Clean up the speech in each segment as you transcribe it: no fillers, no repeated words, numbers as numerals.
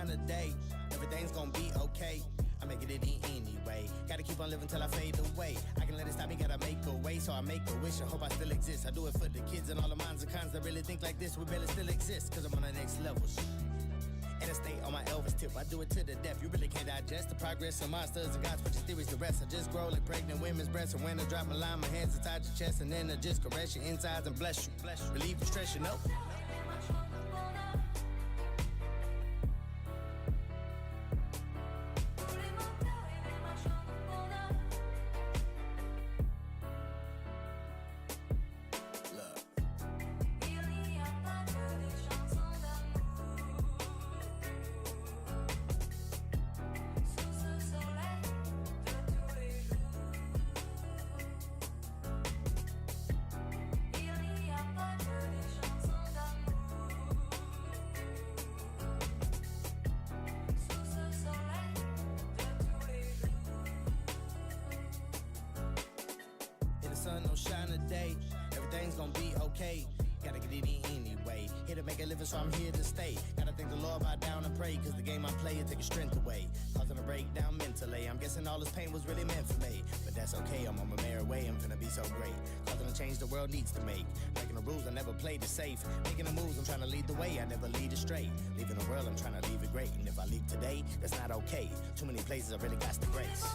shine today. Everything's gonna be okay. I'm making it anyway. Gotta keep on living till I fade away. I can let it stop me, gotta make a way. So I make a wish, I hope I still exist. I do it for the kids and all the minds and cons that really think like this. We barely still exist, cause I'm on the next level. And I stay on my Elvis tip. I do it to the death. You really can't digest the progress of monsters and gods. Put your theories to rest. I just grow like pregnant women's breasts. And when I drop my line, my hands inside your chest. And then I just caress your insides and bless you. Relieve your stress, you know. Sun don't shine today, everything's gonna be okay. Gotta get it in anyway. Here to make a living, so I'm here to stay. Gotta thank the Lord, bow down and pray, cause the game I play is taking strength away, causing a breakdown mentally. I'm guessing all this pain was really meant for me, but that's okay, I'm on my merry way. I'm finna be so great, causing a change the world needs to make. Breaking the rules, I never played it safe. Making the moves, I'm trying to lead the way, I never lead it straight. Leaving the world, I'm trying to leave it great. And if I leave today, that's not okay. Too many places I really got to grace.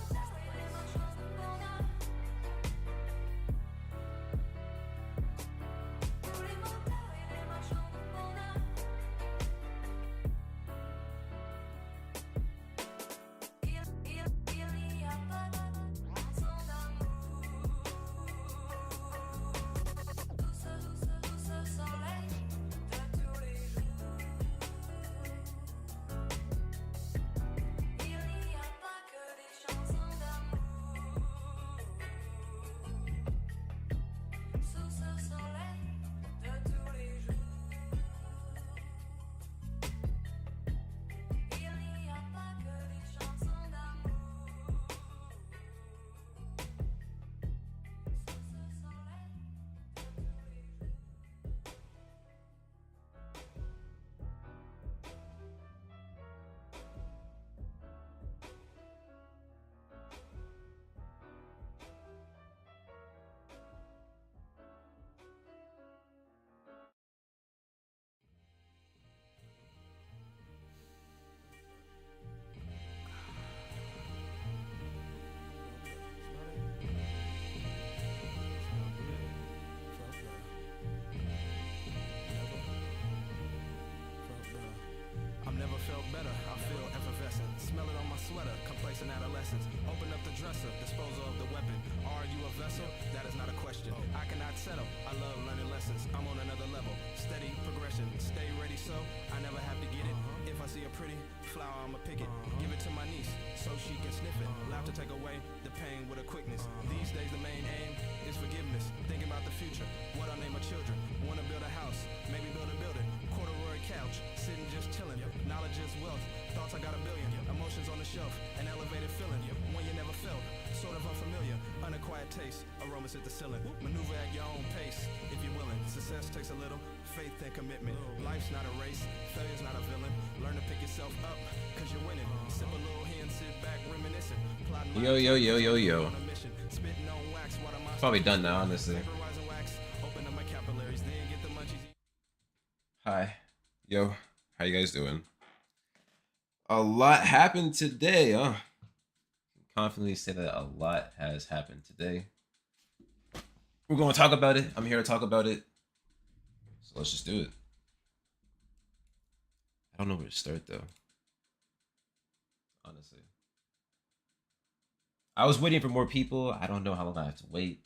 Never felt better, I feel effervescent. Smell it on my sweater, complacent adolescence. Open up the dresser, disposal of the weapon. Are you a vessel? That is not a question. I cannot settle, I love learning lessons. I'm on another level, steady progression. Stay ready so I never have to get it. If I see a pretty flower, I'ma pick it. Give it to my niece, so she can sniff it. Laughter take away the pain with a quickness. These days the main aim is forgiveness. Thinking about the future, what I name my children. Wanna build a house, maybe build a building. Corduroy couch, sitting just chilling. Knowledge is wealth, thoughts I got a billion. Emotions on the shelf, an elevated feeling. One you never felt, sort of unfamiliar. Unacquired taste, aromas at the ceiling. Maneuver at your own pace, if you're willing. Success takes a little faith and commitment. Life's not a race, failure's not a villain. Learn to pick yourself up, cause you're winning. Sip a little here and sit back reminiscing. Yo. Probably done now, honestly. Hi. Yo. How you guys doing? A lot happened today, huh? I can confidently say that a lot has happened today. We're going to talk about it. I'm here to talk about it. So let's just do it. I don't know where to start, though. Honestly. I was waiting for more people. I don't know how long I have to wait.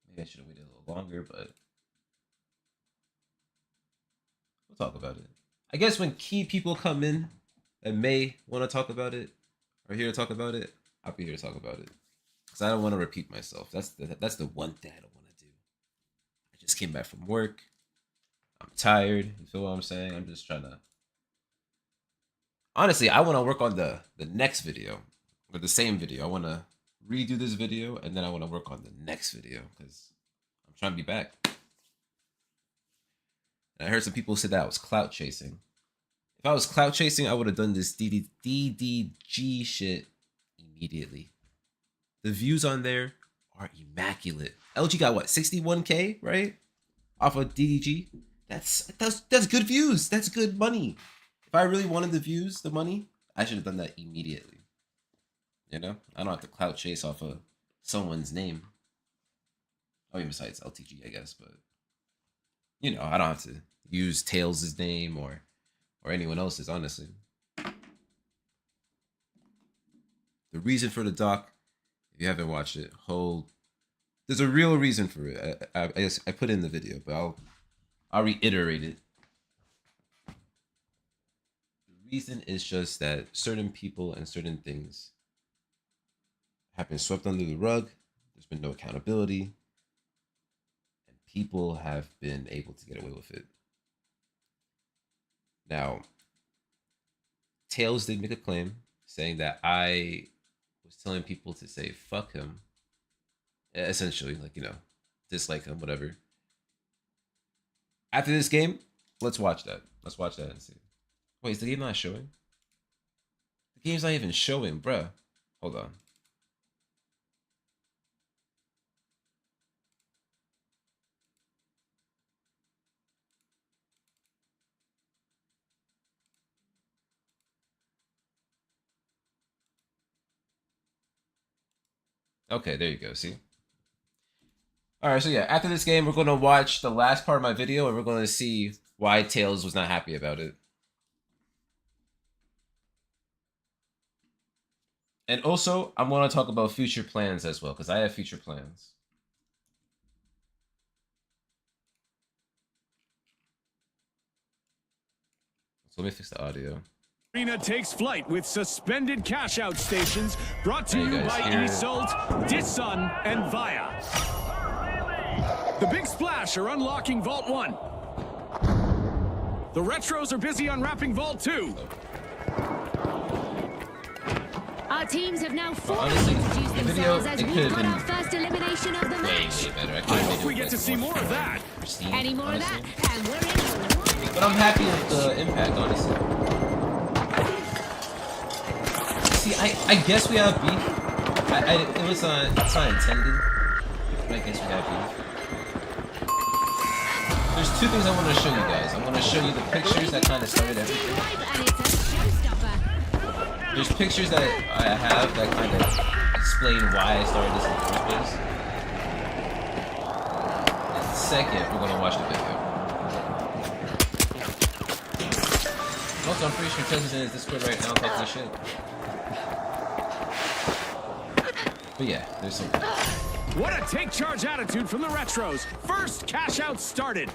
Maybe I should have waited a little longer, but we'll talk about it. I guess when key people come in that may want to talk about it or here to talk about it, I'll be here to talk about it. Because I don't want to repeat myself. That's the one thing I don't want to do. I just came back from work. I'm tired. You feel what I'm saying? I'm just trying to... Honestly, I want to work on the next video. Or the same video. I want to redo this video and then I want to work on the next video. Because I'm trying to be back. And I heard some people say that I was clout chasing. If If I was clout chasing, I would have done this DDG shit immediately. The views on there are immaculate. LG got what, 61K, right? Off of DDG. That's good views. That's good money. If I really wanted the views, the money, I should have done that immediately. You know? I don't have to clout chase off of someone's name. I mean, besides LTG, I guess, but you know, I don't have to use Tails' name or anyone else's, honestly. The reason for the doc, if you haven't watched it, there's a real reason for it. I guess I put it in the video, but I'll reiterate it. The reason is just that certain people and certain things have been swept under the rug. There's been no accountability. And people have been able to get away with it. Now, Tails did make a claim saying that I was telling people to say fuck him. Essentially, like, you know, dislike him, whatever. After this game, let's watch that. Let's watch that and see. Wait, is the game not showing? The game's not even showing, bruh. Hold on. Okay, there you go. See? Alright, so yeah, after this game, we're going to watch the last part of my video, and we're going to see why Tails was not happy about it. And also, I'm going to talk about future plans as well, because I have future plans. So let me fix the audio. Arena takes flight with suspended cash-out stations brought to you by Isolt, Dissun, and Via. The Big Splash are unlocking Vault 1. The Retros are busy unwrapping Vault 2. Our teams have now forced honestly, to introduce the video, themselves as it we've could've got been our first elimination of the match. way better. I hope we get to see more of that. Pristine, Any more honestly. of that, and we're in. But I'm happy with the impact, honestly. See, I guess we have beef. It's not intended. But I guess we have beef. There's two things I want to show you guys. I want to show you the pictures that kind of started everything. There's pictures that I have that kind of explain why I started this in the first place. And second, we're going to watch the video. Also, I'm pretty sure Tess is in his Discord right now talking shit. But yeah, there's something. What a take-charge attitude from the Retros. First cash-out started.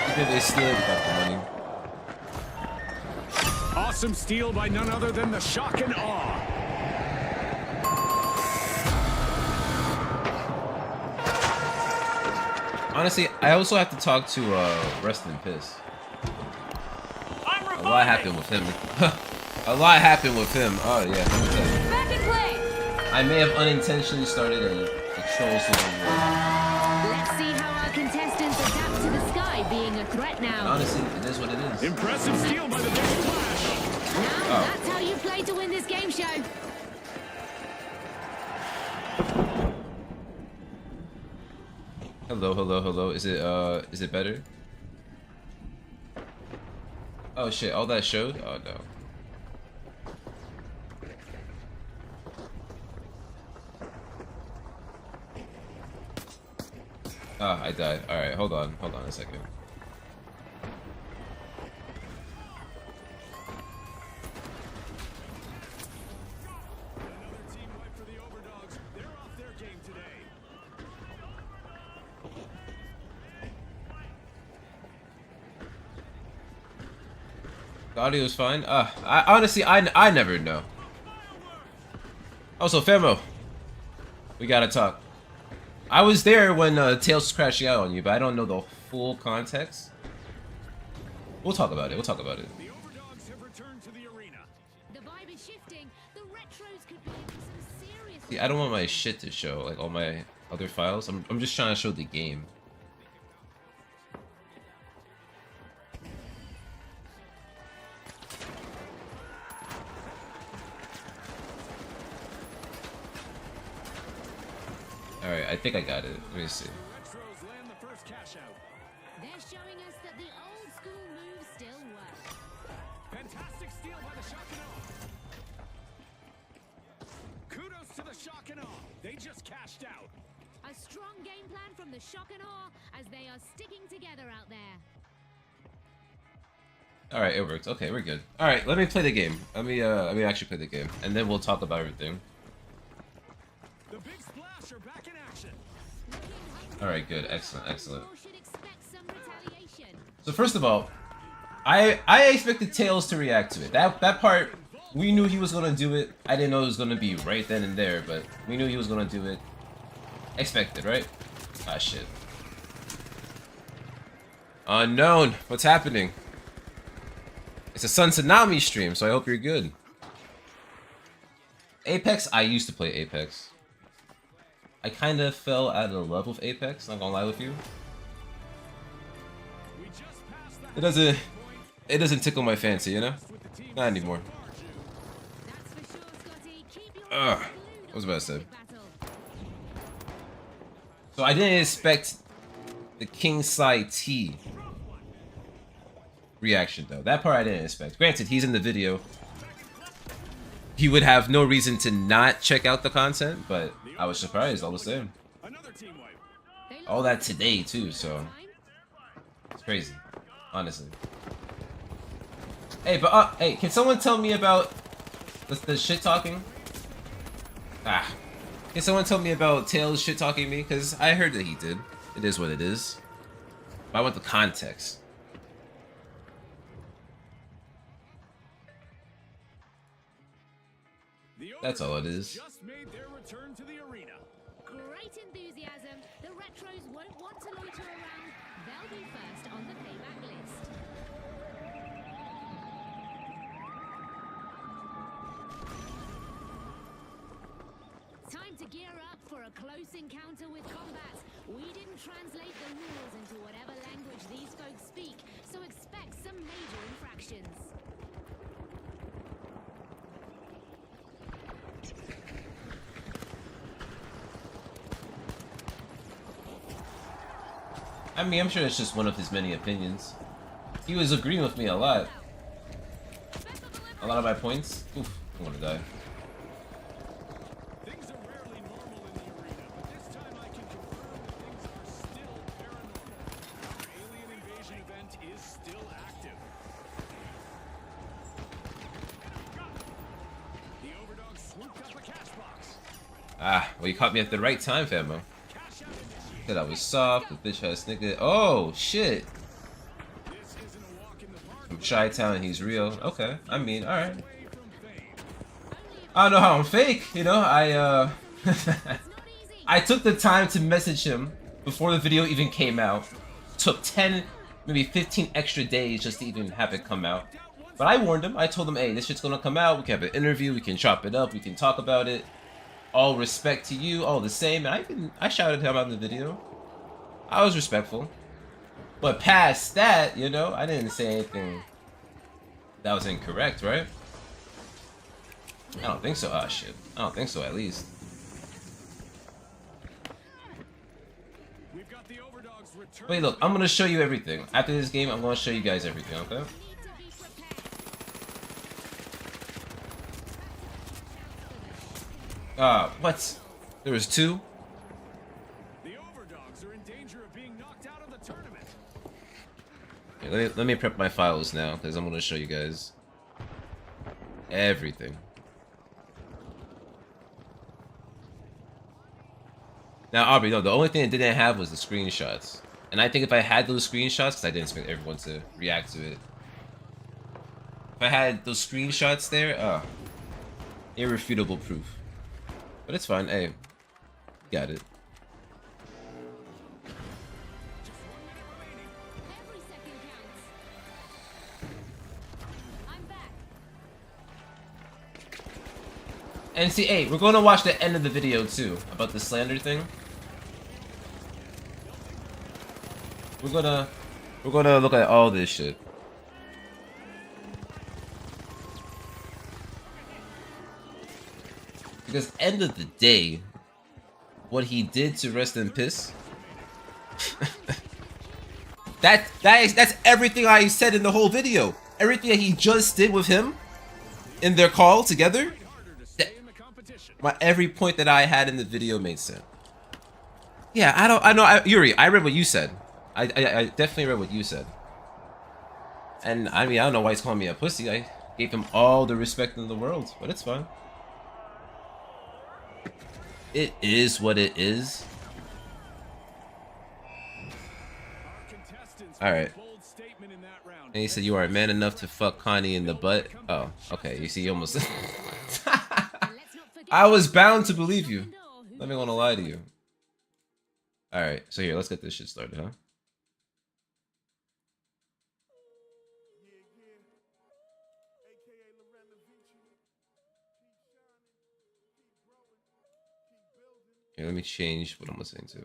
Because they steal it without the money. Awesome steal by none other than the Shock and Awe. Honestly, I also have to talk to Rest in Piss. A lot happened with him. A lot happened with him. Oh yeah, let me tell you. Back in play. I may have unintentionally started a troll civil war. Let's see how our contestants adapt to the sky being a threat And now. honestly, it is what it is. Impressive steal by the Big Splash. Now, that's how you play to win this game show. Hello, hello, hello. Is it better? Oh shit, all that showed? Oh no. Ah, I died. Alright, hold on a second. Another team wipe for the Overdogs. They're off their game today. The audio is fine. I never know. Also, Femo, we gotta talk. I was there when Tails was crashing out on you, but I don't know the full context. We'll talk about it. We'll talk about it. The Overdogs have returned to the arena. The vibe is shifting, the retros could be in some serious. See, I don't want my shit to show, like all my other files. I'm just trying to show the game. Alright, I think I got it. Let me see. Retros land the first cash out. They're showing us that the old school moves still work. Fantastic steal by the shock and awe. Kudos to the shock and awe. They just cashed out. A strong game plan from the shock and awe as they are sticking together out there. Alright, it worked. Okay, we're good. Alright, let me play the game. Let me actually play the game. And then we'll talk about everything. The big splash are back in action. Alright, good. Excellent, excellent. Should expect some retaliation. So first of all, I expected Tails to react to it. That part, we knew he was gonna do it. I didn't know it was gonna be right then and there, but we knew he was gonna do it. Expected, right? Ah, shit. Unknown. What's happening? It's a suntsunami stream, so I hope you're good. Apex, I used to play Apex. I kind of fell out of love with Apex, not gonna lie with you. We just passed that It doesn't tickle my fancy, you know? Not anymore. That's for sure, Scotty. Keep your Ugh. eyes What was I glued about to on say? the battle. So I didn't expect the King Sly T reaction though. That part I didn't expect. Granted, he's in the video. He would have no reason to not check out the content, but I was surprised all the same. another team wipe. They look All that today too, so time. it's crazy, honestly. Hey, but hey, can someone tell me about the shit talking? Ah, can someone tell me about Tails shit talking me? Cause I heard that he did. It is what it is. But I want the context. The That's all it is. just made their return to the arena. Great enthusiasm. The retros won't want to loiter around. They'll be first on the payback list. Time to gear up for a close encounter with combat. We didn't translate the rules into whatever language these folks speak, so expect some major infractions. I mean, I'm sure it's just one of his many opinions. He was agreeing with me a lot. A lot of my points. Oof, I'm gonna die. Things are rarely normal in the arena, but this time I can confirm that things are still paranormal. The alien invasion event is still active. The overdog swooped up a cash box. Ah, well, you caught me at the right time, famo. Cash out initiated. Said I was soft, the bitch ass nigga. Oh, shit. This isn't a walk in the park. From Chi-Town, he's real. Okay, I mean, alright. Away from fame. I don't know how I'm fake, you know, I It's not easy. I took the time to message him before the video even came out. Took 10, maybe 15 extra days just to even have it come out. But I warned him, I told him, hey, this shit's gonna come out, we can have an interview, we can chop it up, we can talk about it. All respect to you, all the same, and I shouted him out in the video. I was respectful. But past that, you know, I didn't say anything that was incorrect, right? I don't think so. Ah, shit. I don't think so, at least. We've got the overdogs return. Wait, look, I'm gonna show you everything. After this game, I'm gonna show you guys everything, okay? Need to be prepared. What? There was two? The overdogs are in danger of being knocked out of the tournament. Here, let me prep my files now, because I'm gonna show you guys everything. Now, Aubrey, no, the only thing it didn't have was the screenshots. And I think if I had those screenshots, because I didn't expect everyone to react to it. If I had those screenshots there, irrefutable proof. But it's fine, hey, got it. Every second counts. I'm back. And see, hey, we're going to watch the end of the video too about the slander thing. We're gonna look at all this shit. Because end of the day, what he did to Rest in Piss, that's everything I said in the whole video. Everything that he just did with him in their call together, every point that I had in the video made sense. Yeah, Yuri, I read what you said. I definitely read what you said. And I mean, I don't know why he's calling me a pussy. I gave him all the respect in the world, but it's fine. It is what it is. Alright. And he said you are a man enough to fuck Connie in the butt. Oh, okay. You see, you almost... I was bound to believe you. Let me want to lie to you. Alright, so here, let's get this shit started, huh? Here, let me change what I'm listening to.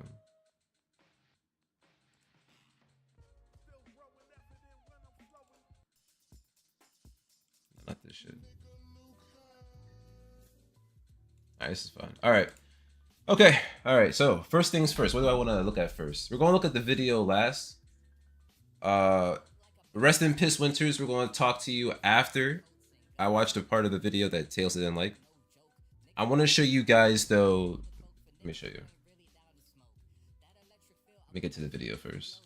Not this shit. Alright, this is fine. Alright. Okay. Alright, so first things first. What do I want to look at first? We're going to look at the video last. Rest in Piss Winters. We're going to talk to you after I watched a part of the video that Tails didn't like. I want to show you guys, though... Let me show you. Let me get to the video first.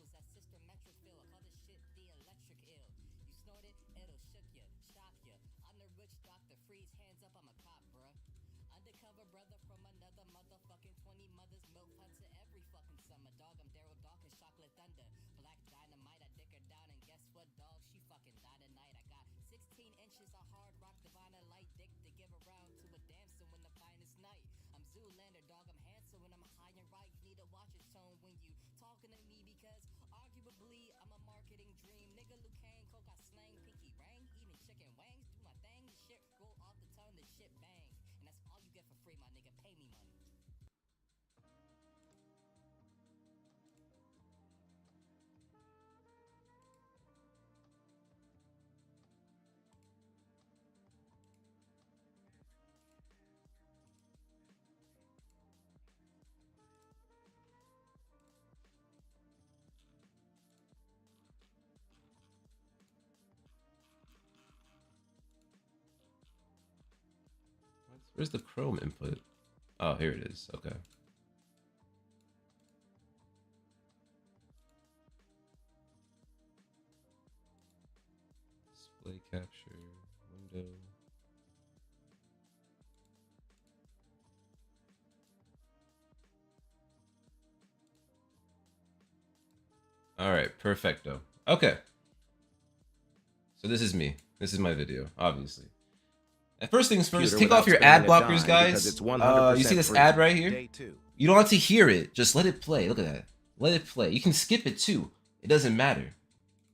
Where's the Chrome input? Oh, here it is. Okay. Display capture, window. All right, perfecto. Okay. So this is me. This is my video, obviously. And first things first, take off your ad blockers, guys. You see this ad right here? You don't have to hear it. Just let it play. Look at that. Let it play. You can skip it too. It doesn't matter.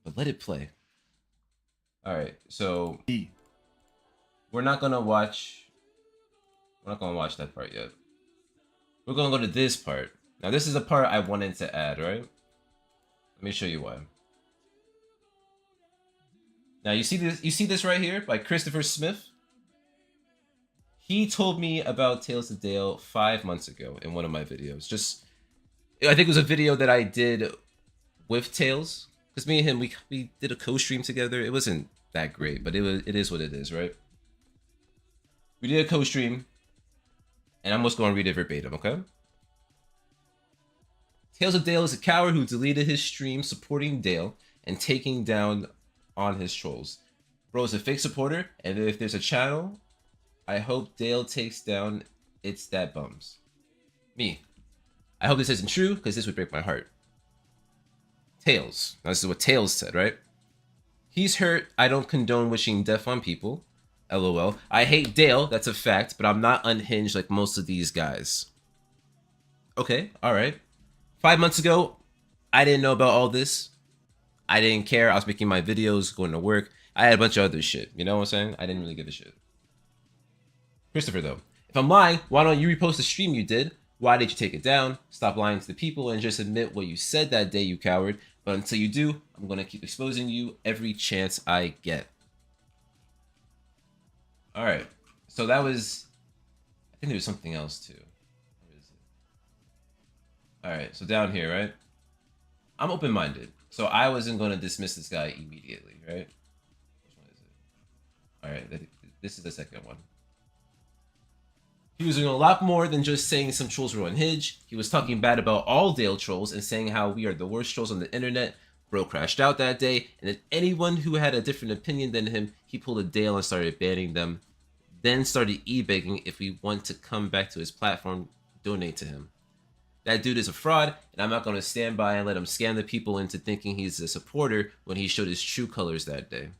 But let it play. All right. So we're not gonna watch that part yet. We're gonna go to this part. Now this is a part I wanted to add, right? Let me show you why. Now you see this right here by Christopher Smith? He told me about Tales of Dale 5 months ago in one of my videos. I think it was a video that I did with Tales. Because me and him, we did a co-stream together. It wasn't that great, but it is what it is, right? We did a co-stream. And I'm just going to read it verbatim, okay? Tales of Dale is a coward who deleted his stream supporting Dale and taking down on his trolls. Bro is a fake supporter, and if there's a channel... I hope Dale takes down It's That Bums. Me. I hope this isn't true, because this would break my heart. Tails. Now, this is what Tails said, right? He's hurt. I don't condone wishing death on people. LOL. I hate Dale. That's a fact, but I'm not unhinged like most of these guys. Okay, alright. 5 months ago, I didn't know about all this. I didn't care. I was making my videos, going to work. I had a bunch of other shit. You know what I'm saying? I didn't really give a shit. Christopher, though. If I'm lying, why don't you repost the stream you did? Why did you take it down? Stop lying to the people and just admit what you said that day, you coward. But until you do, I'm going to keep exposing you every chance I get. All right. So that was, I think there was something else too. Where is it? All right. So down here, right? I'm open-minded. So I wasn't going to dismiss this guy immediately, right? Which one is it? All right. This is the second one. He was doing a lot more than just saying some trolls were on Hinge. He was talking bad about all Dale trolls and saying how we are the worst trolls on the internet. Bro crashed out that day, and then anyone who had a different opinion than him, he pulled a Dale and started banning them. Then started e-begging if we want to come back to his platform, donate to him. That dude is a fraud, and I'm not going to stand by and let him scam the people into thinking he's a supporter when he showed his true colors that day.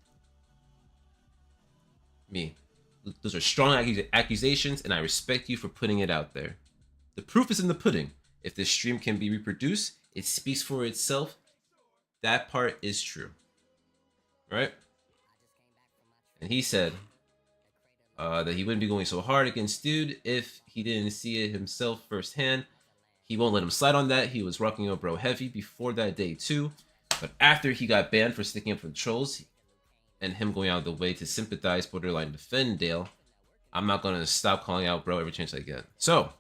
Me. Those are strong accusations, and I respect you for putting it out there. The proof is in the pudding. If this stream can be reproduced, it speaks for itself. That part is true. Right? And he said that he wouldn't be going so hard against dude if he didn't see it himself firsthand. He won't let him slide on that. He was rocking a bro heavy before that day too. But after he got banned for sticking up for the trolls, and him going out of the way to sympathize, borderline defend Dale, I'm not going to stop calling out bro every chance I get. So,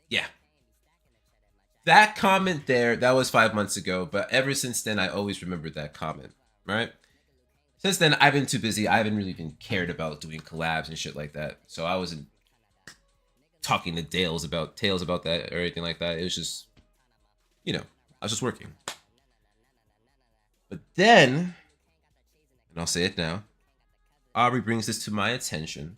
yeah. That comment there, that was 5 months ago, but ever since then, I always remembered that comment, right? Since then, I've been too busy. I haven't really even cared about doing collabs and shit like that. So I wasn't talking to Tales about that or anything like that. It was just, you know, I was just working. But then, and I'll say it now, Aubrey brings this to my attention.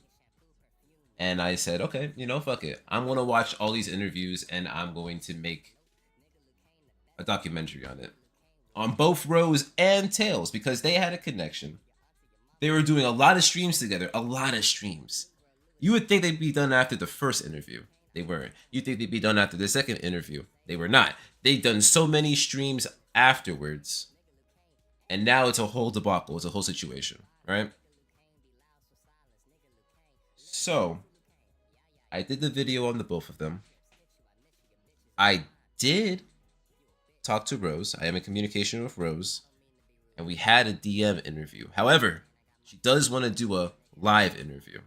And I said, okay, you know, fuck it. I'm going to watch all these interviews and I'm going to make a documentary on it. On both Rose and Tails, because they had a connection. They were doing a lot of streams together. A lot of streams. You would think they'd be done after the first interview. They weren't. You'd think they'd be done after the second interview. They were not. They'd done so many streams afterwards. And now it's a whole debacle. It's a whole situation, right? So, I did the video on the both of them. I did talk to Rose. I am in communication with Rose. And we had a DM interview. However, she does want to do a live interview.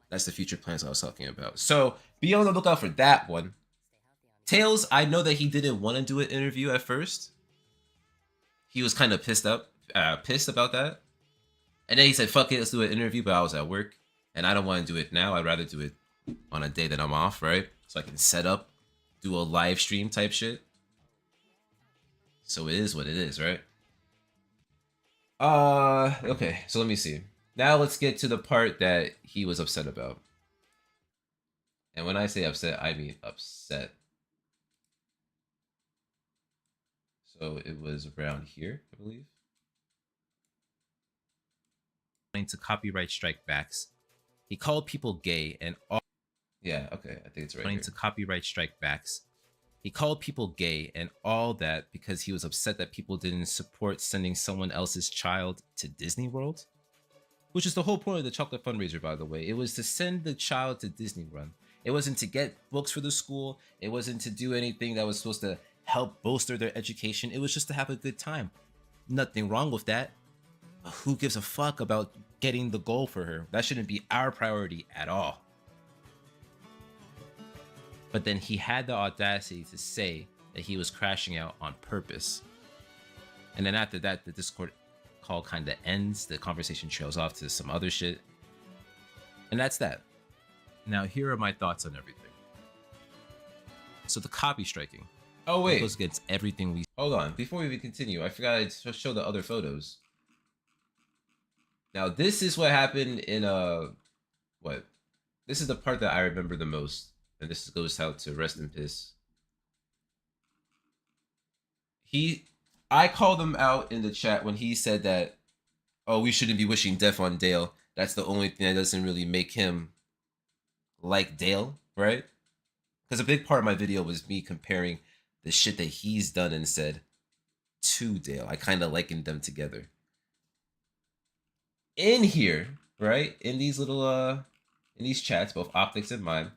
That's the future plans I was talking about. So, be on the lookout for that one. Tails, I know that he didn't want to do an interview at first. He was kind of pissed about that. And then he said, fuck it, let's do an interview, but I was at work. And I don't want to do it now. I'd rather do it on a day that I'm off, right? So I can set up, do a live stream type shit. So it is what it is, right? Okay, so let me see. Now let's get to the part that he was upset about. And when I say upset, I mean upset. So it was around here, I believe. To copyright strikebacks. He called people gay and all. Yeah, okay, I think it's right here. To copyright strikebacks. He called people gay and all that because he was upset that people didn't support sending someone else's child to Disney World. Which is the whole point of the chocolate fundraiser, by the way. It was to send the child to Disney World. It wasn't to get books for the school. It wasn't to do anything that was supposed to help bolster their education. It was just to have a good time. Nothing wrong with that. But who gives a fuck about getting the goal for her? That shouldn't be our priority at all. But then he had the audacity to say that he was crashing out on purpose. And then after that, the Discord call kind of ends. The conversation trails off to some other shit. And that's that. Now, here are my thoughts on everything. So the copy striking. Oh, wait. Goes against everything we... Hold on. Before we even continue, I forgot to show the other photos. Now, this is what happened in, what? This is the part that I remember the most. And this goes out to Rest in Piss. I called him out in the chat when he said that, oh, we shouldn't be wishing death on Dale. That's the only thing that doesn't really make him like Dale, right? Because a big part of my video was me comparing the shit that he's done and said to Dale. I kind of likened them together. In here, right? In these little in these chats, both Optics and mine,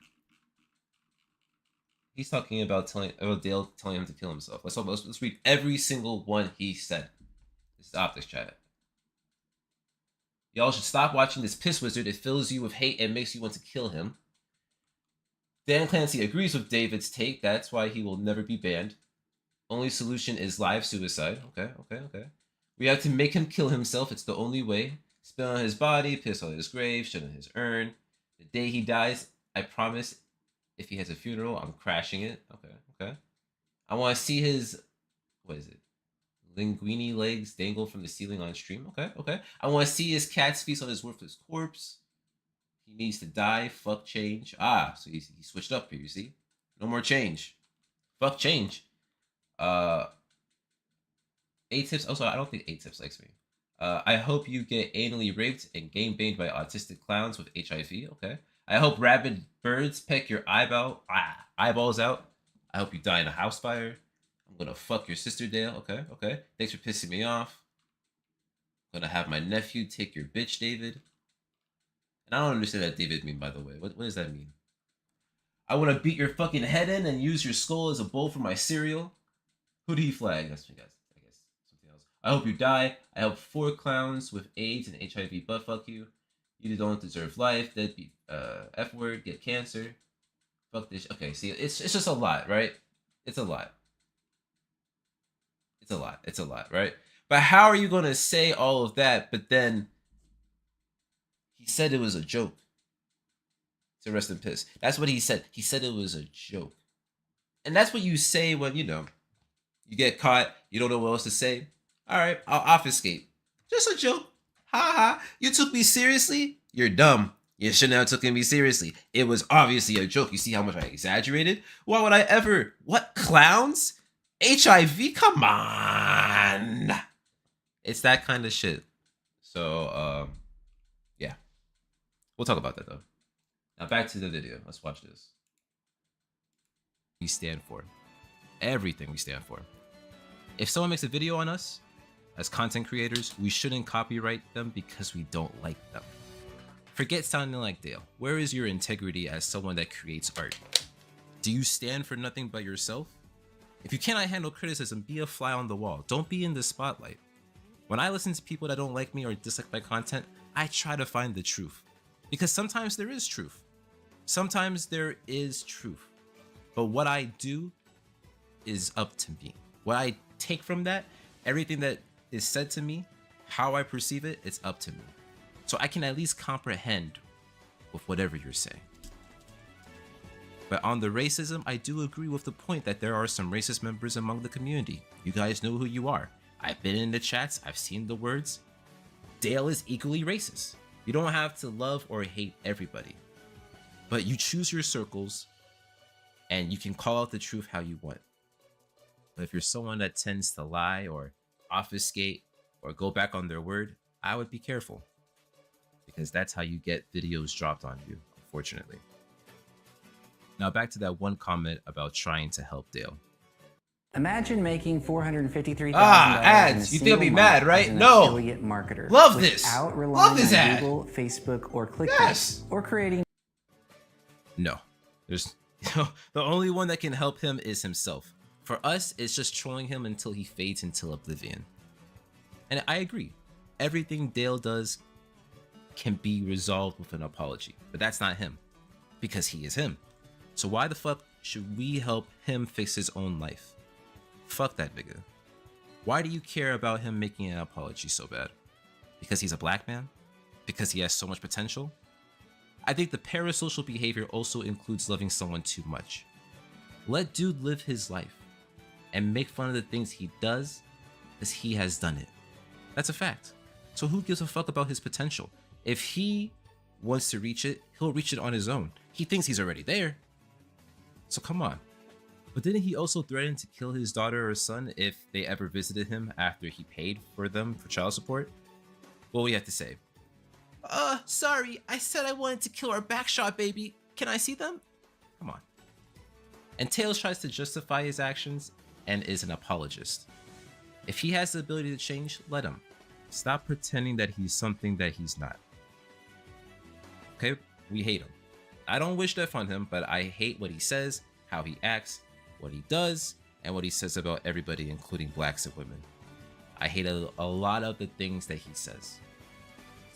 he's talking about Dale telling him to kill himself. Let's read every single one he said. This is Optics chat. Y'all should stop watching this piss wizard. It fills you with hate and makes you want to kill him. Dan Clancy agrees with David's take. That's why he will never be banned. Only solution is live suicide. Okay. We have to make him kill himself. It's the only way. Spit on his body, piss on his grave, shit on his urn. The day he dies, I promise, if he has a funeral, I'm crashing it. Okay. I want to see his, what is it? Linguini legs dangle from the ceiling on stream. Okay. I want to see his cat's feast on his worthless corpse. He needs to die. Fuck change. So he switched up here, you see? No more change. Fuck change. 8 tips. Also, I don't think 8 tips likes me. I hope you get anally raped and game banged by autistic clowns with HIV. Okay. I hope rabid birds peck your eyeballs out. I hope you die in a house fire. I'm gonna fuck your sister, Dale. Okay. Thanks for pissing me off. I'm gonna have my nephew take your bitch, David. And I don't understand that David mean, by the way. What does that mean? I want to beat your fucking head in and use your skull as a bowl for my cereal. Who did he flag? That's you guys. I guess something else. I hope you die. I hope 4 clowns with AIDS and HIV butt fuck you. You don't deserve life. Deadbeat F word. Get cancer. Fuck this. Okay, see, it's just a lot, right? It's a lot, right? But how are you gonna say all of that? But then he said it was a joke. To rest in piss. That's what he said. He said it was a joke. And that's what you say when, you get caught, you don't know what else to say. All right, I'll obfuscate. Just a joke. Ha ha. You took me seriously? You're dumb. You shouldn't have taken me seriously. It was obviously a joke. You see how much I exaggerated? Why would I ever? What, clowns? HIV? Come on. It's that kind of shit. So, yeah. We'll talk about that, though. Now back to the video. Let's watch this. We stand for. Everything we stand for. If someone makes a video on us, as content creators, we shouldn't copyright them because we don't like them. Forget sounding like Dale. Where is your integrity as someone that creates art? Do you stand for nothing but yourself? If you cannot handle criticism, be a fly on the wall. Don't be in the spotlight. When I listen to people that don't like me or dislike my content, I try to find the truth. Because sometimes there is truth. Sometimes there is truth. But what I do is up to me. What I take from that, everything that is said to me, how I perceive it, it's up to me. So I can at least comprehend with whatever you're saying. But on the racism, I do agree with the point that there are some racist members among the community. You guys know who you are. I've been in the chats, I've seen the words. Dale is equally racist. You don't have to love or hate everybody. But you choose your circles and you can call out the truth how you want. But if you're someone that tends to lie or obfuscate or go back on their word, I would be careful. Because that's how you get videos dropped on you, unfortunately. Now back to that one comment about trying to help Dale. Imagine making $453,000 ads. You think I'll be mad, right? No. Affiliate marketer. Love this. Without relying Love this on ad. Google, Facebook, or ClickBank, Yes. or creating. No. There's the only one that can help him is himself. For us, it's just trolling him until he fades into oblivion. And I agree. Everything Dale does can be resolved with an apology. But that's not him. Because he is him. So why the fuck should we help him fix his own life? Fuck that nigga. Why do you care about him making an apology so bad? Because he's a black man? Because he has so much potential? I think the parasocial behavior also includes loving someone too much. Let dude live his life and make fun of the things he does because he has done it. That's a fact. So who gives a fuck about his potential? If he wants to reach it, he'll reach it on his own. He thinks he's already there. So come on. But didn't he also threaten to kill his daughter or son if they ever visited him after he paid for them for child support? What do we have to say? Sorry, I said I wanted to kill our backshot baby. Can I see them? Come on. And Tails tries to justify his actions and is an apologist. If he has the ability to change, let him. Stop pretending that he's something that he's not. Okay? We hate him. I don't wish death on him, but I hate what he says, how he acts, what he does, and what he says about everybody, including blacks and women. I hate a lot of the things that he says.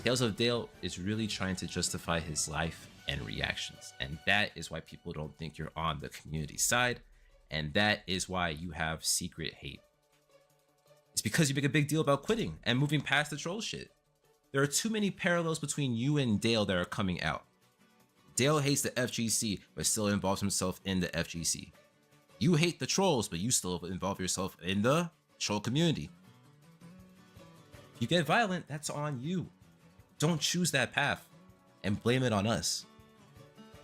Tales of Dale is really trying to justify his life and reactions, and that is why people don't think you're on the community side, and that is why you have secret hate. It's because you make a big deal about quitting and moving past the troll shit. There are too many parallels between you and Dale that are coming out. Dale hates the FGC, but still involves himself in the FGC. You hate the trolls, but you still involve yourself in the troll community. If you get violent, that's on you. Don't choose that path and blame it on us.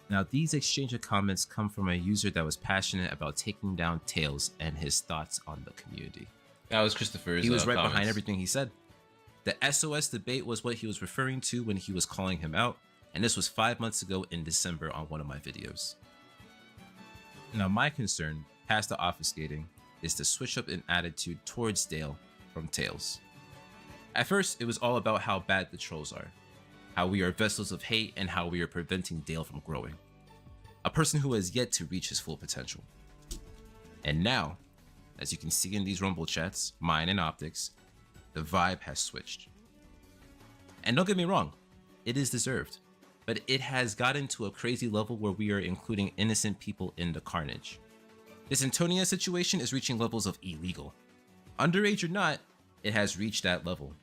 Now, these exchange of comments come from a user that was passionate about taking down Tails and his thoughts on the community. That was Christopher's. He was right comments. behind everything he said. The SOS debate was what he was referring to when he was calling him out, and this was 5 months ago in December on one of my videos. Now, my concern, past the obfuscating, is the switch up in attitude towards Dale from Tails. At first, it was all about how bad the trolls are, how we are vessels of hate, and how we are preventing Dale from growing. A person who has yet to reach his full potential. And now, as you can see in these Rumble chats, mine and Optics, the vibe has switched. And don't get me wrong, it is deserved, but it has gotten to a crazy level where we are including innocent people in the carnage. This Antonia situation is reaching levels of illegal. Underage or not, it has reached that level.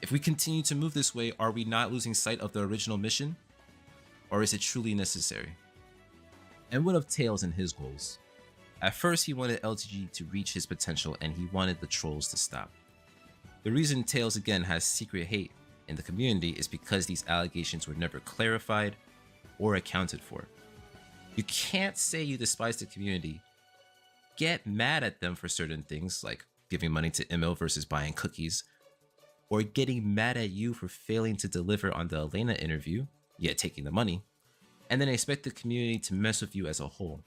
If we continue to move this way, are we not losing sight of the original mission? Or is it truly necessary? And what of Tails and his goals? At first, he wanted LTG to reach his potential and he wanted the trolls to stop. The reason Tails again has secret hate in the community is because these allegations were never clarified or accounted for. You can't say you despise the community, get mad at them for certain things like giving money to Emil versus buying cookies, or getting mad at you for failing to deliver on the Elena interview, yet taking the money, and then expect the community to mess with you as a whole.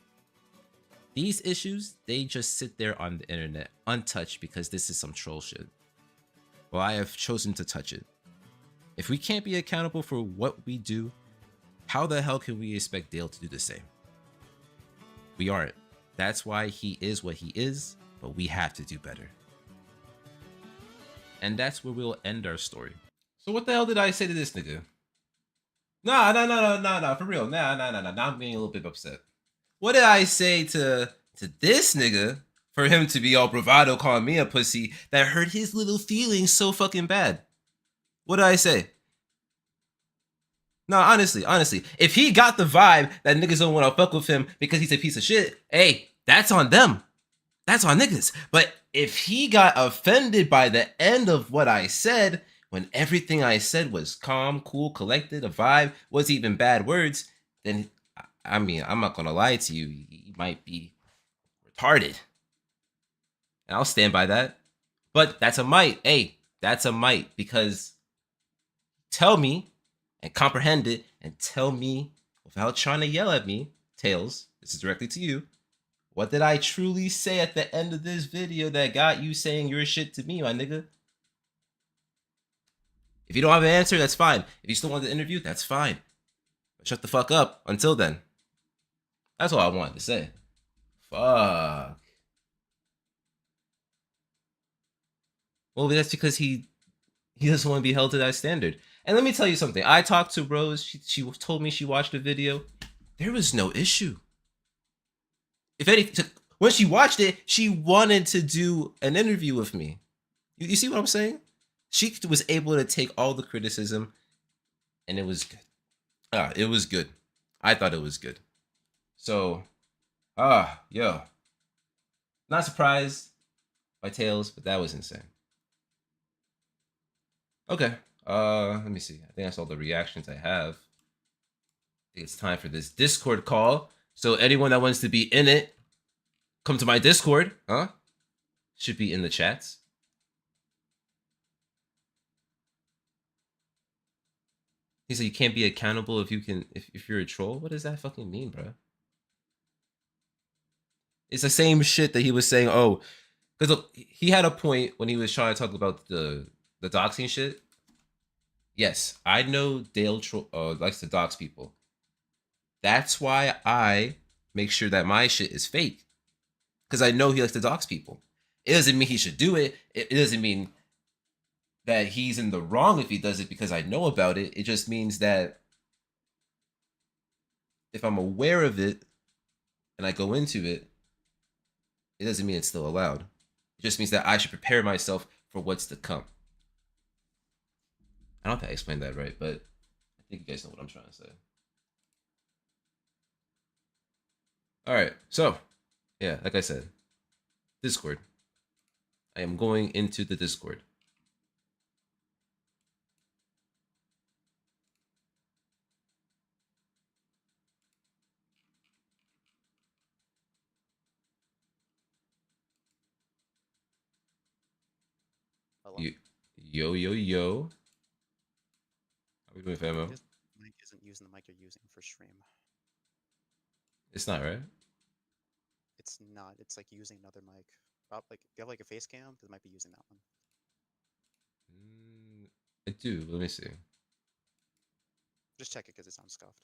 These issues, they just sit there on the internet untouched because this is some troll shit. Well, I have chosen to touch it. If we can't be accountable for what we do, how the hell can we expect Dale to do the same? We aren't. That's why he is what he is, but we have to do better. And that's where we'll end our story. So what the hell did I say to this nigga? Nah, for real. Nah. Now I'm getting a little bit upset. What did I say to this nigga for him to be all bravado calling me a pussy that hurt his little feelings so fucking bad? What did I say? No, honestly, if he got the vibe that niggas don't want to fuck with him because he's a piece of shit, hey, that's on them. That's on niggas. But if he got offended by the end of what I said, when everything I said was calm, cool, collected, a vibe, wasn't even bad words, then, I mean, I'm not gonna lie to you, he might be retarded. And I'll stand by that. But that's a might. Hey, that's a might, because tell me and comprehend it and tell me without trying to yell at me, Tails, this is directly to you, what did I truly say at the end of this video that got you saying your shit to me, my nigga? If you don't have an answer, that's fine. If you still want the interview, that's fine. But shut the fuck up until then. That's all I wanted to say. Fuck. Well, that's because he doesn't want to be held to that standard. And let me tell you something. I talked to Rose. She told me she watched the video. There was no issue. If anything, when she watched it, she wanted to do an interview with me. You see what I'm saying? She was able to take all the criticism, and it was good. It was good. I thought it was good. So, yo. Not surprised by Tails, but that was insane. Okay. Let me see. I think that's all the reactions I have. I think it's time for this Discord call. So anyone that wants to be in it, come to my Discord. Should be in the chats. He said you can't be accountable if you're a troll. What does that fucking mean, bro? It's the same shit that he was saying. Oh, because he had a point when he was trying to talk about the doxing shit. Yes, I know Dale likes to dox people. That's why I make sure that my shit is fake. Because I know he likes to dox people. It doesn't mean he should do it. It doesn't mean that he's in the wrong if he does it because I know about it. It just means that if I'm aware of it and I go into it, it doesn't mean it's still allowed. It just means that I should prepare myself for what's to come. I don't know if I explained that right, but I think you guys know what I'm trying to say. All right, so yeah, like I said, Discord. I am going into the Discord. Hello? Yo, yo, yo. How we doing, famo? This mic isn't using the mic you're using for stream. It's not, right? It's not. It's like using another mic. Like, do you have like a face cam? Because it might be using that one. I do. Let me see. Just check it because it sounds scuffed.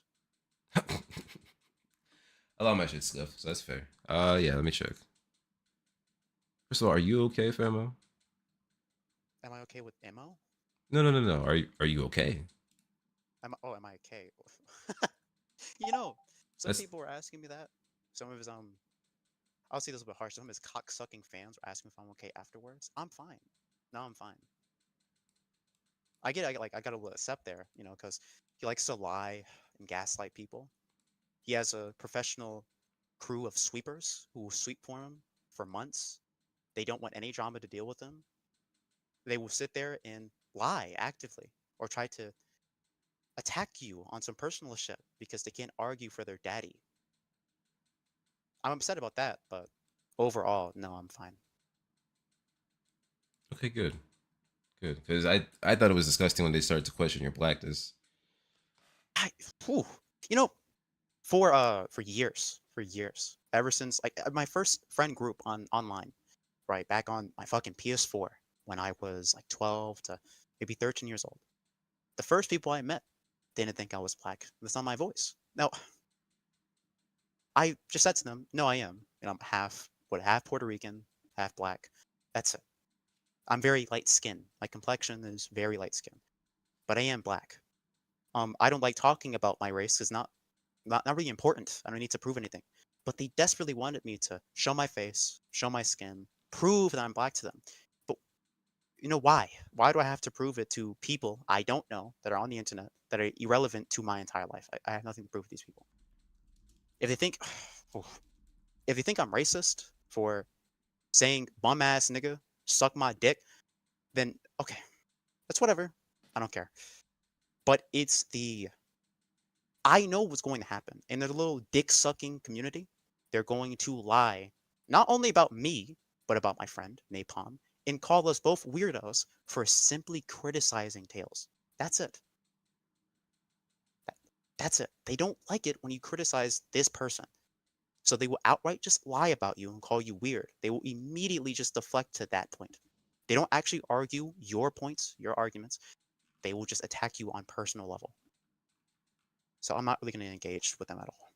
A lot of my shit's scuffed, so that's fair. Yeah, let me check. First of all, are you okay, famo? Am I okay with Emo? No. Are you okay? Am I okay? You know, some That's people were asking me that. Some of his I'll say this a bit harsh. Some of his cock-sucking fans were asking if I'm okay afterwards. I'm fine. No, I'm fine. I got a little accept there, you know, because he likes to lie and gaslight people. He has a professional crew of sweepers who will sweep for him for months. They don't want any drama to deal with him. They will sit there and lie actively or try to attack you on some personal shit because they can't argue for their daddy. I'm upset about that, but overall, no, I'm fine. okay. Good. Because I thought it was disgusting when they started to question your blackness. Whew, you know, for years, ever since like my first friend group online, right back on my fucking PS4 when I was like 12 to maybe 13 years old. The first people I met didn't think I was black. That's not my voice. Now, I just said to them, "No, I am. You know, I'm half Puerto Rican, half black. That's it. I'm very light skinned. My complexion is very light skinned, but I am black. I don't like talking about my race. It's not really important. I don't need to prove anything. But they desperately wanted me to show my face, show my skin, prove that I'm black to them. But you know why? Why do I have to prove it to people I don't know that are on the internet that are irrelevant to my entire life? I have nothing to prove to these people. If they think, if they think I'm racist for saying bum ass nigga, suck my dick, then okay, that's whatever. I don't care. But it's the I know what's going to happen. In their little dick sucking community, they're going to lie not only about me, but about my friend, Napalm, and call us both weirdos for simply criticizing Tails. That's it. That's it. They don't like it when you criticize this person. So they will outright just lie about you and call you weird. They will immediately just deflect to that point. They don't actually argue your points, your arguments. They will just attack you on personal level. So I'm not really going to engage with them at all.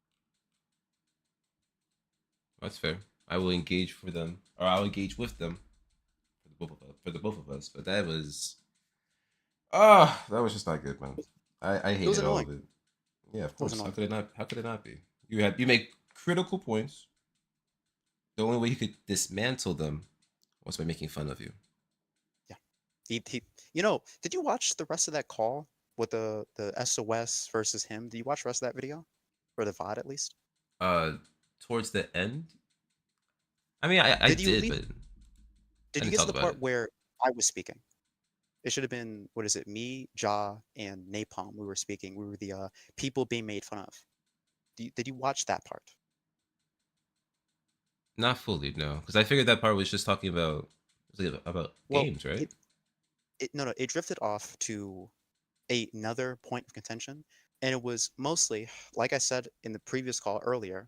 That's fair. I will engage for them, or I'll engage with them for the both of us. But that was, that was just not good, man. I It was hated all annoying. of it. Yeah, of It was course. How annoying. could it not? How could it not be? You make critical points. The only way you could dismantle them was by making fun of you. Yeah. You know, did you watch the rest of that call with the SOS versus him? Did you watch the rest of that video? Or the VOD at least? Uh, Towards the end, I mean, I Did you did, leave but I did you didn't get to talk the about part it. where I was speaking? It should have been what is it, me, Ja, and Napalm. We were speaking. We were the people being made fun of. Did you watch that part? Not fully, no, because I figured that part was just talking about about Well, games, right? no, it drifted off to another point of contention, and it was mostly, like I said in the previous call earlier,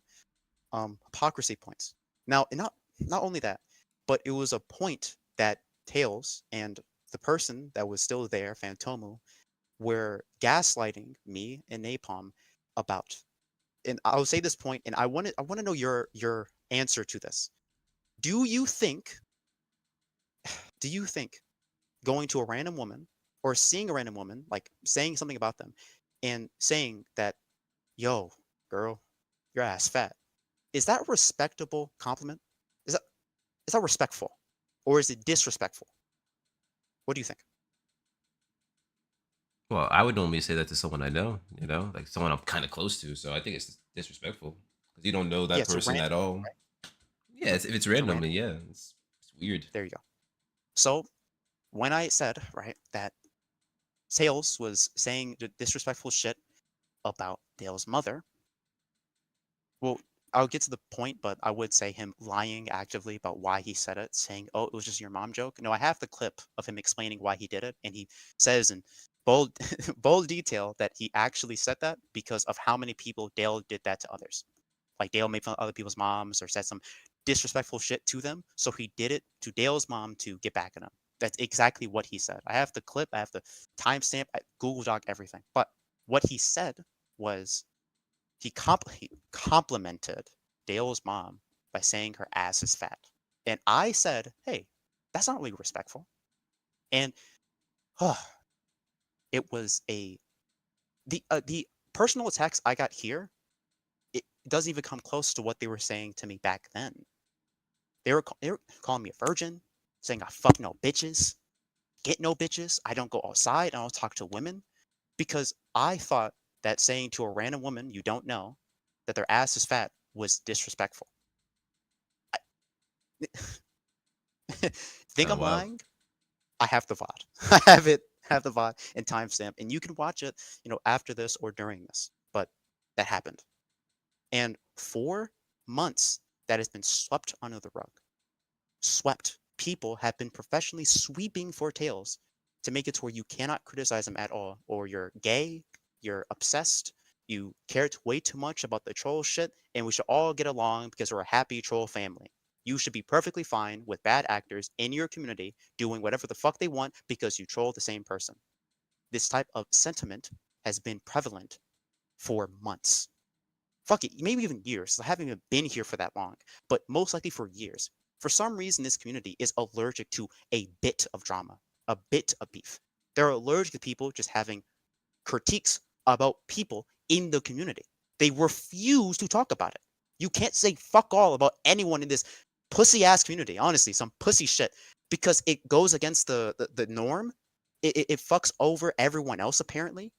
hypocrisy points. Now, and not only that, but it was a point that Tails and the person that was still there, Phantomu, were gaslighting me and Napalm about. and I'll say this point, and I want to know your answer to this. Do you think going to a random woman or seeing a random woman, like saying something about them and saying that, yo, girl, your ass fat, is that a respectable compliment? Is that is that respectful? Or is it disrespectful? What do you think? Well, I would normally say that to someone I know, like someone I'm kind of close to. So I think it's disrespectful because you don't know Yeah, that it's a person at random, all. right? Yeah, if it's It's a random, then random. yeah, it's weird. There you go. So when I said, right, that Sales was saying disrespectful shit about Dale's mother, well, I'll get to the point, but I would say him lying actively about why he said it, saying, "Oh, it was just your mom joke." No, I have the clip of him explaining why he did it, and he says in bold, bold detail that he actually said that because of how many people Dale did that to others. Like Dale made fun of other people's moms or said some disrespectful shit to them, so he did it to Dale's mom to get back at him. That's exactly what he said. I have the clip, I have the timestamp, Google Doc, everything. But what he said was he complimented Dale's mom by saying her ass is fat. And I said, hey, that's not really respectful. And it was the personal attacks I got here, it doesn't even come close to what they were saying to me back then. They were calling me a virgin, saying I fuck no bitches, get no bitches, I don't go outside, I don't talk to women, because I thought that saying to a random woman you don't know that their ass is fat was disrespectful. Think Kind of I'm wild. lying? I have the VOD. I have the VOD and timestamp, and you can watch it, after this or during this. But that happened. And 4 months that has been swept under the rug. Swept. People have been professionally sweeping for tails to make it to where you cannot criticize them at all, or you're gay, you're obsessed, you care way too much about the troll shit, and we should all get along because we're a happy troll family. You should be perfectly fine with bad actors in your community doing whatever the fuck they want because you troll the same person. This type of sentiment has been prevalent for months. Fuck it, maybe even years. I haven't even been here for that long, but most likely for years. For some reason, this community is allergic to a bit of drama, a bit of beef. They're allergic to people just having critiques about people in the community. They refuse to talk about it. You can't say fuck all about anyone in this pussy ass community. Honestly, some pussy shit, because it goes against the norm. It fucks over everyone else apparently.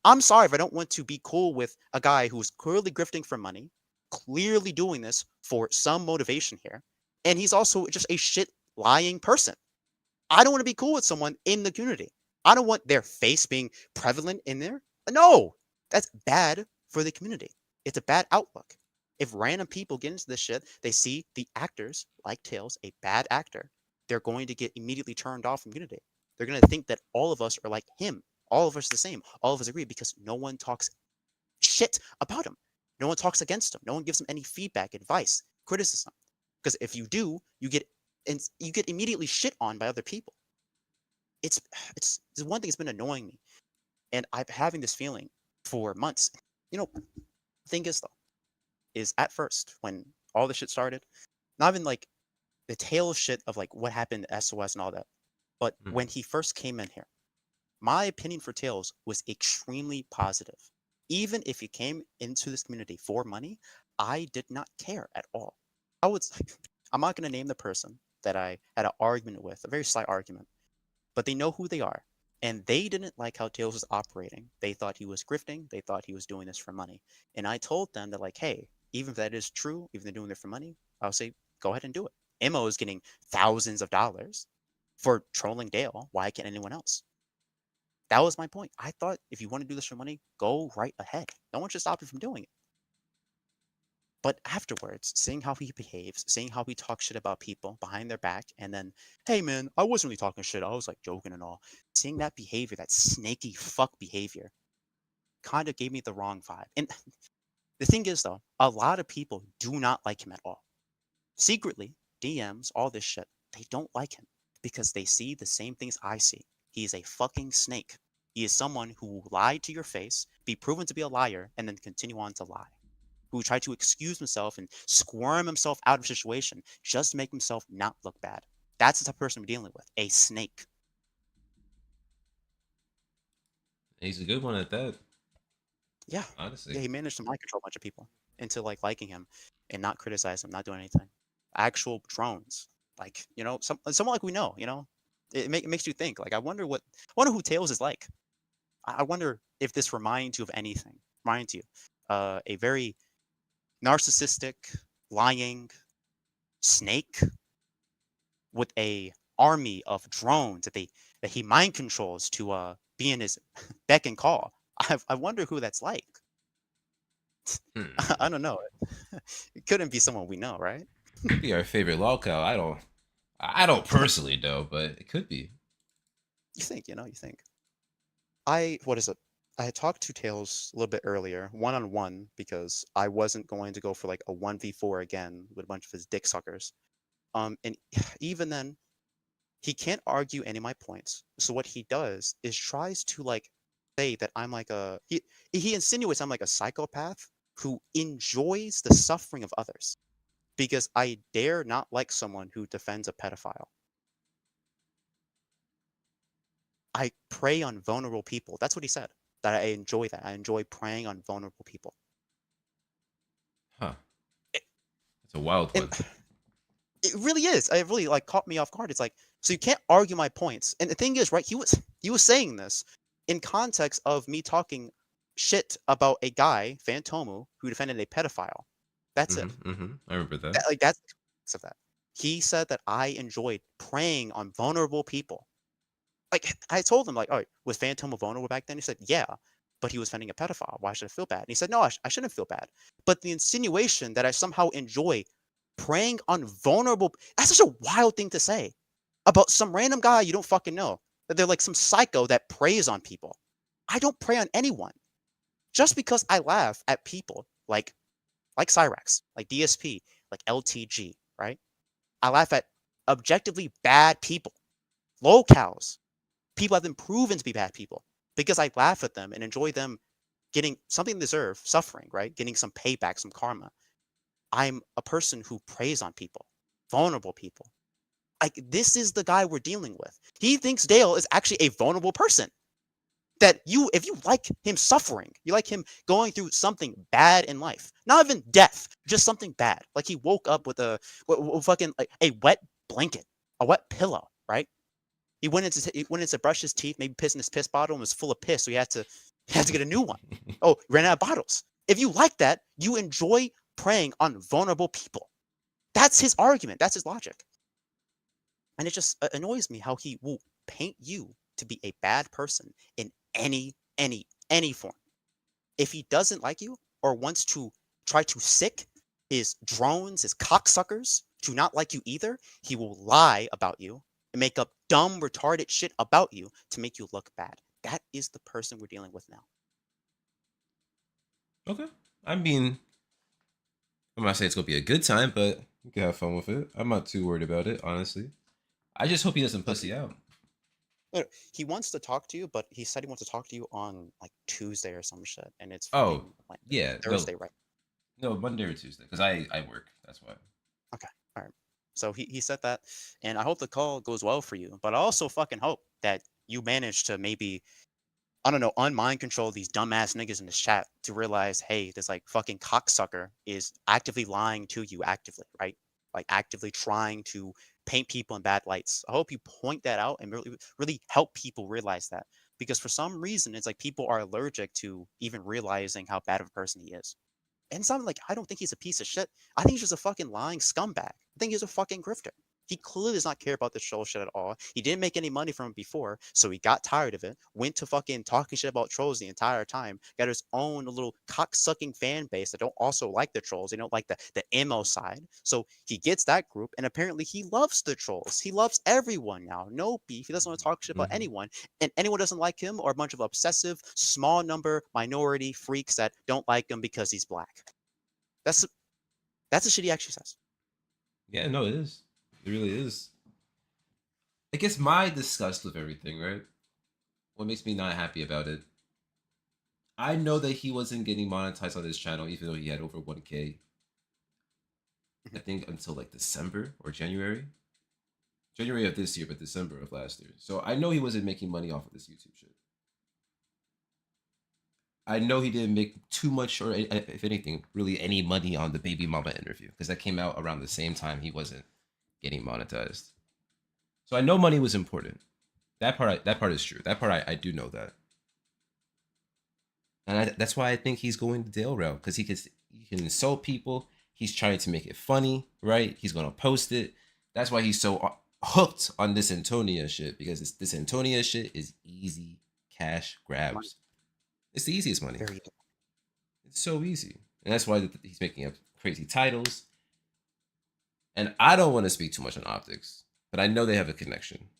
I'm sorry if I don't want to be cool with a guy who's clearly grifting for money, clearly doing this for some motivation here, and he's also just a shit lying person. I don't want to be cool with someone in the community. I don't want their face being prevalent in there. No, that's bad for the community. It's a bad outlook. If random people get into this shit, they see the actors, like Tails, a bad actor, they're going to get immediately turned off from community. They're going to think that all of us are like him. All of us are the same. All of us agree because no one talks shit about him. No one talks against him. No one gives him any feedback, advice, criticism. Because if you do, you get immediately shit on by other people. It's the one thing that's been annoying me, and I'm having this feeling for months. The thing is though, is at first when all this shit started, not even like the tail shit of like what happened at SOS and all that, but Mm. when he first came in here, my opinion for Tails was extremely positive. Even if he came into this community for money, I did not care at all. I would, I'm not going to name the person that I had an argument with, a very slight argument, but they know who they are. And they didn't like how Tails was operating. They thought he was grifting. They thought he was doing this for money. And I told them that, like, hey, even if that is true, even if they're doing it for money, I'll say, go ahead and do it. Imo is getting thousands of dollars for trolling Dale. Why can't anyone else? That was my point. I thought if you want to do this for money, go right ahead. No one should stop you from doing it. But afterwards, seeing how he behaves, seeing how he talks shit about people behind their back, and then, hey man, I wasn't really talking shit. I was like joking and all. Seeing that behavior, that snaky fuck behavior, kind of gave me the wrong vibe. And the thing is, though, a lot of people do not like him at all. Secretly, DMs, all this shit, they don't like him because they see the same things I see. He is a fucking snake. He is someone who will lie to your face, be proven to be a liar, and then continue on to lie. Who will try to excuse himself and squirm himself out of a situation just to make himself not look bad. That's the type of person we're dealing with. A snake. He's a good one at that. Yeah. Honestly. Yeah, he managed to mind control a bunch of people into like liking him and not criticize him, not doing anything. Actual drones. Like, you know, someone like we know, you know? It makes you think. Like, I wonder who Tails is like. I wonder if this reminds you of anything. Reminds you. A very narcissistic, lying snake with a army of drones that he mind controls to be in his beck and call. I wonder who that's like. I don't know. It couldn't be someone we know, right? Could be our favorite lolcow. I don't personally know, but it could be. You think. What is it? I had talked to Tails a little bit earlier, one-on-one, because I wasn't going to go for like a 1v4 again with a bunch of his dick suckers. And even then, he can't argue any of my points. So what he does is tries to like say that I'm like he insinuates I'm like a psychopath who enjoys the suffering of others because I dare not like someone who defends a pedophile. I prey on vulnerable people. That's what he said. That I enjoy that. I enjoy preying on vulnerable people. Huh. It's a wild one. It really is. It really like caught me off guard. It's like, so you can't argue my points. And the thing is, right, he was saying this in context of me talking shit about a guy, Phantomu, who defended a pedophile. That's it. I remember that. That's the context of that. He said that I enjoyed preying on vulnerable people. Like I told him, like, all right, was Phantom vulnerable back then? He said, yeah, but he was defending a pedophile. Why should I feel bad? And he said, no, I shouldn't feel bad. But the insinuation that I somehow enjoy preying on vulnerable, that's such a wild thing to say about some random guy you don't fucking know. That they're like some psycho that preys on people. I don't prey on anyone. Just because I laugh at people like Cyrax, like DSP, like LTG, right? I laugh at objectively bad people, locals, people have been proven to be bad people because I laugh at them and enjoy them getting something they deserve, suffering, right? Getting some payback, some karma. I'm a person who preys on people, vulnerable people. Like this is the guy we're dealing with. He thinks Dale is actually a vulnerable person. That if you like him suffering, you like him going through something bad in life, not even death, just something bad. Like he woke up with a fucking like a wet blanket, a wet pillow, right? He went in to brush his teeth, maybe piss in his piss bottle and was full of piss, so he had to get a new one. Oh, ran out of bottles. If you like that, you enjoy preying on vulnerable people. That's his argument. That's his logic. And it just annoys me how he will paint you to be a bad person in any form. If he doesn't like you or wants to try to sick his drones, his cocksuckers to not like you either, he will lie about you and make up dumb, retarded shit about you to make you look bad. That is the person we're dealing with now. Okay. I mean, I'm not saying it's going to be a good time, but you can have fun with it. I'm not too worried about it, honestly. I just hope he doesn't pussy out. He wants to talk to you, but he said he wants to talk to you on like Tuesday or some shit, and it's yeah, Thursday, right? No, Monday or Tuesday, because I work. That's why. Okay, all right. So he said that, and I hope the call goes well for you. But I also fucking hope that you manage to maybe, I don't know, unmind control these dumbass niggas in this chat to realize, hey, this like fucking cocksucker is actively lying to you, actively, right? Like actively trying to paint people in bad lights. I hope you point that out and really help people realize that, because for some reason it's like people are allergic to even realizing how bad of a person he is. And it's not like I don't think he's a piece of shit. I think he's just a fucking lying scumbag. I think he's a fucking grifter. He clearly does not care about this troll shit at all. He didn't make any money from it before, so he got tired of it. Went to fucking talking shit about trolls the entire time. Got his own little cocksucking fan base that don't also like the trolls. They don't like the emo side. So he gets that group, and apparently he loves the trolls. He loves everyone now. No beef. He doesn't want to talk shit about anyone. And anyone doesn't like him or a bunch of obsessive, small number minority freaks that don't like him because he's black. That's the shit he actually says. Yeah, no, it is. It really is. I guess my disgust with everything, right, what makes me not happy about it. I know that he wasn't getting monetized on his channel, even though he had over 1K. I think until like December or January. January of this year, but December of last year. So I know he wasn't making money off of this YouTube shit. I know he didn't make too much, or if anything, really any money on the baby mama interview, because that came out around the same time he wasn't getting monetized. So I know money was important. That part is true. That part I do know that, and that's why I think he's going the Dale route, because he can insult people. He's trying to make it funny, right? He's gonna post it. That's why he's so hooked on this Antonia shit, because this Antonia shit is easy cash grabs. It's the easiest money. It's so easy. And that's why he's making up crazy titles. And I don't want to speak too much on optics, but I know they have a connection.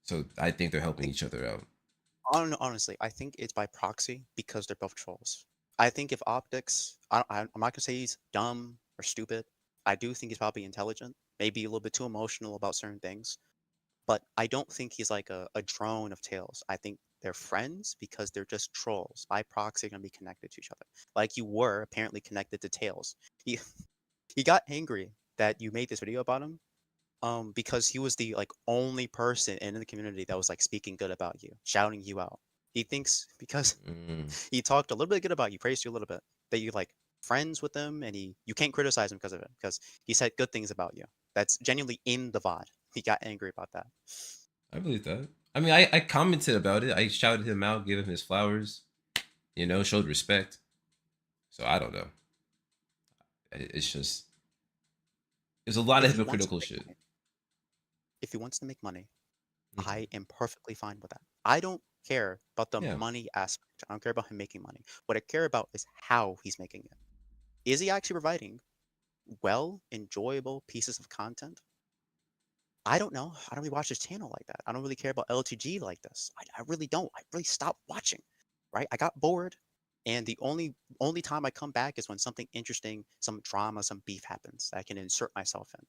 So I think they're helping each other out. Honestly, I think it's by proxy because they're both trolls. I think if optics, I'm not going to say he's dumb or stupid. I do think he's probably intelligent, maybe a little bit too emotional about certain things. But I don't think he's like a drone of Tails. I think they're friends because they're just trolls. By proxy, going to be connected to each other. Like you were apparently connected to Tails. He got angry that you made this video about him, because he was the like only person in the community that was like speaking good about you, shouting you out. He thinks because he talked a little bit good about you, praised you a little bit, that you like friends with him, and you can't criticize him because of it, because he said good things about you. That's genuinely in the VOD. He got angry about that. I believe that. I mean, I commented about it. I shouted him out, gave him his flowers, showed respect. So I don't know. It's just, there's a lot of hypocritical shit. If he wants to make money, I am perfectly fine with that. I don't care about the money aspect. I don't care about him making money. What I care about is how he's making it. Is he actually providing enjoyable pieces of content? I don't know. I don't really watch his channel like that. I don't really care about LTG like this. I really don't. I really stopped watching, right? I got bored, and the only time I come back is when something interesting, some drama, some beef happens that I can insert myself in,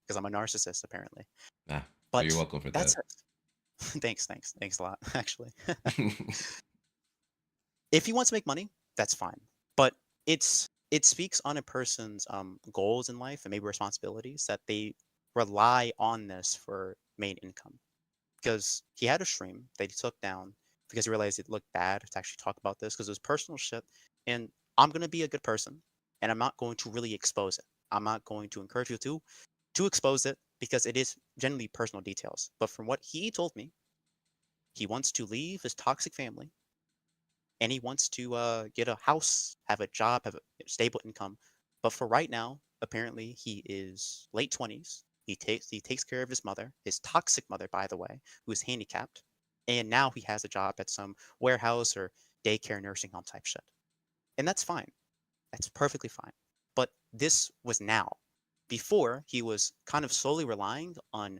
because I'm a narcissist apparently. But you're welcome for that. Thanks a lot, actually. If he wants to make money, that's fine. But it speaks on a person's goals in life and maybe responsibilities that they rely on this for main income. Because he had a stream that he took down because he realized it looked bad to actually talk about this because it was personal shit. And I'm gonna be a good person, and I'm not going to really expose it. I'm not going to encourage you to expose it because it is generally personal details. But from what he told me, he wants to leave his toxic family, and he wants to get a house, have a job, have a stable income. But for right now, apparently he is late 20s. He takes care of his mother, his toxic mother, by the way, who is handicapped, and now he has a job at some warehouse or daycare nursing home type shit. And that's fine. That's perfectly fine. But this was now. Before, he was kind of slowly relying on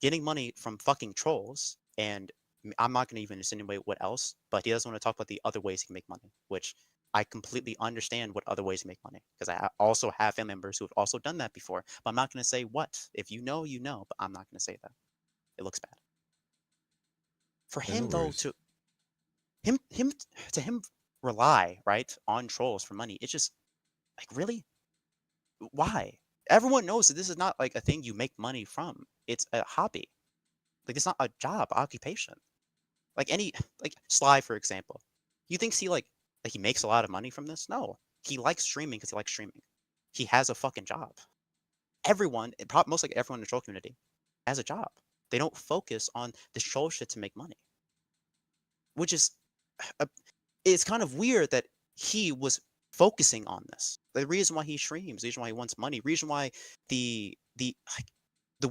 getting money from fucking trolls, and I'm not going to even insinuate what else, but he doesn't want to talk about the other ways he can make money, which I completely understand what other ways to make money, because I also have family members who have also done that before, but I'm not going to say what. If you know, you know, but I'm not going to say that. It looks bad. For him, though, to him rely, right, on trolls for money, it's just, like, really? Why? Everyone knows that this is not, like, a thing you make money from. It's a hobby. Like, it's not a job, occupation. Like Sly, for example. You think he makes a lot of money from this? No. He likes streaming because he likes streaming. He has a fucking job. Everyone, most like everyone in the troll community, has a job. They don't focus on the troll shit to make money. Which is, it's kind of weird that he was focusing on this. The reason why he streams, the reason why he wants money, the reason why the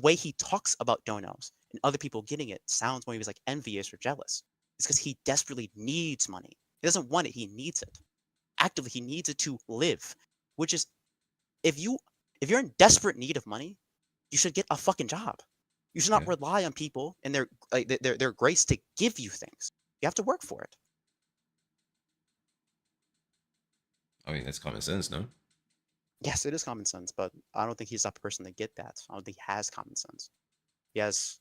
way he talks about donos and other people getting it sounds more he was like envious or jealous. It's because he desperately needs money. He doesn't want it, he needs it. Actively, he needs it to live. Which is, if you're in desperate need of money, you should get a fucking job. You should not rely on people and their grace to give you things. You have to work for it. I mean, that's common sense, no? Yes, it is common sense, but I don't think he's that person to get that. I don't think he has common sense. He has,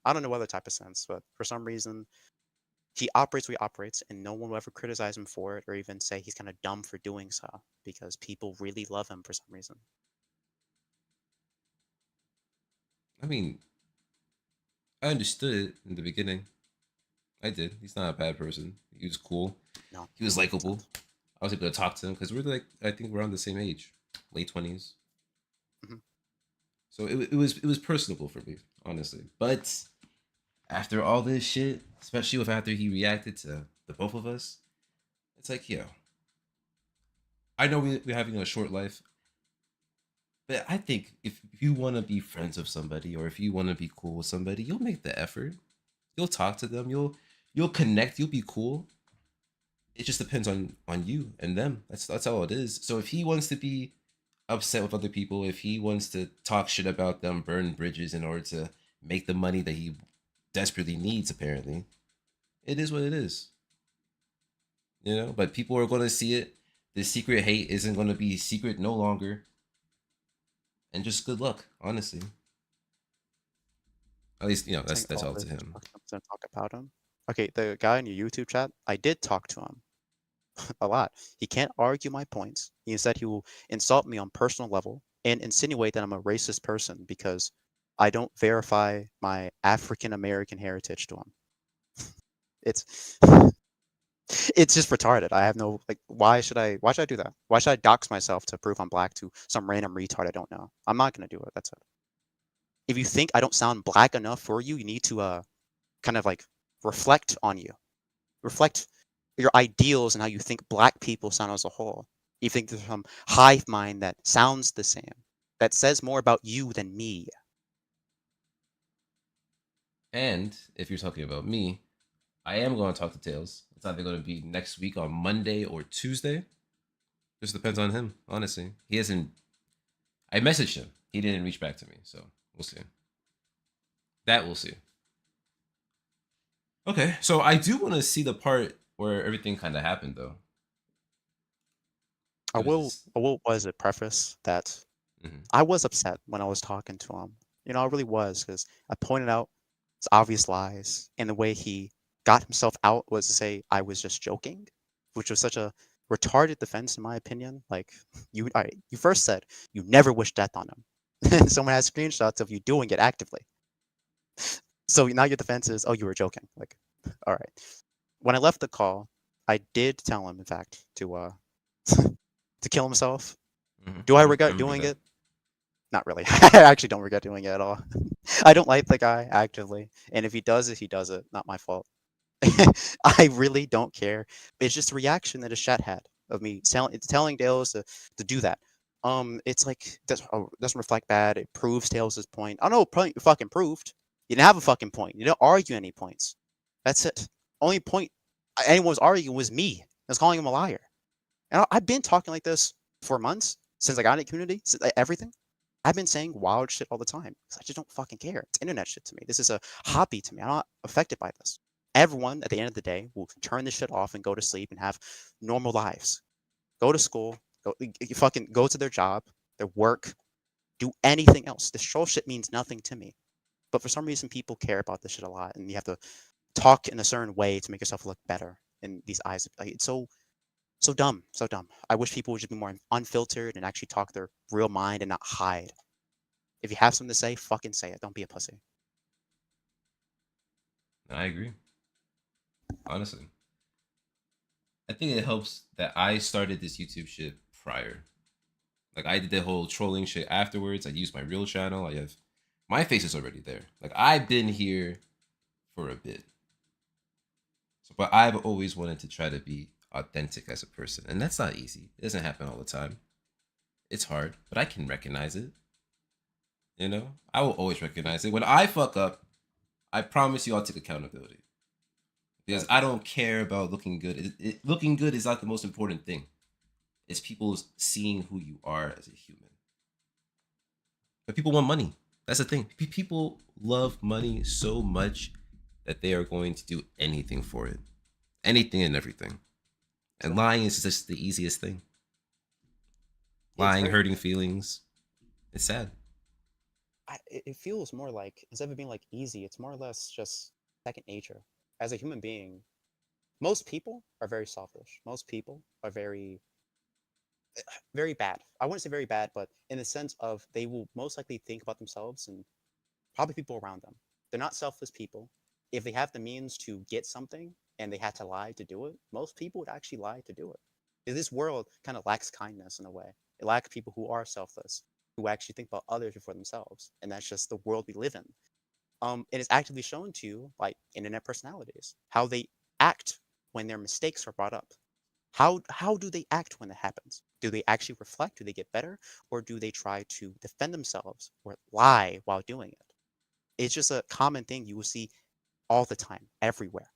I don't know what other type of sense, but for some reason, he operates where he operates, and no one will ever criticize him for it or even say he's kind of dumb for doing so because people really love him for some reason. I mean, I understood it in the beginning. I did. He's not a bad person. He was cool. No, He was likable. I was able to talk to him because we're like, I think we're around the same age, late 20s. Mhm. So it was personable for me, honestly. But after all this shit, especially with after he reacted to the both of us, it's like, yo, I know we're having a short life, but I think if you want to be friends with somebody or if you want to be cool with somebody, you'll make the effort. You'll talk to them. You'll connect. You'll be cool. It just depends on you and them. That's all it is. So if he wants to be upset with other people, if he wants to talk shit about them, burn bridges in order to make the money that he desperately needs, apparently, it is what it is. You know, but people are going to see it. The secret hate isn't going to be secret no longer. And just good luck, honestly. At least, you know, that's all to him. To talk about him. Okay, the guy in your YouTube chat, I did talk to him a lot. He can't argue my points. He said he will insult me on personal level and insinuate that I'm a racist person because I don't verify my African American heritage to him. It's it's just retarded. I have no like. Why should I do that? Why should I dox myself to prove I'm black to some random retard I don't know? I'm not gonna do it. That's it. If you think I don't sound black enough for you, you need to kind of like reflect on you. Reflect your ideals and how you think black people sound as a whole. You think there's some hive mind that sounds the same, that says more about you than me. And if you're talking about me, I am going to talk to Tails. It's either going to be next week on Monday or Tuesday. Just depends on him, honestly. He hasn't. I messaged him. He didn't reach back to me, so we'll see. That we'll see. Okay, so I do want to see the part where everything kind of happened, though. I will was it preface that I was upset when I was talking to him. You know, I really was because I pointed out his obvious lies, and the way he got himself out was to say I was just joking, which was such a retarded defense in my opinion. Like you first said you never wish death on him, and someone has screenshots of you doing it actively. So now your defense is, oh, you were joking. Like, all right. When I left the call, I did tell him, in fact, to to kill himself. Do I regret doing it? Not really. I actually don't regret doing it at all. I don't like the guy actively, and if he does it, he does it. Not my fault. I really don't care. It's just a reaction that a chat had of me telling Dales to do that. It's like doesn't reflect bad. It proves Tails' point. I know fucking proved. You didn't have a fucking point. You didn't argue any points. That's it. Only point anyone was arguing was me. I was calling him a liar. And I've been talking like this for months since I got in the community. Since everything, I've been saying wild shit all the time because I just don't fucking care. It's internet shit to me. This is a hobby to me. I'm not affected by this. Everyone at the end of the day will turn this shit off and go to sleep and have normal lives. Go to school. Fucking go to their job, their work, do anything else. This troll shit means nothing to me. But for some reason, people care about this shit a lot, and you have to talk in a certain way to make yourself look better in these eyes. Like, it's so dumb, so dumb. I wish people would just be more unfiltered and actually talk their real mind and not hide. If you have something to say, fucking say it. Don't be a pussy. I agree. Honestly, I think it helps that I started this YouTube shit prior. Like I did the whole trolling shit afterwards. I used my real channel. I have my face is already there. Like I've been here for a bit. So, but I've always wanted to try to be authentic as a person, and that's not easy. It doesn't happen all the time. It's hard, but I can recognize it. You know, I will always recognize it. When I fuck up, I promise you I'll take accountability. Because I don't care about looking good. Looking good is not the most important thing. It's people seeing who you are as a human. But people want money. That's the thing. People love money so much that they are going to do anything for it. Anything and everything. And lying is just the easiest thing. Lying, hurting feelings. It's sad. it feels more like, instead of it being like easy, it's more or less just second nature. As a human being, most people are very selfish. Most people are very very bad. I wouldn't say very bad, but in the sense of they will most likely think about themselves and probably people around them. They're not selfless people. If they have the means to get something and they had to lie to do it, most people would actually lie to do it. This world kind of lacks kindness in a way. It lacks people who are selfless, who actually think about others before themselves, and that's just the world we live in. It is actively shown to you, like internet personalities, how they act when their mistakes are brought up. How do they act when it happens? Do they actually reflect? Do they get better? Or do they try to defend themselves or lie while doing it? It's just a common thing you will see all the time, everywhere.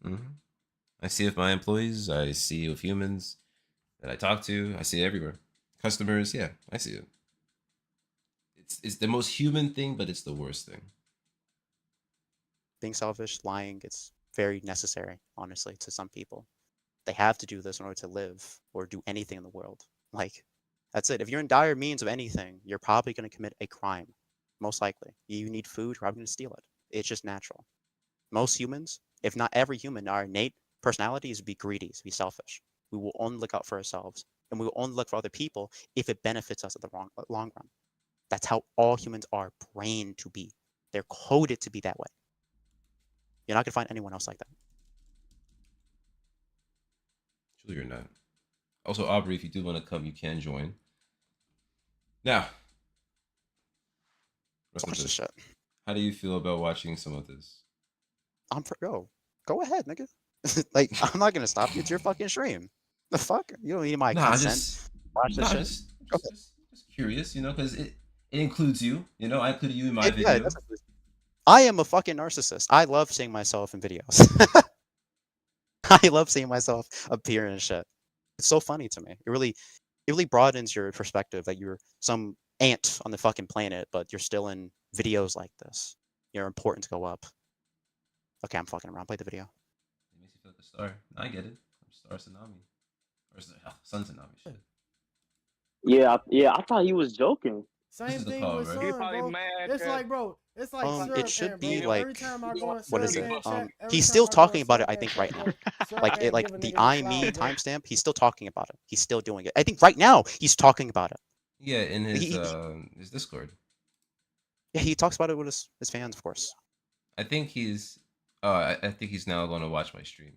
Mm-hmm. I see it with my employees. I see it with humans that I talk to. I see it everywhere. Customers, yeah, I see it. It's the most human thing, but it's the worst thing. Being selfish, lying, it's very necessary, honestly, to some people. They have to do this in order to live or do anything in the world. Like, that's it. If you're in dire means of anything, you're probably going to commit a crime. Most likely. You need food, you're probably going to steal it. It's just natural. Most humans, if not every human, our innate personality is to be greedy, to be selfish. We will only look out for ourselves, and we will only look for other people if it benefits us at the long run. That's how all humans are trained to be. They're coded to be that way. You're not going to find anyone else like that. Truly, you're not. Also, Aubrey, if you do want to come, you can join. Now, Watch this shit. How do you feel about watching some of this? Go ahead, nigga. Like, I'm not gonna stop you. It's your fucking stream. The fuck? You don't need my consent. Watch this shit. Just curious, you know, because it includes you. You know, I included you in my video. I am a fucking narcissist. I love seeing myself in videos. I love seeing myself appear in shit. It's so funny to me. It really broadens your perspective that you're some ant on the fucking planet, but you're still in videos like this. You're important to go up. Okay, I'm fucking around. Play the video. It makes you feel like a star. I get it. I'm Star Tsunami. Or Sun Tsunami shit. Yeah, I thought he was joking. Same thing with Sun, bro. It's like, bro, it's like it should be like, every time I go in what is it? chat, He's still talking about it, I think, right now. Like the I me timestamp, he's still talking about it. He's still doing it. I think right now he's talking about it. Yeah, in his Discord. Yeah, he talks about it with his fans, of course. I think he's I think he's now going to watch my stream.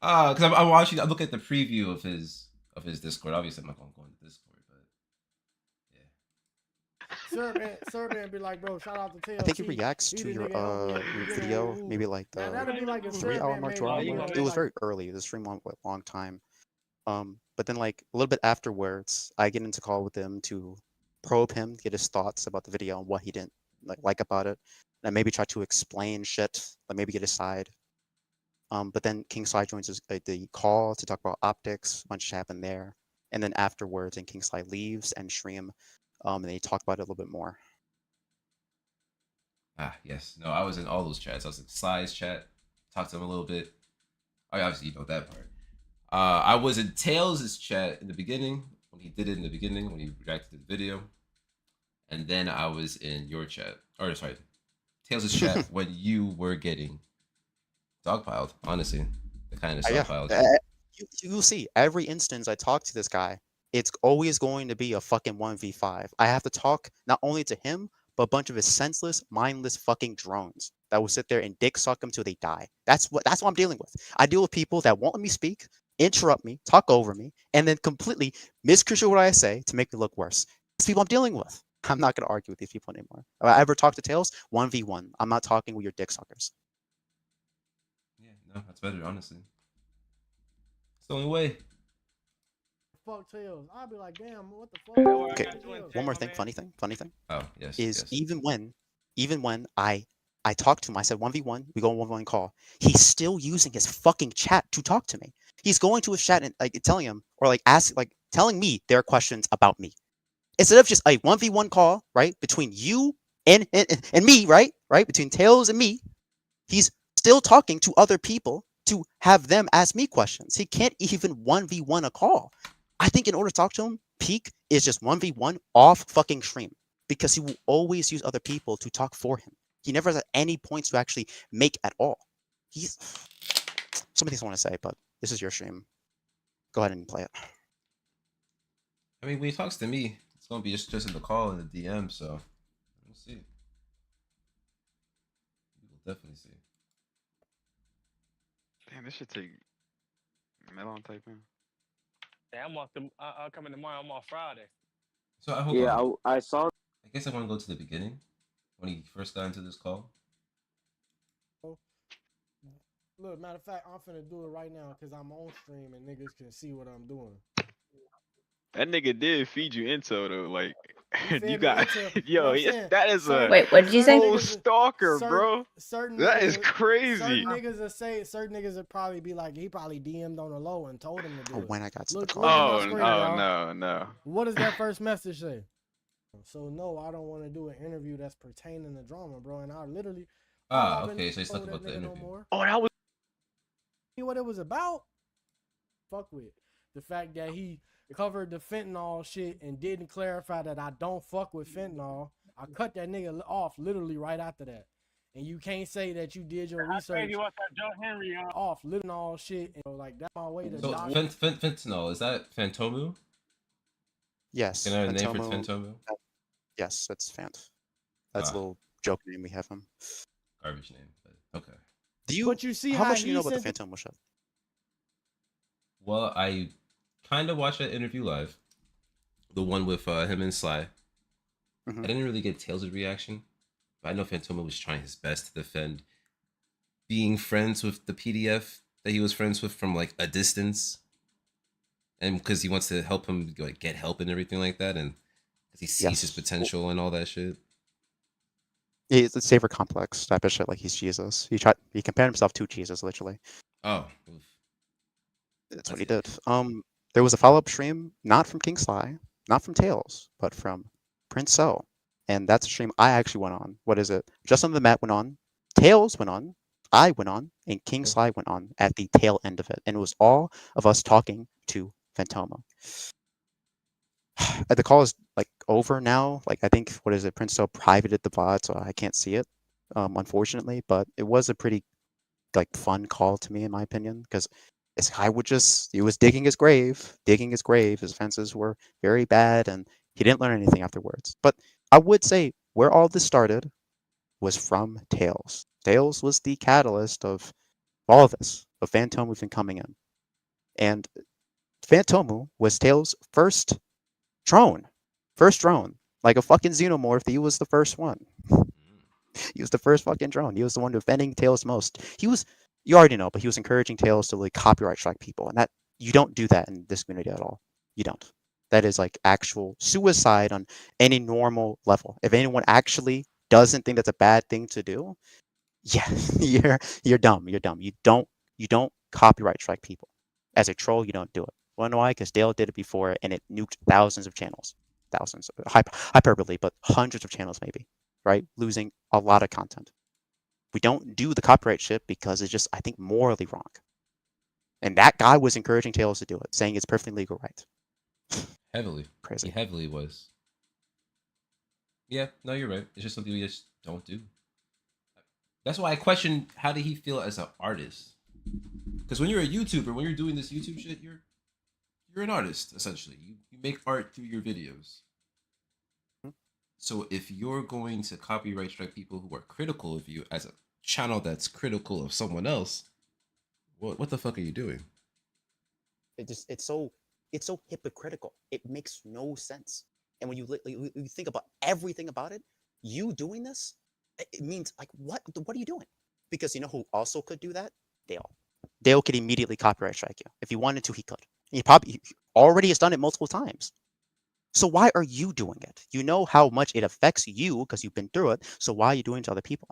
Because I'm watching. I look at the preview of his Discord. Obviously, I'm not going to go into Discord, but yeah. Serbian be like, bro, shout out to TLC. I think he reacts to your video, maybe like the 3-hour mark, 2-hour mark. It was very early. The stream went a long time. But then like a little bit afterwards, I get into call with him to probe him, get his thoughts about the video and what he didn't like about it, and maybe try to explain shit, like maybe get his side. But then King Sly joins the call to talk about optics, much happened there, and then afterwards, and King Sly leaves and stream, and they talk about it a little bit more. Yes, no, I was in all those chats. I was in Sly's chat, talked to him a little bit. Obviously, you know that part. I was in Tails' chat in the beginning, when he did it in the beginning, when he reacted to the video. And then I was in your chat, or sorry, Tails' chat when you were getting dogpiled, honestly. The kind of dogpiled. You'll see, every instance I talk to this guy, it's always going to be a fucking 1v5. I have to talk not only to him, but a bunch of his senseless, mindless fucking drones that will sit there and dick suck them till they die. That's what I'm dealing with. I deal with people that won't let me speak, interrupt me, talk over me, and then completely misconstrue what I say to make me look worse. These people I'm dealing with. I'm not going to argue with these people anymore. If I ever talk to Tails, 1v1. I'm not talking with your dick suckers. Yeah, no, that's better, honestly. It's the only way. Fuck Tails. I'll be like, damn, what the fuck? Okay, one more thing, funny thing. Oh, yes. Is even when I talk to him, I said 1v1, we go on 1v1 call. He's still using his fucking chat to talk to me. He's going to his chat and like telling him or telling me their questions about me. Instead of just a 1v1 call, right, between you and me, right, between Tails and me, he's still talking to other people to have them ask me questions. He can't even 1v1 a call. I think in order to talk to him, Peak is just 1v1 off fucking stream because he will always use other people to talk for him. He never has any points to actually make at all. He's some of things I want to say, but this is your stream. Go ahead and play it. I mean, when he talks to me, it's gonna be just in the call and the DM. So we'll see. We'll definitely see. Damn, this should take Melon typing. Yeah, I'm off. I'll come in tomorrow. I'm off Friday. So I hope. Yeah, I saw. I guess I want to go to the beginning when he first got into this call. Look, matter of fact, I'm finna do it right now because I'm on stream and niggas can see what I'm doing. That nigga did feed you intel though, like you got yo, that is a Wait, what did you say? whole stalker, bro. That is crazy. Certain niggas would probably be like, he probably DM'd on the low and told him to do it. When I got to the Look call. Oh, screen, no. What does that first message say? So no, I don't want to do an interview that's pertaining to drama, bro. And I literally. Okay, so he's talking about the interview. Oh, that was what it was about. Fuck with the fact that he covered the fentanyl shit and didn't clarify that I don't fuck with fentanyl. I cut that nigga off literally right after that. And you can't say that you did your research off fentanyl shit. And like that's my way to. So fentanyl, is that Fantomu? Yes. Can I have a name for Fantomu? Yes, that's Fant. That's a little joke name we have him. Garbage name, but okay. But you see how much do you know about the Fantomu show? Well, I kind of watched that interview live, the one with him and Sly. I didn't really get Tails' reaction, but I know Fantoma was trying his best to defend being friends with the PDF that he was friends with from like a distance, and because he wants to help him like get help and everything like that, and because he sees his potential and all that shit. It's a savior complex type of shit. Like he's Jesus. He compared himself to Jesus, literally. Oh, that's what he did. There was a follow-up stream, not from King Sly, not from Tails, but from Prince So, and that's a stream I actually went on. What is it? Just on the Mat went on, Tails went on, I went on, and King Sly went on at the tail end of it, and it was all of us talking to Fantoma. The call is like over now. Like I think what is it? Prince So privated the VOD, so I can't see it, unfortunately. But it was a pretty like fun call to me, in my opinion, because this guy he was digging his grave. His offenses were very bad, and he didn't learn anything afterwards. But I would say where all this started was from Tails. Tails was the catalyst of all of this, of Fantomu even coming in. And Fantomu was Tails' first drone. Like a fucking xenomorph, he was the first one. He was the first fucking drone. He was the one defending Tails most. You already know, but he was encouraging Tails to like copyright strike people. And that you don't do that in this community at all. You don't. That is like actual suicide on any normal level. If anyone actually doesn't think that's a bad thing to do, yeah, you're dumb. You're dumb. You don't copyright strike people. As a troll, you don't do it. Wanna know why? Because Dale did it before and it nuked thousands of channels. Thousands. Hyperbole, but hundreds of channels maybe. Right? Losing a lot of content. We don't do the copyright shit because it's just, I think, morally wrong. And that guy was encouraging Tails to do it, saying it's perfectly legal right. Heavily. Crazy. He heavily was. Yeah, no, you're right. It's just something we just don't do. That's why I question how did he feel as an artist? Because when you're a YouTuber, when you're doing this YouTube shit, you're an artist, essentially. You make art through your videos. So if you're going to copyright strike people who are critical of you as a channel that's critical of someone else, what the fuck are you doing? It's so hypocritical. It makes no sense. And when you think about everything about it, you doing this, it means like what are you doing? Because you know who also could do that? Dale. Dale could immediately copyright strike you. If he wanted to, he could. He already has done it multiple times. So why are you doing it? You know how much it affects you because you've been through it. So why are you doing it to other people?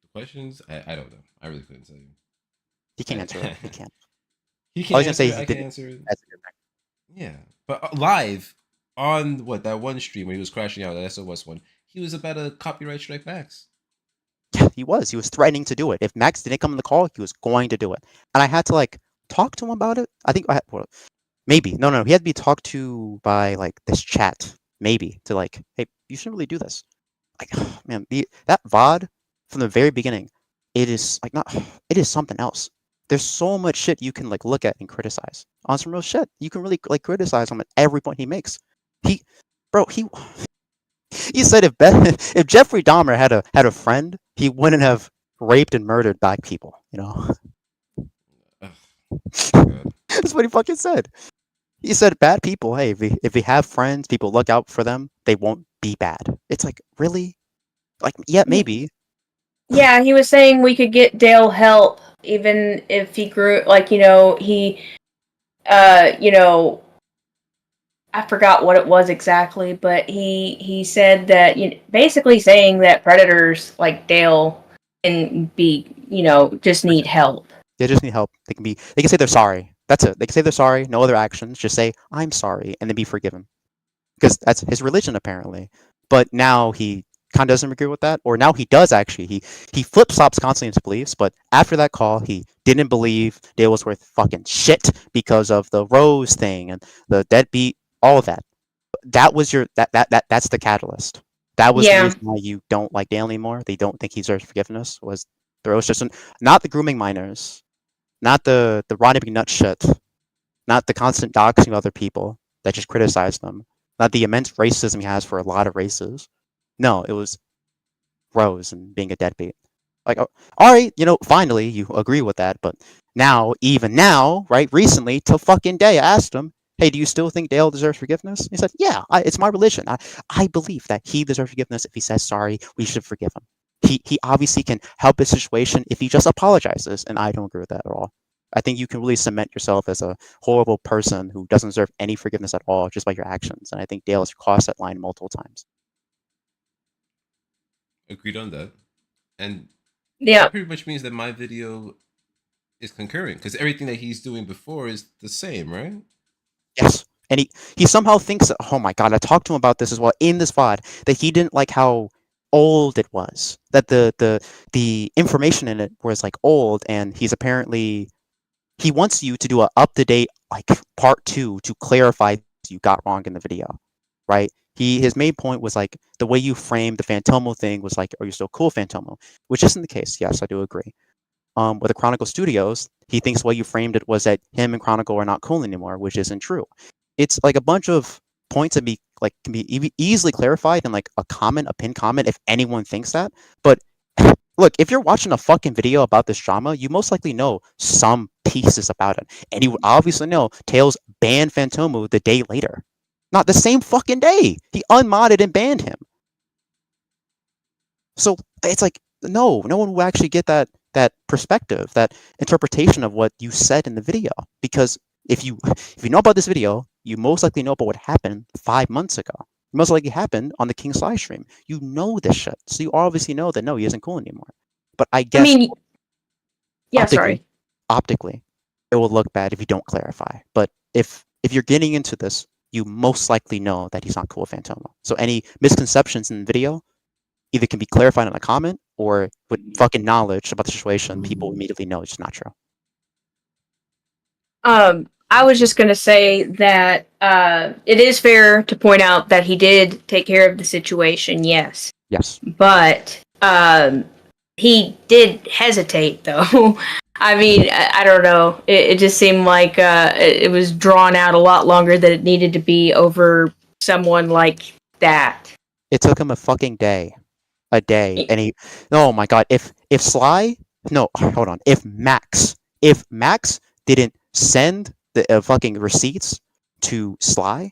The questions? I don't know. I really couldn't tell you. He can't answer it. He can't. He can't answer it. I can answer it. Yeah. But live on that one stream when he was crashing out, that SOS one, he was about to copyright strike Max. Yeah, he was. He was threatening to do it. If Max didn't come on the call, he was going to do it. And I had to like talk to him about it. I think Maybe. No. He had to be talked to by like this chat. Maybe to like, hey, you shouldn't really do this. Like, man, that VOD from the very beginning, it is like not. It is something else. There's so much shit you can like look at and criticize on some real shit. You can really like criticize him at every point he makes. He, bro, he said if if Jeffrey Dahmer had a friend, he wouldn't have raped and murdered black people. You know, that's what he fucking said. He said bad people. Hey, if we have friends, people look out for them. They won't be bad. It's like really, like yeah, maybe. Yeah, he was saying we could get Dale help even if he grew like he I forgot what it was exactly, but he said that basically saying that predators like Dale can be just need help. They just need help. They can say they're sorry. That's it. They can say they're sorry. No other actions. Just say I'm sorry and then be forgiven. Because that's his religion apparently. But now he kind of doesn't agree with that, or now he does actually. He flip flops constantly into beliefs. But after that call, he didn't believe Dale was worth fucking shit because of the Rose thing and the deadbeat, all of that. That was that's the catalyst. That was the reason why you don't like Dale anymore. They don't think he deserves forgiveness. Was the Rose just not the grooming minors, not the Ronnie McNutt shit, not the constant doxing of other people that just criticize them, not the immense racism he has for a lot of races. No, it was Rose and being a deadbeat. Like, all right, finally you agree with that, but now, even now, right, recently, till fucking day, I asked him, hey, do you still think Dale deserves forgiveness? He said, yeah, it's my religion. I believe that he deserves forgiveness. If he says sorry, we should forgive him. He obviously can help his situation if he just apologizes, and I don't agree with that at all. I think you can really cement yourself as a horrible person who doesn't deserve any forgiveness at all just by your actions, and I think Dale has crossed that line multiple times. Agreed on that. And yeah, that pretty much means that my video is concurrent because everything that he's doing before is the same, right? Yes. And he somehow thinks that, oh my god, I talked to him about this as well in this VOD, that he didn't like how old it was. That the information in it was like old, and he wants you to do a up-to-date like part 2 to clarify you got wrong in the video. Right? His main point was like the way you framed the Fantomo thing was like, are you still cool, Fantomo? Which isn't the case. Yes, I do agree. With the Chronicle Studios, he thinks the way you framed it was that him and Chronicle are not cool anymore, which isn't true. It's like a bunch of points that can be easily clarified in like a pinned comment if anyone thinks that. But look, if you're watching a fucking video about this drama, you most likely know some pieces about it, and you would obviously know Tails banned Fantomo the day later, not the same fucking day. He unmodded and banned him. So it's like no one will actually get that perspective, that interpretation of what you said in the video. Because if you know about this video, you most likely know about what happened 5 months ago. It most likely happened on the King's live stream. You know this shit, so you obviously know that no, he isn't cool anymore. But I guess, yeah, sorry. Optically, it will look bad if you don't clarify. But if you're getting into this, you most likely know that he's not cool with Fantomo. So any misconceptions in the video either can be clarified in a comment, or with fucking knowledge about the situation, people immediately know it's not true. I was just gonna say that it is fair to point out that he did take care of the situation, yes. Yes. But he did hesitate, though. I mean, I don't know. It just seemed like it was drawn out a lot longer than it needed to be over someone like that. It took him a fucking day. And he, oh my god, if Sly, no, hold on, if Max didn't send the fucking receipts to Sly,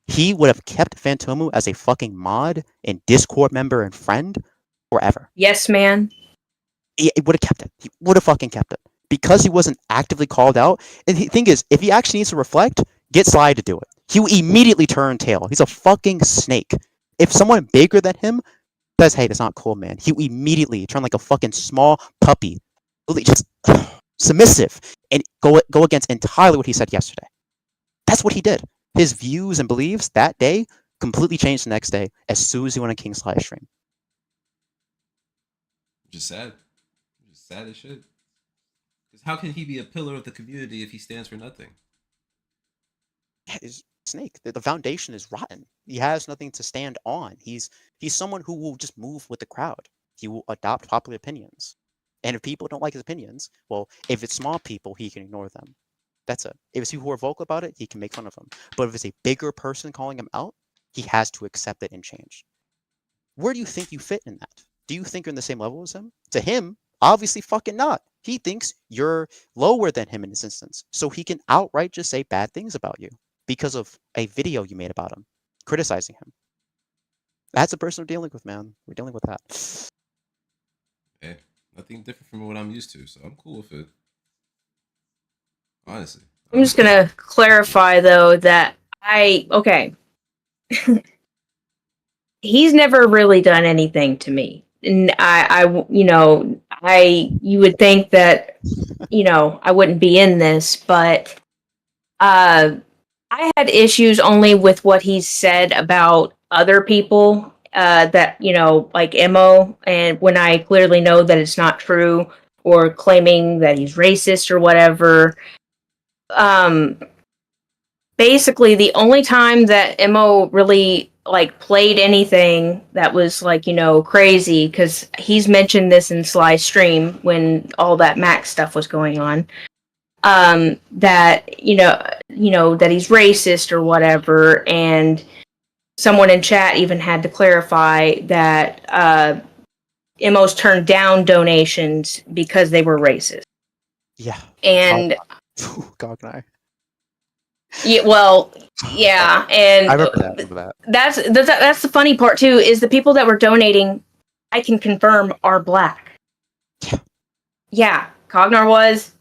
he would have kept Fantomo as a fucking mod and Discord member and friend forever. Yes, man. He would have kept it. He would have fucking kept it. Because he wasn't actively called out. And the thing is, if he actually needs to reflect, get Sly to do it. He will immediately turn tail. He's a fucking snake. If someone bigger than him says, hey, that's not cool, man, he will immediately turn like a fucking small puppy. Really just submissive. And go against entirely what he said yesterday. That's what he did. His views and beliefs that day completely changed the next day as soon as he went on King's live stream. Just sad. Just sad as shit. Because how can he be a pillar of the community if he stands for nothing? Is Snake. The foundation is rotten. He has nothing to stand on. He's someone who will just move with the crowd. He will adopt popular opinions. And if people don't like his opinions, well, if it's small people, he can ignore them. That's it. If it's people who are vocal about it, he can make fun of them. But if it's a bigger person calling him out, he has to accept it and change. Where do you think you fit in that? Do you think you're in the same level as him? To him, obviously fucking not. He thinks you're lower than him in this instance. So he can outright just say bad things about you because of a video you made about him, criticizing him. That's the person we're dealing with, man. We're dealing with that. Hey, nothing different from what I'm used to, so I'm cool with it. Honestly. I'm just gonna clarify though that he's never really done anything to me. And you would think that, I wouldn't be in this, but I had issues only with what he said about other people, that, like Mo, and when I clearly know that it's not true, or claiming that he's racist or whatever. Basically, the only time that Mo really played anything that was crazy, because he's mentioned this in Sly's stream when all that Mac stuff was going on. That that he's racist or whatever, and someone in chat even had to clarify that Mo's turned down donations because they were racist. Yeah. And God and I. Yeah, well, yeah, and I remember that. That's the funny part too, is the people that were donating, I can confirm, are black. Yeah, Cognar was,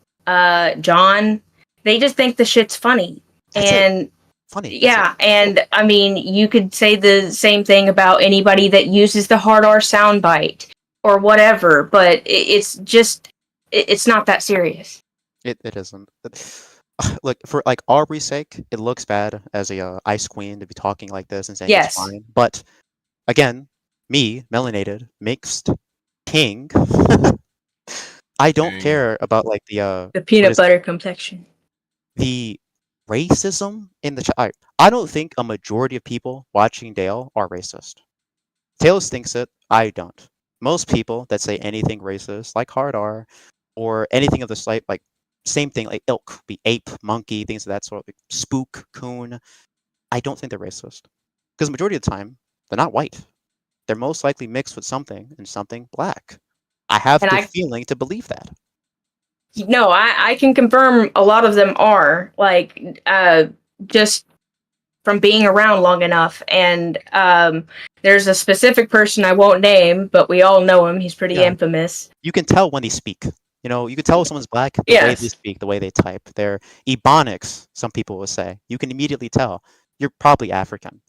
John. They just think the shit's funny. That's funny. Yeah, and I mean, you could say the same thing about anybody that uses the hard R soundbite or whatever, but it's not that serious. It isn't. Look, for Aubrey's sake, it looks bad as a ice queen to be talking like this and saying it's fine. But again, me, melanated, mixed, king, I don't care about the peanut butter complexion. The racism in the chat. I don't think a majority of people watching Dale are racist. Tails thinks it. I don't. Most people that say anything racist, like hard R, or anything of the site, same thing, like ilk, be ape, monkey, things of that sort, like spook, coon. I don't think they're racist. Because the majority of the time, they're not white. They're most likely mixed with something and something black. I have the feeling to believe that. No, I can confirm a lot of them are, just from being around long enough. And there's a specific person I won't name, but we all know him. He's pretty infamous. You can tell when they speak. You can tell if someone's black, the way they speak, the way they type. They're ebonics, some people will say. You can immediately tell. You're probably African.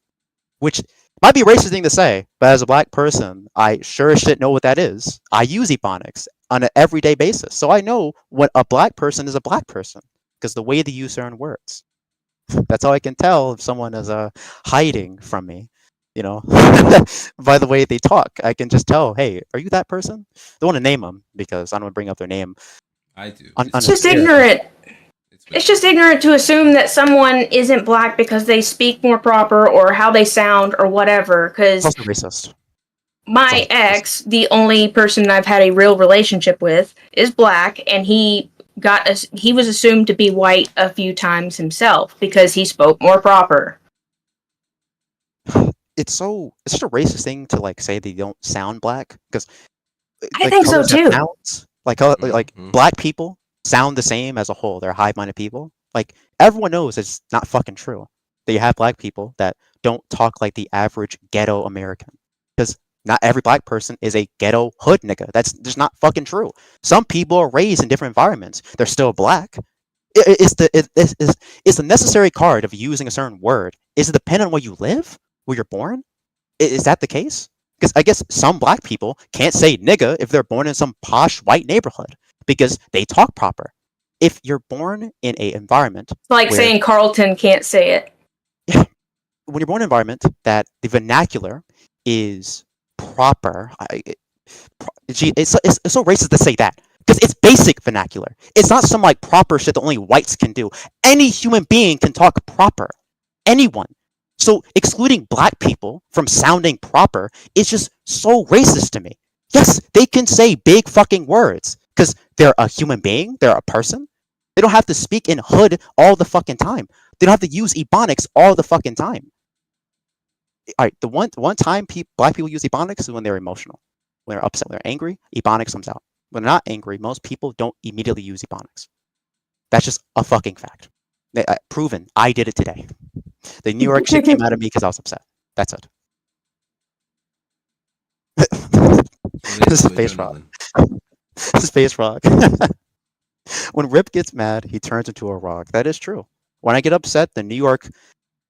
Which might be a racist thing to say, but as a black person, I sure as shit know what that is. I use ebonics on an everyday basis. So I know what a black person is a black person. Because the way they use certain words. That's how I can tell if someone is hiding from me. By the way they talk, I can just tell, hey, are you that person? I don't want to name them because I don't want to bring up their name. I do. It's just ignorant. It's just ignorant to assume that someone isn't black because they speak more proper or how they sound or whatever. Because also racist. My ex, the only person I've had a real relationship with, is black, and he was assumed to be white a few times himself because he spoke more proper. It's such a racist thing to say they don't sound black, because I think so too. Black people sound the same as a whole. They're hive-minded people. Everyone knows it's not fucking true that you have black people that don't talk like the average ghetto American, because not every black person is a ghetto hood nigga. That's just not fucking true. Some people are raised in different environments. They're still black. It's the necessary card of using a certain word. Is it dependent on where you live? Where you're born? Is that the case? Because I guess some black people can't say nigga if they're born in some posh white neighborhood because they talk proper. If you're born in an environment saying Carlton can't say it. Yeah. When you're born in an environment that the vernacular is proper, it's so racist to say that. Because it's basic vernacular. It's not some proper shit that only whites can do. Any human being can talk proper. anyone. So excluding black people from sounding proper is just so racist to me. Yes, they can say big fucking words because they're a human being, they're a person. They don't have to speak in hood all the fucking time. They don't have to use ebonics all the fucking time. All right, the one time black people use ebonics is when they're emotional, when they're upset, when they're angry. Ebonics comes out. When they're not angry, most people don't immediately use ebonics. That's just a fucking fact. Proven. I did it today. The New York shit came out of me because I was upset. That's it. This is Space Rock. This is Space Rock. When Rip gets mad, he turns into a rock. That is true. When I get upset, the New York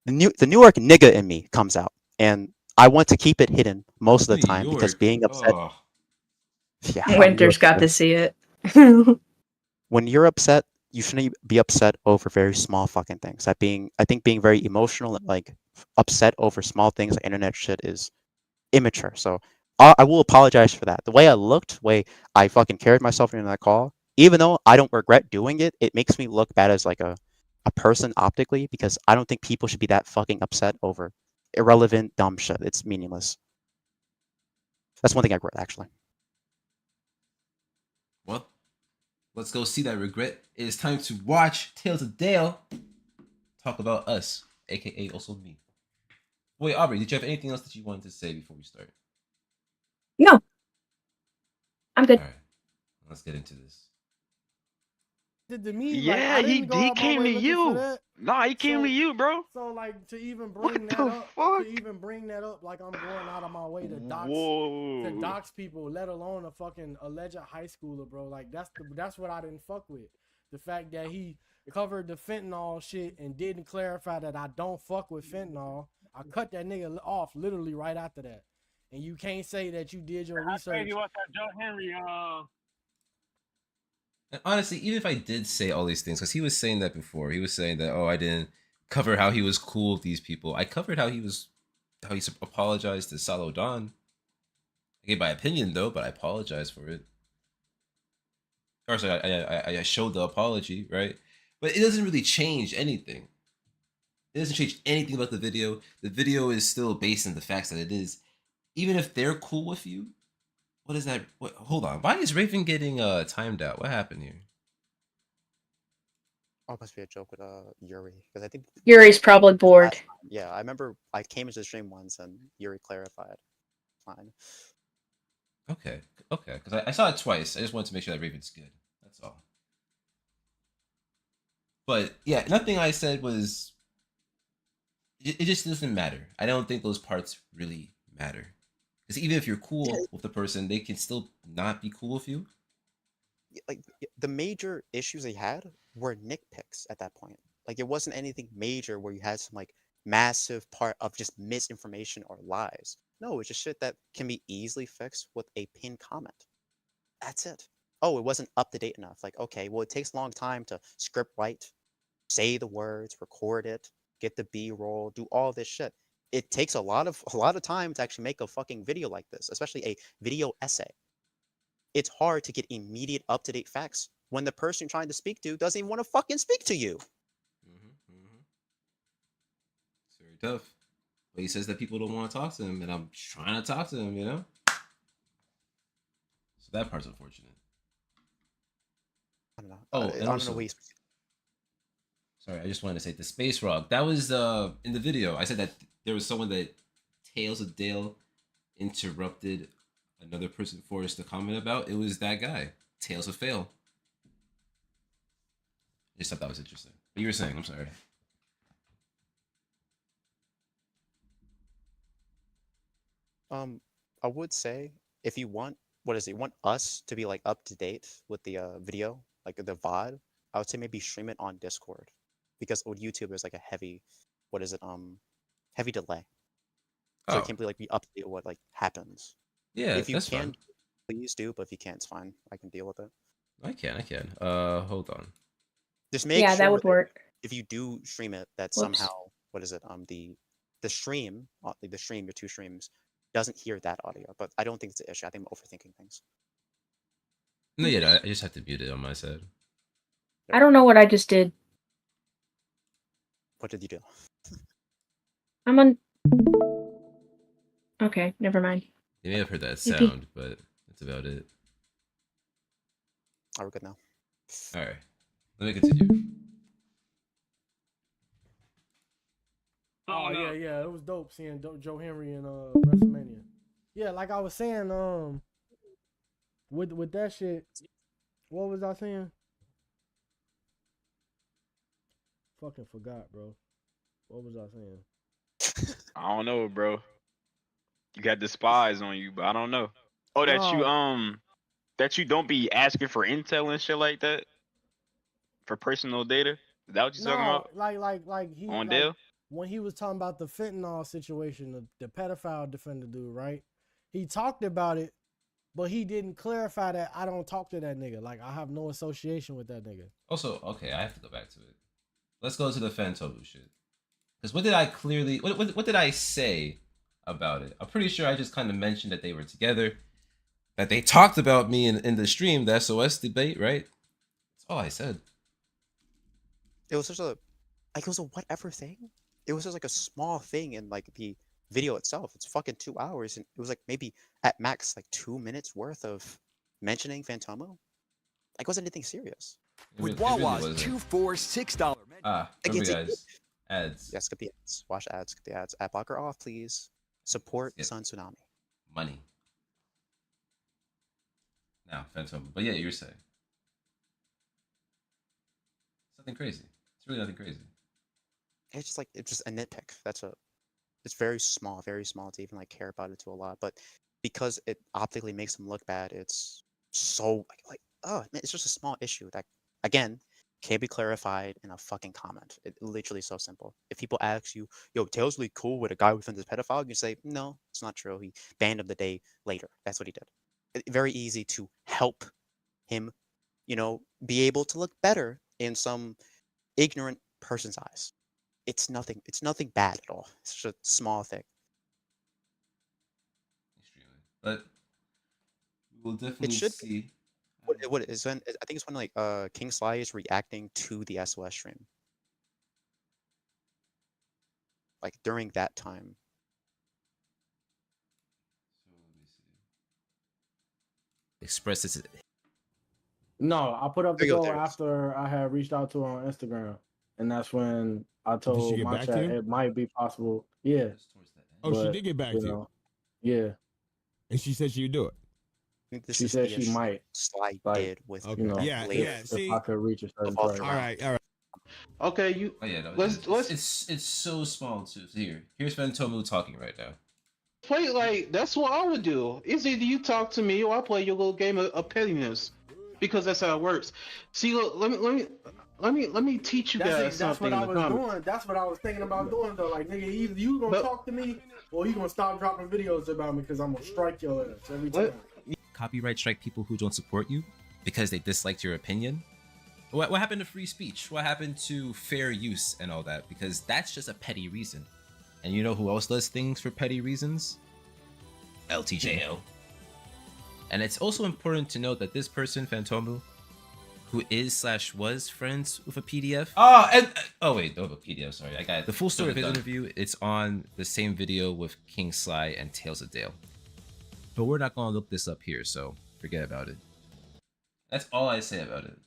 nigga in me comes out, and I want to keep it hidden most of the time because being upset. Oh. Yeah, Winter's got to see it. When you're upset, you shouldn't be upset over very small fucking things. I think being very emotional and like upset over small things like internet shit is immature. So I will apologize for that. The way I looked, the way I fucking carried myself in that call, even though I don't regret doing it, it makes me look bad as like a person optically because I don't think people should be that fucking upset over irrelevant, dumb shit. It's meaningless. That's one thing I regret, actually. Well, let's go see that regret. It is time to watch Tales of Dale talk about us, aka also me. Wait, Aubrey, did you have anything else that you wanted to say before we start? No. I'm good. All right, let's get into this. Did to me, Yeah, like, I didn't go he out my came way to looking for you. that. Nah, he came to you, bro. So like to even What bring that the up, fuck? to even bring that up, like I'm going out of my way to Whoa. dox people, let alone a fucking alleged high schooler, bro. Like that's what I didn't fuck with. The fact that he covered the fentanyl shit and didn't clarify that I don't fuck with fentanyl. I cut that nigga off literally right after that. And you can't say that you did your research. You watch that Joe Henry And honestly, even if I did say all these things, because he was saying that before, he was saying that, oh, I didn't cover how he was cool with these people. I covered how he apologized to Salo Don. I gave my opinion though, but I apologized for it. Of course, I showed the apology, right? But it doesn't really change anything. It doesn't change anything about the video. The video is still based on the facts that it is. Even if they're cool with you, what is that? Hold on. Why is Raven getting timed out? What happened here? Oh, must be a joke with Yuri because I think Yuri's probably bored. Yeah, I remember I came into the stream once and Yuri clarified. Fine. Okay, because I saw it twice. I just wanted to make sure that Raven's good. That's all. But yeah, nothing I said was. It just doesn't matter. I don't think those parts really matter. Because even if you're cool with the person, they can still not be cool with you. Like the major issues they had were nitpicks at that point. Like it wasn't anything major where you had some like massive part of just misinformation or lies. No, it's just shit that can be easily fixed with a pinned comment. That's it. Oh, it wasn't up to date enough. Like, okay, well, it takes a long time to script write, say the words, record it, get the B-roll, do all this shit. It takes a lot of time to actually make a fucking video like this, especially a video essay. It's hard to get immediate up-to-date facts when the person you're trying to speak to doesn't even want to fucking speak to you. It's very tough. But he says that people don't want to talk to him, and I'm trying to talk to him, you know? So that part's unfortunate. I don't know. Oh, I and don't also, know. Sorry, I just wanted to say the Space Rock. That was in the video. I said that there was someone that Tales of Dale interrupted another person for us to comment about. It was that guy, Tales of Fail. I just thought that was interesting. But you were saying, I'm sorry. I would say if you want, you want us to be like up to date with the video, like the VOD, I would say maybe stream it on Discord. Because with YouTube there's like a heavy, heavy delay. So it can't be like be up to date with what like happens. Yeah, if you that's can, fine. please do, but if you can't, it's fine. I can deal with it. I can. Hold on. Just make sure that would work. If you do stream it, that somehow the stream, the stream, your two streams, doesn't hear that audio. But I don't think it's an issue. I think I'm overthinking things. No, yeah, I just have to mute it on my side. I don't know what I just did. What did you do? I'm on. Okay, never mind. You may have heard that Maybe. sound, but that's about it. Oh, we're good now. All right, let me continue. Oh yeah, it was dope seeing Joe Henry in WrestleMania. Yeah, like I was saying, with that shit, what was I saying? Fucking forgot, bro. What was I saying? I don't know, bro. You got the spies on you, but I don't know. Oh, that you don't be asking for intel and shit like that for personal data. Is that what you talking No, about? like he On like Dale? when he was talking about the fentanyl situation, the pedophile defender dude, right? He talked about it, but he didn't clarify that I don't talk to that nigga. Like I have no association with that nigga. Also, okay, I have to go back to it. Let's go to the Fantobu shit. Because what did I clearly, what did I say about it? I'm pretty sure I just kind of mentioned that they were together, that they talked about me in the stream, the SOS debate, right? That's all I said. It was just it was a whatever thing. It was just like a small thing in like the video itself. It's fucking 2 hours, and it was like maybe at max like 2 minutes worth of mentioning Fantomo. Like, it wasn't anything serious. With Wawa's $2 for $6 menu. Remember guys, ads. Yeah, skip the ads. Watch ads. Skip the ads. Ad blocker off, please. Support Sun Tsunami. Money. Now, Fantobu. But yeah, you're saying. It's nothing crazy. It's really nothing crazy. It's just a nitpick. It's very small to even like care about it to a lot. But because it optically makes them look bad, it's so it's just a small issue that again can be clarified in a fucking comment. It literally so simple. If people ask you, yo, Tails really cool with a guy within this pedophile, you say, no, it's not true. He banned him the day later. That's what he did. Very easy to help him, be able to look better in some ignorant person's eyes. It's nothing bad at all. It's just a small thing. Extremely. But we'll definitely see. What is when I think it's when like King Sly is reacting to the SOS stream. Like during that time. So let me see. Express this. No, I put up the goal after I had reached out to her on Instagram, and that's when I told my chat it might be possible. Yeah. Oh, she did get back to you. Yeah. And she said she'd do it. She said she might. Sly did with yeah. If I could reach a certain all point. right. Okay, you. Oh yeah, no, let's. It's so small too. So here's Fantomu talking right now. Play like that's what I would do. It's either you talk to me or I play your little game of pettiness, because that's how it works. See, look, let me teach you guys something. That's what I was doing. That's what I was thinking about doing though. Like, nigga, either you gonna talk to me or you gonna stop dropping videos about me because I'm gonna strike your ass every time. Copyright strike people who don't support you because they disliked your opinion. What happened to free speech? What happened to fair use and all that? Because that's just a petty reason. And you know who else does things for petty reasons? LTJO. And it's also important to note that this person, Fantomu, who is/was friends with a PDF. Wait, a PDF, sorry. I got it. The full story of his interview, it's on the same video with King Sly and Tails of Dale. But we're not going to look this up here, so forget about it. That's all I say about it.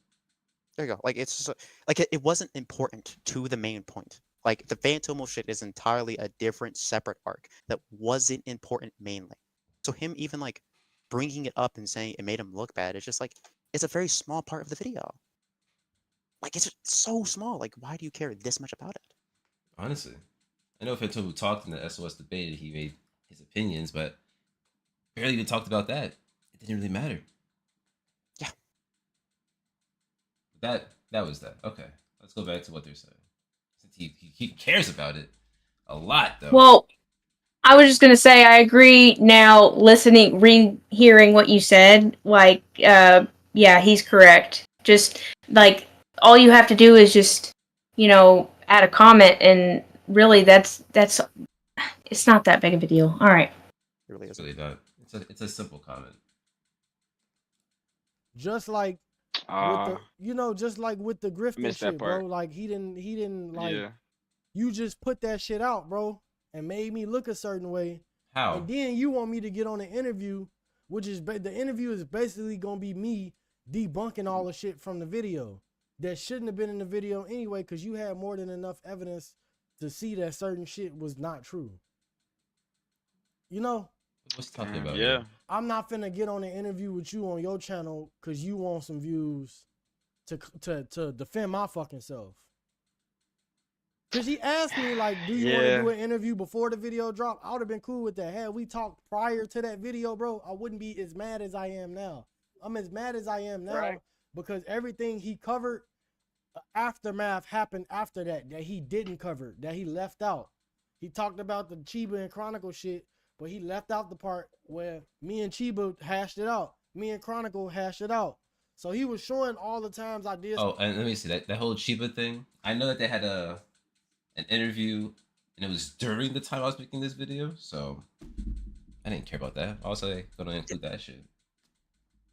There you go. Like, it's just it wasn't important to the main point. Like, the Fantomo shit is entirely a different, separate arc that wasn't important mainly. So him even like bringing it up and saying it made him look bad, it's just like it's a very small part of the video. Like, it's so small. Like, why do you care this much about it? Honestly, I know Fantomu talked in the SOS debate, he made his opinions, but barely even talked about that. It didn't really matter. Yeah. That was that. Okay, let's go back to what they're saying. Since he cares about it a lot, though. Well, I was just gonna say I agree. Now, rehearing what you said, like, yeah, he's correct. Just like all you have to do is just, add a comment, and really, that's it's not that big of a deal. All right. It really It's really not. It's a simple comment. Just like just like with the grifting shit, bro. Like he didn't like. Yeah. You just put that shit out, bro, and made me look a certain way. How? And then you want me to get on an interview, which is the interview is basically gonna be me debunking all the shit from the video that shouldn't have been in the video anyway, because you had more than enough evidence to see that certain shit was not true. You know? What's he talking about? Yeah. I'm not finna get on an interview with you on your channel because you want some views to defend my fucking self. Cause he asked me like, do you want to do an interview before the video drop? I would have been cool with that. Had we talked prior to that video, bro, I wouldn't be as mad as I am now. I'm as mad as I am now because everything he covered, aftermath happened after that he didn't cover, that he left out. He talked about the Chiba and Chronicle shit, but he left out the part where me and Chiba hashed it out. Me and Chronicle hashed it out. So he was showing all the times I did. Oh, and let me see that whole Chiba thing. I know that they had an interview, and it was during the time I was making this video, so I didn't care about that. Also, gonna include that shit.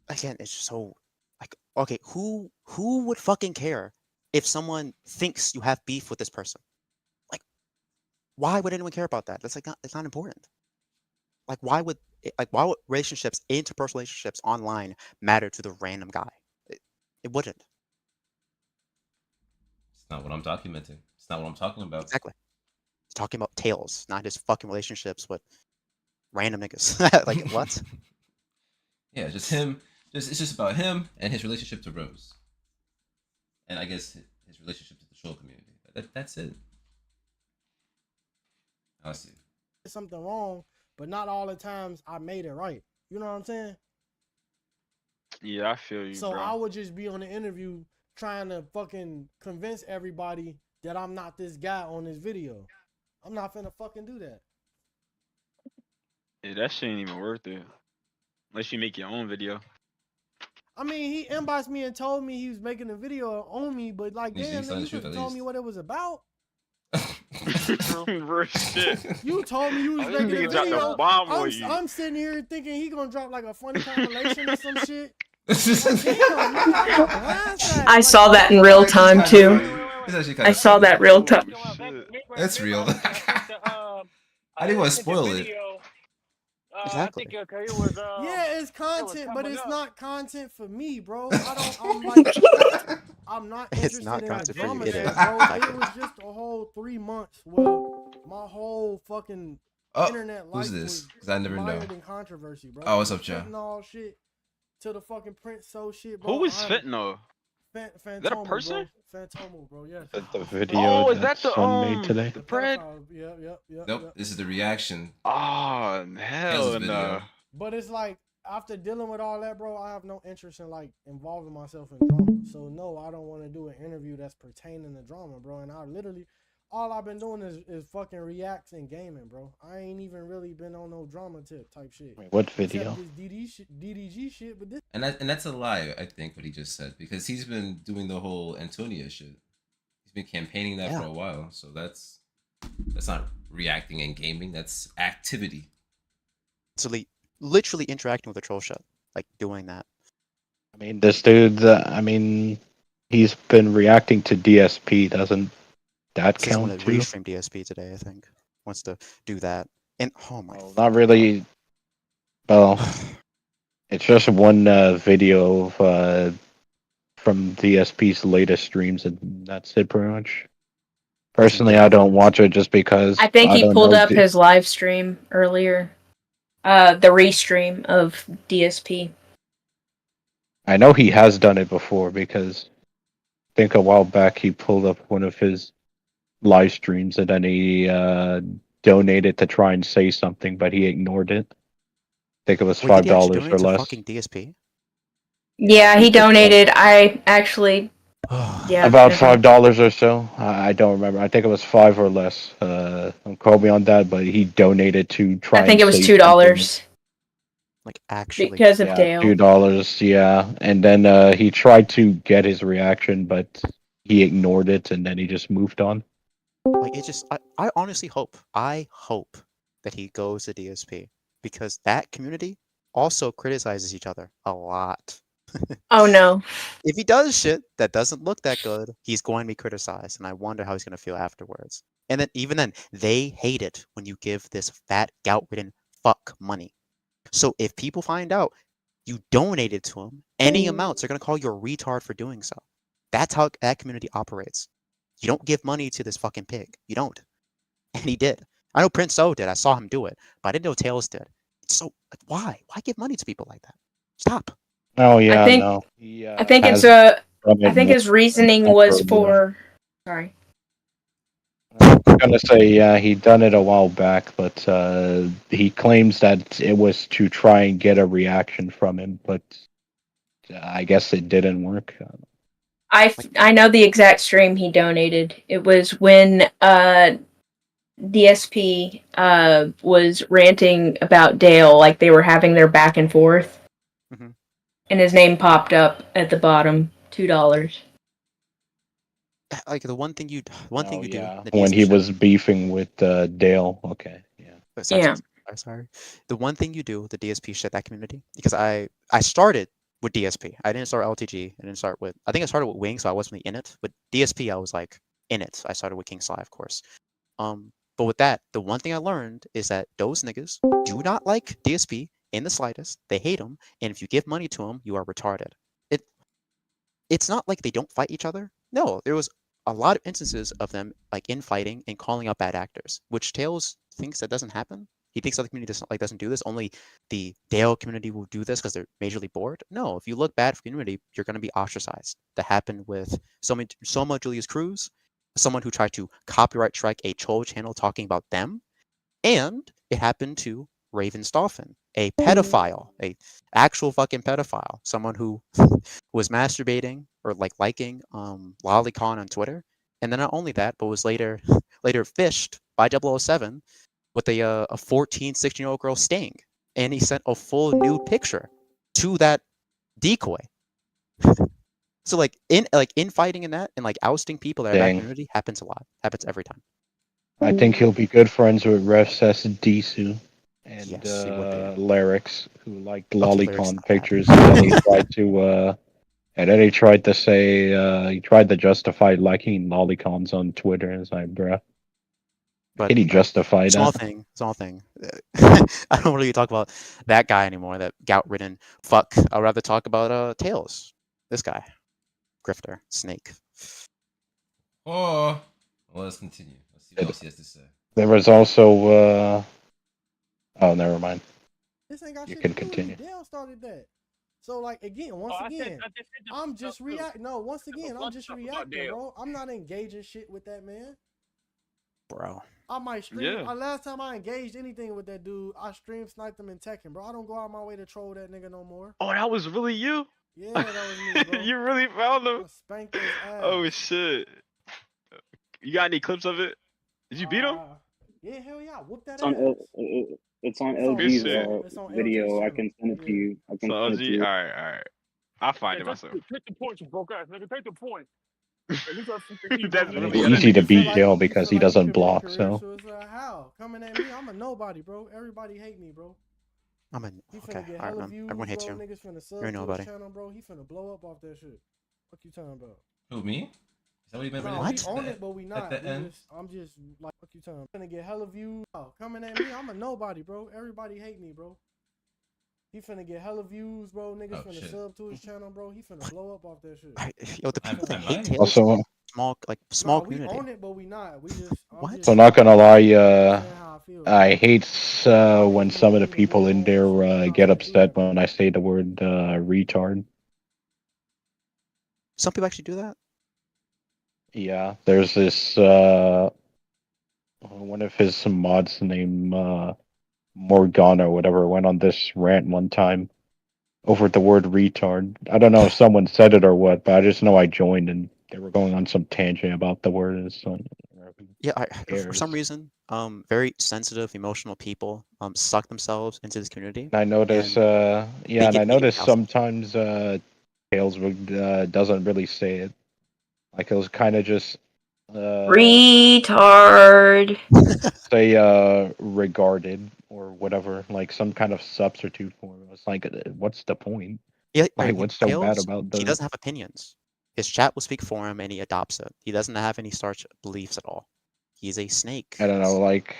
Again, it's just so like, okay, who would fucking care if someone thinks you have beef with this person? Like, why would anyone care about that? That's like it's not important. Like, why would relationships, interpersonal relationships online matter to the random guy? It wouldn't. It's not what I'm documenting. It's not what I'm talking about. Exactly. He's talking about tales, not his fucking relationships with random niggas. Like, what? Yeah, just him. It's just about him and his relationship to Rose, and I guess his relationship to the troll community. That's it. I see. Something wrong, but not all the times I made it right. You know what I'm saying? Yeah, I feel you, so bro. I would just be on the interview trying to fucking convince everybody that I'm not this guy on this video. I'm not finna fucking do that. Yeah, that shit ain't even worth it. Unless you make your own video. I mean, he inboxed me and told me he was making a video on me, but like, damn, man, you could have told me what it was about. Real shit. You told me you was making a Nigga dropped video. a bomb on you. I'm sitting here thinking he gonna drop like a funny compilation or some shit. Like, damn, man, I saw that in real time too. I saw that real time. That's real. I didn't want to spoil it. Exactly. Yeah, it's content, but it's not content for me, bro. I'm not interested It's not in content the for drama you. It there, is. bro. It was just a whole 3 months where my whole fucking internet life Who's this? was Because I never know. mired in controversy, bro. Oh, what's up, Joe? Fentanyl shit to the fucking Prince So shit, bro. Who is fentanyl? Is that a person? Phantomo, bro. Yes. The video Oh, is that the Son made today? the bread? Yep. Nope. This is the reaction. Oh hell video. no. But it's like after dealing with all that, bro, I have no interest in like involving myself in drama. So no, I don't want to do an interview that's pertaining to drama, bro. And I literally, all I've been doing is fucking reacts and gaming, bro. I ain't even really been on no drama tip type shit. Wait, what video? Except this DDG shit, but this. And that's a lie, I think, what he just said, because he's been doing the whole Antonia shit. He's been campaigning that for a while, so that's not reacting and gaming. That's activity. So literally interacting with the troll shit, like doing that. I mean, this dude, he's been reacting to DSP. Doesn't that He count want to too? restream DSP today, I think. Wants to do that. And oh my. Not really. Well, it's just one video of, from DSP's latest streams, and that's it pretty much. Personally, I don't watch it just because I think he don't pulled know up his live stream earlier. The restream of DSP. I know he has done it before because I think a while back he pulled up one of his live streams and then he donated to try and say something, but he ignored it. I think it was Wait, did he actually $5 or donate to less. fucking DSP? Yeah, he donated. I actually. Yeah. About $5 or so. I don't remember. I think it was 5 or less. Don't quote me on that, but he donated to try. I think and it was say $2. something. Like actually. Because of Yeah, Dale. $2. Yeah, and then he tried to get his reaction, but he ignored it, and then he just moved on. Like, it just, I honestly hope that he goes to DSP because that community also criticizes each other a lot. Oh no. If he does shit that doesn't look that good, he's going to be criticized, and I wonder how he's going to feel afterwards. And then even then, they hate it when you give this fat gout-ridden fuck money. So if people find out you donated to him any amounts, they're going to call you a retard for doing so. That's how that community operates. You don't give money to this fucking pig. You don't. And he did. I know Prince O did. I saw him do it, but I didn't know Tails did. So why? Why give money to people like that? Stop. Oh I yeah, think no. He I think it's has a done I it think more his reasoning than was ever. for sorry. I was gonna say, yeah, he done it a while back, but he claims that it was to try and get a reaction from him, but I guess it didn't work. I know the exact stream he donated. It was when DSP was ranting about Dale, like they were having their back and forth, and his name popped up at the bottom, $2. Like the one thing you do, the When DSP he shit. was beefing with Dale. Okay, yeah. Sorry. The one thing you do with the DSP shit, that community, because I started with DSP. I didn't start LTG. I didn't start with. I think I started with Wing, so I wasn't really in it. But DSP, I was like in it. I started with King Sly, of course. But with that, the one thing I learned is that those niggas do not like DSP in the slightest. They hate him, and if you give money to him, you are retarded. It's not like they don't fight each other. No, there was a lot of instances of them like infighting and calling out bad actors, which Tails thinks that doesn't happen. He thinks other community doesn't do this. Only the Dale community will do this because they're majorly bored. No, if you look bad for community, you're going to be ostracized. That happened with Soma Julius Cruz, someone who tried to copyright strike a troll channel talking about them, and it happened to Raven Stolfin, a pedophile, a actual fucking pedophile, someone who was masturbating or like liking Lolicon on Twitter, and then not only that, but was later fished by 007 with a 14, 16-year-old girl Sting, and he sent a full nude picture to that decoy. So like infighting in that and like ousting people that are that Dang. community happens a lot. Happens every time. I think he'll be good friends with Refs Disu and Yes, he would be. Lyrics, who liked Okay, Lyric's lolicon not pictures, and then he tried to he tried to justify liking lolicons on Twitter. And it's like, bruh, But can he justify small that? thing. I don't really talk about that guy anymore. That gout-ridden fuck. I'd rather talk about Tails. This guy, grifter, snake. Oh, well, let's continue. Let's see what else he has to say. There was also oh, never mind. This ain't got You shit can to do with continue. me. Dale started that. So like again, once again, I'm just reacting. No, once again, I'm just reacting, bro. I'm not engaging shit with that man. Bro. I might stream. Yeah. Last time I engaged anything with that dude, I stream sniped him in Tekken, bro. I don't go out my way to troll that nigga no more. Oh, that was really you? Yeah, that was me, bro. You really found him? I spanked his ass. Oh shit. You got any clips of it? Did you beat him? Yeah, hell yeah. Whoop that It's on ass. it's on It's on- LG's it's on video. LG's I can send it to Yeah. you. I can So send it to LG, you. alright. I'll find it myself. Take the point, you broke ass nigga. Take the point. That's I mean, really it's other easy to niggas. beat Dale because he doesn't block. So How? Coming at me, I'm a nobody, bro. Everybody hate me, bro. I'm in. He Okay, finna get alright, hella views, everyone hates bro. you. Niggas finna sub You already know to about his it. channel, bro. He finna blow up off that shit. What you talking about? Who, me? Is that what you meant? No, by we that? own it, but we not. At the end? I'm just like, what you talking about? Finna get hella views. Oh, coming at me, I'm a nobody, bro. Everybody hate me, bro. He finna get hella views, bro. Niggas finna shit. sub to his channel, bro. He finna blow up off that shit. Yo, the people that hate Tails, also, small we community. own it, but we not. We just What? so not gonna lie, I hate when some of the people in there get upset when I say the word retard. Some people actually do that. Yeah, there's this one of his mods named Morgana or whatever went on this rant one time over the word retard. I don't know if someone said it or what, but I just know I joined and they were going on some tangent about the word. And so, Yeah, for some reason, very sensitive, emotional people suck themselves into this community. I notice, and and I notice ousted. sometimes Tails doesn't really say it. Like it was kind of just Retard. say regarded or whatever, like some kind of substitute form. It's like, what's the point? Like, what's so bad about he the? doesn't have opinions. His chat will speak for him, and he adopts it. He doesn't have any starch beliefs at all. He's a snake. I don't know, like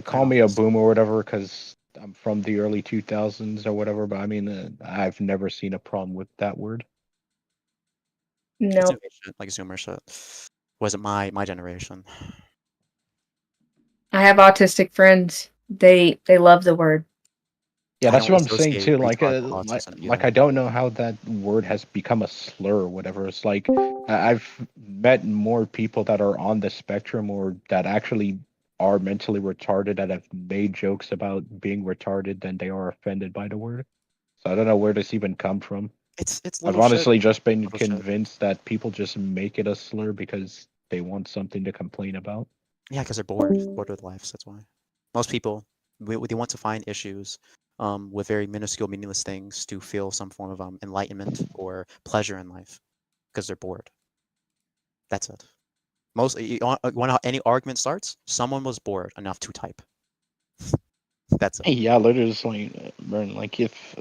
call me a boomer or whatever, because I'm from the early 2000s or whatever. But I mean, I've never seen a problem with that word. It's No. innovation, like Zoomer shit. Wasn't my generation. I have autistic friends. They love the word. Yeah, I that's don't what I'm saying associate too. Like, retard with autism like either. I don't know how that word has become a slur or whatever. It's like I've met more people that are on the spectrum or that actually are mentally retarded that have made jokes about being retarded than they are offended by the word. So I don't know where this even come from. It's I've little honestly shit. just been Little shit. convinced that people just make it a slur because they want something to complain about. Yeah, because they're bored with life. That's why. Most people, they want to find issues with very minuscule, meaningless things to feel some form of enlightenment or pleasure in life because they're bored. That's it. Most when any argument starts, someone was bored enough to type. That's it. Yeah, literally, just like, Burn, like if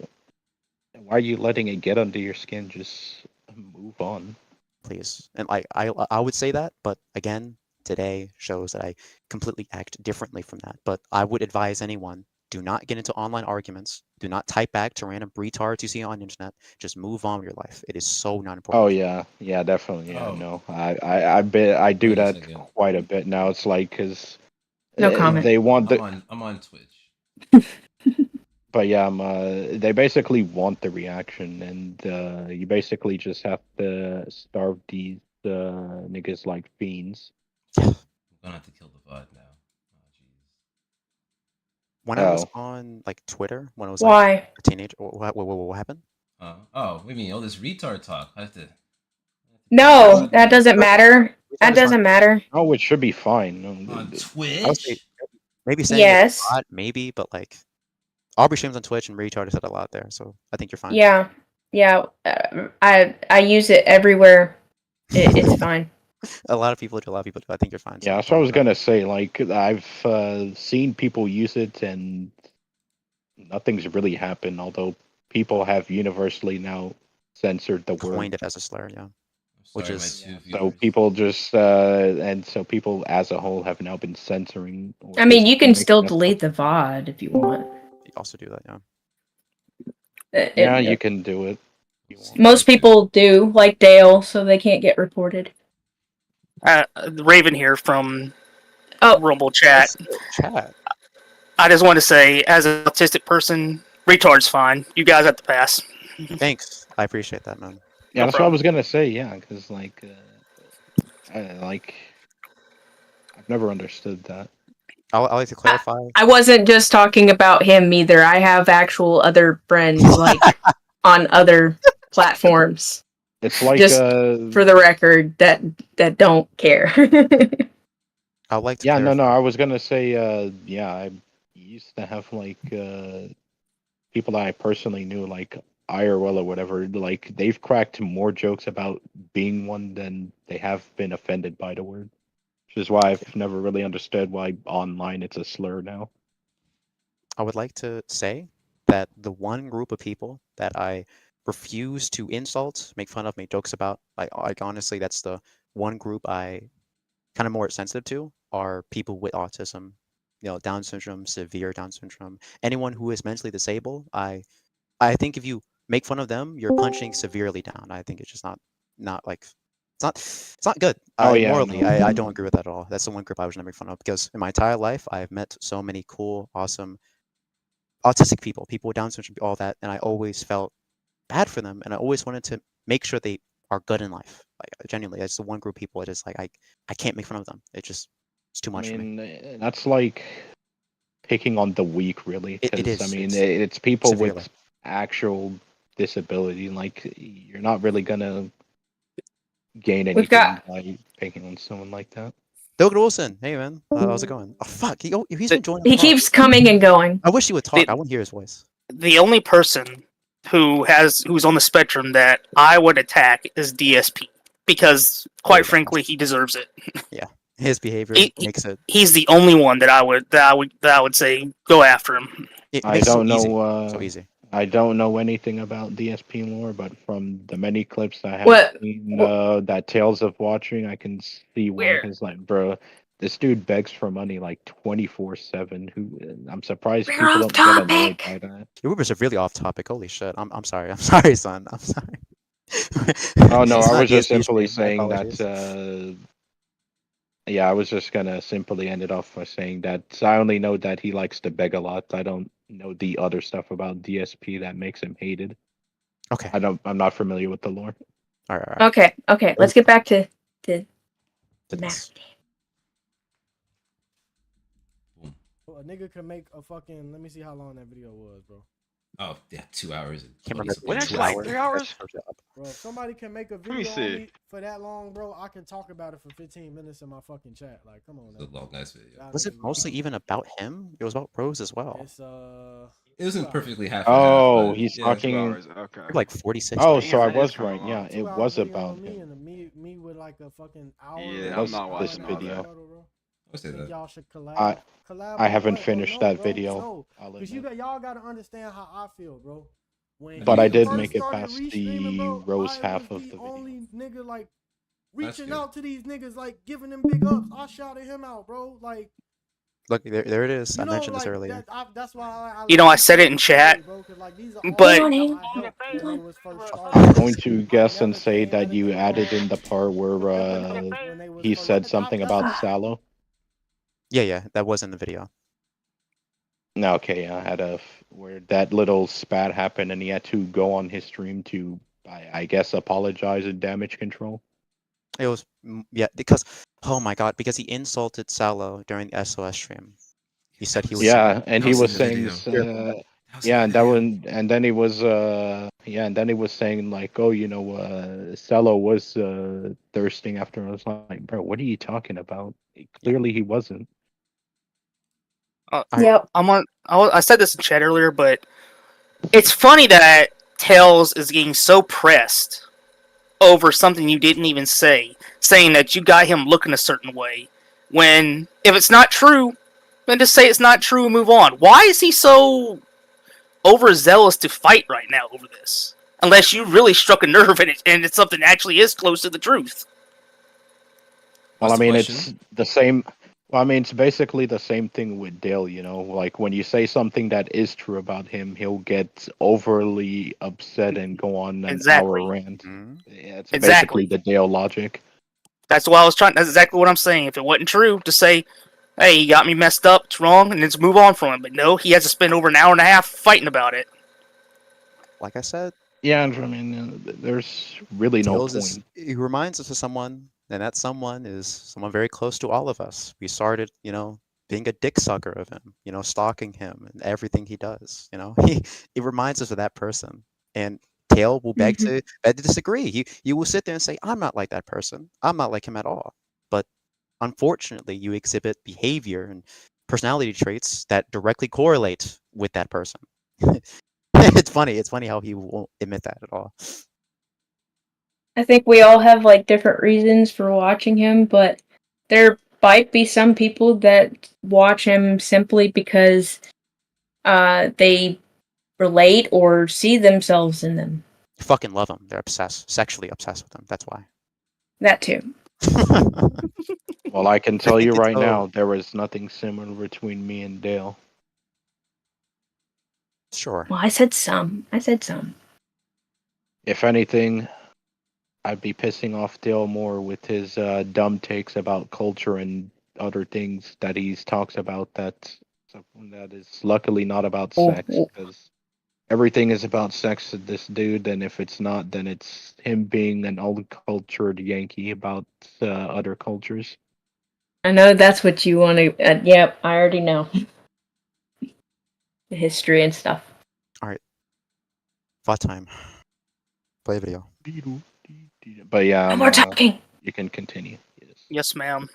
why are you letting it get under your skin? Just move on. Please. And I would say that, but again, today shows that I completely act differently from that. But I would advise anyone, do not get into online arguments. Do not type back to random retards you see on the internet. Just move on with your life. It is so not important. Oh yeah, yeah, definitely. Yeah, Oh. no, I bet I do Wait a that second. quite a bit now. It's like because No comment. they want the, I'm on Twitch. but yeah, they basically want the reaction, and you basically just have to starve these niggas like fiends. I'm gonna have to kill the VOD now. Oh, jeez. When I was on like Twitter, when I was Why? like a teenager, what happened? Oh, what do you mean? All this retard talk. I have to. No, that doesn't matter. That doesn't matter. Oh, it should be fine. On I would say Twitch? maybe saying Yes. it's a lot, maybe, but like Aubrey streams on Twitch and retard said a lot there, so I think you're fine. Yeah. Yeah. I use it everywhere. It's fine. A lot of people do. I think you're fine. Yeah, that's what I was gonna say. Like, I've seen people use it, and nothing's really happened. Although people have universally now censored the word. Coined it as a slur, yeah. Which is So people just and so people as a whole have now been censoring. or I mean, you can making still that delete the VOD if you want. You also do that, yeah. Yeah, you can do it. Most people do, like Dale, so they can't get reported. Raven here from Oh. Rumble Chat. Chat. I just want to say, as an autistic person, retard's fine. You guys have to pass. Thanks. I appreciate that, man. Yeah, No that's problem. what I was gonna say. Yeah, because like I've never understood that. I like to clarify. I wasn't just talking about him either. I have actual other friends, like, on other platforms. It's like just for the record, that don't care. I like to Yeah, clarify. no, I was gonna say, yeah, I used to have like people that I personally knew, like IRL or whatever, like they've cracked more jokes about being one than they have been offended by the word. Which is why I've never really understood why online it's a slur now. I would like to say that the one group of people that I refuse to insult, make fun of, make jokes about, like honestly, that's the one group I kind of more sensitive to, are people with autism, Down syndrome, severe Down syndrome, anyone who is mentally disabled. I think if you make fun of them, you're punching severely down. I think it's just not like it's not good. Oh, yeah, Morally, no. I don't agree with that at all. That's the one group I was never make fun of, because in my entire life I've met so many cool, awesome autistic people with Down syndrome, all that, and I always felt bad for them, and I always wanted to make sure they are good in life. Like, genuinely, that's the one group of people. It is like I can't make fun of them. It's too much for me. That's like picking on the weak, really. It is. I mean, it's people severely. with actual disability. Like, you're not really gonna gain anything by picking on someone like that. Doug Wilson, hey man, how's it going? Oh fuck, he's been joining. He keeps coming and going. I wish he would talk. I want to hear his voice. The only person who's on the spectrum that I would attack is DSP, because quite frankly he deserves it. Yeah, his behavior makes it. He's the only one that I would say go after him. I don't know. So easy. I don't know anything about DSP lore, but from the many clips I have What? seen that Tales of watching, I can see why. Where? Because like, bro, this dude begs for money like 24/7. Who? I'm surprised We're people off don't get annoyed topic. by that. Your Ubers are really off topic. Holy shit. I'm sorry. I'm sorry, son. I'm sorry. Oh no, It's I not was just DSP simply stream. My saying that. apologies. Yeah, I was just gonna simply end it off by saying that I only know that he likes to beg a lot. I don't know the other stuff about DSP that makes him hated. Okay. I'm not familiar with the lore. All right. All right. Okay. Let's get back to the To map. this. A nigga can make a fucking. Let me see how long that video was, bro. Oh yeah, 2 hours and Can't 20 remember. something When it's Two minutes. like hours. 3 hours. Bro, if somebody can make a me video on see. me for that long, bro, I can talk about it for 15 minutes in my fucking chat. Like, come on, It's a now. long ass video. Y'all Was it niggas mostly wild. even about him? It was about Rose as well. It's It wasn't 2 perfectly hours. half and half, Oh, but he's yeah. 2 talking. hours. Okay. Like 46 Oh, minutes. so I Damn, that is was kinda right. long. Yeah, it 2 hour was video about on me him. and me with like a fucking hour. Yeah, It I'm was not hour this and watching a all half video. that. photo, bro. I say Think that. y'all should collab? I Collab I on haven't what, bro? finished No, that bro. video. No, I'll because admit. y'all gotta understand how I feel, bro. When But I he did first make it started past restreaming, the bro, Rose I half was of the the video. only nigga like That's reaching good. out to these niggas, like giving them big ups. I shouted him out, bro. Like, Look, there it is. you I know, mentioned this like earlier. that's why I You know, I low-key said feel it in betrayed, chat, bro. Because like these are all but people I helped when they was first starting, I'm bro. going to I guess and never say came that at a you nigga added in wrong. the part where Never no when they was he first. said something That's about why. Sallow. Yeah, that was in the video. No, okay, I had where that little spat happened, and he had to go on his stream to, I guess, apologize and damage control. It was yeah, because oh my god, because he insulted Salo during the SOS stream. He said he was Yeah, and That he was in was the saying, video. yeah, and that one, and then he was, yeah, and then he was saying like, oh, you know, Cello was thirsting after. I was like, bro, what are you talking about? Clearly, he wasn't. Yep. I said this in chat earlier, but it's funny that Tails is getting so pressed over something you didn't even say, saying that you got him looking a certain way. When if it's not true, then just say it's not true and move on. Why is he so overzealous to fight right now over this? Unless you really struck a nerve and it's something that actually is close to the truth. Well, What's I the mean, question? it's the same. Well, I mean, it's basically the same thing with Dale, you know, like when you say something that is true about him, he'll get overly upset and go on an hour Exactly. rant. Yeah, it's basically Exactly. the Dale logic. That's why I was trying. That's exactly what I'm saying. If it wasn't true, to say, "Hey, he got me messed up. It's wrong," and just move on from it. But no, he has to spend over an hour and a half fighting about it. Like I said, Yeah, and I mean, there's really no Tails is point. he reminds us of someone, and that someone is someone very close to all of us. We started, being a dick sucker of him, stalking him and everything he does. He reminds us of that person. And Tail will beg to disagree. You will sit there and say, I'm not like that person. I'm not like him at all. But unfortunately, you exhibit behavior and personality traits that directly correlate with that person. It's funny. It's funny how he won't admit that at all. I think we all have like different reasons for watching him, but there might be some people that watch him simply because they relate or see themselves in them. Fucking love him. They're obsessed, sexually obsessed with him. That's why. That too. Well, I can tell think you it's right so- now, there was nothing similar between me and Dale. Sure. Well, I said some. If anything, I'd be pissing off Dale more with his dumb takes about culture and other things that he talks about that is luckily not about sex, because everything is about sex to this dude, and if it's not, then it's him being an old cultured Yankee about other cultures. I know that's what you want to. Yep, I already know. The history and stuff. Alright. Fought time. Play a video. But yeah, No more talking. You can continue. Yes, ma'am.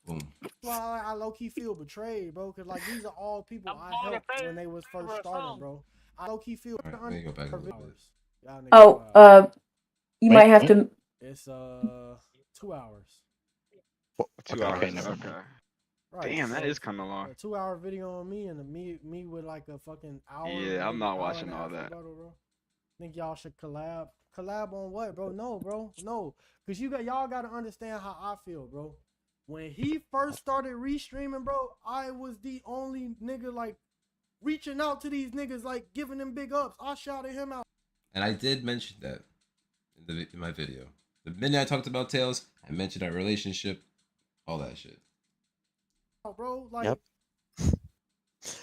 Well, I low key feel betrayed, bro. Cause like these are all people I helped when they was first starting, bro. I low key feel. Let me go back a little bit. You might have to. It's 2 hours. 2 hours. Okay. Right. Damn, that So is kind of long. a 2-hour video on me and me with like a fucking hour. Yeah, I'm maybe not hour watching and a all half that. rebuttal, bro. Think y'all should collab? Collab on what, bro? No, bro. No. Cause y'all gotta understand how I feel, bro. When he first started restreaming, bro, I was the only nigga like reaching out to these niggas, like giving them big ups. I shouted him out. And I did mention that in my video. The minute I talked about Tails, I mentioned our relationship, all that shit. Bro, like, Yep.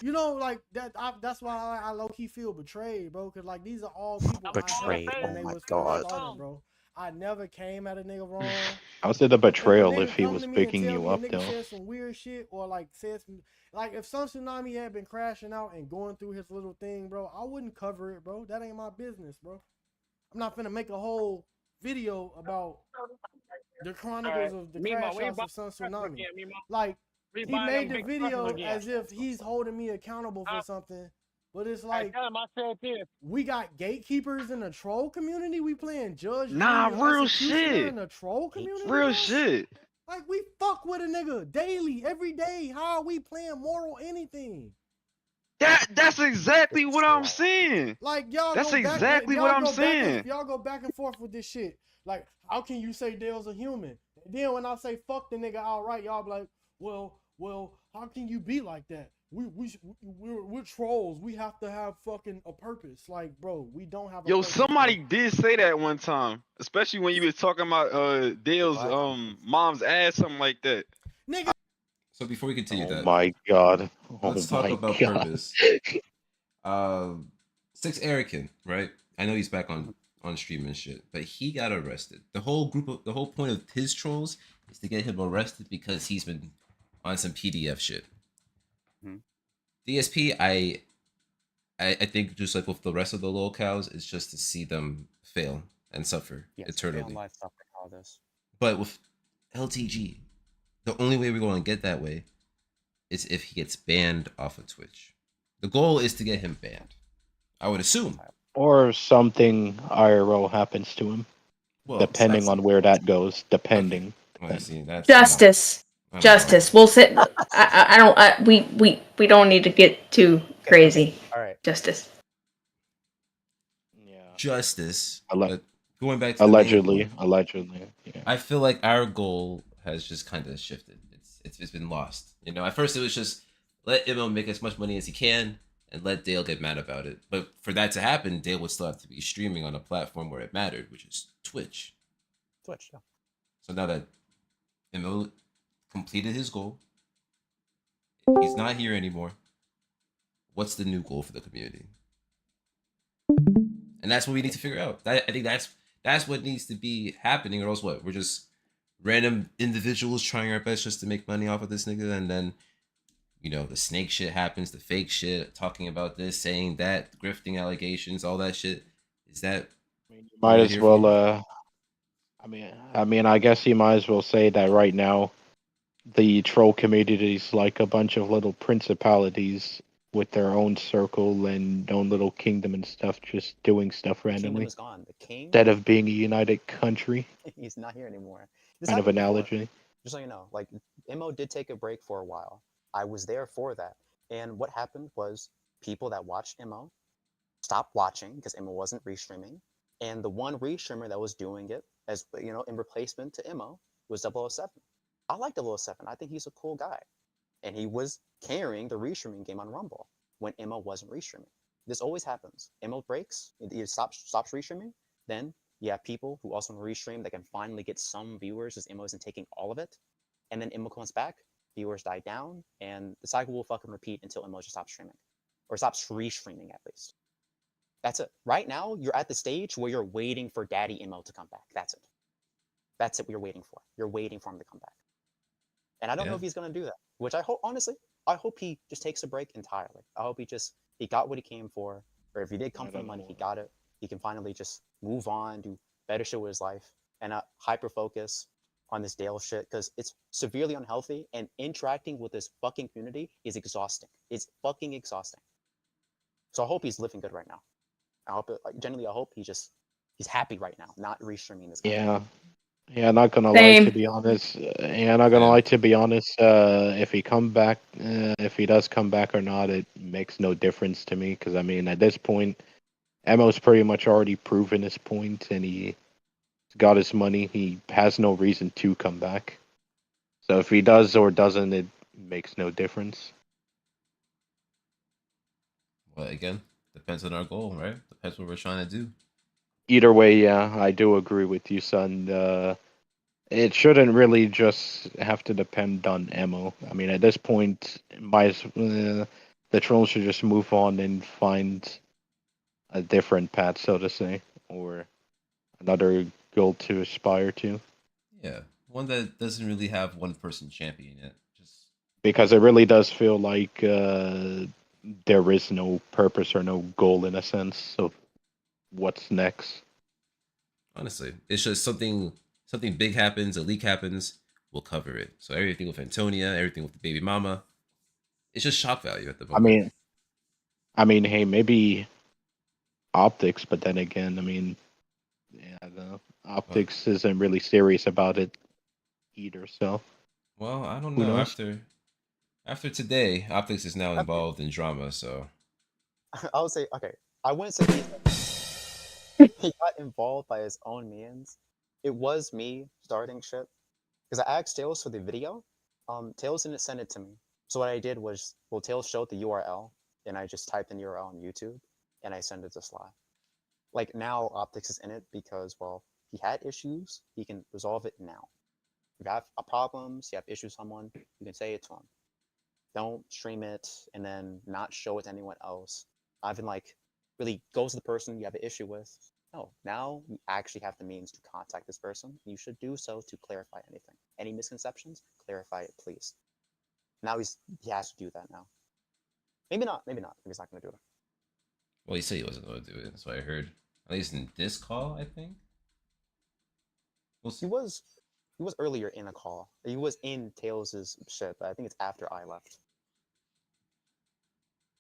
you know, like that. That's why I low key feel betrayed, bro. Cause like these are all people Betrayed. I helped when Oh they my was God. first starting, bro. I never came at a nigga wrong. How's it a If a betrayal nigga if he come was to me and picking tell you me a up, nigga though? said some weird shit or like said some, like if Sun Tsunami had been crashing out and going through his little thing, bro, I wouldn't cover it, bro. That ain't my business, bro. I'm not finna make a whole video about the chronicles of the crash outs of Sun Tsunami. Like he made the video as if he's holding me accountable for something, but it's like we got gatekeepers in the troll community. We playing Judge Nah, Judy real Executioner shit. in the troll community, Real bro. shit. Like we fuck with a nigga daily, every day. How are we playing moral anything? That's exactly what I'm saying. Like y'all That's go back, exactly what I'm y'all saying. go back and forth with this shit. Like, how can you say Dale's a human? And then when I say fuck the nigga outright, y'all be like, well, how can you be like that? We're trolls. We have to have fucking a purpose. Like, bro, we don't have a Yo, purpose. somebody did say that one time, especially when you was talking about Dale's mom's ass, something like that. Nigga. So before we continue Oh that, my God. Oh let's talk my about God. purpose. Six Erican, right? I know he's back on stream and shit, but he got arrested. The whole point of his trolls is to get him arrested because he's been on some PDF shit. DSP, I think just like with the rest of the locals, it's just to see them fail and suffer eternally. But with LTG, the only way we're going to get that way is if he gets banned off of Twitch. The goal is to get him banned, I would assume. Or something IRL happens to him. Well, depending on where that goes. Depending. Well, see, that's Justice. Justice. We'll sit. I don't. We don't need to get too crazy. All right. Justice. Justice. Alle- But going back to allegedly. the main, Allegedly. Yeah. I feel like our goal has just kind of shifted. It's been lost. You know, at first it was just let Imo make as much money as he can and let Dale get mad about it. But for that to happen, Dale would still have to be streaming on a platform where it mattered, which is Twitch. Twitch, yeah. So now that Imo completed his goal, he's not here anymore. What's the new goal for the community? And that's what we need to figure out. I think that's what needs to be happening, or else what? We're just random individuals trying our best just to make money off of this nigga, and then, you know, the snake shit happens, the fake shit, talking about this, saying that, grifting allegations, all that shit. Is that Might as well I mean I guess you might as well say that right now the troll community is like a bunch of little principalities with their own circle and own little kingdom and stuff, just doing stuff randomly. Kingdom is gone. The king, instead of being a united country. he's not here anymore. Kind of analogy. Just so you know, like MO did take a break for a while. I was there for that. And what happened was people that watched MO stopped watching because MO wasn't restreaming. And the one restreamer that was doing it, as you know, in replacement to MO, was 007. I like 007. I think he's a cool guy. And he was carrying the restreaming game on Rumble when MO wasn't restreaming. This always happens. MO breaks, it stops restreaming, then you have people who also restream that can finally get some viewers as MO isn't taking all of it. And then MO comes back, viewers die down, and the cycle will fucking repeat until MO just stops streaming. Or stops restreaming at least. That's it. Right now, you're at the stage where you're waiting for Daddy MO to come back. That's it. That's it what you're waiting for. You're waiting for him to come back. And I don't know if he's going to do that, which I hope, honestly, I hope he just takes a break entirely. I hope he got what he came for, or if he did come for the money, he got it. He can finally just move on, do better shit with his life, and not hyper focus on this Dale shit, because it's severely unhealthy, and interacting with this fucking community is exhausting. It's fucking exhausting. So I hope he's living good right now. I hope, generally, I hope he's happy right now, not restreaming this. Yeah. Yeah, not gonna lie. To Same. be honest, yeah, not gonna lie. To be honest, if if he does come back or not, it makes no difference to me. Because I mean, at this point, Emo's pretty much already proven his point, and he got his money. He has no reason to come back. So if he does or doesn't, it makes no difference. Well, again, depends on our goal, right? Depends what we're trying to do. Either way, yeah, I do agree with you, son. It shouldn't really just have to depend on Emo. I mean, at this point, the trolls should just move on and find a different path, so to say, or another goal to aspire to. Yeah, one that doesn't really have one person championing it. Just Because it really does feel like there is no purpose or no goal in a sense of what's next. honestly, it's just something big happens, a leak happens, we'll cover it. So everything with Antonia, everything with the baby mama, it's just shock value at the I moment. mean, hey, maybe optics, but then again, I mean, yeah, the optics isn't really serious about it either. So, Well, I don't who know. knows? After today, optics is now involved in drama. So I would say, okay, I wouldn't say he got involved by his own means. It was me starting shit because I asked Tails for the video. Tails didn't send it to me. So what I did was, well, Tails showed the URL, and I just typed in URL on YouTube, and I sent it to Sly. Like now, Optics is in it because, well, he had issues. He can resolve it now. If you have problems, you have issues with someone, you can say it to him. Don't stream it and then not show it to anyone else. Even like really go to the person you have an issue with. No, now you actually have the means to contact this person. You should do so to clarify anything. Any misconceptions, clarify it, please. Now he has to do that now. Maybe not. Maybe he's not going to do it. well, he said he wasn't going to do it. That's what I heard. At least in this call, I think. He was earlier in a call. He was in Tails' ship, but I think it's after I left.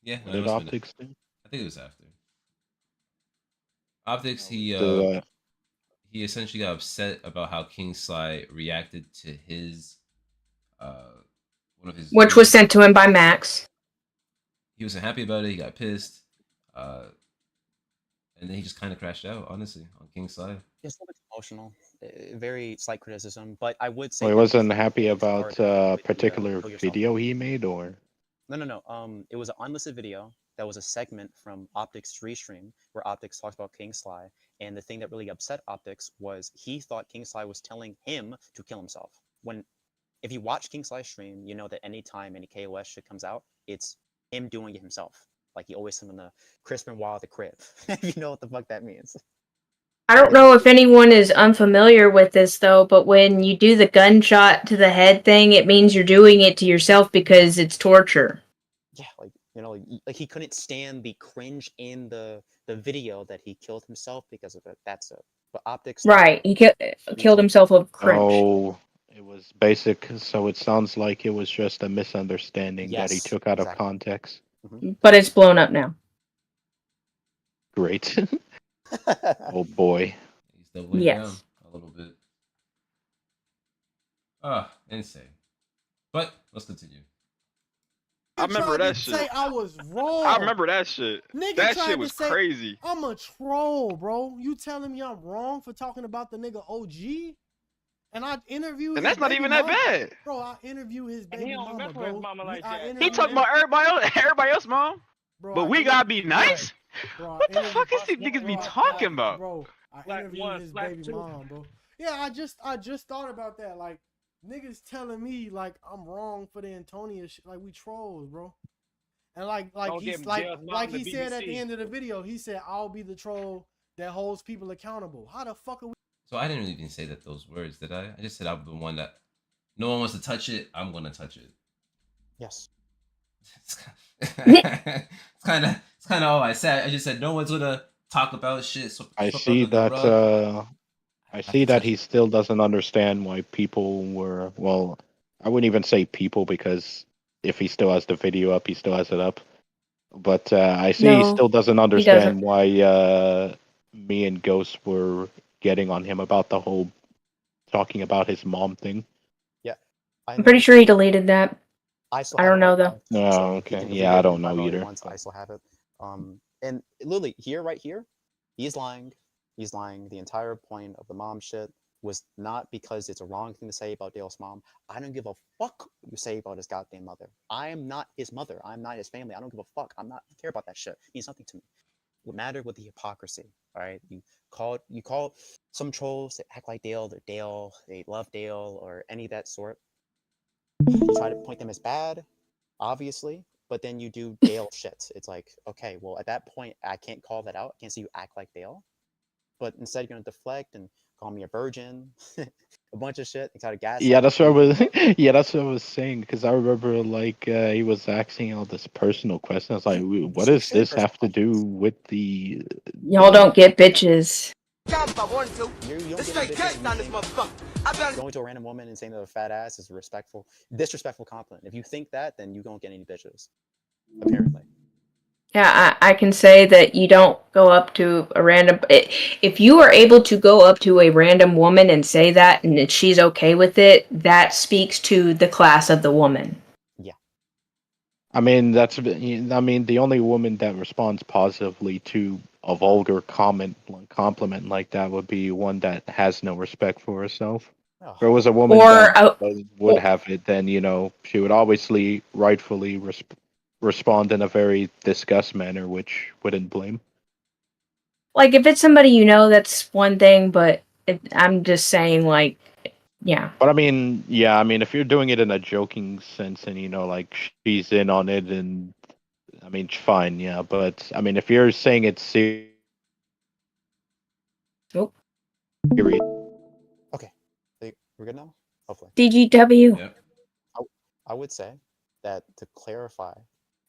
Yeah, What no, it did must have been. optics do? I think it was after. Optics, he essentially got upset about how King Sly reacted to his one of his Which was videos. sent to him by Max. He wasn't happy about it. He got pissed, and then he just kind of crashed out. Honestly, on King Sly. It's a little bit emotional, very slight criticism, but I would say Well, he that wasn't happy about a with the, particular Kill Yourself. video he made, or No. It was an unlisted video that was a segment from Optics' restream where Optics talks about King Sly, and the thing that really upset Optics was he thought King Sly was telling him to kill himself. When, if you watch King Sly's stream, you know that anytime any KOS shit comes out, it's him doing it himself. Like he always sent him the crisp and wild the crib. If you know what the fuck that means. I don't know if anyone is unfamiliar with this though, but when you do the gunshot to the head thing, it means you're doing it to yourself because it's torture. Yeah, like like he couldn't stand the cringe in the video that he killed himself because of it. That's it. But Optics, Right, he killed himself of cringe. oh, it was basic. So it sounds like it was just a misunderstanding that he Yes, took out of exactly. context. But it's blown up now. Great. Oh boy. He's doubling Yes. down a little bit. Ah, insane. But let's continue. I remember tried that to shit. say I was wrong. I remember that shit. Nigga That tried shit to was say crazy. I'm a troll, bro. You telling me I'm wrong for talking about the nigga OG? And I interview And his that's not baby even that mama. bad. Bro, I interview his And he baby don't mama, mess with his bro. mama like that. He talking about everybody else, mom. Bro, But I we gotta be nice. Bro, What the fuck is these niggas be talking about? Bro, I interviewed his baby mom, bro. Yeah, I just thought about that. Like, niggas telling me like I'm wrong for the Antonia shit. Like we trolls, bro. And like Don't he's give like Jail's mom he the said at the BBC. end of the video, he said I'll be the troll that holds people accountable. How the fuck are we? So I didn't even say that those words, did I? I just said I'm the one that no one wants to touch it. I'm gonna touch it. Yes. It's kind of all I said. I just said no one's gonna talk about shit. I see that. I see that he still doesn't understand why people were. Well, I wouldn't even say people because if he still has the video up, he still has it up. But I see he No, still doesn't he understand doesn't. why me and Ghost were getting on him about the whole talking about his mom thing. Yeah, I'm pretty sure he deleted that. I still I have don't it know on though. mine, Oh, so he okay. can delete Yeah, I it don't know however he either. wants. I still have it. And literally here, right here, he's lying. He's lying. The entire point of the mom shit was not because it's a wrong thing to say about Dale's mom. I don't give a fuck what you say about his goddamn mother. I am not his mother. I'm not his family. I don't give a fuck. I care about that shit. It means nothing to me. What mattered with the hypocrisy, all right? You call some trolls that act like Dale, they're Dale, they love Dale, or any of that sort. You try to point them as bad, obviously, but then you do Dale shit. It's like, okay, well, at that point, I can't call that out. I can't see you act like Dale. But instead, you're gonna deflect and call me a virgin, a bunch of shit, and try to gaslight. Yeah, that's what I was. Yeah, that's what I was saying. Because I remember, like, he was asking all this personal questions. I was like, "What So does silly this have to do with the?" Y'all don't get bitches. You don't get any bitches if you think going to a random woman and saying they're a fat ass is a disrespectful compliment. If you think that, then you don't get any bitches. Apparently. Yeah, I can say that you don't go up to a random. If you are able to go up to a random woman and say that, and that she's okay with it, that speaks to the class of the woman. Yeah. I mean, the only woman that responds positively to a vulgar compliment like that would be one that has no respect for herself. If it was a woman that would have it, then she would obviously rightfully respond in a very disgust manner, which wouldn't blame. Like, if it's somebody you know, that's one thing, but I'm just saying, like, yeah. But I mean, yeah, I mean, if you're doing it in a joking sense and like she's in on it, and I mean, fine, yeah. But I mean, if you're saying it's serious. Nope. Okay. We're good now? Hopefully. DGW. Yep. I would say that to clarify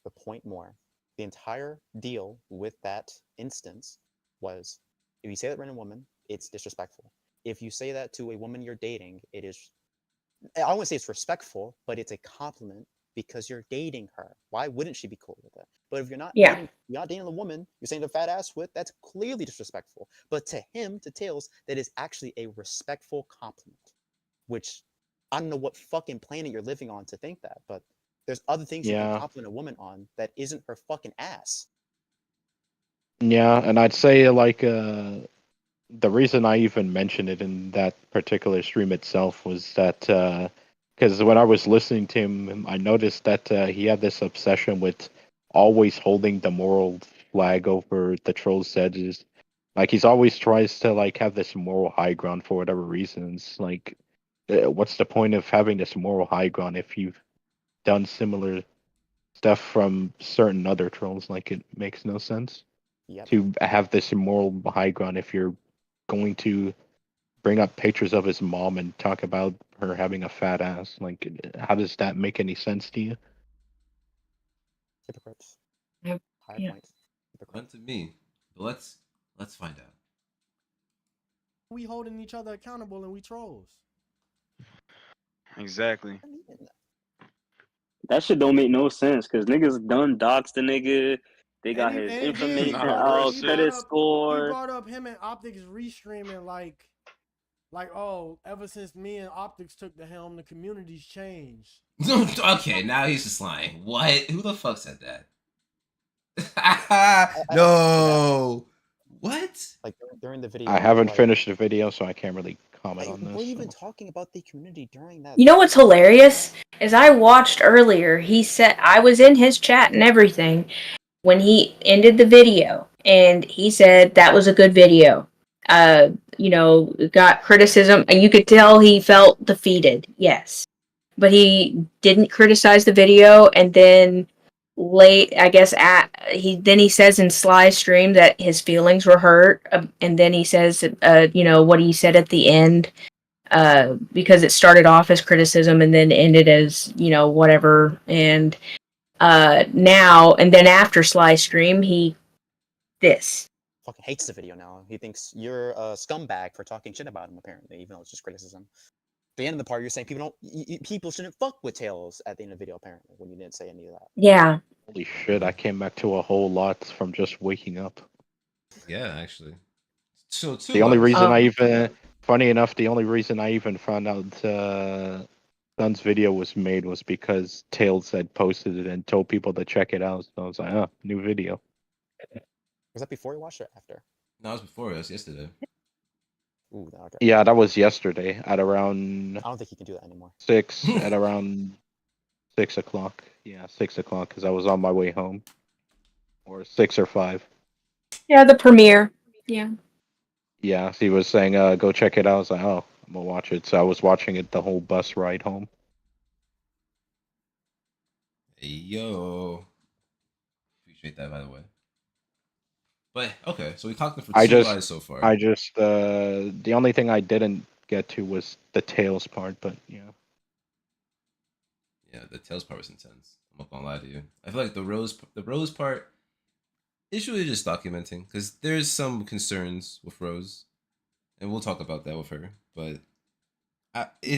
the point more, the entire deal with that instance was if you say that random woman, it's disrespectful. If you say that to a woman you're dating, it is, I wouldn't say it's respectful, but it's a compliment because you're dating her. Why wouldn't she be cool with it? But if you're not dating a woman, you're saying the fat ass with, that's clearly disrespectful. But to him, to Tails, that is actually a respectful compliment. Which I don't know what fucking planet you're living on to think that, but there's other things you can compliment a woman on that isn't her fucking ass. Yeah, and I'd say like the reason I even mentioned it in that particular stream itself was that because when I was listening to him, I noticed that he had this obsession with always holding the moral flag over the troll's edges. Like he's always tries to like have this moral high ground for whatever reasons. Like, what's the point of having this moral high ground if you've done similar stuff from certain other trolls? Like, it makes no sense to have this moral high ground if you're going to bring up pictures of his mom and talk about her having a fat ass. Like, how does that make any sense to you? Hypocrites. Yep. High points. None to me. But let's find out. We holding each other accountable and we trolls. Exactly. That shit don't make no sense because niggas done doxed the nigga. They got his information out, credit score. He brought up him and Optics restreaming like, oh, ever since me and Optics took the helm, the community's changed. Okay, now he's just lying. What? Who the fuck said that? No. What? Like during the video. I haven't finished the video, so I can't really comment on this. We're even talking about the community during that. You know what's hilarious? Is I watched earlier, he said, I was in his chat and everything when he ended the video, and he said that was a good video. Got criticism, and you could tell he felt defeated, yes. But he didn't criticize the video, and then he says in Sly's stream that his feelings were hurt, and then he says, what he said at the end, because it started off as criticism and then ended as, whatever, and now, and then after Sly's stream, fucking hates the video now. He thinks you're a scumbag for talking shit about him, apparently, even though it's just criticism. At the end of the part, you're saying people shouldn't fuck with Tails at the end of the video, apparently, when you didn't say any of that. Yeah. Holy shit, I came back to a whole lot from just waking up. Yeah, actually. So the only reason I even funny enough, the only reason I even found out Sun's video was made was because Tails had posted it and told people to check it out. So I was like, oh, new video. Was that before you watched it or after? No, it was before. It was yesterday. Ooh, okay. Yeah, that was yesterday at around. I don't think you can do that anymore. 6 at around 6 o'clock. Yeah, 6 o'clock because I was on my way home, or 6 or 5. Yeah, the premiere. Yeah. Yeah, he was saying, go check it out. I was like, oh, I'm gonna watch it. So I was watching it the whole bus ride home. Hey, yo. Appreciate that, by the way. But okay, so we talked for 2 hours so far. I just, the only thing I didn't get to was the Tails part, but yeah. Yeah, the Tails part was intense. I'm not gonna lie to you. I feel like the Rose part is really just documenting because there's some concerns with Rose, and we'll talk about that with her. But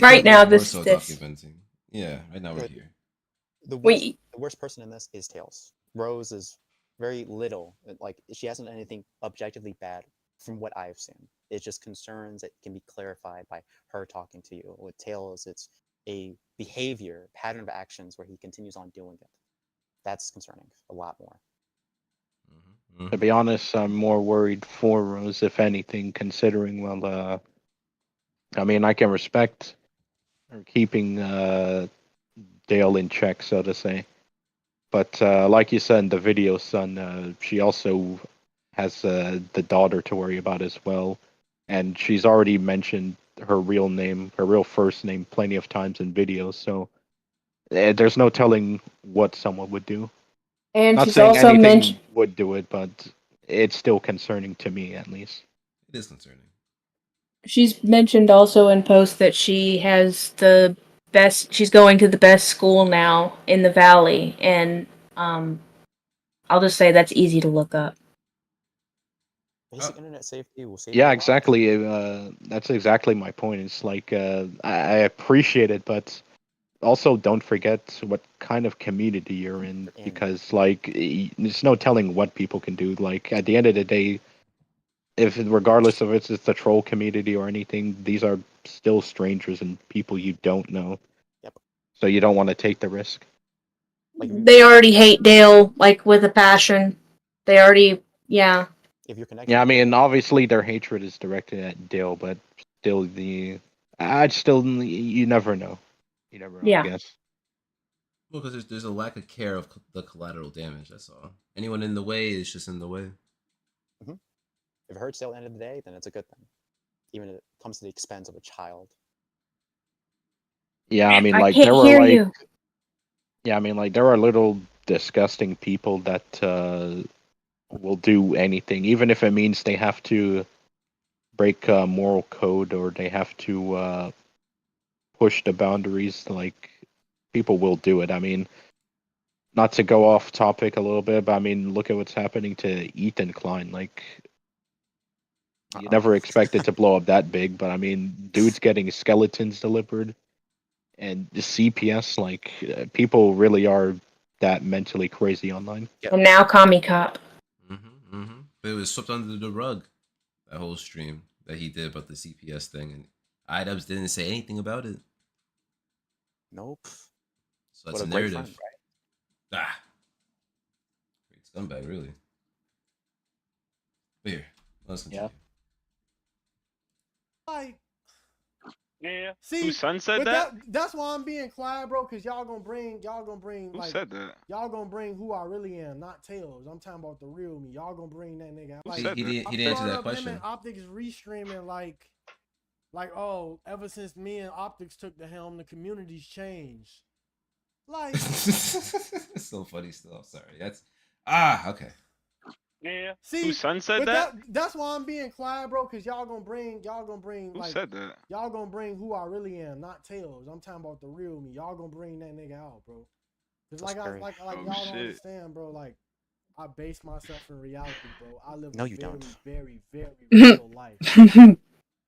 right now, this documenting. Yeah, right now we're here. The worst person in this is Tails. Rose is very little. Like, she hasn't done anything objectively bad from what I've seen. It's just concerns that can be clarified by her talking to you. With Tails, it's a behavior, pattern of actions where he continues on doing it. That's concerning a lot more. To be honest, I'm more worried for Rose, if anything, considering, well, I mean, I can respect her keeping Dale in check, so to say. But like you said in the video, Sun, she also has the daughter to worry about as well. And she's already mentioned her real name, her real first name, plenty of times in videos. So there's no telling what someone would do. And Not she's saying also anything mentioned would do it, but it's still concerning to me, at least. It is concerning. she's mentioned also in posts that she has the best. She's going to the best school now in the valley, and I'll just say that's easy to look up. Basic internet safety will save Yeah, you a lot. exactly. That's exactly my point. It's like I appreciate it, but also don't forget what kind of community you're in, because like there's no telling what people can do. Like at the end of the day, if regardless of it's the troll community or anything, these are still strangers and people you don't know. Yep. So you don't want to take the risk. They already hate Dale like with a passion. They already, yeah. If you're connected. Yeah, I mean, obviously their hatred is directed at Dale, but still, you never know. You never know, Yeah. I guess. Well, because there's a lack of care of the collateral damage. That's all. Anyone in the way is just in the way. Mm-hmm. If it hurts Dale at the end of the day, then it's a good thing, even if it comes to the expense of a child. Yeah, I mean, I like can't there were hear like, you. yeah, I mean, like there are little disgusting people that will do anything, even if it means they have to break moral code or they have to push the boundaries. Like people will do it. I mean, not to go off topic a little bit, but I mean, look at what's happening to Ethan Klein. Like, you never expect it to blow up that big, but I mean, dude's getting skeletons delivered, and the CPS. Like, people really are that mentally crazy online. And now Commie Cop. But it was swept under the rug. That whole stream that he did about the CPS thing, and iDubbbz didn't say anything about it. Nope. So that's What a a great narrative. friend, Great scumbag, really. But here, let's continue. Like, yeah. see, Whose son said but that? that's why I'm being quiet, bro. Cause y'all gonna bring Who like said that? y'all gonna bring who I really am, not Tails. I'm talking about the real me. Y'all gonna bring that nigga out. Who Like, said that? He didn't answer that question. Him and Optics restreaming like oh, ever since me and Optics took the helm, the community's changed. Like, it's so funny still. I'm sorry. That's okay. Yeah. see, Whose son said but that? that's why I'm being quiet, bro. Cause y'all gonna bring Who like said that? y'all gonna bring who I really am, not Tails. I'm talking about the real me. Y'all gonna bring that nigga out, bro. Cause like y'all don't understand, bro. Like, I base myself in reality, bro. I live No, a you very, don't. very, very real life.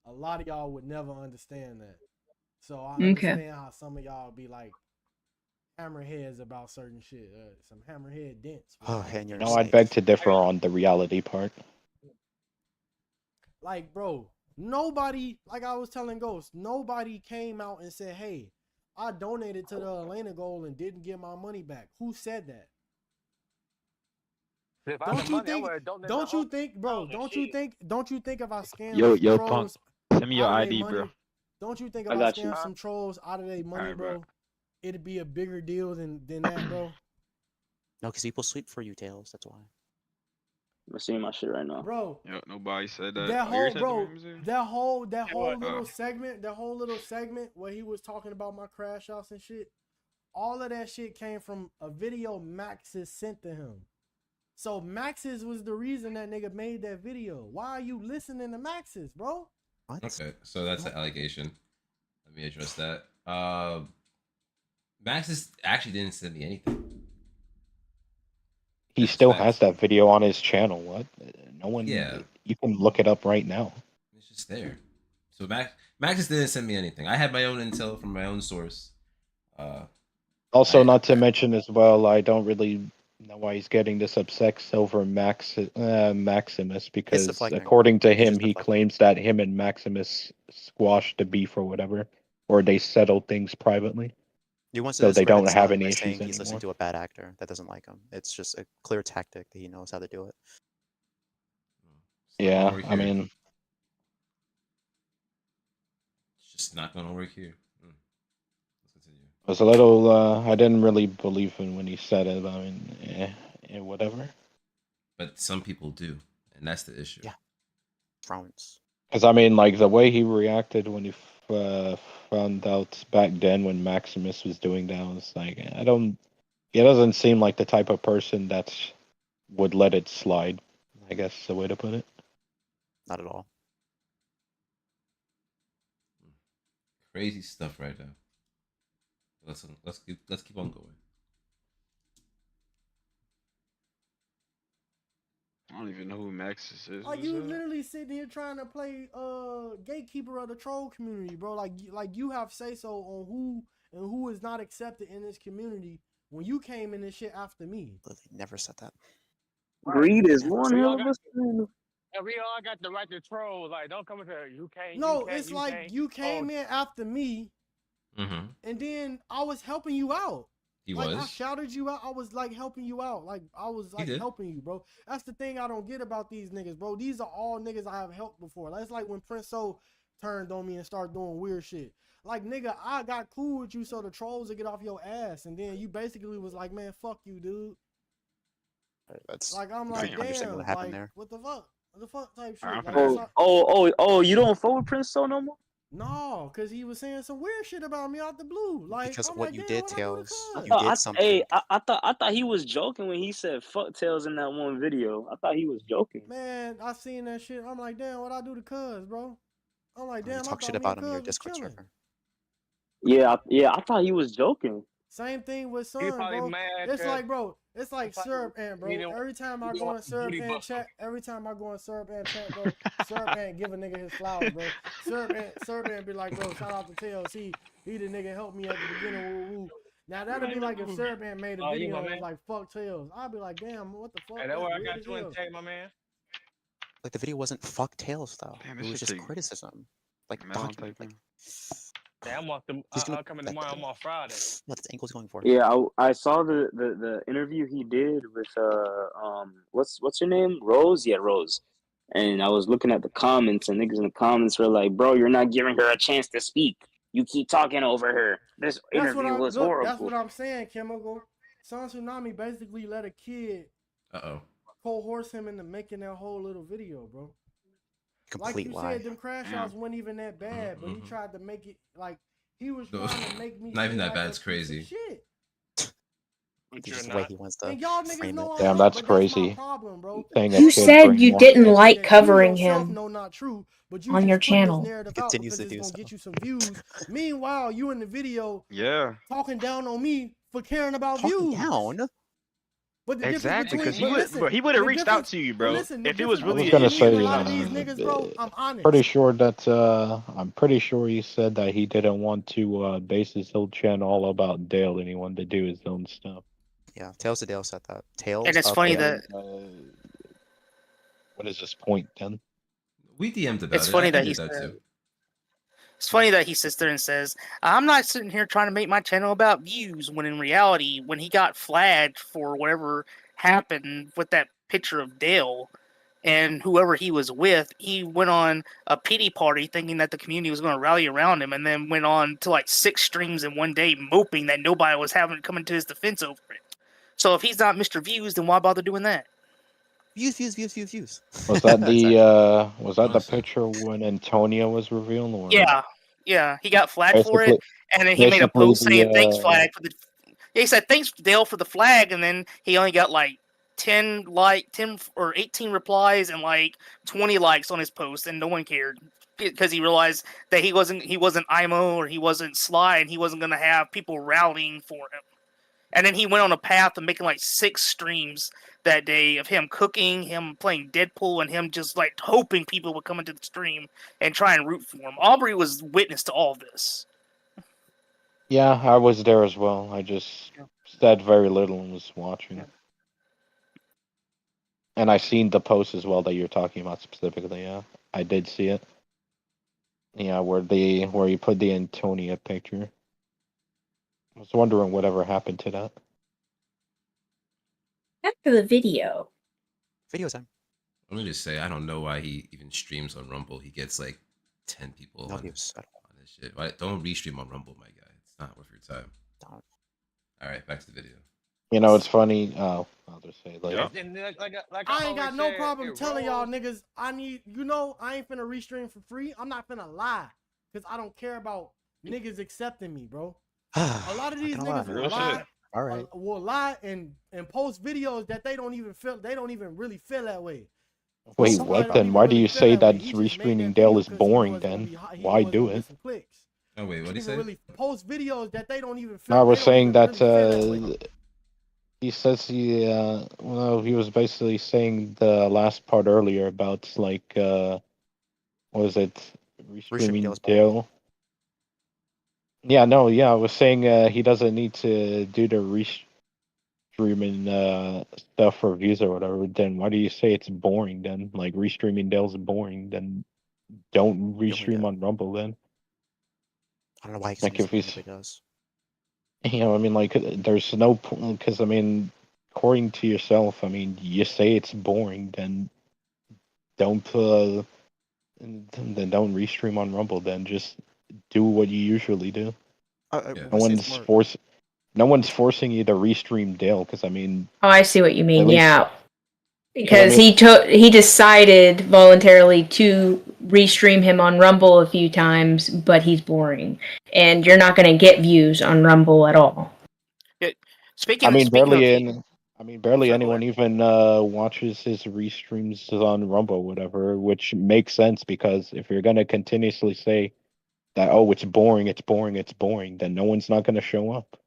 A lot of y'all would never understand that. So I understand how some of y'all be like hammerheads about certain shit. Some hammerhead dents. Oh, and you're No, I beg to differ on the reality part. Like, bro, Nobody, like I was telling Ghost, nobody came out and said, hey, I donated to the Atlanta goal and didn't get my money back. Who said that? If I had Don't the you money, I think, would have donated don't the whole you think, bro, don't you think if I scam Yo, some yo, Punk, trolls send me your out of their ID, money, bro. don't you think if I I got you. scam some trolls out of their money, Alright, bro. bro, it'd be a bigger deal than that, bro? No, because people sleep for you, Tails. That's why. I'm seeing my shit right now. Bro, Yo, nobody said that. that Oh, yours whole, had the bro, memes in? that whole what? little segment, where he was talking about my crash outs and shit, all of that shit came from a video Maxis sent to him. So Maxis was the reason that nigga made that video. Why are you listening to Maxis, bro? What? Okay, so that's an allegation. Let me address that. Maxis actually didn't send me anything. He still has that video on his channel. What? No one. Yeah. You can look it up right now. It's just there. So Maxis didn't send me anything. I had my own intel from my own source. Also, not to mention as well, I don't really know why he's getting this obsessed over Maximus, because deflecting. according to He's him, just he deflecting. claims that him and Maximus squashed the beef or whatever, or they settled things privately. He wants So to they don't discredit have Sun any by issues saying he's anymore. listening to a bad actor that doesn't like him. It's just a clear tactic that he knows how to do it. Yeah, I mean, It's just not gonna work here. Let's continue. I was a little. I didn't really believe him when he said it. I mean, whatever. But some people do, and that's the issue. Yeah. Frowns. Because I mean, like the way he reacted when he found out back then when Maximus was doing that, was like, I don't. He doesn't seem like the type of person that would let it slide. I guess is the way to put it. Not at all. Crazy stuff right now. Let's keep on going. I don't even know who Maxis is. Are you literally sitting here trying to play gatekeeper of the troll community, bro? Like you have say so on who and who is not accepted in this community when you came in this shit after me. Never said that. Greed is one We hell all of got, a sin. and we all got the right to troll. Like, don't come into you can't. No, you can't, it's you like can't. you came in after me, Mm-hmm. and then I was helping you out. He like, was. I shouted you out. I was like helping you out. Like I was like did. helping you, bro. That's the thing I don't get about these niggas, bro. These are all niggas I have helped before. That's like when Prince O turned on me and started doing weird shit. Like, nigga, I got cool with you so the trolls would get off your ass, and then you basically was like, man, fuck you, dude. That's Like, I'm I like, can't understand damn, what happened like, there. what the fuck? What the fuck type shit? Alright, Like, Oh, you don't fuck with Prince So no more? no, because he was saying some weird shit about me out the blue. Like, Because I'm what like, you damn, did, what I do to Tails. cuz? You did something. I thought he was joking when he said fuck Tails in that one video. I thought he was joking. Man, I seen that shit. I'm like, damn, what I do to cuz, bro? I'm like, You damn, I talk thought shit me about and him in your cuz was Discord chilling. server. Yeah, I thought he was joking. Same thing with He Sun, probably bro. mad It's 'cause like, bro, it's like he probably- Syrup Ant, bro. he didn't- Every time I he go in want Syrup booty Ant buster. chat, bro, Syrup Ant give a nigga his flowers, bro. Syrup Ant be like, bro, shout out to Tails. He the nigga helped me at the beginning. Woo, woo. Now that'd be like if Syrup Ant made a Oh, you video my and was man. like, fuck Tails. I'd be like, damn, what the fuck? Hey, that's That's where I weird got as you in hell. tape, my man. Like, the video wasn't fuck Tails, though. Damn, It this was shit just take criticism. Like, mad long document. type Like, Hey, I'm off the. I'll come in tomorrow. I'm off Friday. what the ankle's going for? Yeah, I saw the interview he did with what's her name? Rose? Yeah, Rose. And I was looking at the comments, and niggas in the comments were like, "Bro, you're not giving her a chance to speak. You keep talking over her. This interview was horrible." That's what I'm saying, Chemical. Sun Tsunami basically let a kid coerce him into making that whole little video, bro. Like Complete you lie. said, them crash outs weren't even that bad, but he tried to make it like he was No, trying to make me not even seem that like bad, a it's piece of crazy. Shit. It's just the way he wants to And y'all niggas frame know it. I'm Damn, not, that's but that's my crazy. problem, bro. Saying a You kid said bring you more didn't attention. like That covering you yourself him. know not true, but you on just your put channel. this narrative out Continues because to it's do gonna so. get you some views. Meanwhile, you in the video Yeah. talking down on me for caring about Talking views. down? But the Exactly, difference because between he would have the reached out difference- to you, but bro. listen, the If it was difference really I was between gonna me and a lot of say, these niggas, bro, I'm honest. pretty sure that I'm pretty sure he said that he didn't want to base his whole channel all about Dale, and he wanted to do his own stuff. Yeah, Tails to Dale said that. Tails And it's up funny there. that What is this point then? We DM'd about It's it. funny I that did he that said. too. It's funny that he sits there and says, "I'm not sitting here trying to make my channel about views." When in reality, when he got flagged for whatever happened with that picture of Dale and whoever he was with, he went on a pity party thinking that the community was going to rally around him, and then went on to like 6 streams in one day moping that nobody was coming to his defense over it. So if he's not Mr. Views, then why bother doing that? Views. Was that Exactly. the picture when Antonio was revealed? Or Yeah, he got flagged for it, basically, and then he made a basically post saying thanks flag for the. Yeah, he said thanks Dale for the flag, and then he only got like 10 or 18 replies and like 20 likes on his post, and no one cared because he realized that he wasn't IMO or he wasn't Sly, and he wasn't gonna have people rallying for him. And then he went on a path of making like 6 streams that day of him cooking, him playing Deadpool, and him just like hoping people would come into the stream and try and root for him. Aubrey was witness to all this. yeah, I was there as well. I just said very little and was watching. And I seen the post as well that you're talking about specifically. Yeah, I did see it. Yeah, where you put the Antonia picture. I was wondering whatever happened to that. After the video. Video time. Let me just say, I don't know why he even streams on Rumble. He gets like 10 people on this shit. Why, don't restream on Rumble, my guy. It's not worth your time. Don't. All right, back to the video. You know, it's funny. Oh, I'll just say it later. I ain't got no problem telling y'all niggas I need, I ain't finna restream for free. I'm not finna lie. Because I don't care about niggas accepting me, bro. A lot of these niggas will lie and post videos that they don't even really feel that way. Wait, what then? Why do you say that restreaming Dale is boring then? Why do it? Oh wait, what did he say? Really post videos that they don't even feel. I was saying that he says he was basically saying the last part earlier about like what was it? Restreaming Dale. Yeah, no, yeah, I was saying he doesn't need to do the restreaming stuff for views or whatever. Then why do you say it's boring then? Like restreaming Dale's boring, then don't restream on Rumble then. I don't know why like if he does. I mean, like there's no because I mean, according to yourself, I mean, you say it's boring, then don't then don't restream on Rumble. Then just do what you usually do. No one's forcing you to restream Dale because I mean. Oh, I see what you mean. Yeah, because you know he decided voluntarily to restream him on Rumble a few times, but he's boring, and you're not going to get views on Rumble at all. Barely anyone even watches his restreams on Rumble, whatever, which makes sense because if you're gonna continuously say that, oh, it's boring, then no one's not gonna show up.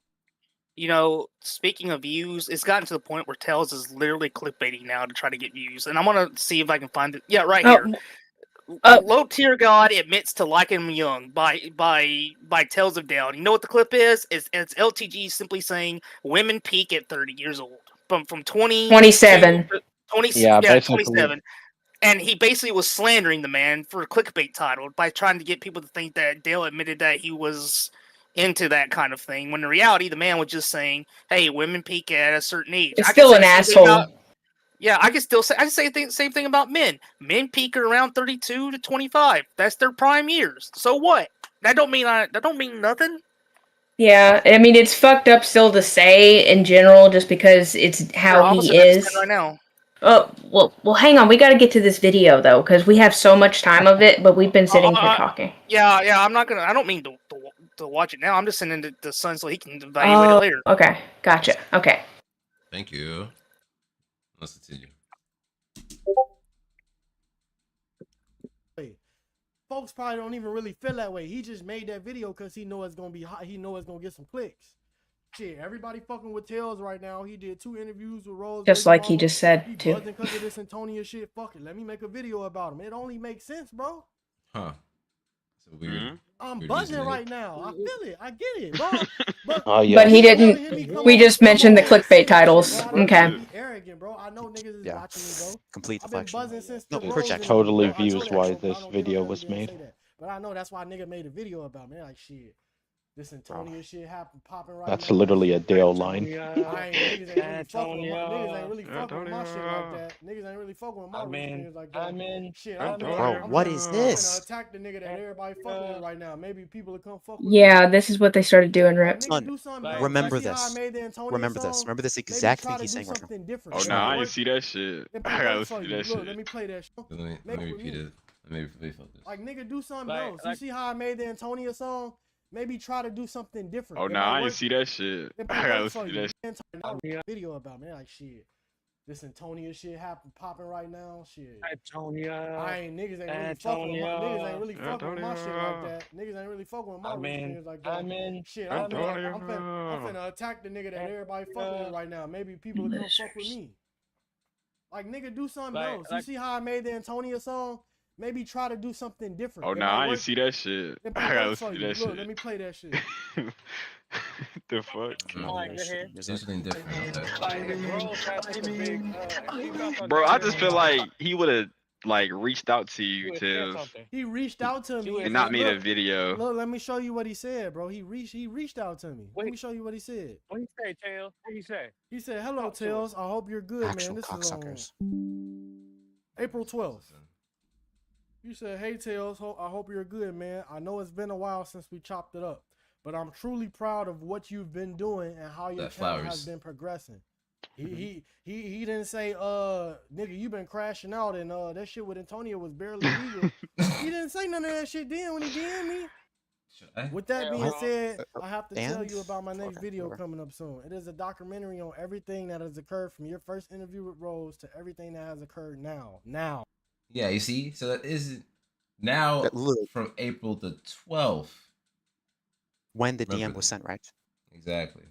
You know, speaking of views, it's gotten to the point where Tails is literally clickbaiting now to try to get views, and I'm gonna see if I can find it. Yeah, right here. Low Tier God admits to liking him young by Tales of Down. You know what the clip is? It's LTG simply saying women peak at 30 years old. From 27. 27. And he basically was slandering the man for a clickbait title by trying to get people to think that Dale admitted that he was into that kind of thing. When in reality, the man was just saying, "Hey, women peak at a certain age." It's still an asshole. I can say the same thing about men. Men peak at around 32 to 25. That's their prime years. So what? That don't mean nothing. Yeah, I mean it's fucked up still to say in general, just because it's how he is. Right now. Oh well, hang on. We got to get to this video though, because we have so much time of it, but we've been sitting here talking. Yeah. I'm not gonna. I don't mean to watch it now. I'm just sending it to the son so he can evaluate it later. Okay, gotcha. Okay. Thank you. Let's continue. Folks probably don't even really feel that way. He just made that video because he know it's gonna be hot. He know it's gonna get some clicks. Shit, everybody fucking with Tails right now. He did 2 interviews with Rose. Just like he just said too. Because of this Antonia shit. Fuck it. Let me make a video about him. It only makes sense, bro. Huh. a weird. I'm weird buzzing reasoning. right now. I feel it. I get it, bro. But Oh yeah. But he didn't. We just mentioned the clickbait titles. Okay. Be arrogant, bro. I know niggas is Yeah. watching me, bro. Complete I've been deflection. buzzing since No, the Rose projection. interview, Totally bro. I know views that, why bro, but I this don't video really was didn't made. say that. But I know that's why nigga made a video about me. Like shit. This Antonio shit happen popping right That's now. literally a Shit. Dale line. Niggas ain't really fucking with my shit like that. Niggas ain't really fucking with my streams like that. Shit, I'm finna attack the nigga that everybody fucking with right now. Maybe people will come fuck with me. Yeah, this is what they started doing, Rip. Nigga, do something else. Remember You see how I this. made the Antonio Remember this. song? Remember this Maybe exact try thing to he's do saying right now. something different. Oh It no, might I work. didn't see that shit. It I might gotta work for see you. that Look, shit. let me play that shit. Let me repeat it. Let me focus. Like nigga, do something else. You see how I made the Antonio song? Maybe try to do something different. Oh It no, might I work. didn't see that shit. It I might gotta work for see you. that shit. Video about me, like shit. This Antonio shit popping right now. Shit. Antonio. Niggas ain't really fucking with my shit like that. Niggas ain't really fucking with my streams like that. Shit, I'm finna attack the nigga that everybody fucking with right now. Maybe people will come fuck with me. Like nigga, do something else. You see how I made the Antonio song? Maybe try to do something different. Oh It no, might I work. didn't see that shit. It I might gotta work for see you. that Look, shit. let me play that shit. The fuck? Do something different. Bro, I just feel like he would have like reached out to you, Tibbs, He reached out to me and not made a look, video. Look, let me show you what he said, bro. He reached out to me. Let me show you what he said. What you say, Tails? What you say? He said, "Hello, Tails. I hope you're good, Actual man. This cocksuckers. is on April 12th." You said, "Hey, Tails. I hope you're good, man. I know it's been a while since we chopped it up, but I'm truly proud of what you've been doing and how your channel has been progressing." He didn't say, nigga, you been crashing out and that shit with Antonio was barely legal. He didn't say none of that shit then when he DM'd me. With that being said, I have to tell you about my next video coming up soon. It is a documentary on everything that has occurred from your first interview with Rose to everything that has occurred now. Yeah, you see? So that is now from April the 12th. When the DM was sent, right? Exactly.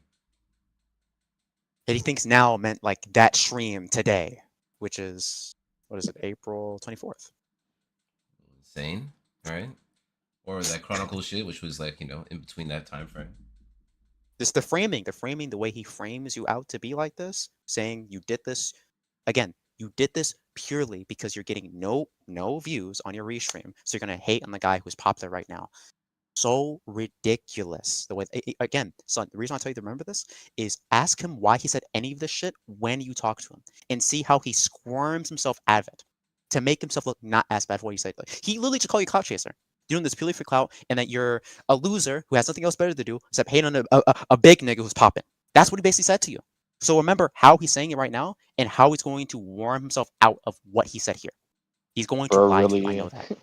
And he thinks now meant like that stream today, which is, what is it, April 24th. Insane, right? Or that Chronicle shit, which was like, in between that time frame. Just the framing, the way he frames you out to be like this, saying you did this, again, you did this purely because you're getting no views on your restream, so you're gonna hate on the guy who's popular right now. So ridiculous. The way, again, son, the reason I tell you to remember this is ask him why he said any of this shit when you talk to him and see how he squirms himself out of it to make himself look not as bad for what he said. He literally just called you clout chaser. Doing this purely for clout and that you're a loser who has nothing else better to do except hate on a big nigga who's popping. That's what he basically said to you. So remember how he's saying it right now and how he's going to warm himself out of what he said here. He's going to lie to you. I know that.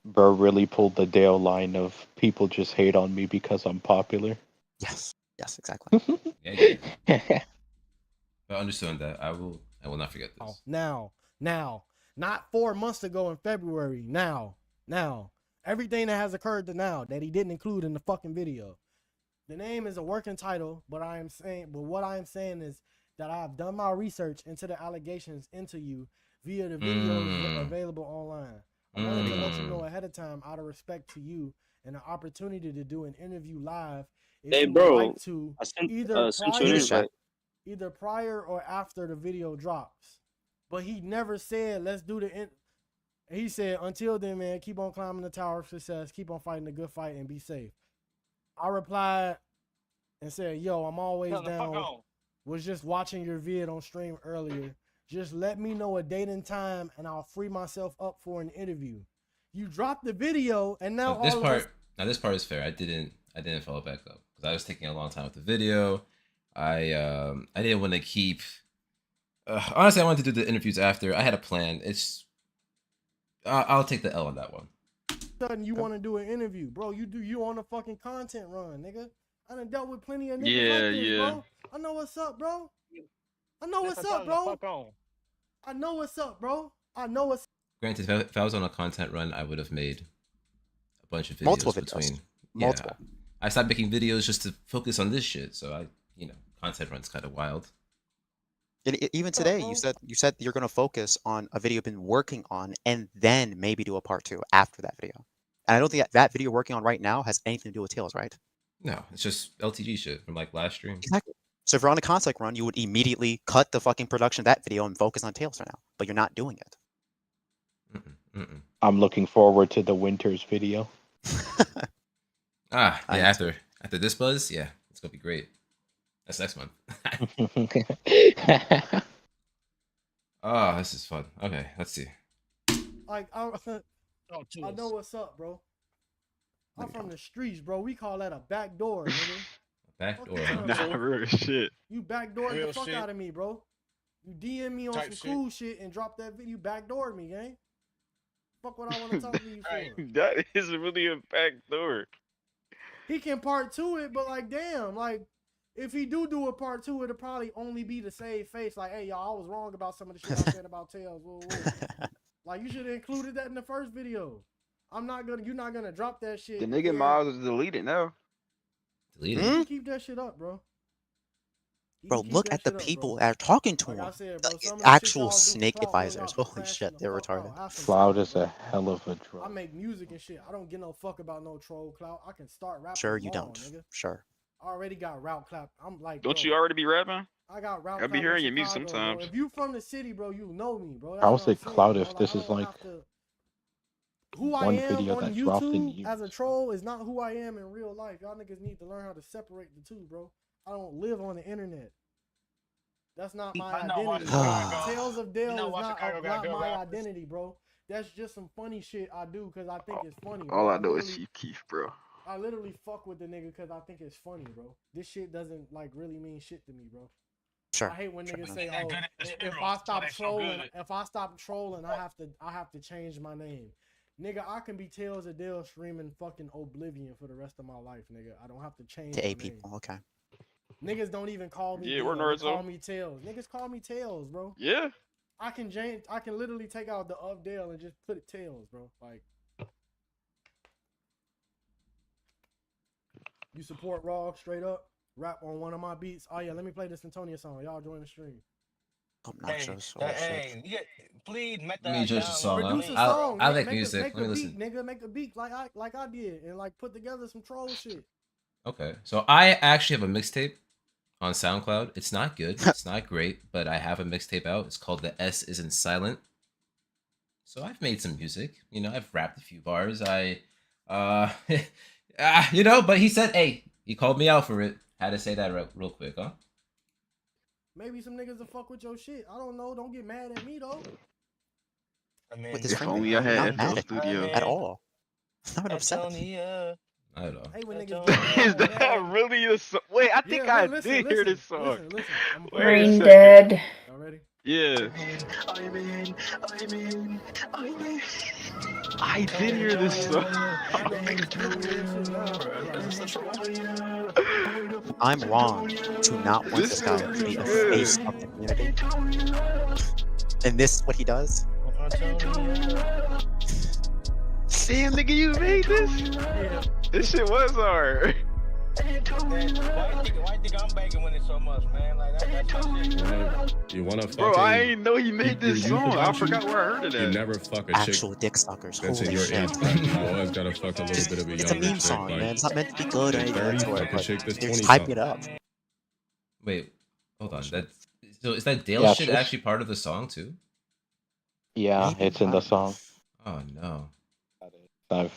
Bro really pulled the Dale line of people just hate on me because I'm popular. Yes, exactly. Yeah. But understand that I will not forget this. Now, not 4 months ago in February. Now, everything that has occurred to now that he didn't include in the fucking video. The name is a working title, but what I am saying is that I have done my research into the allegations into you via the videos available online. I wanted to let you know ahead of time, out of respect to you, and the opportunity to do an interview live. If Hey, you would bro, like to, I sent either prior or after the video drops. But he never said, let's do the. He said, until then, man, keep on climbing the tower of success, keep on fighting the good fight, and be safe. I replied and said, yo, I'm always down. Was just watching your vid on stream earlier. Just let me know a date and time, and I'll free myself up for an interview. You dropped the video, and now this part is fair. I didn't follow back up because I was taking a long time with the video. I didn't want to keep. Honestly, I wanted to do the interviews after. I had a plan. I'll take the L on that one. Sudden, you want to do an interview, bro? You on a fucking content run, nigga. I done dealt with plenty of niggas like this, bro. I know what's up, bro. I know what's up, bro. I know what's up, bro. I know what's. Granted, if I was on a content run, I would have made a bunch of videos. Multiple videos. Multiple. I stopped making videos just to focus on this shit. So content run's kind of wild. And even today, you said you're gonna focus on a video you've been working on, and then maybe do a part 2 after that video. And I don't think that video we're working on right now has anything to do with Tails, right? No, it's just LTG shit from like last stream. Exactly. So if you're on a contact run, you would immediately cut the fucking production of that video and focus on Tails right now. But you're not doing it. I'm looking forward to the Winters video. Yeah, after this buzz, yeah, it's gonna be great. That's next month. Oh, this is fun. Okay, let's see. Like I know what's up, bro. I'm from the streets, bro. We call that a back door, nigga. Back door. Nah, real shit. You backdoored Real the fuck shit. out of me, bro. You DM me on Type some cool shit and drop that video. You backdoored me, gang. Fuck what I want to talk to you for. That is really a back door. He can part two it, but like, damn, like, if he do a part two, it'll probably only be to save face. Like, hey, y'all, I was wrong about some of the shit I said about Tails. Whoa, whoa. Like, you should have included that in the first video. You're not gonna drop that shit. The nigga Miles is deleted now. Deleted. You can keep that shit up, bro. Bro, look at the people that are talking to him. Like I said, bro, some of the Actual shit y'all do snake for clout, advisors. y'all Holy crashing shit, the they're fuck out. retarded. Have some Cloud respect, is a bro. hell of a I drug. make music and shit. I don't give no fuck about no troll clout. I can start rapping. Sure you tomorrow, don't. Nigga. Sure. I already got route clap. I'm like, Don't bro, you already be rapping? I got route I be clap hearing in your music Chicago, sometimes. Bro. If you from the city, bro, you know me, bro. That's How what is I'm it saying, Cloud bro. if Like, this I is don't like have to. Who I one am video on that dropped in YouTube as a troll is not who I am in real life. Y'all niggas need to learn how to separate the two, bro. I don't live on the internet. That's not my I know why identity. Chicago- Tales of Dale you know is why not, Chicago got good my rappers? identity, bro. That's just some funny shit I do because I think it's funny. All bro. I know is literally- Chief Keef, bro. I literally fuck with the nigga because I think it's funny, bro. This shit doesn't like really mean shit to me, bro. Sure. I hate when niggas Sure. say, They're "Oh, good at the if funerals, I so stop they so trolling, good. if I stop trolling, I have to change my name." Nigga, I can be Tales of Dale streaming fucking Oblivion for the rest of my life, nigga. I don't have to change To my A name. people, okay. Niggas don't even call me Yeah, Dale. we're They nerds, call though. me Tails. Niggas call me Tails, bro. Yeah. I can literally take out the of Dale and just put it Tails, bro. Like, you support Raw straight up? Rap on one of my beats. Oh yeah, let me play this Antonia song. Y'all join the stream. Obnoxious. Hey, please make Let me judge the song. Produce a I song. like make music. Make Let me a listen. beat, nigga. Make a beat like I did, and like put together some troll shit. Okay, so I actually have a mixtape on SoundCloud. It's not good. It's not great, but I have a mixtape out. It's called The S Isn't Silent. So I've made some music. You know, I've rapped a few bars. You know, but he said, hey, he called me out for it. Had to say that real quick, huh? Maybe some niggas will fuck with your shit. I don't know. Don't get mad at me though. I mean, With this If friend, only I I'm had not FL mad Studio. at all. I'm upset. Antonia. I don't know. Hey, when niggas Is that really a song? Wait, I think I did hear this song. Listen. Wait a Brain second. dead. Y'all ready? Yeah. I did hear this song. I'm wrong to not want this guy to be a face of the community. And this what he does? Damn, nigga, you made this? This shit was hard. Why you think I'm begging when it's so much, man? Like that's my shit. You wanna fucking, Bro, I ain't know he made your this youth song. I about forgot you? where I heard it You at. never fuck a chick Actual dick suckers. that's in Holy your shit. age bracket. You always gotta fuck a little bit of a It's a younger meme chick. song, Like, man. It's not meant to be good or anything 30, to it, fuck a but chick that's they're just 20 hyping it up. Wait, hold on. So is that Dale Yeah, shit just- actually part of the song too? Yeah, Maybe, it's in I the don't know. song. Oh no. I've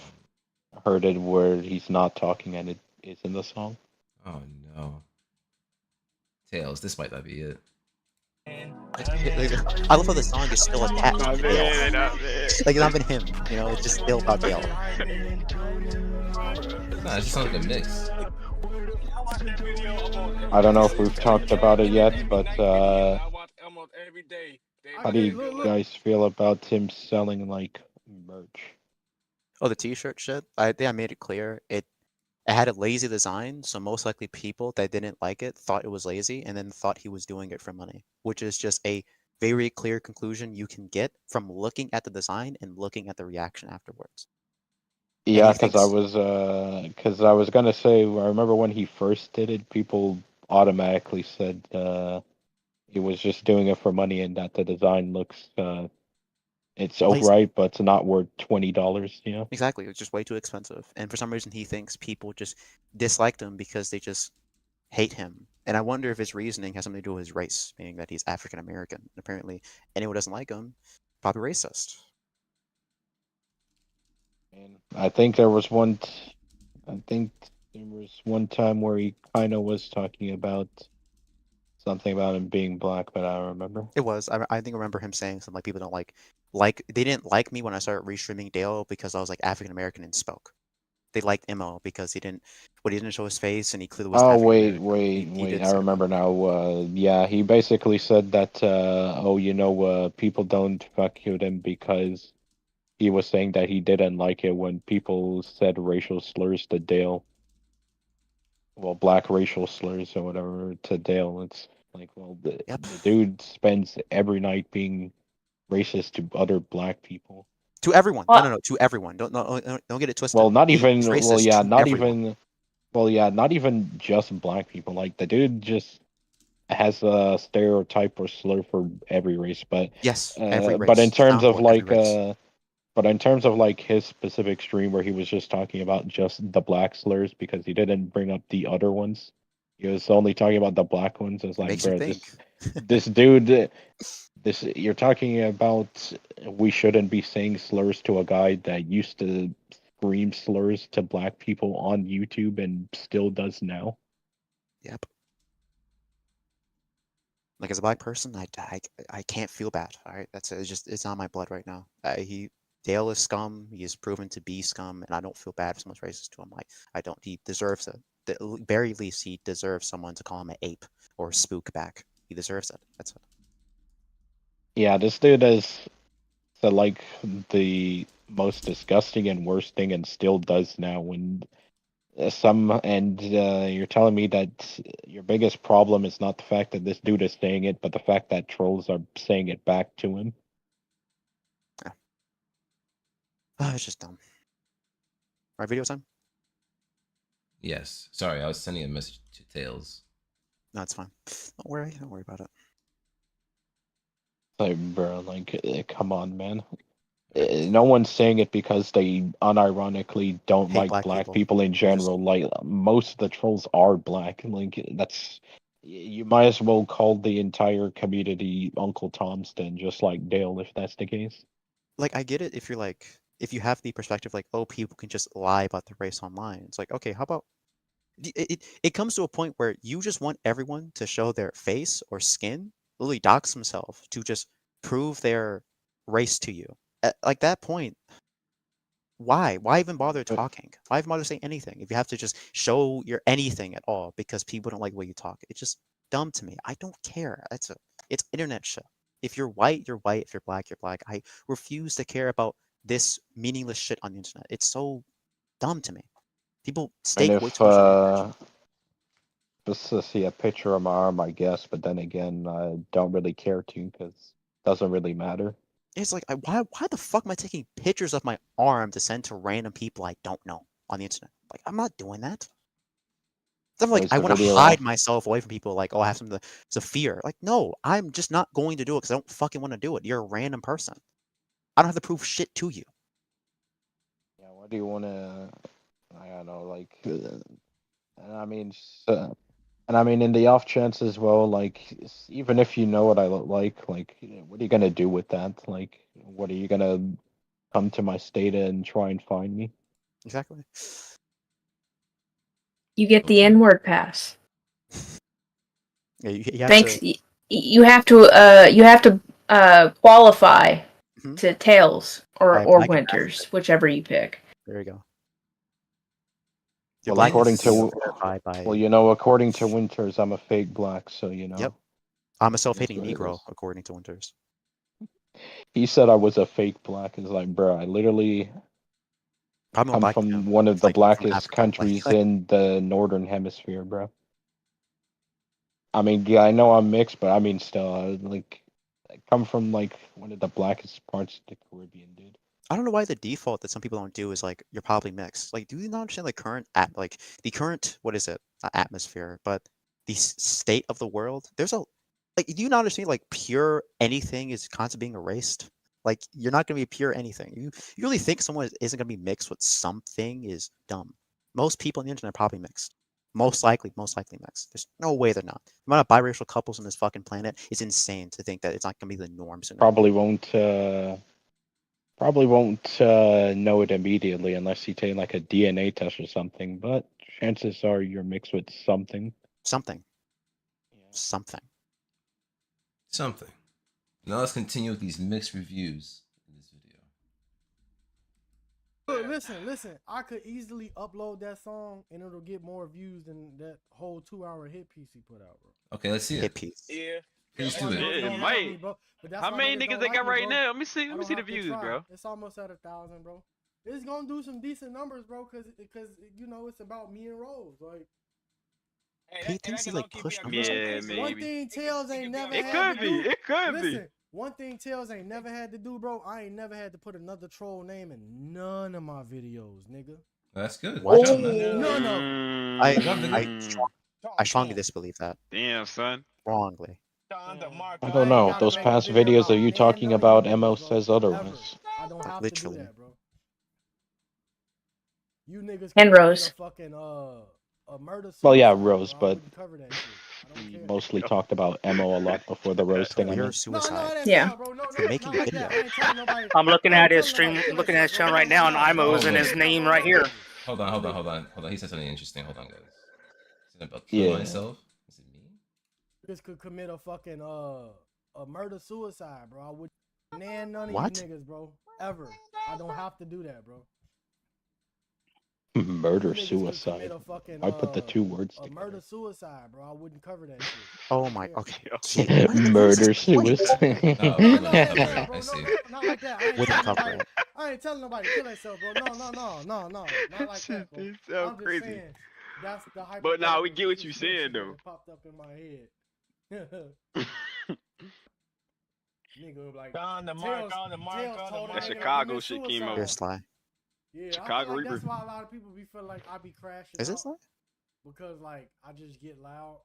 heard it where he's not talking and it is in the song. Oh no. Tails, this might not be it. I love how the song is still attached Not to bad, Dale. not bad. Like it's not even him, you know, it's just still about Dale. Nah, it just sounds like a mix. I don't know if we've talked about it yet, but how do you guys feel about him selling like merch? Oh, the t-shirt shit? I think I made it clear. It had a lazy design, so most likely people that didn't like it thought it was lazy and then thought he was doing it for money, which is just a very clear conclusion you can get from looking at the design and looking at the reaction afterwards. Yeah, he because I was gonna say, I remember when he first did it, people automatically said he was just doing it for money and that the design looks It's lazy. alright, but it's not worth $20. You know. Exactly, it's just way too expensive. And for some reason, he thinks people just disliked him because they just hate him. And I wonder if his reasoning has something to do with his race, meaning that he's African American. Apparently, anyone who doesn't like him, probably racist. I think there was one. I think there was one time where he kind of was talking about something about him being black, but I don't remember. It was. I think I remember him saying something like people don't like they didn't like me when I started restreaming Dale because I was like African American and spoke. They liked Imo because he didn't show his face and he clearly was Oh African wait, American. wait, He wait! did I say remember now. Yeah, he basically said that. People don't fuck with him because he was saying that he didn't like it when people said racial slurs to Dale. Well, black racial slurs or whatever to Dale. It's like, well, the dude spends every night being racist to other black people. to everyone. No, to everyone. Don't get it twisted. Well, not even. He's Well, racist yeah, to not everyone. even. Well, yeah, not even just black people. Like the dude just has a stereotype or slur for every race. But Yes, every but in race. terms Not of more, every like race. but in terms of like his specific stream where he was just talking about just the black slurs because he didn't bring up the other ones. He was only talking about the black ones. It's like, Makes you bro, think. this dude, this you're talking about. We shouldn't be saying slurs to a guy that used to scream slurs to black people on YouTube and still does now. Yep. Like as a black person, I can't feel bad. All right, it's on my blood right now. Dale is scum. He is proven to be scum, and I don't feel bad if someone's racist to him. I don't. He deserves it. The very least, he deserves someone to call him an ape or a spook back. He deserves it. That's it. Yeah, this dude is like the most disgusting and worst thing, and still does now. When you're telling me that your biggest problem is not the fact that this dude is saying it, but the fact that trolls are saying it back to him. It's just dumb. Right, video time? Yes. Sorry, I was sending a message to Tails. No, it's fine. Don't worry about it. Like, bro, like, come on, man. No one's saying it because they unironically don't Hate like black black people in general. Like, most of the trolls are black. Like, you might as well call the entire community Uncle Tom's then, just like Dale, if that's the case. Like, I get it if you're like, if you have the perspective like, oh, people can just lie about their race online. It's like, okay, how about it comes to a point where you just want everyone to show their face or skin, literally dox themselves to just prove their race to you. At like that point, why? Why even bother talking? Why even bother saying anything if you have to just show your anything at all because people don't like the way you talk? It's just dumb to me. I don't care. It's internet shit. If you're white, you're white. If you're black, you're black. I refuse to care about this meaningless shit on the internet. It's so dumb to me. People And stake way if too much on it. just to see a picture of my arm, I guess, but then again, I don't really care to because it doesn't really matter. It's like, why the fuck am I taking pictures of my arm to send to random people I don't know on the internet? Like, I'm not doing that. Stuff like, There's I a want to video hide myself away from people. Like, oh, I have some fear. Like, no, I'm just not going to do it because I don't fucking want to do it. You're a random person. I don't have to prove shit to you. Yeah, what do you want to? I don't know, like, and I mean, in the off chance as well, like, even if you know what I look like, what are you gonna do with that? Like, what are you gonna come to my state and try and find me? Exactly. You get the N-word pass. Yeah, you have Thanks. to. You have to qualify to Tails or Black Winters, whichever you pick. There you go. Well, according to by. according to Winters, I'm a fake black, so you know. Yep. I'm a It is self-hating what it Negro, is. according to Winters. He said I was a fake black. It's like, bro, I literally Problem come with black from people, one of it's the like from blackest Africa. countries in the northern hemisphere, bro. I mean, yeah, I know I'm mixed, but I mean, still, I come from like one of the blackest parts of the Caribbean, dude. I don't know why the default that some people don't do is like you're probably mixed. Like, do you not understand the current the current what is it? Not atmosphere, but the state of the world. There's a like, do you not understand like pure anything is constantly being erased? Like, you're not gonna be pure anything. You really think someone isn't gonna be mixed with something is dumb. Most people on the internet are probably mixed. Most likely mixed. There's no way they're not. The amount of biracial couples on this fucking planet is insane to think that it's not gonna be the norm soon. Probably won't know it immediately unless you take like a DNA test or something, but chances are you're mixed with something. Something. Now let's continue with these mixed reviews in this video. Look, listen. I could easily upload that song and it'll get more views than that whole 2-hour hit piece he put out, bro. Okay, let's see it. Hit piece. Yeah. Please do it. Yeah, it might. How many niggas they got right now? Let me see the views, bro. It's almost at 1,000, bro. It's gonna do some decent numbers, bro, cause you know it's about me and Rose. Like, he thinks he like pushed them. Yeah, maybe. One thing Tails ain't never It had could to do. be. It could Listen, be. one thing Tails ain't never had to do, bro. I ain't never had to put another troll name in none of my videos, nigga. That's good. What? None of them. I strongly disbelieve that. Damn, son. Wrongly. I don't know. Those past videos of you talking about MO says otherwise. I don't have Literally. to do that, bro. You niggas And could Rose. commit a fucking a murder. Well, yeah, suicide, Rose, bro. I but wouldn't cover that shit. I don't he care. mostly talked about MO a lot before the Rose thing. I mean. Pure suicide. that's Yeah. not, bro. No, For making not like video. that. I ain't telling nobody. I'm looking I ain't at his telling stream, nobody to kill looking at his themselves, channel bro. right now, and IMO's in his name right here. Hold on. He said something interesting. Hold on, guys. Is it about Yeah. killing myself? Is it me? Niggas could commit a fucking a murder suicide, bro. I would none of What? you niggas, bro. Ever. I don't have to do that, bro. Murder You niggas could suicide. commit a fucking, I put the two words a together. murder suicide, bro. I wouldn't cover that shit. Oh my. Okay. Murder suicide. No, No, no, not no, like no, that, no, bro. I see. Not like that. I ain't Wouldn't telling cover nobody. it. I ain't telling nobody to kill themselves, bro. No. Not like that, bro. This sound I'm just crazy. saying that's the But nah, we hypothetical get what you situation saying, though. that popped up in my head. Nigga, like That Chicago shit came out. You're Sly. Yeah, Chicago I feel like Reaper. that's why a lot of people be feeling like I be crashing. Is it out Sly? Because like I just get loud.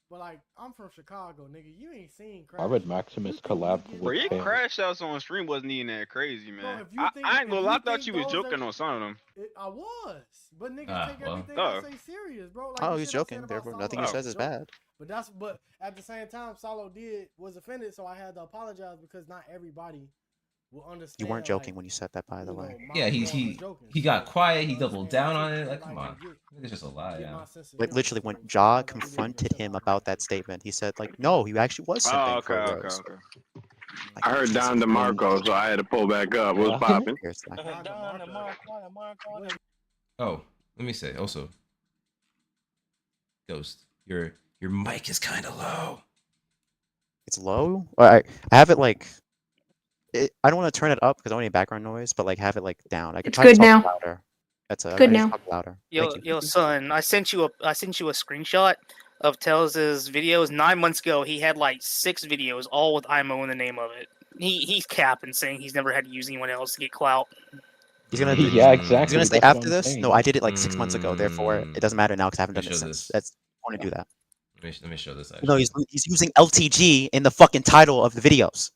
But like I'm from Chicago, nigga. You ain't seen crash. Why would Maximus collab Bro, with your Tails? crash outs on stream wasn't even that crazy, man. if you think- I ain't gonna lie, I if you thought think you was those joking are- on some of them. I was, but niggas Ah, take well. everything Oh. I say serious, bro. Like, Oh, the he's shit I said joking. about Therefore, Solo, nothing I he was says is joking. bad. But at the same time, Solo was offended, so I had to apologize because not everybody will understand. You weren't joking like, when you said that, by the you way. know, my Yeah, form he of joking. he got So, quiet. He you doubled understand down that on shit, it. Like, everybody come on, can it's just a lie. get Yeah. my sense of Like humor. literally, when Like, Ja like, confronted him about that statement, he said like, "No, he actually was Oh, simping okay, for okay, Rose." okay. Like, I heard this Don is- DeMarco, so I had to pull back up. What's popping? Here's Sly. Oh, let me say also, Ghost, your mic is kind of low. It's low. I have it like. I don't want to turn it up because I don't need background noise, but like have it like down. I could It's try to good talk now. louder. That's Good I just now. talk louder. Yo, Thank you. yo, son, I sent you a screenshot of Tails' videos 9 months ago. He had like 6 videos, all with IMO in the name of it. He's capping, saying he's never had to use anyone else to get clout. He's gonna. Yeah, He's exactly. gonna say That's what after I'm this. saying. No, I did it like 6 months ago. Therefore, it doesn't matter now because I haven't Let done me it show since. this. That's I want to do that. Let me show this. Actually. No, he's using LTG in the fucking title of the videos.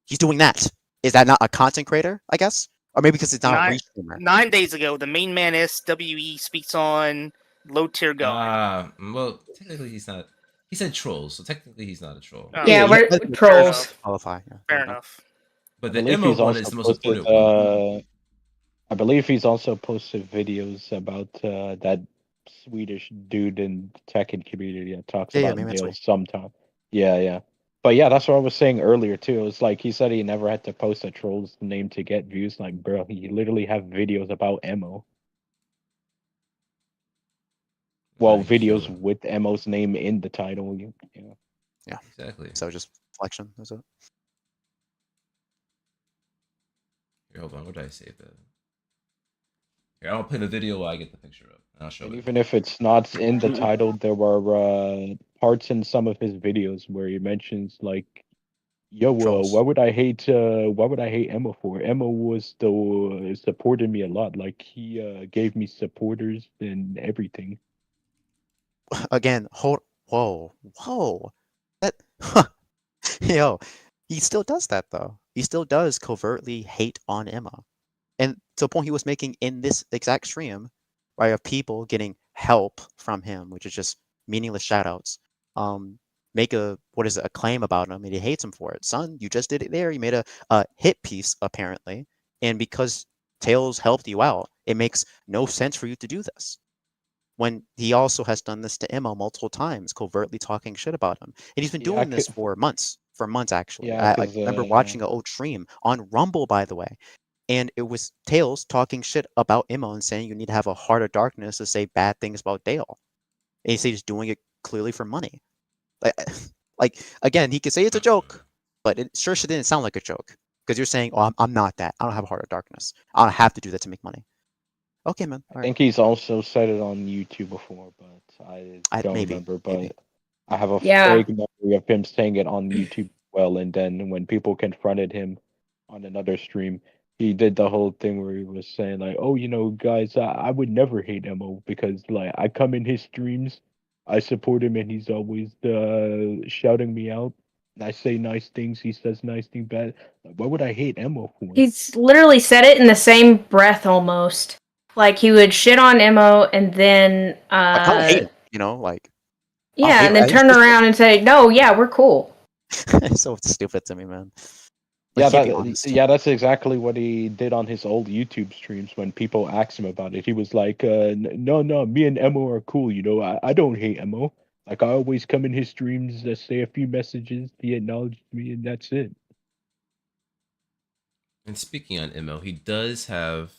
He's doing that. Is that not a content creator? I guess, or maybe because it's not a restreamer. 9 days ago, the main man SWE speaks on low tier guy. Well, technically he's not. He said trolls, so technically he's not a troll. Yeah, we're trolls. Qualify. Fair enough. But I the believe Emma he's one also is the most posted, important one. I believe he's also posted videos about that Swedish dude in the Tekken community that talks about maybe that's nails sometime. Yeah. But yeah, that's what I was saying earlier too. It was like he said he never had to post a troll's name to get views. Like, bro, he literally have videos about Emo. Well, videos with Emo's name in the title. Yeah. Exactly. So just flexion, is it? Here, hold on. Where did I save that? Here, I'll play the video while I get the picture up. And I'll show And it. even if it's not in the title, there were parts in some of his videos where he mentions like, "Yo, what would I hate? What would I hate Emma for? Emma was still supported me a lot. Like he gave me supporters and everything." Again, whoa. That, yo, he still does that though. he still does covertly hate on Emma. And to the point he was making in this exact stream, right, of people getting help from him, which is just meaningless shoutouts. Make a claim about him, and he hates him for it. Son, you just did it there. You made a hit piece apparently, and because Tails helped you out, it makes no sense for you to do this. When he also has done this to Emma multiple times, covertly talking shit about him, and he's been doing this for months. For months, actually. Yeah, I 'cause, remember watching an old stream on Rumble, by the way, and it was Tails talking shit about Emma and saying you need to have a heart of darkness to say bad things about Dale. And he's doing it clearly for money. Like again, he could say it's a joke, but it sure didn't sound like a joke because you're saying, "Oh, I'm not that. I don't have a heart of darkness. I don't have to do that to make money." Okay, man. I think he's also said it on YouTube before, but I don't remember. But I have a vague memory of him saying it on YouTube as well. And then when people confronted him on another stream, he did the whole thing where he was saying like, "Oh, guys, I would never hate Emo because like I come in his streams, I support him, and he's always shouting me out. And I say nice things, he says nice things bad. Like, what would I hate Emo for?" He's literally said it in the same breath almost. Like he would shit on Emo and then I don't hate him, like. Yeah, and then turn around and say, "No, yeah, we're cool." It's so stupid to me, man. Yeah, Like, keep it honest. that's exactly what he did on his old YouTube streams when people asked him about it. He was like, no, me and Emo are cool, I don't hate Emo. Like, I always come in his streams, say a few messages, he acknowledged me, and that's it. And speaking on Emo, he does have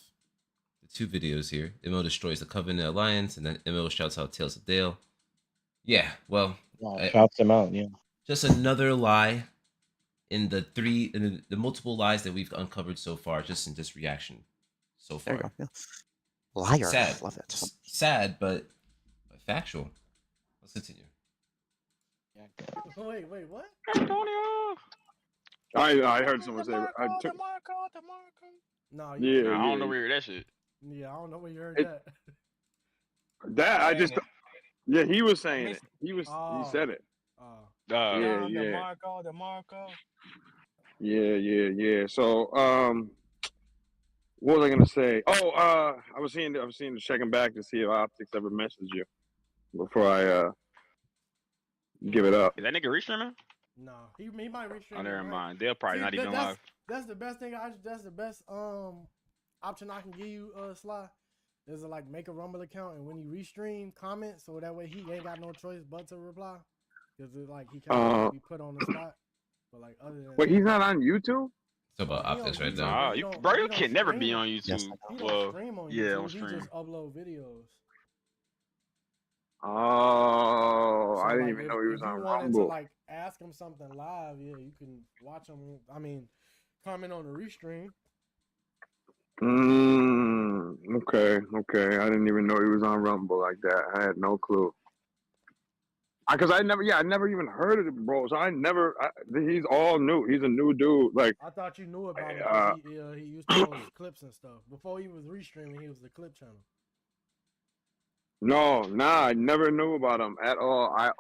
the 2 videos here. Emo destroys the Covenant Alliance, and then Emo shouts out Tales of Dale. Yeah, well, shouts him out, yeah. Just another lie in the multiple lies that we've uncovered so far, just in this reaction so far. There you go. Yeah. Liar. Sad. Love it. Sad, but factual. Let's continue. Wait, what? Antonio. I heard someone say. I took. No, I don't know where you heard that shit. Yeah, I don't know where you heard that. That I just. Yeah, he was saying it. He said it. Yeah. The Marco. Yeah. So, what was I gonna say? Oh, I was checking back to see if Optics ever messaged you before I give it up. Is that nigga restreaming? No, he might restream. Oh, never mind. They'll probably not even live. That's the best thing. That's the best option I can give you, Sly. Is to like make a Rumble account, and when you restream, comment, so that way he ain't got no choice but to reply, because like he can't be put on the spot. But like other than wait, he's not on YouTube. It's about Optics right now. You can never be on YouTube. Yes, he don't stream on YouTube. on He stream. just upload videos. Oh, So, I didn't like, even know he was on If you wanted Rumble. to like ask him something live, yeah, you can watch him. I mean, comment on the restream. Okay. I didn't even know he was on Rumble like that. I had no clue. Because I never even heard of it, bro. So he's all new. He's a new dude. Like I thought you knew about him. He used to post clips and stuff. Before he was restreaming, he was the clip channel. No, I never knew about him at all. I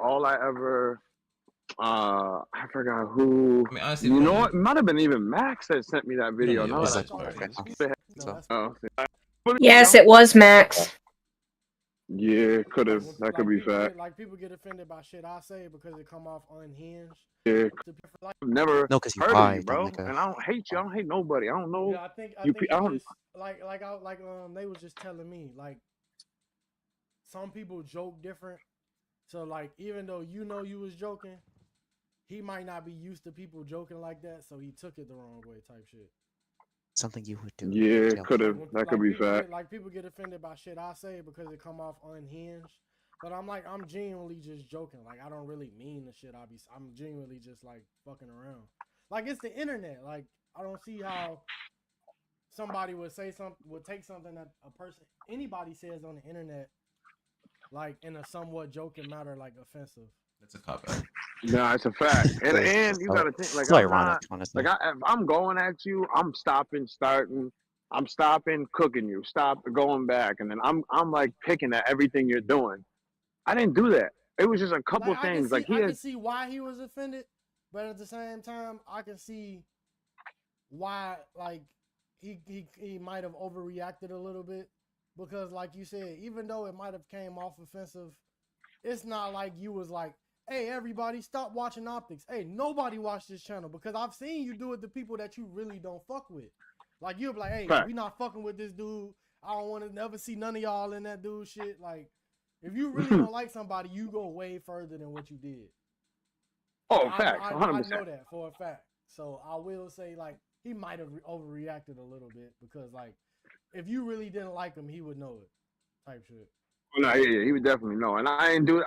forgot who. I mean, honestly, you know what? It might have been even Max that sent me that video. Yes, it was Max. Yeah, could have. That could be fact. Like people get offended by shit I say because it come off unhinged. Yeah, I've never No, 'cause you heard of lied, you, bro. Dominica. And I don't hate you. I don't hate nobody. I don't know. Yeah, I think just they was just telling me like some people joke different. So like even though you know you was joking, he might not be used to people joking like that, so he took it the wrong way type shit. Something you would do. Yeah, could have. That could be fact. Like people get offended by shit I say because it come off unhinged. But I'm genuinely just joking. Like I don't really mean the shit I'm genuinely just like fucking around. Like it's the internet. Like I don't see how somebody would take something that anybody says on the internet, like in a somewhat joking matter, like offensive. That's a cop out. No, it's a fact. And you gotta think like if I'm going at you, I'm stopping, starting, I'm stopping, cooking you, stop going back, and then I'm like picking at everything you're doing. I didn't do that. It was just a couple things. I can see why he was offended, but at the same time, I can see why like he might have overreacted a little bit, because like you said, even though it might have came off offensive, it's not like you was like, hey, everybody stop watching optics. Hey, nobody watch this channel, because I've seen you do it to people that you really don't fuck with. Like you'll be like, hey, we not fucking with this dude. I don't want to never see none of y'all in that dude shit. Like, if you really don't like somebody, you go way further than what you did. Oh, facts, I 100%. know that for a fact. So I will say, like, he might have overreacted a little bit, because, like, if you really didn't like him, he would know it, type shit. No, yeah, he would definitely know. And I didn't do it.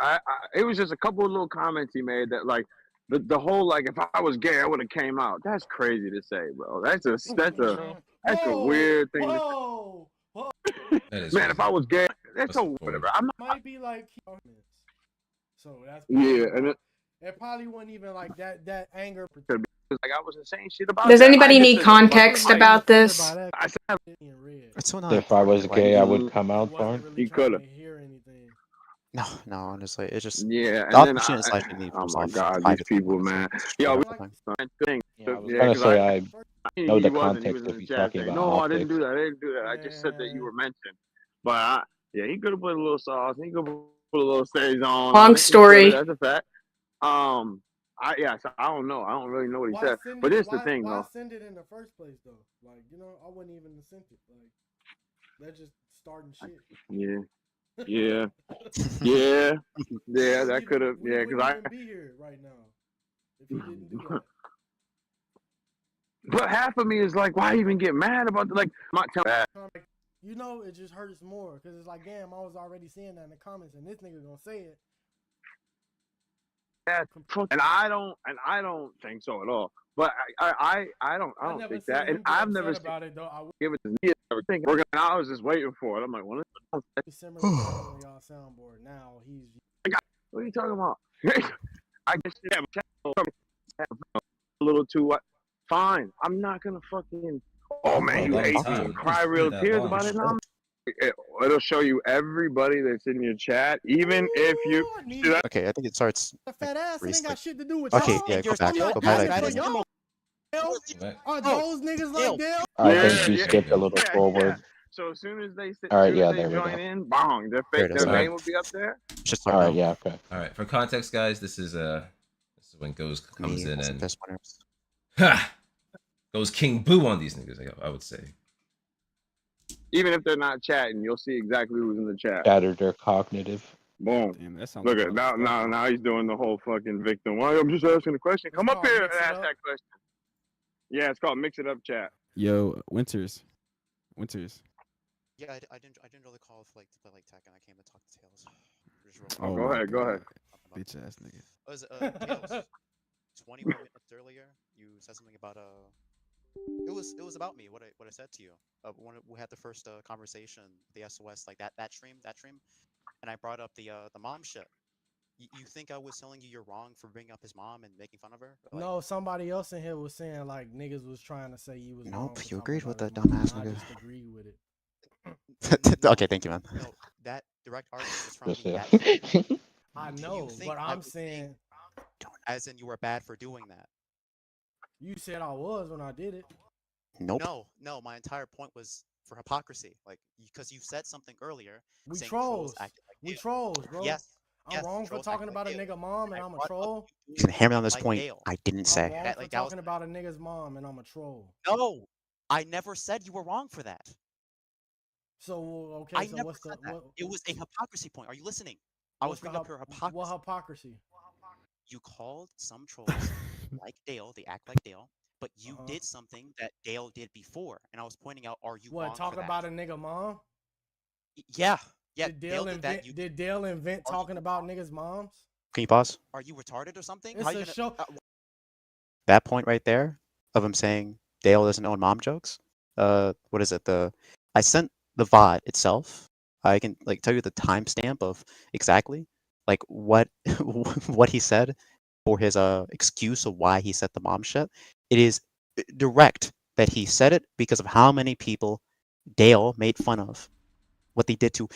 It was just a couple of little comments he made that, like, the whole, like, if I was gay, I would have came out. That's crazy to say, bro. That's a weird thing to say. Man, if I was gay, that's so whatever. I'm not. Might be like, so that's And it probably wasn't even like that anger. Like I wasn't saying shit about. Does that. anybody need context about this? I said, It's so If I was gay, I would come out for him. He could have. No, honestly, it's just Yeah, the and then opportunity is actually oh my god, these people, man. Yo, I was gonna say I know the context if he's talking about no, I optics. didn't do that. I didn't do that. I just said that you were mentioned. But yeah, he could have put a little sauce. He could put a little sage on. Long story. That's a fact. So I don't know. I don't really know what he said. But this the thing, why though. send it in the first place, though? Like, I wouldn't even have sent it. Like, that's just starting shit. Yeah. That could have. Yeah, because I wouldn't be here right now if you didn't do that. But half of me is like, why even get mad about like my telling? It just hurts more, because it's like, damn, I was already seeing that in the comments, and this nigga gonna say it. And I don't think so at all. But I don't think that, and I've never seen about it though. I give it to me. Everything. I was just waiting for it. I'm like, well, similar to on y'all soundboard. Now he's. What are you talking about? I guess a little too. Fine. I'm not gonna fucking. Oh man, you hate me. Cry real tears about it. No, it'll show you everybody that's in your chat, even if you. Okay, I think it starts. Fat ass ain't got shit to do with Okay, y'all. yeah, go back. Go back. Are those niggas like Dale? I think you skipped a little forward. Yeah. So as soon as they All right, there we join go. in, bong, their name will be up there. All right, yeah, okay. All right, for context, guys, this is when Goes comes in and goes King Boo on these niggas. I would say. Even if they're not chatting, you'll see exactly who's in the chat. Scattered or cognitive. Boom. Damn, that sounds Look at now he's doing the whole fucking victim. Why I'm just asking a question. Come up here and ask that question. Yeah, it's called Mix It Up Chat. Yo, Winters. Yeah, I didn't really call to play tech, and I came to talk to Tails. Oh, go ahead. Bitch ass nigga. Tails, 21 minutes earlier, you said something about It was about me. What I said to you. When we had the first conversation, the SOS, like that stream, and I brought up the mom shit. You think I was telling you you're wrong for bringing up his mom and making fun of her? Like, no, somebody else in here was saying like niggas was trying to say you was wrong. Nope, you agreed with that mom. dumbass I nigga. just agreed with it. Okay, thank you, man. No, that direct argument is from me. I know, but I'm saying, as in you were bad for doing that. You said I was when I did it. Nope. No. My entire point was for hypocrisy, like because you said something earlier. We trolls. We trolls, bro. Yes. I'm wrong for talking about a nigga mom and I'm a troll. You can hammer on this point. I didn't say. I'm wrong for talking about a nigga's mom and I'm a troll. No, I never said you were wrong for that. So okay, so what's the? It was a hypocrisy point. Are you listening? I was bringing up your hypocrisy. What hypocrisy? You called some trolls like Dale. They act like Dale, but you did something that Dale did before, and I was pointing out. Are you wrong talking for that? about a nigga mom? Yeah. Did Dale invent? Did Dale invent talking about niggas' moms? Can you pause? Are you retarded or something? It's a show. That point right there of him saying Dale doesn't own mom jokes. What is it? I sent the VOD itself. I can tell you the timestamp of exactly what what he said for his excuse of why he said the mom shit. It is direct that he said it because of how many people Dale made fun of. What they did to,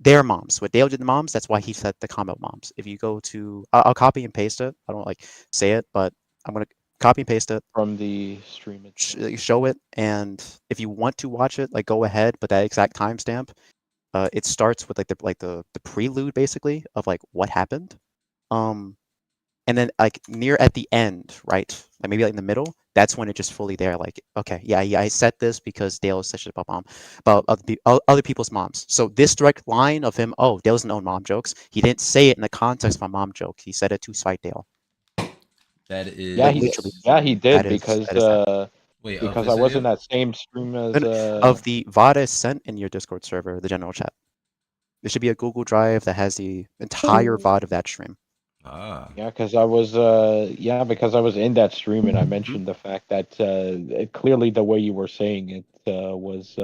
their moms. What Dale did to moms, that's why he said the comment moms. If you go to, I'll copy and paste it. I don't say it, but I'm going to copy and paste it from the stream. Show it, and if you want to watch it, like go ahead, but that exact timestamp, it starts with the prelude basically of like what happened, and then like near at the end, right, like maybe like in the middle, that's when it just fully there. Like, okay, yeah, I said this because Dale said shit about other people's moms. So this direct line of him, oh, Dale doesn't own mom jokes. He didn't say it in the context of a mom joke. He said it to spite Dale. That is he did because Wait, because I was in that same stream as of the VOD sent in your Discord server, the general chat. There should be a Google Drive that has the entire VOD of that stream. Yeah, because I was because I was in that stream and I mentioned the fact that clearly the way you were saying it was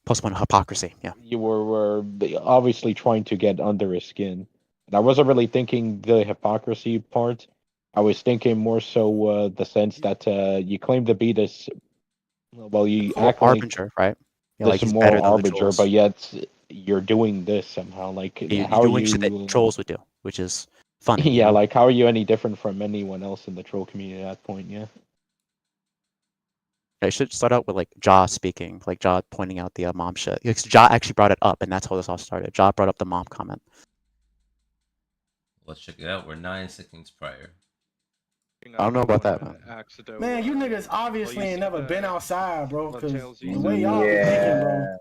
postmodern hypocrisy. Yeah, you were obviously trying to get under his skin. And I wasn't really thinking the hypocrisy part. I was thinking more so the sense that you claim to be this, well, you act harbinger, like right? Yeah, this like he's moral better than the arbiter, trolls. but yet you're doing this somehow. Like You're how doing you shit that trolls would do, which is funny. yeah, you know? like how are you any different from anyone else in the troll community at that point? Yeah. I should start out with like Ja speaking, like Ja pointing out the mom shit. Because Ja actually brought it up, and that's how this all started. Ja brought up the mom comment. Let's check it out. We're 9 seconds prior. I don't know about that, man. Man, you niggas obviously ain't never been outside, bro. Cause the way y'all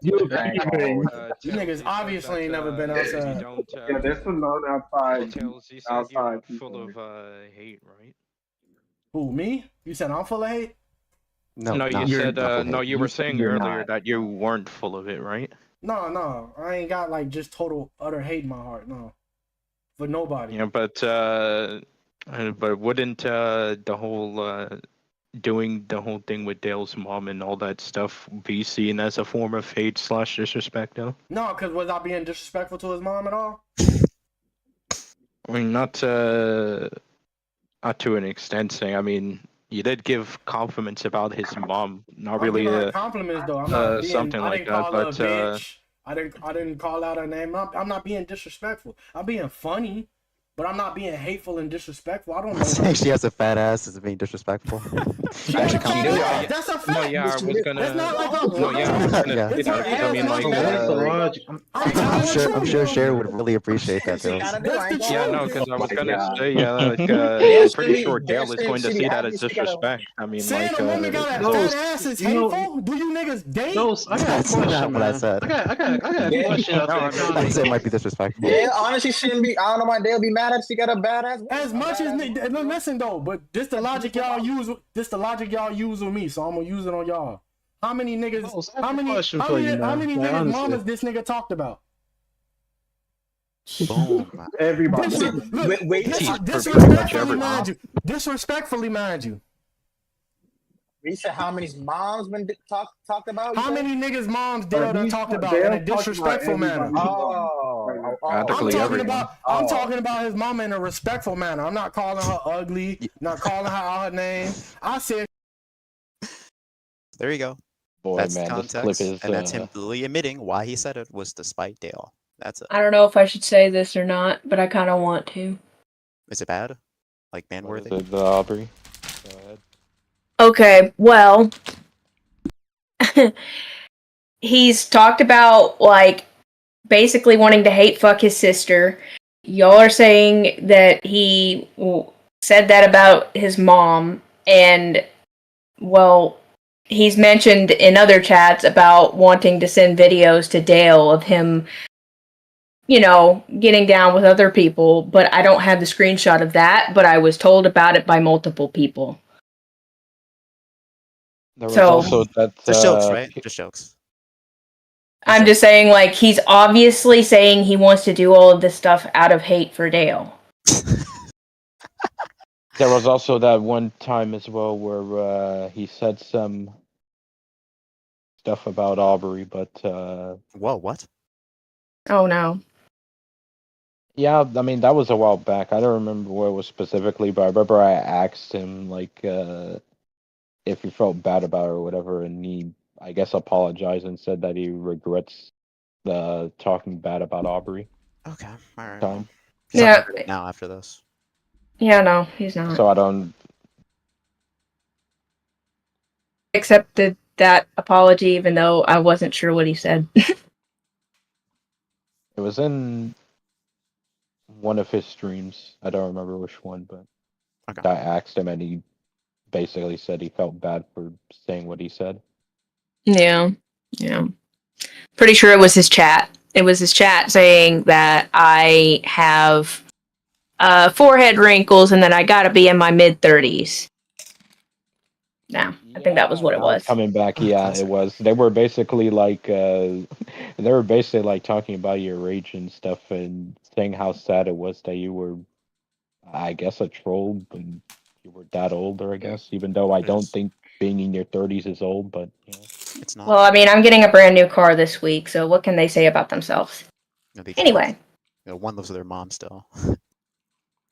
be thinking, bro. You niggas obviously ain't never been outside. Yeah, there's some known outside. Outside full of hate, right? Who, me? You said I'm full of hate? No, you said no. You were saying earlier that you weren't full of it, right? No, I ain't got like just total utter hate in my heart. No, for nobody. Yeah, but wouldn't the whole doing the whole thing with Dale's mom and all that stuff be seen as a form of hate / disrespect, though? No, cause was I being disrespectful to his mom at all? I mean, not to an extent. Saying, I mean, you did give compliments about his mom. Not really compliments though. I'm not being, something I like didn't call that, her but a bitch. I didn't call out her name. I'm not being disrespectful. I'm being funny, but I'm not being hateful and disrespectful. I don't know. Saying she has a fat ass is being disrespectful. That's a fact. No, yeah, I was gonna. It's not like I'm No, yeah, I was gonna Yeah. say that. 'Cause I mean, like, I'm sure Cher would really appreciate that, Bill. yeah, no, because I was gonna say, yeah, like, I'm pretty sure Dale is going to see that as disrespect. I mean, saying like, a woman got a fat ass is hateful? Do you niggas date? No, I got a That's question, not what I man. said. I got a question. I said it might be disrespectful. Yeah, honestly, shouldn't be. I don't know why they'll be mad if she got a badass. As much as listen though, but this the logic y'all use. This the logic y'all use with me, so I'm gonna use it on y'all. How many niggas? How many niggas' mamas this nigga talked about? Boom. Everybody. Disrespectfully, mind you. You said how many moms been talked about? How many niggas' moms Dale done talked about in a disrespectful manner? I'm talking about his mama in a respectful manner. I'm not calling her ugly, not calling her out her name. I said. There you go. Boy, that's man, the this context, clip is, and that's him really admitting why he said it was to spite Dale. That's it. I don't know if I should say this or not, but I kind of want to. Is it bad? Like man-worthy? The Aubrey. Go ahead. Okay, well, he's talked about, like, basically wanting to hate fuck his sister. Y'all are saying that he said that about his mom, and, well, he's mentioned in other chats about wanting to send videos to Dale of him, you know, getting down with other people, but I don't have the screenshot of that, but I was told about it by multiple people. There was also that just jokes, right? Just jokes. I'm just saying, like, he's obviously saying he wants to do all of this stuff out of hate for Dale. There was also that one time as well where he said some stuff about Aubrey, but whoa, what? Oh no. Yeah, I mean that was a while back. I don't remember where it was specifically, but I remember I asked him like if he felt bad about it or whatever, and he, I guess, apologized and said that he regrets talking bad about Aubrey. Okay, all right. Yeah. Now after this. Yeah, no, he's not. So I don't. accepted that apology, even though I wasn't sure what he said. It was in one of his streams. I don't remember which one, but I asked him, and he basically said he felt bad for saying what he said. Yeah. Pretty sure it was his chat. It was his chat saying that I have forehead wrinkles and that I gotta be in my mid-30s. No, I think that was what it was. Coming back, yeah, it was. They were basically like, talking about your age and stuff, and saying how sad it was that you were, I guess, a troll, but you were that older, I guess. Even though I don't think being in your 30s is old, but yeah. It's not. Well, I mean, I'm getting a brand new car this week, so what can they say about themselves? Anyway. One lives with their mom still.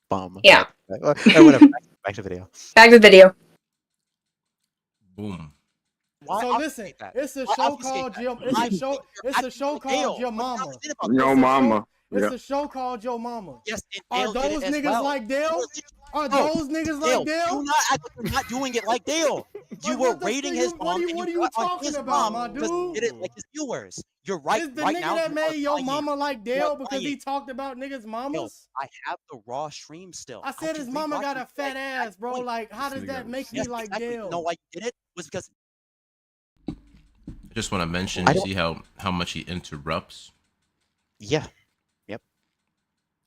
Bum. Yeah. Whatever. Back to video. Back to video. Boom. So listen, it's a show called Your. It's a show called Your Mama. Yo mama. It's a show called Your Mama. Yes, Are those niggas like Dale? Are those niggas like Dale? Do not act like you're not doing it like Dale. You were rating his mom. What are you talking about, my dude? Did it like his viewers. You're right. Is the right nigga now, that made Your Mama like Dale You're because he lying. talked about niggas' mamas? I have the raw stream still. I said his mama got a fat ass, bro. Like, how does that make me like Dale? No, why you did it was because. I just want to mention, see how much he interrupts. Yeah. Yep.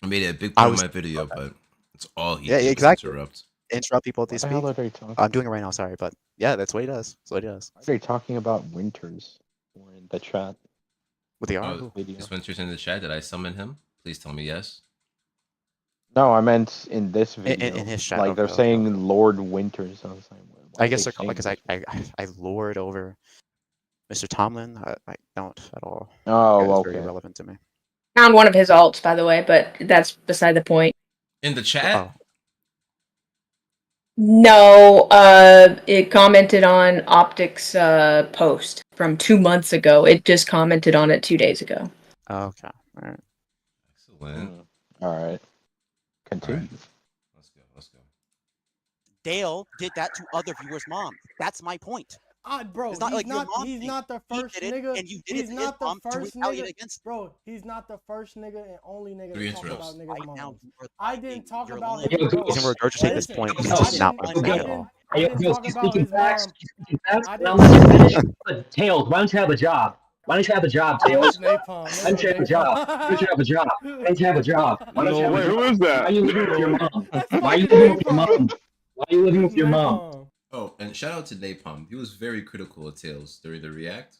I made it a big part of my video, but it's all he does, exactly. interrupt. Interrupt people at What these the hell are they talking I'm doing it right now. Sorry, but yeah, that's what he does. That's what he does. Are they talking about Winters or in the chat? What they Oh, is Winters in the chat? Did I summon him? Please tell me yes. No, I meant in this video. In his chat. Like they're saying Lord Winters. I was like, I guess they're called because I lord over Mr. Tomlin. I don't at all. Oh, It's very relevant to me. Found one of his alts, by the way, but that's beside the point. In the chat? No, it commented on Optic's post from 2 months ago. It just commented on it 2 days ago. Okay. All right. Excellent. All right. Continue. Let's go. Dale did that to other viewers' moms. That's my point. Bro, It's not like your mom he's did not the first did it, nigga. and you did He's it to not his the mom to first retaliate nigga. against. Bro, he's not the first nigga and only nigga Three to talk interrupts. about niggas' Right now, moms. you are I didn't talk you're about lying. his bro. You can regurgitate this point. It's I not didn't- my point at all. I didn't talk about his mom. I Let me didn't. finish. Tails, why don't you have a job? Why don't you have a job, Tails? Why don't you have a job? Why don't you have a job? Why don't you have a job? Why don't you have a job? Who is that? Why are you living with your mom? Why are you living with your mom? Why are you living with your mom? Oh, and shout out to Napalm. He was very critical of Tails during the react.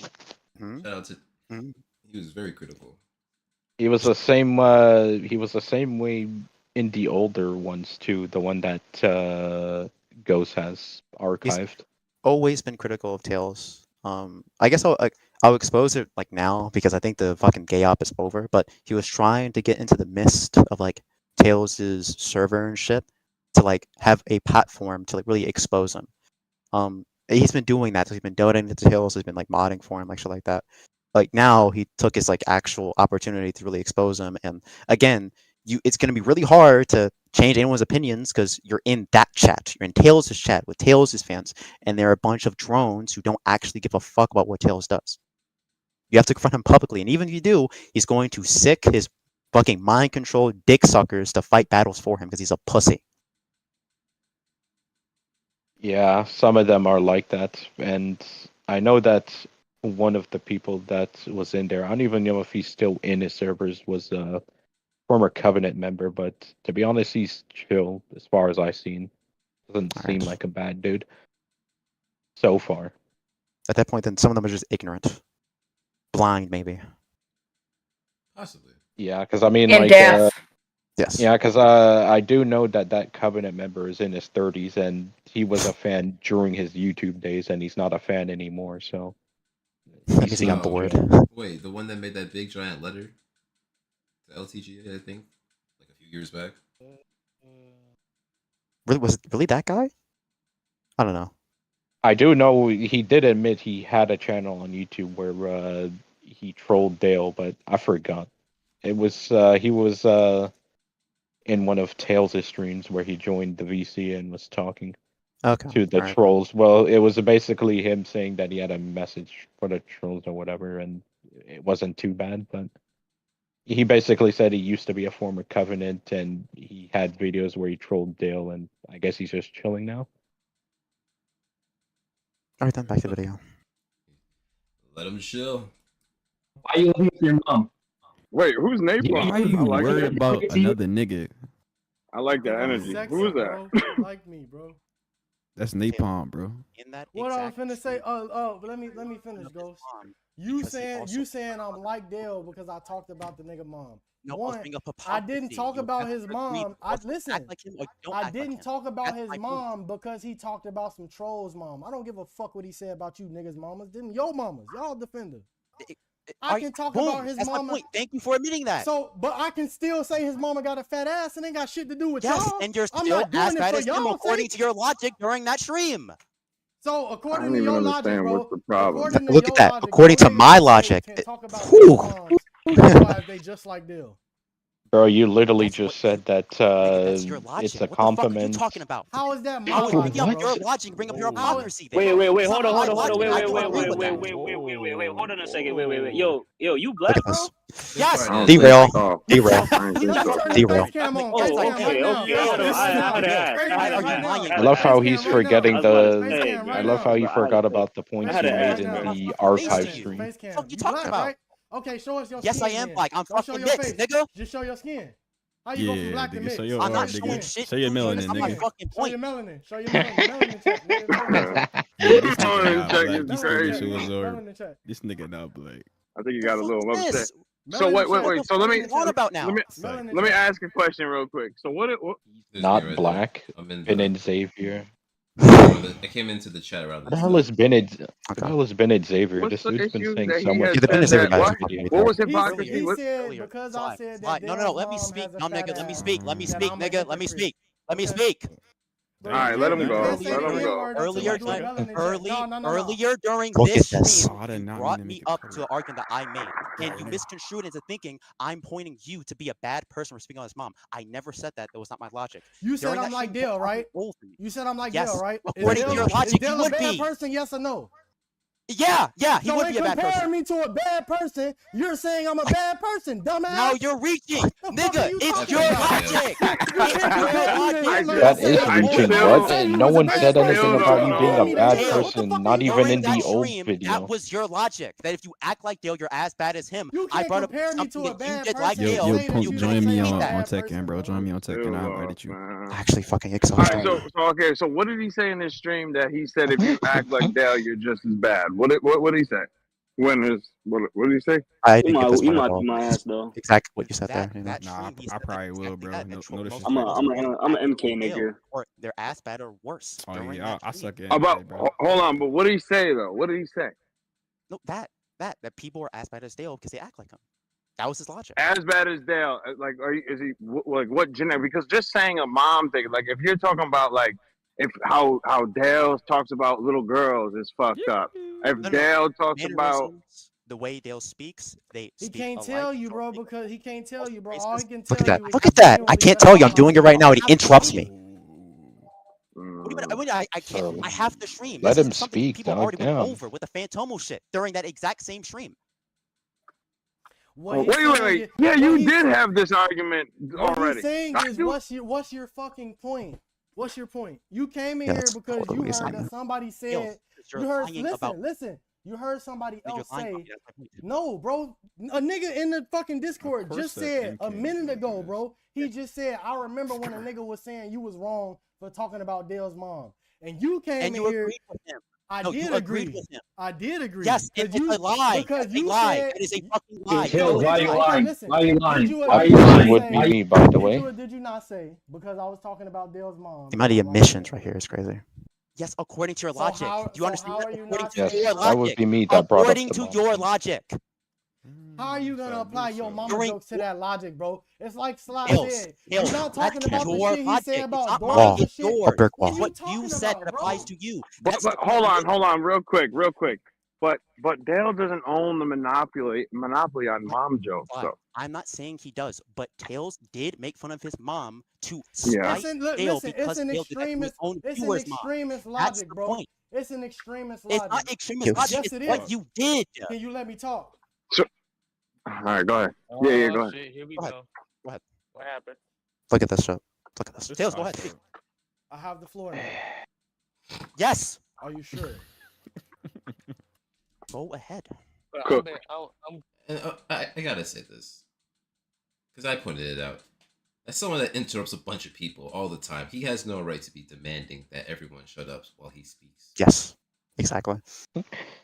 Shout out to. He was very critical. He was the same. He was the same way in the older ones too. The one that Ghost has archived. Always been critical of Tails. I guess I'll expose it like now because I think the fucking gay op is over. But he was trying to get into the mist of like Tails' server and shit to like have a platform to like really expose him. He's been doing that. So he's been donating to Tails. He's been like modding for him, like shit like that. Like now he took his like actual opportunity to really expose him. And again, it's gonna be really hard to change anyone's opinions because you're in that chat. You're in Tails' chat with Tails' fans, and there are a bunch of drones who don't actually give a fuck about what Tails does. You have to confront him publicly, and even if you do, he's going to sick his fucking mind controlled dick suckers to fight battles for him because he's a pussy. Yeah, some of them are like that, and I know that one of the people that was in there, I don't even know if he's still in his servers, was a former Covenant member, but to be honest, he's chill as far as I've seen. Doesn't seem like a bad dude so far. At that point, then some of them are just ignorant, blind, maybe. Possibly. Yeah, because I mean, And like, deaf. Yes. Yeah, because I do know that Covenant member is in his 30s, and he was a fan during his YouTube days, and he's not a fan anymore. So That means he got bored. Wait, the one that made that big giant letter to LTGA, I think, like a few years back. Really, was it really that guy? I don't know. I do know he did admit he had a channel on YouTube where he trolled Dale, but I forgot. It was he was in one of Tails' streams where he joined the VC and was talking. to the trolls. Well, it was basically him saying that he had a message for the trolls or whatever, and it wasn't too bad. But he basically said he used to be a former Covenant, and he had videos where he trolled Dale, and I guess he's just chilling now. All right, then back to the video. Let him chill. Why you living with your mom? Wait, who's Napalm? Why are you I like worried that. about another nigga? I like that energy. Who is that? Bro. Like me, bro. That's Napalm, bro. In that What I was finna say? But let me finish, Ghost. You saying I'm like Dale because I talked about the nigga mom. No, One, I didn't talk about his mom. I didn't talk about his mom because he talked about some trolls' mom. I don't give a fuck what he said about you niggas' mamas. Them your mamas. Y'all defender. I can talk about his that's mama. my point. Thank you for admitting that. So, but I can still say his mama got a fat ass and ain't got shit to do with yes, y'all. and you're I'm still not doing as it bad for as him y'all according to your logic during that stream. So I according don't to even your logic, understand bro. what's the problem. Look at that. According to my logic, Realize they just like Dale. Bro, you literally just said that it's a compliment. Talking about? How is that my I was logic, bringing up bro? your logic, bring up your hypocrisy. There. Wait, hold on, Wait, hold on a second, wait. Yo, you black, bro? Yes. Derail. Derail. I love how he's forgetting I love how he forgot about the points he made in the archive stream. What you talking about? Right? Okay, show us your skin. Yes, I am black. I'm fucking mixed, face, nigga. Just show your skin. How you go from black to mixed? I'm not showing shit. Show your melanin, That's my nigga. fucking point. Show your melanin. Show your melanin. Melanin check, nigga. This nigga not black. I think you got a little upset. So wait. So let me ask a question real quick. So what? Not black. Ben Xavier. I came into the chat around. What the hell has Ben Xavier? This dude's been saying so much. What was hypocrisy? He said because I said that. No. Let me speak, dumb nigga. Let me speak, nigga. Let me speak. All right, let him go. Earlier during this stream, you brought me up to an argument that I made, and you misconstrued into thinking I'm pointing you to be a bad person for speaking on his mom. I never said that. That was not my logic. You said I'm like Dale, right? You said I'm like Dale, right? According to your logic, you would be. Is Dale a bad person? Yes or no? Yeah, he would be a bad person. Comparing me to a bad person, you're saying I'm a bad person, dumbass. Now you're reaching, nigga. It's your logic. That is reaching, what? No one said anything about you being a bad person, not even in the old video. That was your logic. That if you act like Dale, you're as bad as him. I brought up something that you did like Dale. Yo, Punk, join me on Tekken, bro. Join me on Tekken. I'll edit you. Actually, fucking exhausted. All right, so what did he say in this stream that he said if you act like Dale, you're just as bad? What did he say? What did he say? I didn't get this you one might be my ass though. Exactly what you said there. Nah, I probably will, bro. I'm an MK nigga. Or their ass bad or worse. Oh yeah, I suck at MK, bro. Hold on, but what did he say though? What did he say? No, that people are as bad as Dale because they act like him. That was his logic. As bad as Dale, like, is he like what genetic? Because just saying a mom thing, like if you're talking about like if how Dale talks about little girls is fucked up. If Dale talks about the way Dale speaks, he can't tell you, bro, because he can't tell you, bro. All he can tell you. Look at that! I can't tell you. I'm doing it right now, and he interrupts me. I can't. I have to stream. Let him speak. People already went over with the Phantomo shit during that exact same stream. Wait. Yeah, you did have this argument already. What he's saying is, what's your fucking point? What's your point? You came in here because you heard that somebody said. You heard. Listen. You heard somebody else say. No, bro. A nigga in the fucking Discord just said a minute ago, bro. He just said, I remember when a nigga was saying you was wrong for talking about Dale's mom, and you came in here. Agreed with him. I did agree. Yes, it's a lie. It's a lie. It is a fucking lie. Why are you lying? Would be me, by the way. Did you not say? Because I was talking about Dale's mom. The amount of admissions right here is crazy. Yes, according to your logic. Do you understand that? According to your logic. That would be me that brought up the According to your logic. How are you gonna apply your mama jokes to that logic, bro? It's like Sly said. You're not talking about the shit he said about dogs and shit. It's what you said that applies to you. But hold on, real quick. But Dale doesn't own the monopoly on mom jokes. So I'm not saying he does, but Tails did make fun of his mom to Yeah. spite Listen, Dale listen, because it's an Dale did that to his extremist. own It's an viewers, Mom. extremist That's logic, the bro. point. It's an extremist It's logic. not extremist logic. Yes, It's it what is. you did. Can you let me talk? So, all right, go ahead. Yeah, go ahead. Shit, here we Go ahead. go. Go ahead. What happened? Look at this shit. Look at this. Tails, go ahead. Speak. I have the floor now. Yes. Are you sure? Go ahead. Cool. And, I gotta say this because I pointed it out. As someone that interrupts a bunch of people all the time, he has no right to be demanding that everyone shut up while he speaks. Yes, exactly.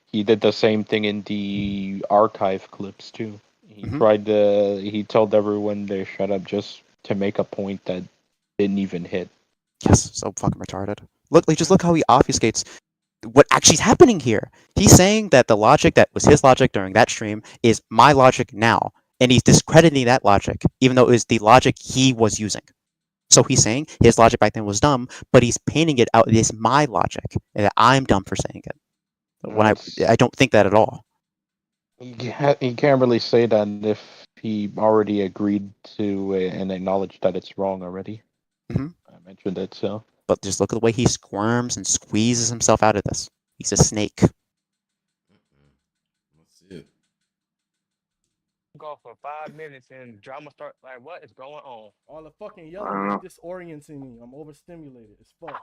He did the same thing in the archive clips too. He Mhm. tried to. He told everyone to shut up just to make a point that didn't even hit. Yes, so fucking retarded. Look, just look how he obfuscates what actually is happening here. He's saying that the logic that was his logic during that stream is my logic now, and he's discrediting that logic, even though it was the logic he was using. So he's saying his logic back then was dumb, but he's painting it out as my logic, and that I'm dumb for saying it. When I don't think that at all. He can't really say that if he already agreed to and acknowledged that it's wrong already. Mhm. I mentioned it, so. But just look at the way he squirms and squeezes himself out of this. He's a snake. Let's see it. Go for 5 minutes and drama start. Like, what is going on? All the fucking yelling is disorienting me. I'm overstimulated as fuck.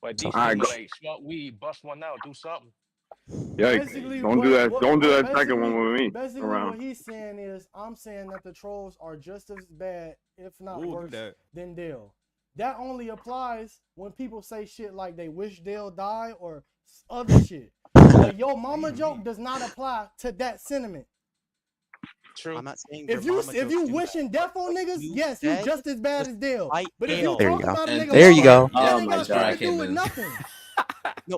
But So- destimulate, smoke weed, bust one out, do something. Yeah, Basically, don't do that. Don't do that basically- second one with me Basically, around. what he's saying is, I'm saying that the trolls are just as bad, if not Ooh, do worse, that. than Dale. That only applies when people say shit like they wish Dale die or other shit. But your mama joke does not apply to that sentiment. True. I'm not saying If you wishing death on niggas, yes, you just as bad as Dale. But if you There you talk go. about a nigga, There you go. that Oh ain't my got God. shit to do with nothing.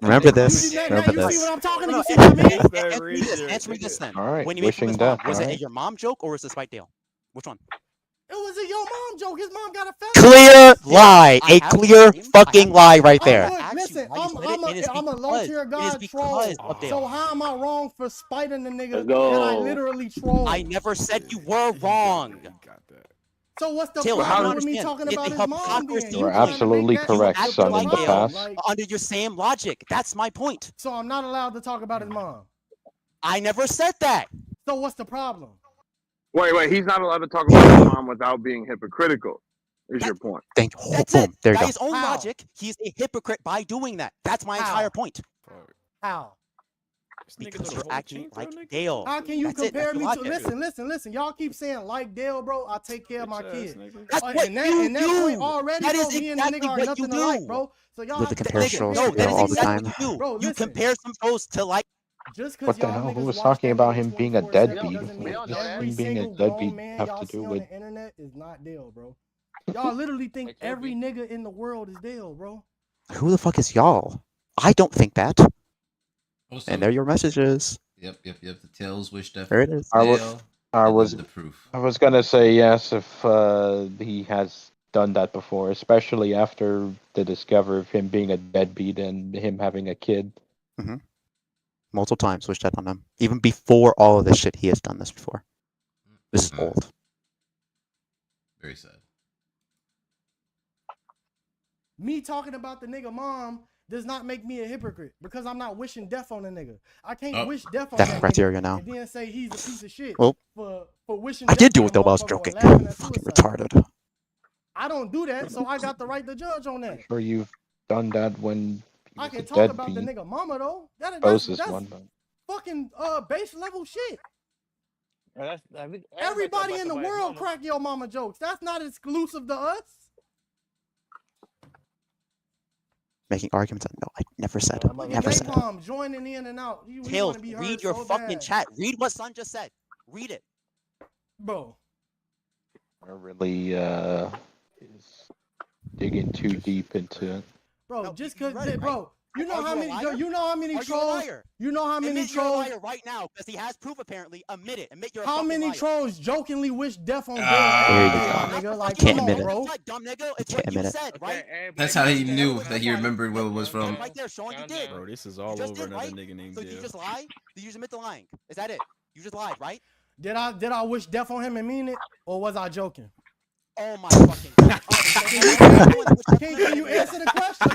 Remember this. Now Remember you see this. what I'm talking to? No, You see what I mean? Answer me this. Answer me this then. All right, When you made fun of wishing his mom, death, was all it right. your mom joke or was it spite Dale? Which one? It was a yo mom joke. His mom got a fat. Clear lie. I A have clear the stream. fucking lie right there. Listen, I'm a low tier god troll. So how am I wrong for spiting the nigga that I literally troll? I never said you were wrong. So what's the Taylor, problem with understand. me talking It's about the his mom then? hypocrisy You are point. absolutely correct, You son, in the Dale past. under your same logic. That's my point. So I'm not allowed to talk about his mom. I never said that. So what's the problem? Wait. He's not allowed to talk about his mom without being hypocritical. Is your point? Thank you. That's Boom. it. There you By go. his own logic, he's a hypocrite by doing that. That's my How? entire point. How? Because you're acting like Dale. How can you That's it. compare That's me your to logic. listen? Y'all keep saying like Dale, bro. I take care of my kid. That's what and that, you and that point do. already, That bro, is me and the exactly nigga are what nothing you alike, do. bro. So y'all Live have to to compare stop trolls comparing to Dale me. all the time. Bro, You listen. compare some trolls to like. Just because What the y'all hell? Who niggas was watch talking that about nigga him being a 24/7 deadbeat? doesn't mean What does every him being a single grown deadbeat man have y'all to see do on with? the internet is not Dale, bro. Y'all literally think every nigga in the world is Dale, bro. Who the fuck is y'all? I don't think that. Also, And there are your messages. Yep. The Tails wish death. There it is. I Dale, was the proof. I was gonna say yes if he has done that before, especially after the discovery of him being a deadbeat and him having a kid. Mm-hmm. Multiple times wished that on him. Even before all of this shit, he has done this before. This is old. Very sad. Me talking about the nigga mom does not make me a hypocrite because I'm not wishing death on a nigga. I can't wish death on That's that criteria nigga now. and then say he's a piece of shit Well, for wishing I death did do on it a though, but I was motherfucker joking. or laughing at Fucking suicide. retarded. I don't do that, so I got the right to judge on that. Sure, you've done that when he I was can a talk about the deadbeat. nigga mama though. That's Poses one, but fucking base level shit. Everybody Everybody in the somebody's world mama. crack your mama jokes. That's not exclusive to us. Making arguments. No, I never said. Look at Never said. Napalm joining in and out. You Tails, want to be heard read your so fucking bad. chat. Read what Sun just said. Read it. Bro. we're really is digging too deep into it. Bro, just cause, read it, bro, you know Are how you a many, liar? you know how many Are you a trolls, liar? you know how many Admit you're a trolls, liar right now because he has proof apparently. Admit it. Admit you're a how fucking many liar. trolls jokingly wish death on Dale There every you day, go. my nigga? Like, Can't come admit on, it. bro. Not dumb nigga. It's Can't what you admit it. said, right? That's how he knew that he remembered where it was from. Right there, Sean. You did. Bro, this is all just over did, another right? nigga named So you Dale. just lie? Did you just admit to lying? Is that it? You just lied, right? Did I wish death on him and mean it, or was I joking? Oh my fucking god. Can you answer the question?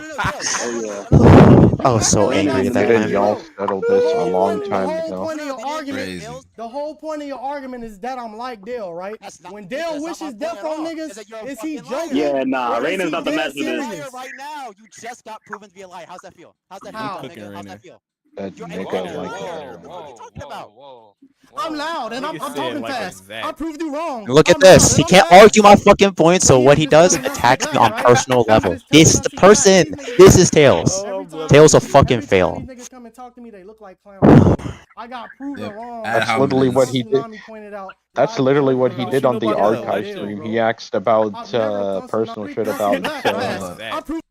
I was so angry at that Didn't time. y'all settle this a long time The ago? point of your argument, Crazy. the whole point of your argument is that I'm like Dale, right? When Dale wishes death on niggas, is he joking? Yeah, nah, or is Raina's he not the dead match for this. serious? Right now, you just got proven to be a liar. How's that feel? How's that feel, How? dumb nigga? How's that feel? That You're nigga like what are you talking about? I'm loud and I'm talking fast. I proved you wrong. Look at I'm loud this. and He I'm can't fast. argue my fucking point, so what he does telling us he attacks me black, on right? personal He was level. just This telling is the us he black. person. These niggas This black. is Tails. Every time Tails a these- fucking every time fail. These niggas come and talk to me, they look like clowns. I got proven Yep. wrong. Ad That's literally what he did. Tsunami pointed out that That's I literally joked what he about did on the death archive Dale, stream. bro. He asked about I've never done personal shit Tsunami about. black Hold fast. up. I proved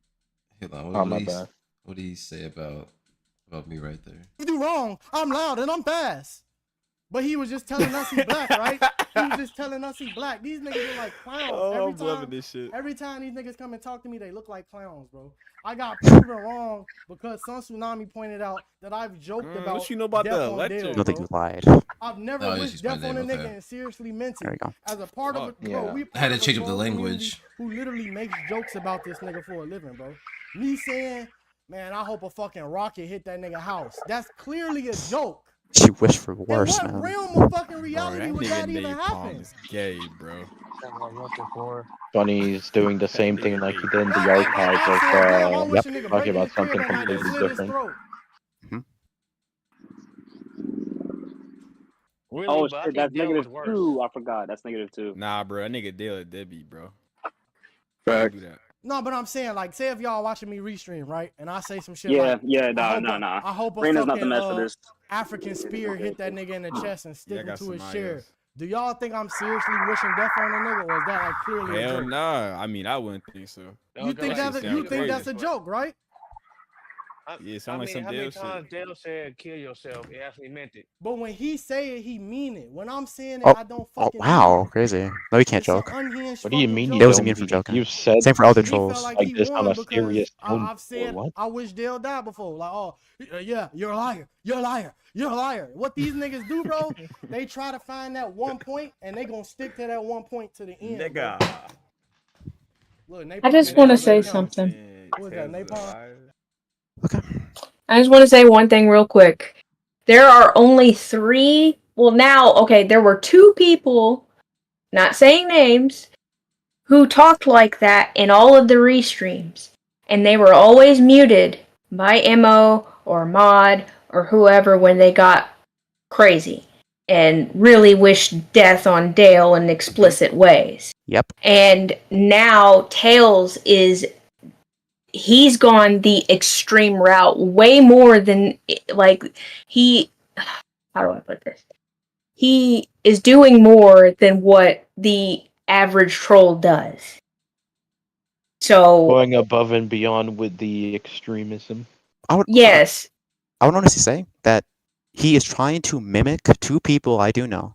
Hold on. Oh, my bad. What did he say about me right there? you wrong. I'm loud and I'm fast. But he was just telling us he black, right? He was just telling us he black. These niggas look like clowns. Oh, I'm loving this shit. Every time these niggas come and talk to me, they look like clowns, bro. I got proven wrong because Sun Tsunami pointed out that I've joked about what you know about death the on electric? Dale, I don't think bro. you lied. I've never Oh, yeah, wished she's my death on a name, nigga okay. and seriously meant There it. we go. As a part of it, bro, Yeah. we I had to part change of up a the global language. community who literally makes jokes about this nigga for a living, bro. Me saying, man, I hope a fucking rocket hit that nigga house. That's clearly a joke. She wished for In worse, what man. realm of fucking Bro, reality that would nigga that even Napalm happen? is gay, bro. Bunny's doing the same thing like he did in the Right, like archive I of said, damn, I wish a nigga talking break about his crib something at night and completely slit his different. throat. Oh shit, that's -2. I forgot. That's -2. Nah, bro, that nigga Dale a deadbeat, bro. Fact. Do that. No, but I'm saying, like, say if y'all watching me restream, right, and I say some shit Yeah, like, yeah, I nah. hope a Raina's not the fucking match for this. African spear hit that nigga in the chest and Yeah, stick I him got to some his eyes. chair. Do y'all think I'm seriously wishing death on a nigga, or is that like clearly a Hell joke? nah. I mean, I wouldn't think so. You think That that's shit you sound think that's crazy. a joke, right? Yeah, it sound like some how many Dale shit. times Dale said kill yourself? He actually meant it. But when he say it, he mean it. When I'm saying it, Oh, I don't oh fucking wow, mean it. crazy. No, you can't It's an joke. unhinged What do you fucking mean you joke. Dale was don't immune from mean? joking. You said Same for Elder He felt Trolls. like like he this on won a because serious tone. I've said What? I wish Dale died before. Like, oh yeah, you're a liar, you're a liar, you're a liar. What these niggas do, bro? They try to find that one point and they gonna stick to that one point to the end. Nigga. Look, I just want to say something. What is that, Napalm? I just want to say one thing real quick. There are only 3. Well, now, okay, there were 2 people, not saying names, who talked like that in all of the restreams. And they were always muted by Mo or Mod or whoever when they got crazy and really wished death on Dale in explicit ways. Yep. And now Tails he's gone the extreme route way more than, like, how do I put this? He is doing more than what the average troll does. So Going above and beyond with the extremism. yes. I would honestly say that he is trying to mimic 2 people I do know.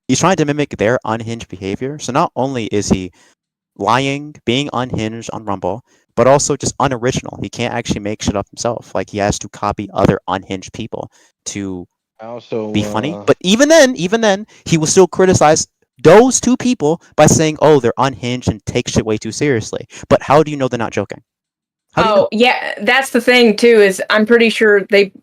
He's trying to mimic their unhinged behavior. So not only is he lying, being unhinged on Rumble, but also just unoriginal. He can't actually make shit up himself. Like, he has to copy other unhinged people to Also, be funny. But even then, he will still criticize those 2 people by saying, oh, they're unhinged and take shit way too seriously. But how do you know they're not joking? How do you know? Yeah, that's the thing too, is I'm pretty sure they,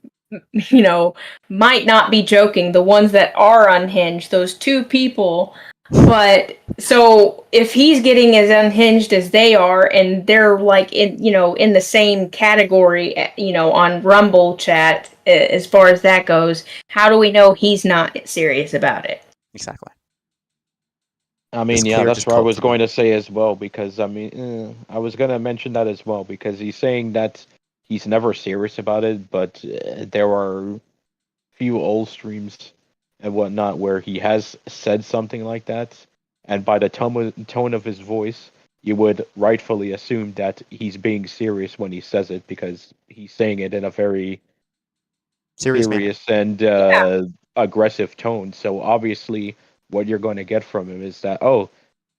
might not be joking, the ones that are unhinged, those 2 people. But so if he's getting as unhinged as they are, and they're like in the same category, on Rumble chat, as far as that goes, how do we know he's not serious about it? Exactly. I mean, It's yeah, clear that's just what I cult was to going me. to say as well, because I mean, I was going to mention that as well, because he's saying that he's never serious about it, but there are few old streams and whatnot where he has said something like that, and by the tone of his voice, you would rightfully assume that he's being serious when he says it, because he's saying it in a very Serious manner. and aggressive tone. So obviously, what you're going to get from him is that, oh,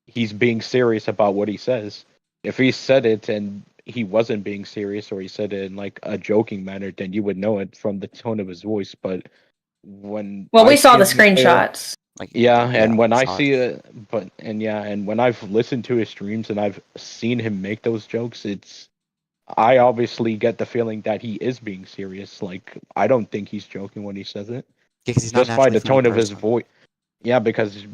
he's being serious about what he says. If he said it and he wasn't being serious, or he said it in like a joking manner, then you would know it from the tone of his voice. But when Well, I we see saw the him say it- screenshots. Like and when I it's see it, and when I've listened to his streams and I've seen him make those jokes, I obviously get the feeling that he is being serious. Like I don't think he's joking when he says it. because he's not Just by naturally the funny tone of his person. voice. Yeah, because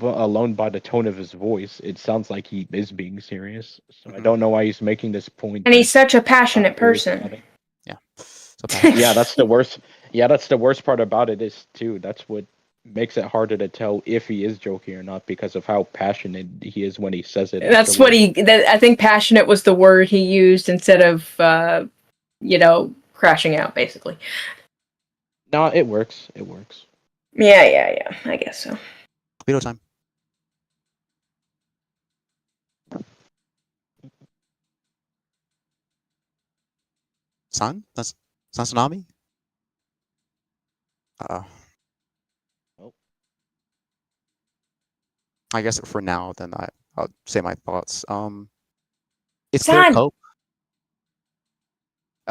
alone by the tone of his voice, it sounds like he is being serious. So I don't know why he's making this point. And he's such a not passionate serious person. about it. Yeah. So passionate. Yeah, that's the worst. Yeah, that's the worst part about it is too. That's what makes it harder to tell if he is joking or not because of how passionate he is when he says it. That's what I think passionate was the word he used instead of, crashing out, basically. No, it works. It works. Yeah. I guess so. Torpedo time. Sun? That's Tsunami? I guess for now, then I'll say my thoughts. It's clear cope.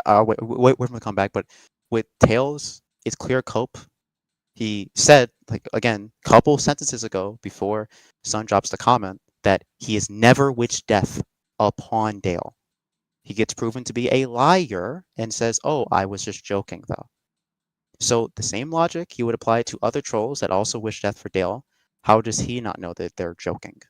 Wait for him to come back. But with Tails, it's clear cope. He said, like again, couple sentences ago, before Sun drops the comment, that he has never wished death upon Dale. He gets proven to be a liar and says, "Oh, I was just joking, though." So the same logic he would apply to other trolls that also wish death for Dale. How does he not know that they're joking?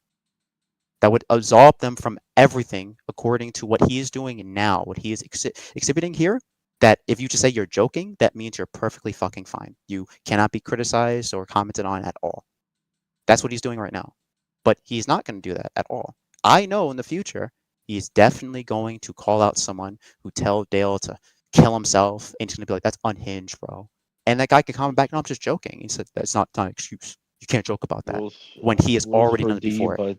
That would absolve them from everything according to what he is doing now, what he is exhibiting here. That if you just say you're joking, that means you're perfectly fucking fine. You cannot be criticized or commented on at all. That's what he's doing right now. But he's not going to do that at all. I know in the future, he's definitely going to call out someone who tell Dale to kill himself, and he's going to be like, "That's unhinged, bro." And that guy could comment back, "No, I'm just joking." He said, "That's not an excuse. You can't joke about that." When he has already done it before. But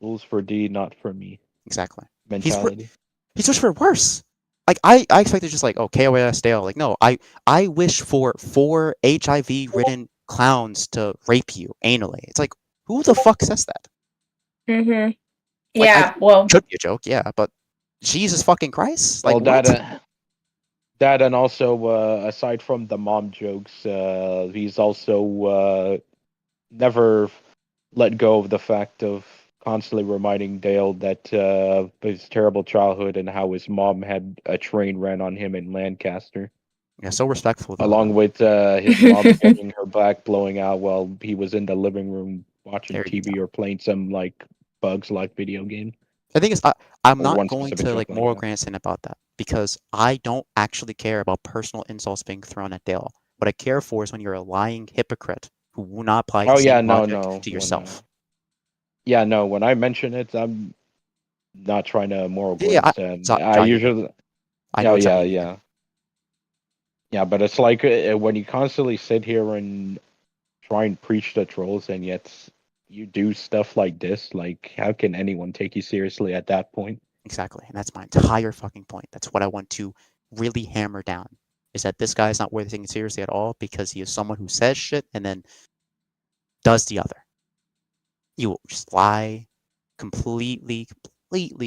rules for D, not for me. Exactly. Mentality. He's wished for worse. Like I expected just like, oh, KOS Dale. Like, no, I wish for 4 HIV-ridden clowns to rape you anally. It's like, who the fuck says that? Mm-hmm. Like, Yeah, well, should be a joke, yeah, but Jesus fucking Christ, like Well, what? that and also aside from the mom jokes, he's also never let go of the fact of constantly reminding Dale that his terrible childhood and how his mom had a train ran on him in Lancaster. Yeah, so respectful. Though, along with his mom holding her back, blowing out while he was in the living room watching TV or playing some like Bugs-like video game. The thing is, I'm Or not one going specific to joke like like moral that. grandstand about that because I don't actually care about personal insults being thrown at Dale. What I care for is when you're a lying hypocrite who will not apply the same logic to yourself. When I mention it, I'm not trying to moral Yeah, grandstand. John, I usually, I know exactly. yeah, but it's like when you constantly sit here and try and preach the trolls, and yet you do stuff like this. Like, how can anyone take you seriously at that point? Exactly, and that's my entire fucking point. That's what I want to really hammer down. Is that this guy is not worth taking seriously at all because he is someone who says shit and then does the other. You will just lie, completely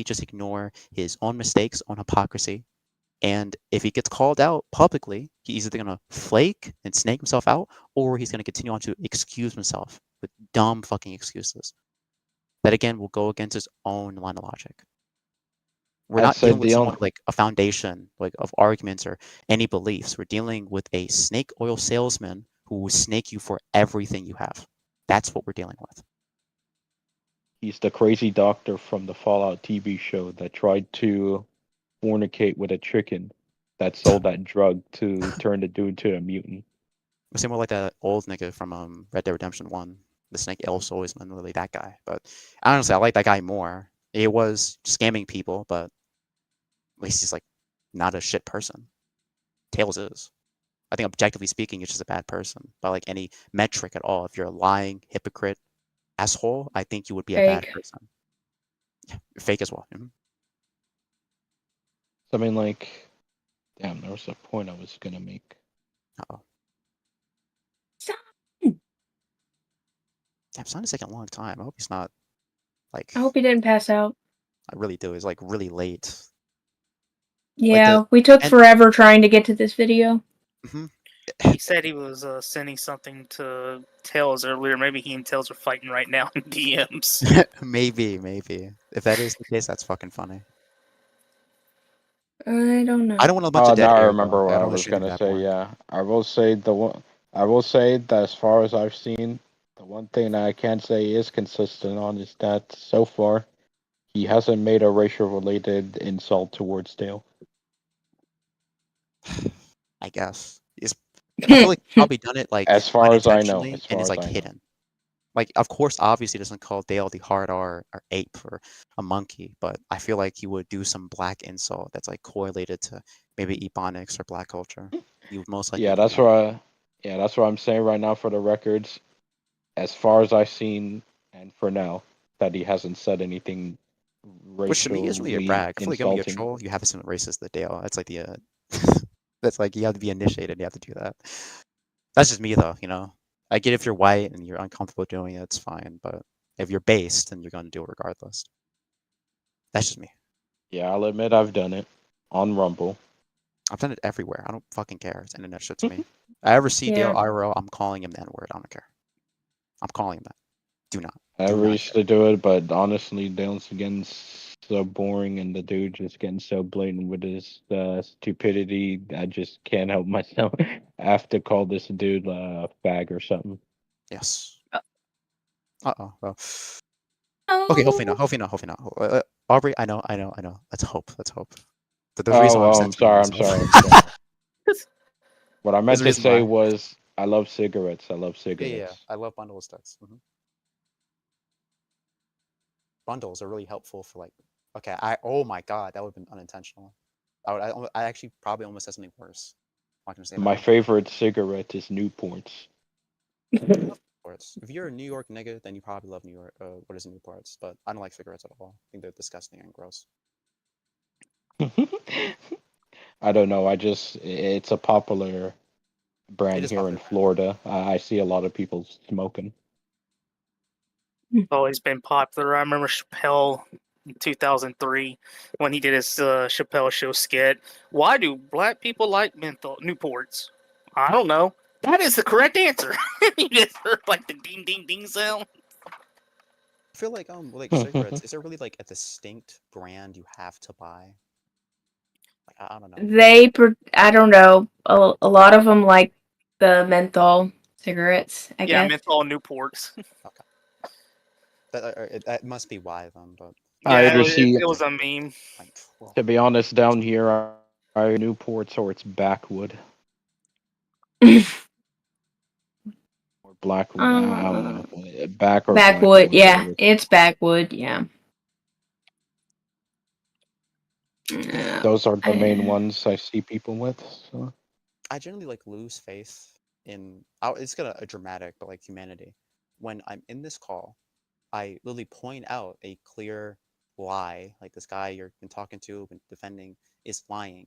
just ignore his own mistakes, own hypocrisy. And if he gets called out publicly, he's either going to flake and snake himself out, or he's going to continue on to excuse himself with dumb fucking excuses. That again will go against his own line of logic. We're not dealing with someone like a foundation like of arguments or any beliefs. We're dealing with a snake oil salesman who will snake you for everything you have. That's what we're dealing with. He's the crazy doctor from the Fallout TV show that tried to fornicate with a chicken that sold that drug to turn the dude to a mutant. We seem more like that old nigga from Red Dead Redemption 1. The snake oil salesman, really that guy. But honestly, I like that guy more. He was scamming people, but at least he's like not a shit person. Tails is. I think objectively speaking, he's just a bad person. By like any metric at all. If you're a lying, hypocrite, asshole, I think you would be a bad person. Yeah, you're fake as well. Mm-hmm. I mean, like, damn, there was a point I was gonna make. Uh-oh. Damn, Sun is taking a long time. I hope he's not, like... I hope he didn't pass out. I really do. It's, like, really late. Yeah, we took forever trying to get to this video. Mm-hmm. He said he was sending something to Tails earlier. Maybe he and Tails are fighting right now in DMs. maybe. If that is the case, that's fucking funny. I don't know. I don't want a bunch of dead now I air. remember Though. what I I don't want was to shoot gonna that say. porn. Yeah, I will say the one. I will say that as far as I've seen, the one thing that I can say is consistent on is that so far he hasn't made a racial-related insult towards Dale. I guess. I feel like he's probably done it like As far as I know, unintentionally, as and far it's as like I know. hidden. Like, of course, obviously doesn't call Dale the hard R or ape or a monkey, but I feel like he would do some black insult that's like correlated to maybe Ebonics or black culture. He would most likely Yeah, do that's that. what. Yeah, that's what I'm saying right now for the records. As far as I've seen, and for now, that he hasn't said anything Which to me isn't really a racially brag. I feel like when you insulting. troll, you have to seem racist the Dale. That's like the that's like you have to be initiated. You have to do that. That's just me though. I get if you're white and you're uncomfortable doing it, it's fine. But if you're based, then you're going to do it regardless. That's just me. Yeah, I'll admit I've done it on Rumble. I've done it everywhere. I don't fucking care. It's internet shit to me. I ever see Dale Yeah. IRL, I'm calling him the N-word. I don't care. I'm calling him that. Do not. I Do never not used to do it, but honestly, Dale's getting so boring, and the dude just getting so blatant with his stupidity. I just can't help myself. I have to call this dude a fag or something. Yes. Uh-oh. Well. Okay, hopefully not. Hopefully not. Aubrey, I know. Let's hope. The reason why I'm I'm censoring sorry. myself. What I There's meant a to reason say why. was, I love cigarettes. I love Yeah. cigarettes. I love bundle of sticks. Bundles are really helpful for like. Okay. Oh my god, that would have been unintentional. I actually probably almost said something worse. I'm not gonna say My that. favorite cigarette is Newports. Newports. If you're a New York nigga, then you probably love New York. What is Newports? But I don't like cigarettes at all. I think they're disgusting and gross. I don't know. It's a popular brand is here in popular. Florida. I see a lot of people smoking. Always been popular. I remember Chappelle in 2003 when he did his Chappelle Show skit. Why do black people like menthol Newports? I don't know. That is the correct answer. You just heard like the ding ding ding sound. I feel like cigarettes. Is there really like a distinct brand you have to buy? Like I don't know. I don't know. A lot of them like the menthol cigarettes, I Yeah, guess. menthol Newports. Okay. That must be why then. But Yeah, Either see, it was a meme. to be honest, down here, our Newports or it's backwood. Or Blackwood. I don't know. Back or Backwood, Blackwood. yeah. It's backwood, yeah. Those are the main ones I see people with. So. I generally like lose faith in. It's gonna a dramatic, but like humanity. When I'm in this call, I literally point out a clear lie, like this guy you've been talking to, been defending, is lying,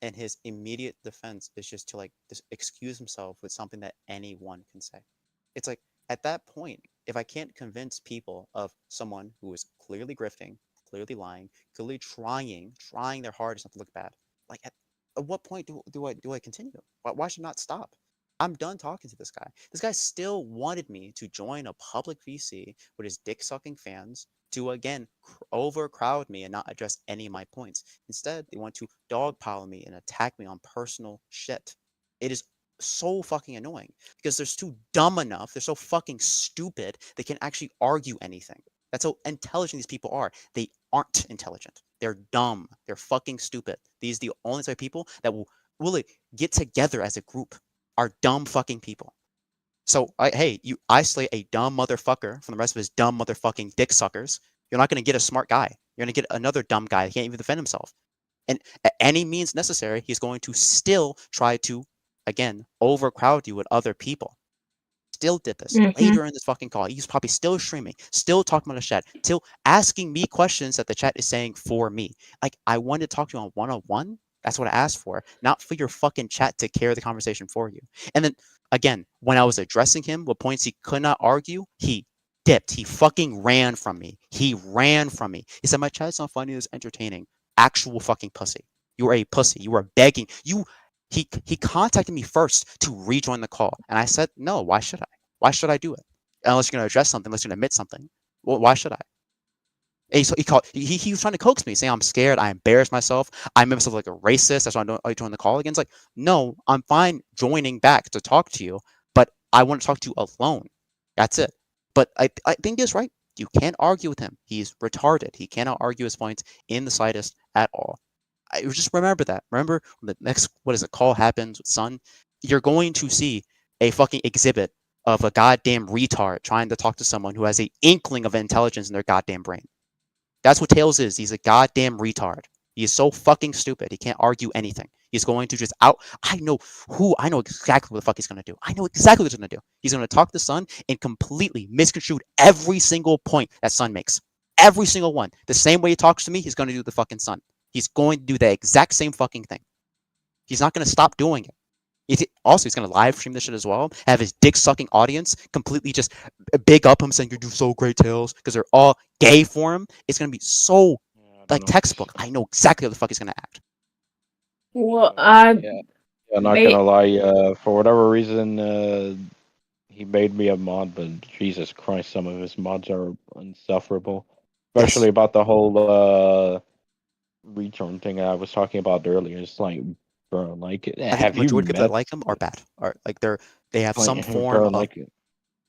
and his immediate defense is just to like just excuse himself with something that anyone can say. It's like at that point, if I can't convince people of someone who is clearly grifting, clearly lying, clearly trying their hardest not to look bad, like at what point do I continue? Why should I not stop? I'm done talking to this guy. This guy still wanted me to join a public VC with his dick sucking fans to again overcrowd me and not address any of my points. Instead, they want to dogpile me and attack me on personal shit. It is so fucking annoying because they're too dumb enough, they're so fucking stupid, they can actually argue anything. That's how intelligent these people are. They aren't intelligent. They're dumb. They're fucking stupid. These are the only type of people that will really get together as a group are dumb fucking people. So, hey, you isolate a dumb motherfucker from the rest of his dumb motherfucking dick suckers. You're not going to get a smart guy. You're going to get another dumb guy that can't even defend himself. And at any means necessary, he's going to still try to, again, overcrowd you with other people. Still did this later in this fucking call. He's probably still streaming, still talking about the chat, still asking me questions that the chat is saying for me. Like, I wanted to talk to you on one-on-one. That's what I asked for, not for your fucking chat to carry the conversation for you. And then, again, when I was addressing him with points he could not argue, he dipped. He fucking ran from me. He ran from me. He said, my chat's not funny, it's entertaining. Actual fucking pussy. You are a pussy. You are begging. He contacted me first to rejoin the call, and I said no. Why should I? Why should I do it? Unless you're gonna address something, unless you're gonna admit something. Well, why should I? And so he was trying to coax me, saying I'm scared, I embarrassed myself, I made myself like a racist. That's why I joined the call again. It's like, no, I'm fine joining back to talk to you, but I want to talk to you alone. That's it. But I think he's right. You can't argue with him. He's retarded. He cannot argue his points in the slightest at all. I just remember that. Remember when the next call happens with Sun, you're going to see a fucking exhibit of a goddamn retard trying to talk to someone who has a inkling of intelligence in their goddamn brain. That's what Tails is. He's a goddamn retard. He is so fucking stupid. He can't argue anything. He's going to just I know exactly what the fuck he's going to do. I know exactly what he's going to do. He's going to talk to Sun and completely misconstrue every single point that Sun makes. Every single one. The same way he talks to me, he's going to do the fucking Sun. He's going to do the exact same fucking thing. He's not going to stop doing it. He's going to live stream this shit as well. Have his dick sucking audience completely just big up him, saying you do so great, Tails, because they're all gay for him. It's going to be so like textbook. I know exactly how the fuck he's going to act. Well, I'm not gonna lie. For whatever reason, he made me a mod, but Jesus Christ, some of his mods are insufferable. Especially about the whole return thing I was talking about earlier. It's like, bro, like, I think have the you majority of people met? that like him are bad. Or like they have Like, some form bro, of like,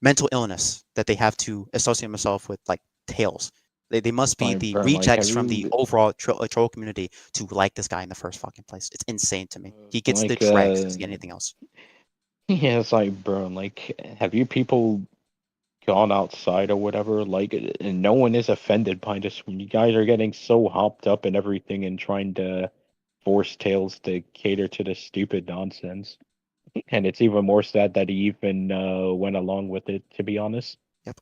mental illness that they have to associate themselves with, like Tails. They must be like, the bro, like, rejects have from the you overall troll community to like this guy in the first fucking place. It's insane to me. He gets the like dregs to see anything else. yeah, it's like, bro, like, have you people gone outside or whatever? Like, and no one is offended by this when you guys are getting so hopped up and everything and trying to force Tails to cater to this stupid nonsense. And it's even more sad that he even went along with it, to be honest. Yep.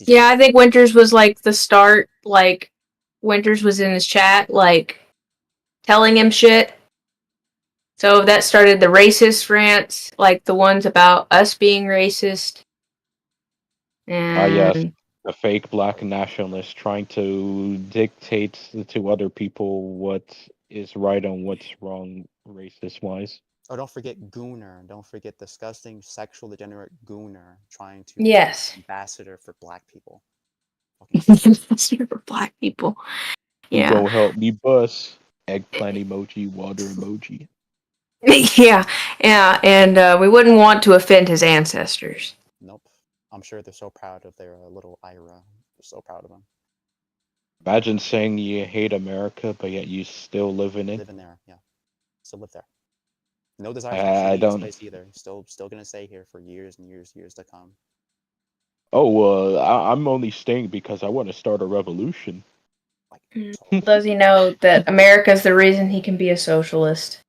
Yeah, I think Winters was like the start. Like, Winters was in his chat, like, telling him shit. So that started the racist rants, like the ones about us being racist. Yes, And a fake black nationalist trying to dictate to other people what is right and what's wrong, racist wise. Oh, don't forget Gooner. Don't forget disgusting sexual degenerate Gooner trying to yes, be ambassador for black people. ambassador for black people. You Yeah, go help me bus. Eggplant emoji, water emoji. yeah, and we wouldn't want to offend his ancestors. Nope. I'm sure they're so proud of their little Ira. They're so proud of him. Imagine saying you hate America, but yet you still live in it. Live in there, yeah. Still live there. No desire to I actually leave this don't. place either. Still gonna stay here for years and years to come. Oh, I'm only staying because I want to start a revolution. Does he know that America's the reason he can be a socialist?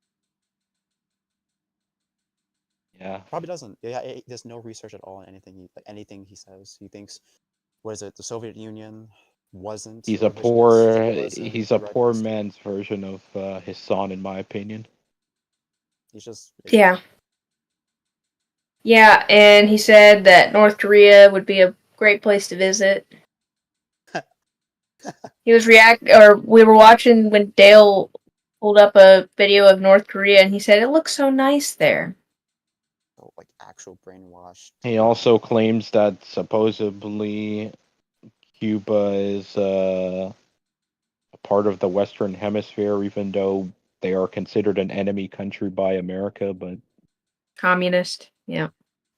Yeah. Probably doesn't. Yeah, there's no research at all on anything he says. He thinks, what is it? The Soviet Union wasn't. He's the a revisionist, he's a poor correctist. man's version of his son, in my opinion. He's just Yeah. Yeah, and he said that North Korea would be a great place to visit. He was we were watching when Dale pulled up a video of North Korea, and he said it looks so nice there. Oh, like actual brainwashed. He also claims that supposedly Cuba is a part of the Western Hemisphere, even though they are considered an enemy country by America. But communist, yeah.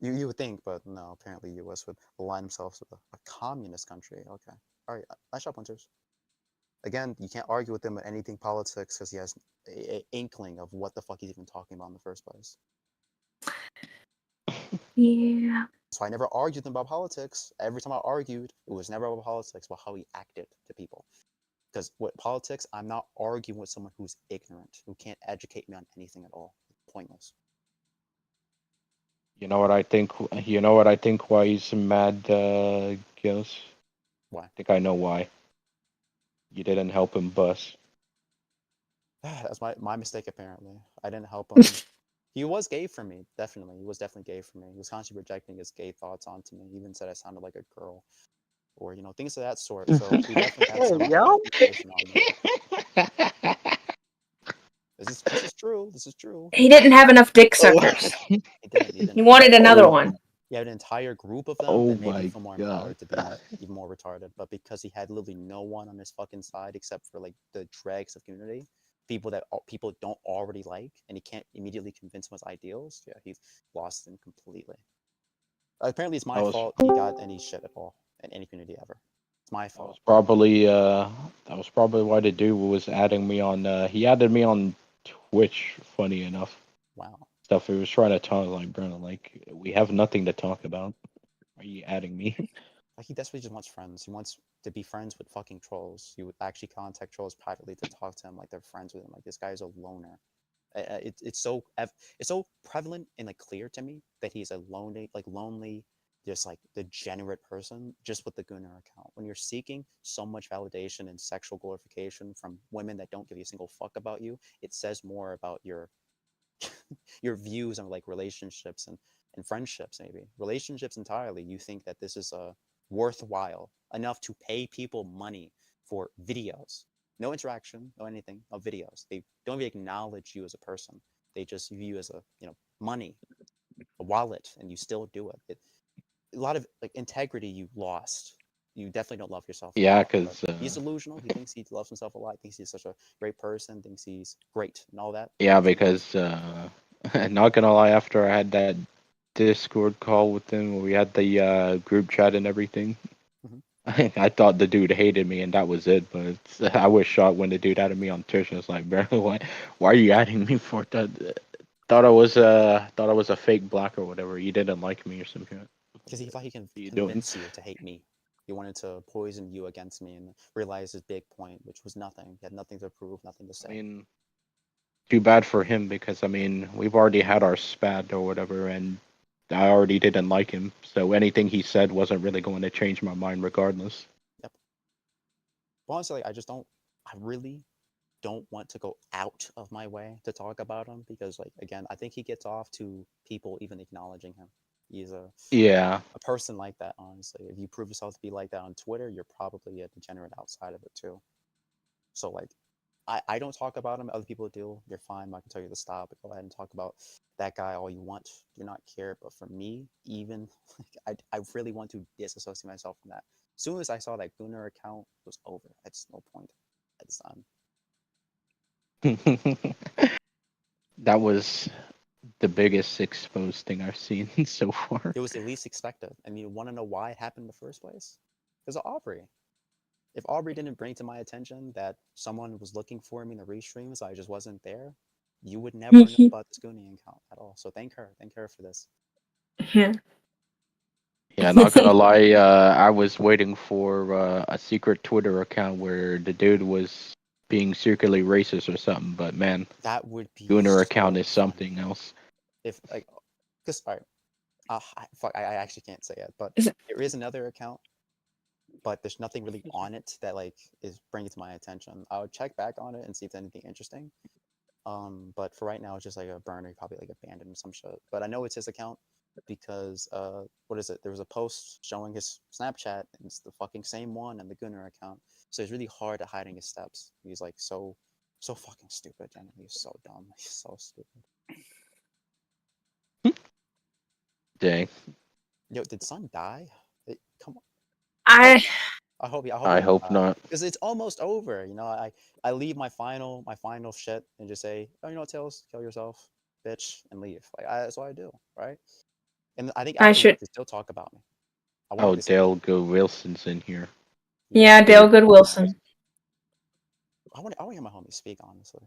You would think, but no. Apparently, U.S. would align themselves with a communist country. Okay, all right. Nice job, Winters. Again, you can't argue with him with anything politics because he has a inkling of what the fuck he's even talking about in the first place. Yeah. So I never argued with him about politics. Every time I argued, it was never about politics, but how he acted to people. Because with politics, I'm not arguing with someone who's ignorant, who can't educate me on anything at all. It's pointless. you know what I think? You know what I think? Why he's mad, Gills? Why? I think I know why. You didn't help him bus. That's my mistake, apparently. I didn't help him. He was gay for me, definitely. He was definitely gay for me. He was constantly projecting his gay thoughts onto me. He even said I sounded like a girl. Or, things of that sort. So we definitely had some information on me. This is true. This is true. He didn't have enough dick suckers. He didn't. He didn't. He wanted another one. He had an entire group of them Oh that made me my feel more God. empowered to be even more retarded. But because he had literally no one on his fucking side except for like the dregs of community, people that people don't already like, and he can't immediately convince them his ideals. Yeah, he's lost them completely. Apparently, it's my fault he got any shit at all in any community ever. It's my fault. Probably that was probably why the dude was adding me on he added me on Twitch, funny enough. Wow. Stuff he was trying to talk like, bro, like we have nothing to talk about. Why are you adding me? Like he desperately just wants friends. He wants to be friends with fucking trolls. He would actually contact trolls privately to talk to him like they're friends with him. Like this guy is a loner. It's so prevalent and like clear to me that he's a lonely, just like degenerate person just with the Gunner account. When you're seeking so much validation and sexual glorification from women that don't give you a single fuck about you, it says more about your your views on like relationships and friendships. Maybe relationships entirely, you think that this is worthwhile enough to pay people money for videos, no interaction, no anything, of videos. They don't even acknowledge you as a person. They just view you as a money, a wallet, and you still do it. A lot of like integrity you lost. You definitely don't love yourself. Yeah, anymore, because but he's delusional. He thinks he loves himself a lot. Thinks he's such a great person. Thinks he's great and all that. yeah, because not gonna lie, after I had that Discord call with him where we had the group chat and everything, I thought the dude hated me and that was it. But I was shocked when the dude added me on Twitch and was like, bro, why are you adding me for that? Thought I was a fake black or whatever. You didn't like me or something. Because he thought he can convince you to hate me. He wanted to poison you against me and realize his big point, which was nothing. He had nothing to prove, nothing to say. I mean, too bad for him because I mean we've already had our spat or whatever, and I already didn't like him. So anything he said wasn't really going to change my mind, regardless. Yep. Well, honestly, I really don't want to go out of my way to talk about him because, like, again, I think he gets off to people even acknowledging him. He's a person like that. Honestly, if you prove yourself to be like that on Twitter, you're probably a degenerate outside of it too. So, like, I don't talk about him. Other people do. You're fine. I can tell you to stop. Go ahead and talk about that guy all you want. Do not care. But for me, even I really want to disassociate myself from that. As soon as I saw that Gunner account, it was over. It's no point. It's done. That was the biggest exposed thing I've seen so far. It was the least expected. And you want to know why it happened in the first place? Because of Aubrey. If Aubrey didn't bring to my attention that someone was looking for me in the restreams, I just wasn't there, you would never know about this Goonie account at all. So thank her. Thank her for this. Yeah. Yeah, not gonna lie, I was waiting for a secret Twitter account where the dude was being secretly racist or something, but man, that would be Gunner account is something else. If like, cause all right, fuck, I actually can't say it, but there is another account, but there's nothing really on it that like is bringing to my attention. I would check back on it and see if there's anything interesting. But for right now, it's just like a burner, probably like abandoned or some shit. But I know it's his account because what is it? There was a post showing his Snapchat, and it's the fucking same one and the Gunner account. So it's really hard at hiding his steps. He's like so fucking stupid, and he's so dumb. He's so stupid. Dang. Yo, did Sun die? Come on. I hope not. Because it's almost over. You know, I leave my final shit and just say, oh, you know what, Tails, kill yourself, bitch, and leave. Like that's what I do, right? And I think afterwards they still talk about me. Oh, Dale Go Wilson's in here. Yeah, Dale Good Wilson. I want to hear my homie speak, honestly.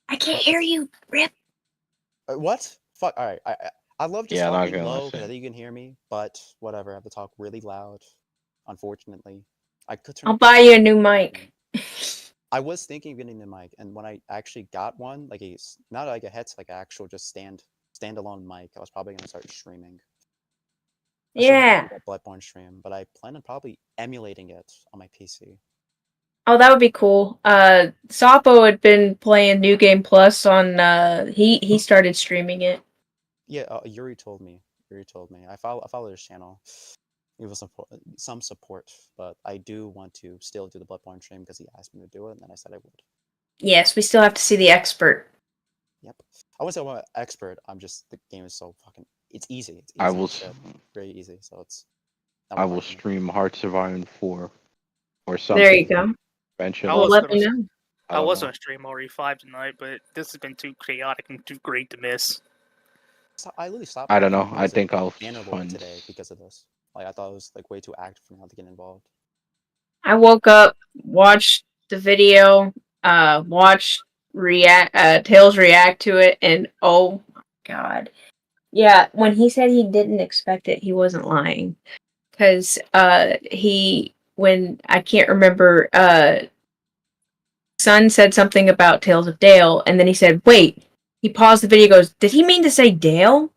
I can't hear you, Rip. What? Fuck. All right. I love just Yeah, not talking gonna low say. because I think you can hear me, but whatever. I have to talk really loud. Unfortunately, I could turn. I'll buy you a new mic. I was thinking of getting a mic, and when I actually got one, like not like a headset, like an actual just standalone mic, I was probably gonna start streaming. Yeah. That Bloodborne stream, but I plan on probably emulating it on my PC. Oh, that would be cool. Sapo had been playing New Game Plus on. He started streaming it. Yeah, Yuri told me. I follow his channel. It was some support, but I do want to still do the Bloodborne stream because he asked me to do it, and then I said I would. Yes, we still have to see the expert. Yep. I wouldn't say I'm an expert. I'm just the game is so fucking. It's easy. It's easy. I will. Very easy. So it's. I will stream Hearts of Iron 4 or something. There you go. Eventually. Well, let me know. I was going to stream RE5 tonight, but this has been too chaotic and too great to miss. I literally stopped. I don't know. I think I'll find today because of this. Like I thought it was like way too active for me to get involved. I woke up, watched the video, watched Tails react to it, and oh my god, yeah. When he said he didn't expect it, he wasn't lying, because when I can't remember, Sun said something about Tales of Dale, and then he said, "Wait." He paused the video, goes, "Did he mean to say Dale?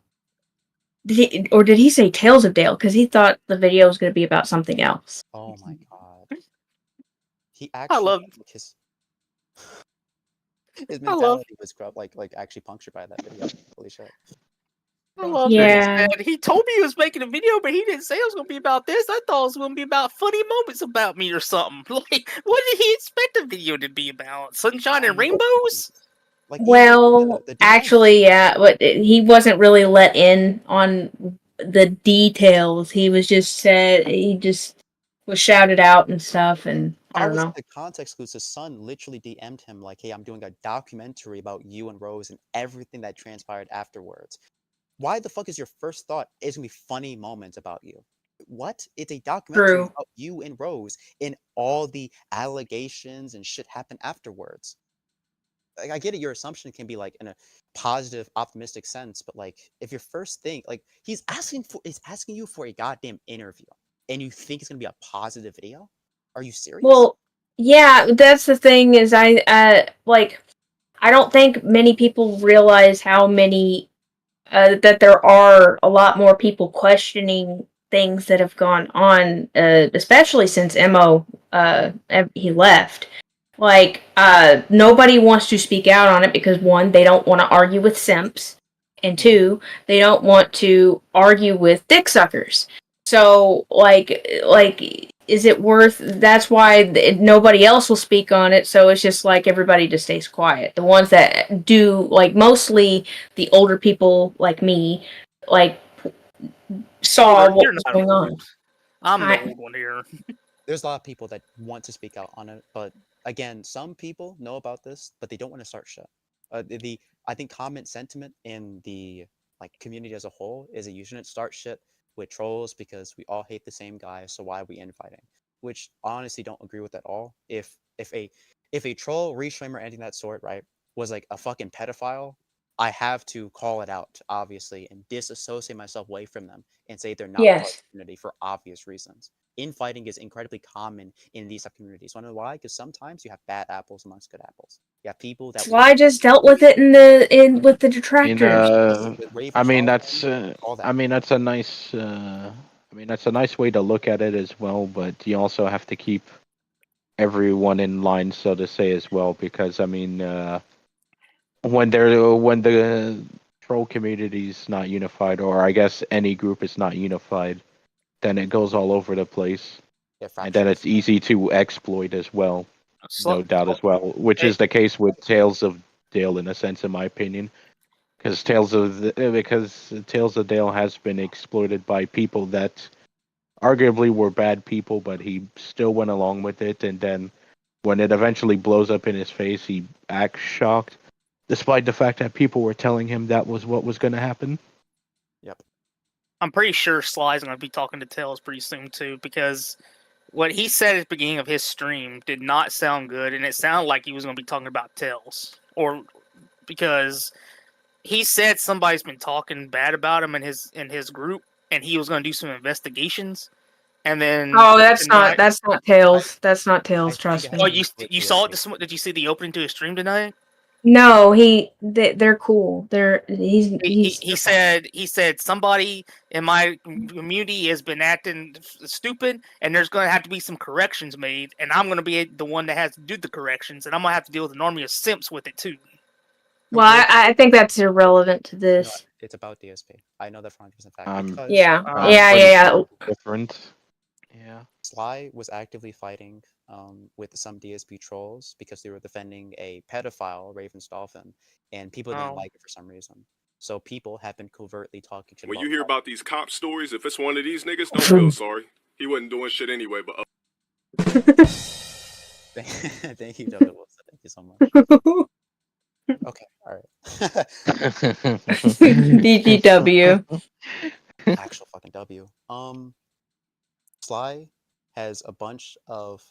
Did he say Tales of Dale?" Because he thought the video was going to be about something else. Oh my god. He actually. I love his mentality was like actually punctured by that video. Holy shit. I love this, man. He told me he was making a video, but he didn't say it was going to be about this. I thought it was going to be about funny moments about me or something. Like, what did he expect the video to be about? Sunshine and rainbows? Like, well, actually, yeah, but he wasn't really let in on the details. He was just was shouted out and stuff, and I don't know. The context clues, his son literally DM'd him like, "Hey, I'm doing a documentary about you and Rose and everything that transpired afterwards." Why the fuck is your first thought is gonna be funny moments about you? What? It's a documentary about you and Rose and all the allegations and shit happened afterwards. Like, I get it, your assumption can be like in a positive, optimistic sense, but like if your first thing, like he's asking you for a goddamn interview, and you think it's gonna be a positive video? Are you serious? Well, yeah, that's the thing is I don't think many people realize how many that there are a lot more people questioning things that have gone on, especially since Mo he left. Like, nobody wants to speak out on it because, one, they don't want to argue with simps, and two, they don't want to argue with dick suckers. So, like, is it worth? That's why nobody else will speak on it. So it's just like everybody just stays quiet. The ones that do, like, mostly the older people like me, like, saw what was going on. I'm the old one here. There's a lot of people that want to speak out on it, but again, some people know about this, but they don't want to start shit. I think comment sentiment in the community as a whole is that you shouldn't start shit with trolls because we all hate the same guy, so why are we infighting? Which I honestly don't agree with at all. If a troll, restreamer, or anything of that sort, right, was like a fucking pedophile, I have to call it out, obviously, and disassociate myself away from them and say they're not part of the community for obvious reasons. Infighting is incredibly common in these communities. Want to know why? Because sometimes you have bad apples amongst good apples. You have people that. Well, I just dealt with it with the detractors. I mean that's a nice that's a nice way to look at it as well, but you also have to keep everyone in line, so to say, as well, because I mean when the troll community is not unified, or I guess any group is not unified, then it goes all over the place, and then it's easy to exploit as well. No doubt as well, which is the case with Tales of Dale in a sense, in my opinion, because Tales of Dale has been exploited by people that arguably were bad people, but he still went along with it, and then when it eventually blows up in his face, he acts shocked, despite the fact that people were telling him that was what was going to happen. Yep. I'm pretty sure Sly's going to be talking to Tails pretty soon too, because what he said at the beginning of his stream did not sound good, and it sounded like he was going to be talking about Tails, or because he said somebody's been talking bad about him in his group, and he was going to do some investigations, and then that's not Tails. That's not Tails. Trust me. Oh, you saw it this? Did you see the opening to his stream tonight? No, they're cool. He said somebody in my community has been acting stupid, and there's going to have to be some corrections made, and I'm going to be the one that has to do the corrections, and I'm going to have to deal with an army of simps with it too. Well, I think that's irrelevant to this. No, it's about DSP. I know that for 100% fact. Yeah. Different. Yeah. Sly was actively fighting with some DSP trolls because they were defending a pedophile, Raven's Dolphin, and people didn't like it for some reason. So people have been covertly talking shit When about you hear Sly. about these cop stories, if it's one of these niggas, don't feel sorry. He wasn't doing shit anyway, but Thank you, Dr. Wilson. Thank you so much. Okay, all right. DGW. Actual fucking W. Sly has a bunch of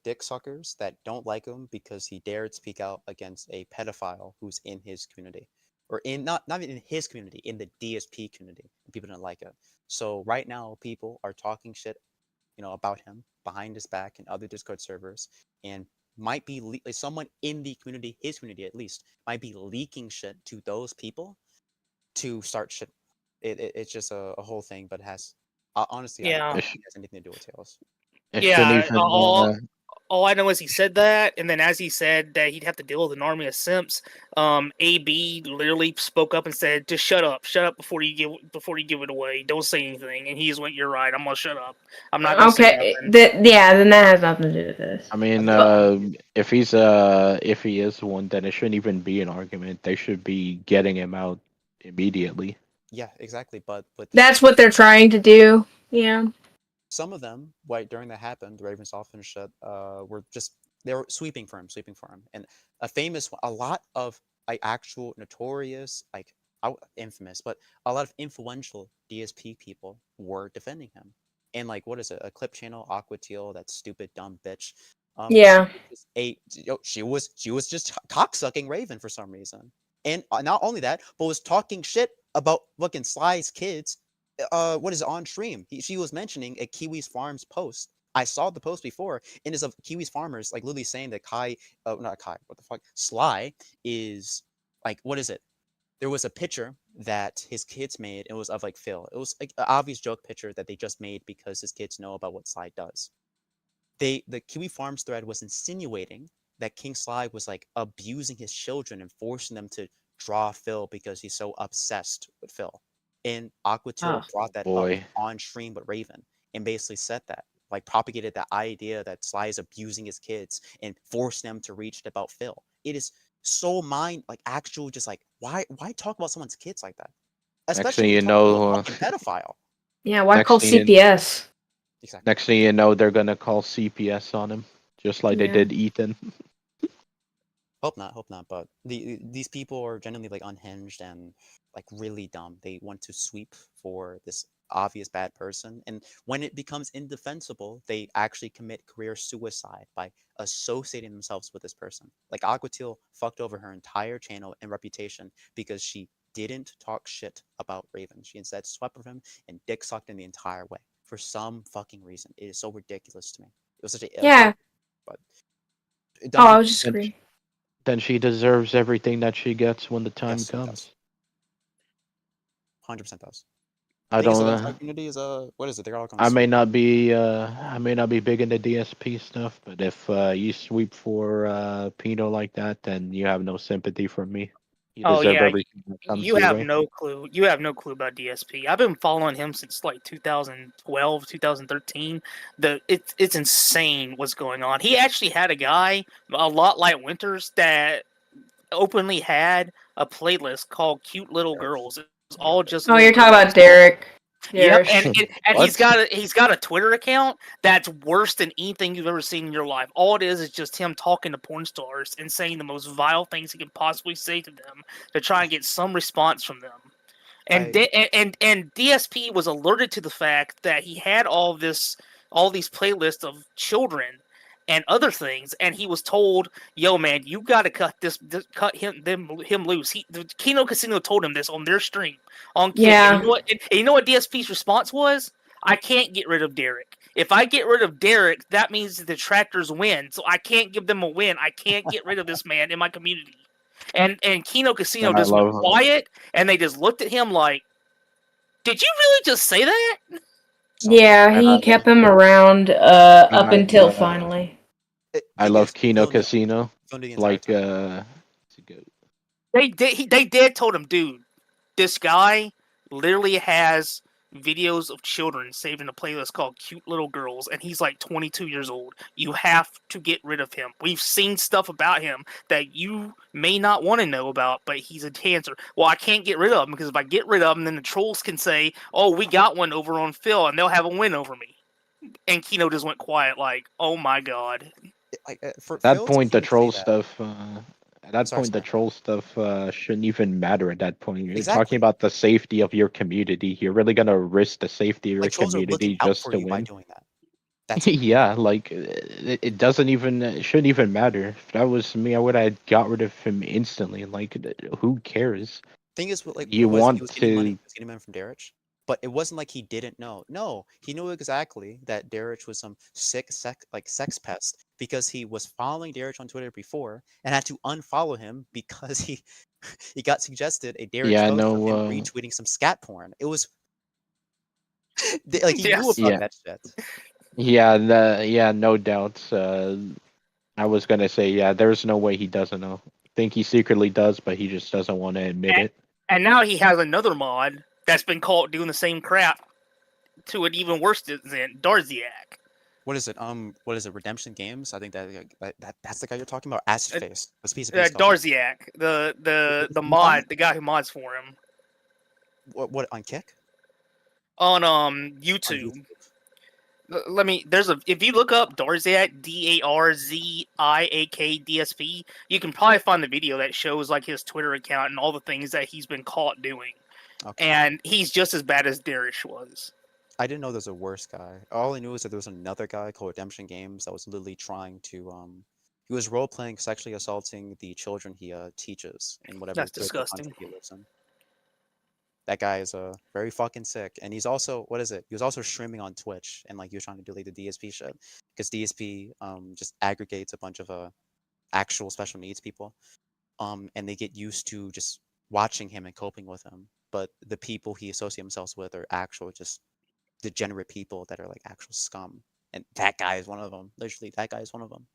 dick suckers that don't like him because he dared speak out against a pedophile who's in his community, or in not even in his community, in the DSP community. And people didn't like it. So right now, people are talking shit, about him behind his back in other Discord servers, and might be someone in the community, his community at least, might be leaking shit to those people to start shit. It's just a whole thing, but it has honestly, I don't Yeah. think it has anything to do with Tails. It Yeah, shouldn't even. all I know is he said that, and then as he said that he'd have to deal with an army of simps, AB literally spoke up and said, "Just shut up before you give it away. Don't say anything." And he just went, "You're right. I'm gonna shut up. I'm not gonna say Okay, nothing." then that has nothing to do with this. I mean, if he is one, then it shouldn't even be an argument. They should be getting him out immediately. Yeah, exactly. But That's what they're trying to do. Yeah. some of them, during that happened, the Ravens off and shit, were just they were sweeping for him, and a lot of actual notorious, infamous, but a lot of influential DSP people were defending him. And what is it? A clip channel, Aqua Teal, that stupid dumb bitch. Yeah. She was just cocksucking Raven for some reason, and not only that, but was talking shit about fucking Sly's kids. On stream? She was mentioning a Kiwi's Farms post. I saw the post before, and it's of Kiwi's farmers literally saying that not Kai, what the fuck, Sly is what is it? There was a picture that his kids made. It was of Phil. It was an obvious joke picture that they just made because his kids know about what Sly does. The Kiwi Farms thread was insinuating that King Sly was abusing his children and forcing them to draw Phil because he's so obsessed with Phil. And Aquatil brought that up on stream with Raven and basically said that, propagated that idea that Sly is abusing his kids and forced them to reach about Phil. It is so actual, just why talk about someone's kids like that? Especially when you're talking about a fucking pedophile. Yeah, why call CPS? Exactly. Next thing you know, they're gonna call CPS on him, just like they did Ethan. Hope not. But these people are genuinely unhinged and really dumb. They want to sweep for this obvious bad person, and when it becomes indefensible, they actually commit career suicide by associating themselves with this person. Aquatil fucked over her entire channel and reputation because she didn't talk shit about Raven. She instead swept with him and dick sucked him the entire way for some fucking reason. It is so ridiculous to me. It was such a but I was just agreeing. Then she deserves everything that she gets when the time comes. 100% does. I don't. Community is what is it? They're all. I may not be big into DSP stuff, but if you sweep for Pino like that, then you have no sympathy from me. You deserve everything that comes you your have way. no clue. You have no clue about DSP. I've been following him since 2012, 2013. It's insane what's going on. He actually had a guy, a lot like Winters, that openly had a playlist called "Cute Little Girls." It was all just. Oh, you're talking about Derek. Yep, and he's got a Twitter account that's worse than anything you've ever seen in your life. All it is just him talking to porn stars and saying the most vile things he can possibly say to them to try and get some response from them. And and DSP was alerted to the fact that he had all these playlists of children and other things, and he was told, "Yo, man, you got to cut him loose." The Kino Casino told him this on their stream on Kick. Yeah. And you know what DSP's response was? "I can't get rid of Derek. If I get rid of Derek, that means the detractors win. So I can't give them a win. I can't get rid of this man in my community." And Kino Casino just went quiet, and they just looked at him like, "Did you really just say that?" Yeah, he kept him around up until finally. I love Kino Casino. They did told him, "Dude, this guy literally has videos of children saved in a playlist called Cute Little Girls, and he's like 22 years old. You have to get rid of him. We've seen stuff about him that you may not want to know about, but he's a cancer. Well, I can't get rid of him because if I get rid of him, then the trolls can say, oh, we got one over on Phil, and they'll have a win over me. And Kino just went quiet like, oh my god. At that point, the troll stuff. At that point, the troll stuff shouldn't even matter. At that point, you're talking about the safety of your community. You're really gonna risk the safety of your community just to win. That's yeah, like it doesn't even it shouldn't even matter. If that was me, I would have got rid of him instantly. Like, who cares? Thing is, like, you want he was getting money. to? He was getting money from Derich, but it wasn't like he didn't know. No, he knew exactly that Derich was some sick sex pest because he was following Derich on Twitter before and had to unfollow him because he got suggested a Derich Yeah, photo no, of him retweeting some scat porn. It was like he knew about that shit. Yeah, no doubt. I was gonna say, yeah, there's no way he doesn't know. I think he secretly does, but he just doesn't want to admit it. And now he has another mod that's been caught doing the same crap to an even worse than Darziak. What is it? What is it? Redemption Games? I think that's the guy you're talking about. Acid Face. What's piece of Darziak, the mod, the guy who mods for him. What on Kick? On YouTube. Let me. If you look up Darziak, Darziak DSP, you can probably find the video that shows like his Twitter account and all the things that he's been caught doing. Okay. And he's just as bad as Darish was. I didn't know there's a worse guy. All I knew is that there was another guy called Redemption Games that was literally trying to he was role playing sexually assaulting the children he teaches in whatever That's disgusting. Country he lives in. That guy is very fucking sick, and he's also he was also streaming on Twitch, and like he was trying to do like the DSP shit because DSP just aggregates a bunch of actual special needs people, and they get used to just watching him and coping with him. But the people he associates himself with are actual just degenerate people that are like actual scum, and that guy is one of them. Literally, that guy is one of them.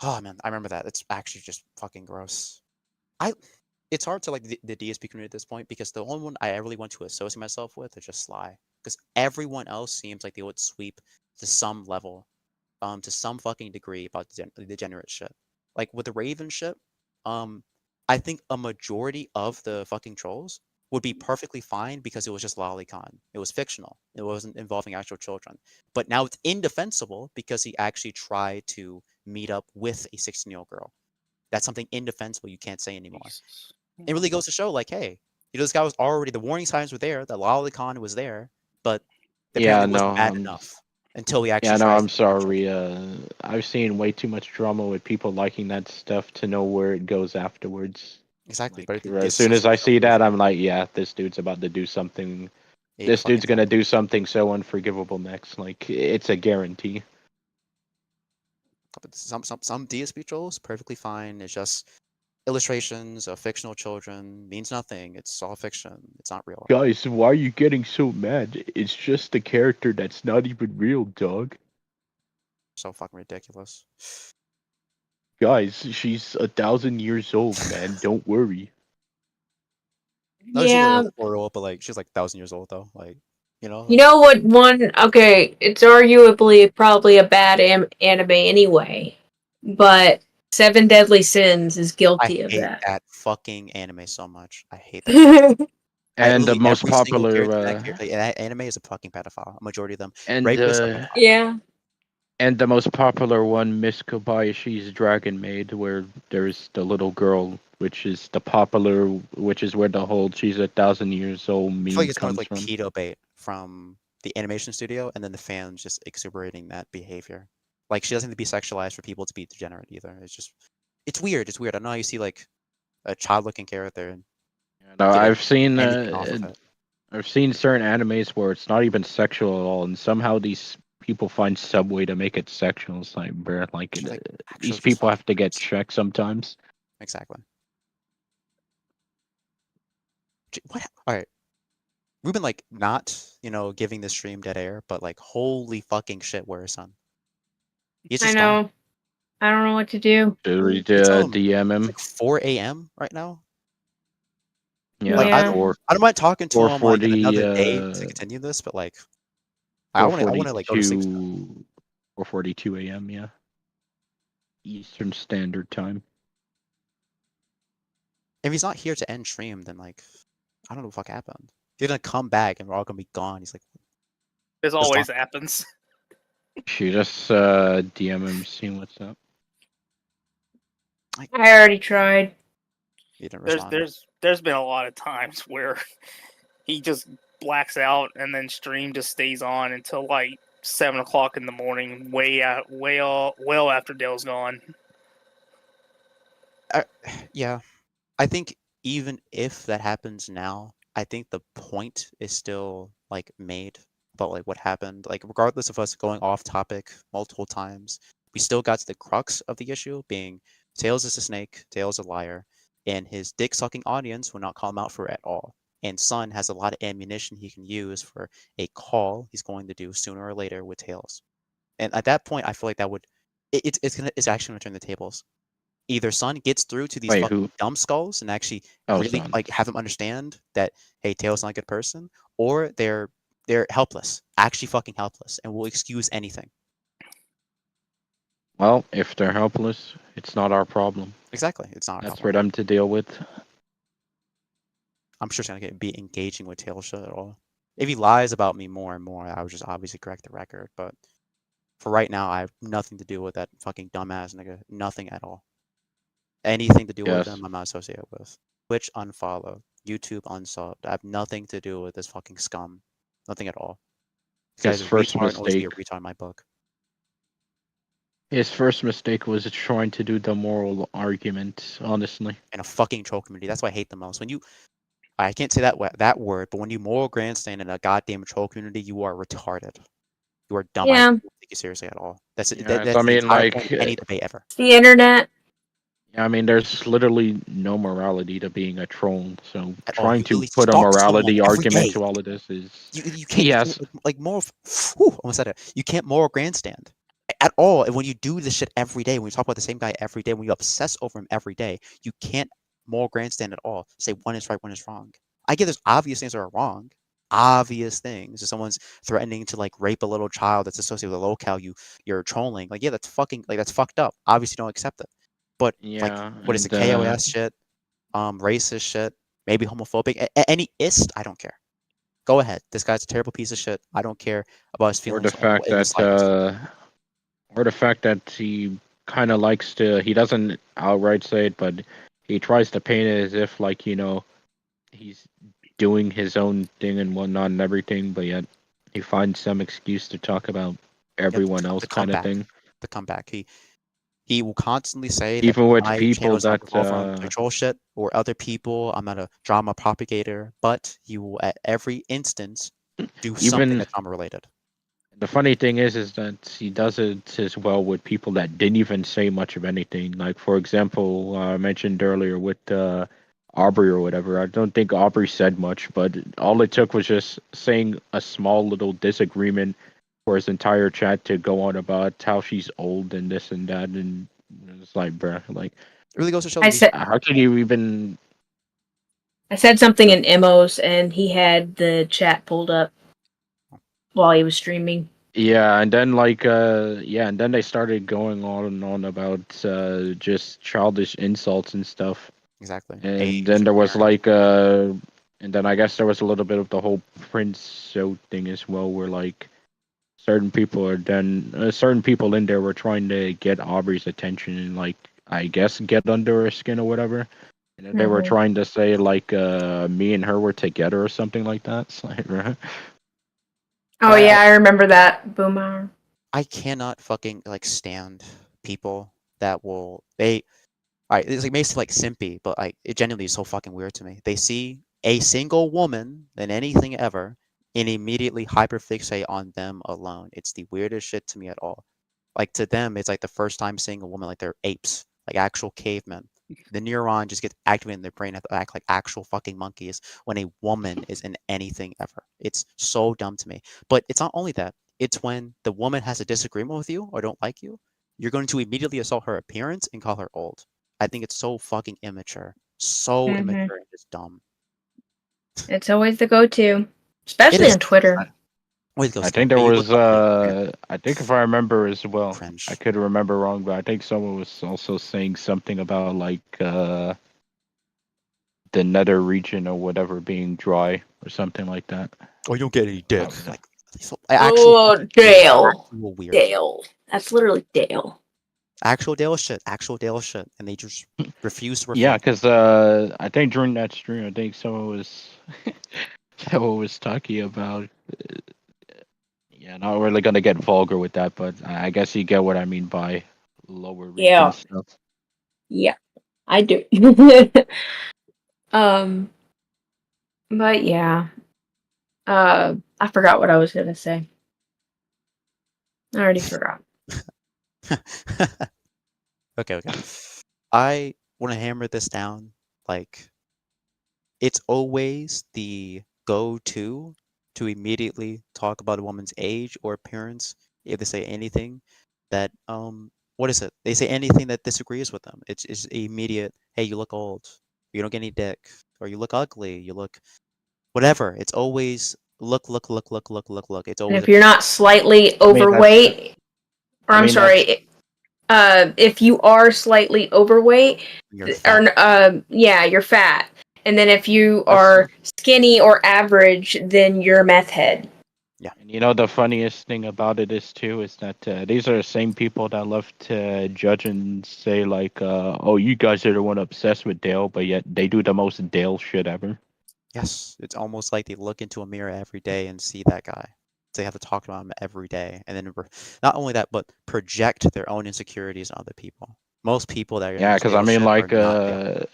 Oh man, I remember that. It's actually just fucking gross. It's hard to like the DSP community at this point because the only one I really want to associate myself with is just Sly. Because everyone else seems like they would sweep to some level, to some fucking degree about the degenerate shit. Like with the Raven shit, I think a majority of the fucking trolls would be perfectly fine because it was just lolicon. It was fictional. It wasn't involving actual children. But now it's indefensible because he actually tried to meet up with a 16-year-old girl. That's something indefensible you can't say anymore. It really goes to show, like, hey, this guy was already, the warning signs were there, the lolicon was there, but apparently it wasn't bad enough until we actually. Yeah, no, I'm sorry. I've seen way too much drama with people liking that stuff to know where it goes afterwards. Exactly, like, but as soon as I see that, I'm like, yeah, this dude's about to do something. This dude's gonna do something so unforgivable next. Like, it's a guarantee. But some DSP trolls perfectly fine. It's just illustrations of fictional children, means nothing. It's all fiction. It's not real. Guys, why are you getting so mad? It's just a character that's not even real, dog. So fucking ridiculous. Guys, she's 1,000 years old, man. Don't worry. No, Yeah. she's but like she's like 1,000 years old though. Like, you know. You know what? Okay, it's arguably probably a bad anime anyway, but Seven Deadly Sins is guilty of that. I hate that fucking anime so much. I hate that. And the most popular that anime is a fucking pedophile. A majority of them. And yeah. And the most popular one, Miss Kobayashi's Dragon Maid, where there's the little girl, which is where the whole she's 1,000 years old meme I feel like it's comes kind of like from. pedo bait from the animation studio, and then the fans just exuberating that behavior. Like, she doesn't need to be sexualized for people to be degenerate either. It's weird. It's weird. I don't know how you see like a child-looking character. And no, I've seen certain animes where it's not even sexual at all, and somehow these people find some way to make it sexual. It's like, bro, like these people have to get checked sometimes. Exactly. What? All right. We've been like not, giving the stream dead air, but like holy fucking shit, where is son? I know. I don't know what to do. Should we DM him? It's like 4 a.m. right now. Yeah, Like, I or don't mind talking to him like in 4:40, another day to continue this, but like I wanna like go to sleep soon. 4:42 a.m. Yeah, Eastern Standard Time. If he's not here to end stream, then like I don't know what the fuck happened. He's gonna come back and we're all gonna be gone. He's like, This Just always talk- happens. She just DM him, seeing what's up. I already tried. he didn't There's respond. there's been a lot of times where he just blacks out and then stream just stays on until like 7 o'clock in the morning, well after Dale's gone. Yeah, I think even if that happens now, I think the point is still like made about like what happened. Like regardless of us going off topic multiple times, we still got to the crux of the issue being Tails is a snake, Tails a liar, and his dick sucking audience will not call him out for it at all. And Sun has a lot of ammunition he can use for a call he's going to do sooner or later with Tails. And at that point, I feel like that would it's actually gonna turn the tables. Either Sun gets through to these Wait, fucking who? dumb skulls and actually Oh, really Sun. like have them understand that hey, Tails not a good person, or they're helpless, actually fucking helpless, and will excuse anything. Well, if they're helpless, it's not our problem. Exactly, it's not. That's for them to deal with. I'm sure it's gonna be engaging with Tails shit at all. If he lies about me more and more, I would just obviously correct the record. But for right now, I have nothing to do with that fucking dumbass nigga. Nothing at all. Anything to do with Yes. them, I'm not associated with. Twitch unfollow, YouTube unsubbed. I have nothing to do with this fucking scum. Nothing at all. This His guy's a first retard and always be a mistake. retard in my book. His first mistake was trying to do the moral argument, honestly. In a fucking troll community. That's why I hate the most. When you I can't say that word, but when you moral grandstand in a goddamn troll community, you are retarded. You are dumb. I Yeah. don't take you seriously at all. That's Yes, that's I the mean, entire like, point of any debate ever. The internet. I mean, there's literally no morality to being a troll. So At all. trying You to literally put a stalk morality someone every argument day. to all of this is You can't yes. like moral. Almost said it. You can't moral grandstand at all. And when you do this shit every day, when you talk about the same guy every day, when you obsess over him every day, you can't moral grandstand at all. Say one is right, one is wrong. I get there's obvious things that are wrong. Obvious things. If someone's threatening to like rape a little child that's associated with a locale you're trolling, like yeah, that's fucking like that's fucked up. Obviously, don't accept it. But like, Yeah, what is and it? KOS shit, racist shit, maybe homophobic. Any ist, I don't care. Go ahead. This guy's a terrible piece of shit. I don't care about his or the feelings fact in the slightest. that he kind of likes to. He doesn't outright say it, but he tries to paint it as if like he's doing his own thing and whatnot and everything, but yet he finds some excuse to talk about everyone else kind of thing. The comeback. He will constantly say that Even with my people channel is not that going from troll shit or other people. I'm not a drama propagator, but he will at every instance do something even that's drama related. the funny thing is that he does it as well with people that didn't even say much of anything. Like for example, I mentioned earlier with Aubrey or whatever. I don't think Aubrey said much, but all it took was just saying a small little disagreement for his entire chat to go on about how she's old and this and that, and it's like, bruh, like It really goes to show. How can you even? I said something in Emos, and he had the chat pulled up while he was streaming. Yeah, and then and then they started going on and on about just childish insults and stuff. Exactly. And then there was and then I guess there was a little bit of the whole Prince show thing as well, where like certain people in there were trying to get Aubrey's attention and like I guess get under her skin or whatever. And then they were trying to say like me and her were together or something like that. It's like, right? Oh yeah, I remember that. Boomer. I cannot fucking like stand people that will alright, it's like makes it like simpy, but like it genuinely is so fucking weird to me. They see a single woman than anything ever and immediately hyperfixate on them alone. It's the weirdest shit to me at all. Like to them, it's like the first time seeing a woman like they're apes, like actual cavemen. The neuron just gets activated in their brain and act like actual fucking monkeys when a woman is in anything ever. It's so dumb to me. But it's not only that. It's when the woman has a disagreement with you or don't like you, you're going to immediately assault her appearance and call her old. I think it's so fucking immature. So immature and just dumb. It's always the go-to, especially on Twitter. I think there was I think if I remember as well, I could remember wrong, but I think someone was also saying something about like the nether region or whatever being dry or something like that. Or you'll get any dick. Like, Dale. Weird. Dale. That's literally Dale. Actual Dale shit. Actual Dale shit. And they just refuse to Yeah, reflect. because I think during that stream, I think someone was talking about. Yeah, not really gonna get vulgar with that, but I guess you get what I mean by lower region stuff. Yeah, I do. But yeah. I forgot what I was gonna say. I already forgot. Okay. I want to hammer this down. Like, it's always the go-to to immediately talk about a woman's age or appearance if they say anything that what is it? They say anything that disagrees with them. It's immediate. Hey, you look old. You don't get any dick, or you look ugly. You look whatever. It's always look. It's And always if you're not slightly overweight, or I'm sorry, if you are slightly overweight, you're fat. And then if you are skinny or average, then you're a meth head. Yeah. And you know the funniest thing about it is that these are the same people that love to judge and say like, "Oh, you guys are the one obsessed with Dale," but yet they do the most Dale shit ever. Yes, it's almost like they look into a mirror every day and see that guy. They have to talk about him every day, and then not only that, but project their own insecurities on other people. Most people that are Yeah, because I mean, like, Dale.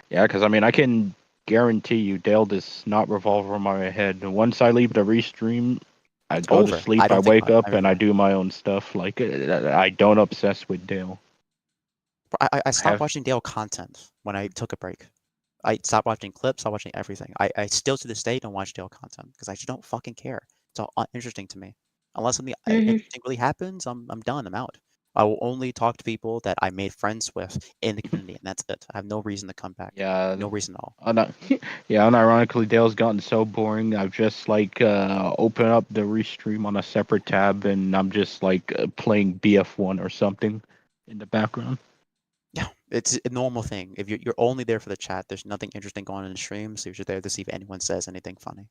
yeah, because I mean, I can guarantee you, Dale does not revolve around my head. And once I leave the restream, I go to sleep, I wake up, and I do my own stuff. Like, I don't obsess with Dale. I stopped watching Dale content when I took a break. I stopped watching clips, stopped watching everything. I still to this day don't watch Dale content because I just don't fucking care. It's all uninteresting to me. Unless something interesting really happens, I'm done. I'm out. I will only talk to people that I made friends with in the community, and that's it. I have no reason to come back. Yeah, no reason at all. Yeah, unironically, Dale's gotten so boring. I've just like opened up the restream on a separate tab, and I'm just like playing BF1 or something in the background. Yeah, it's a normal thing. If you're only there for the chat, there's nothing interesting going on in the stream, so you're just there to see if anyone says anything funny.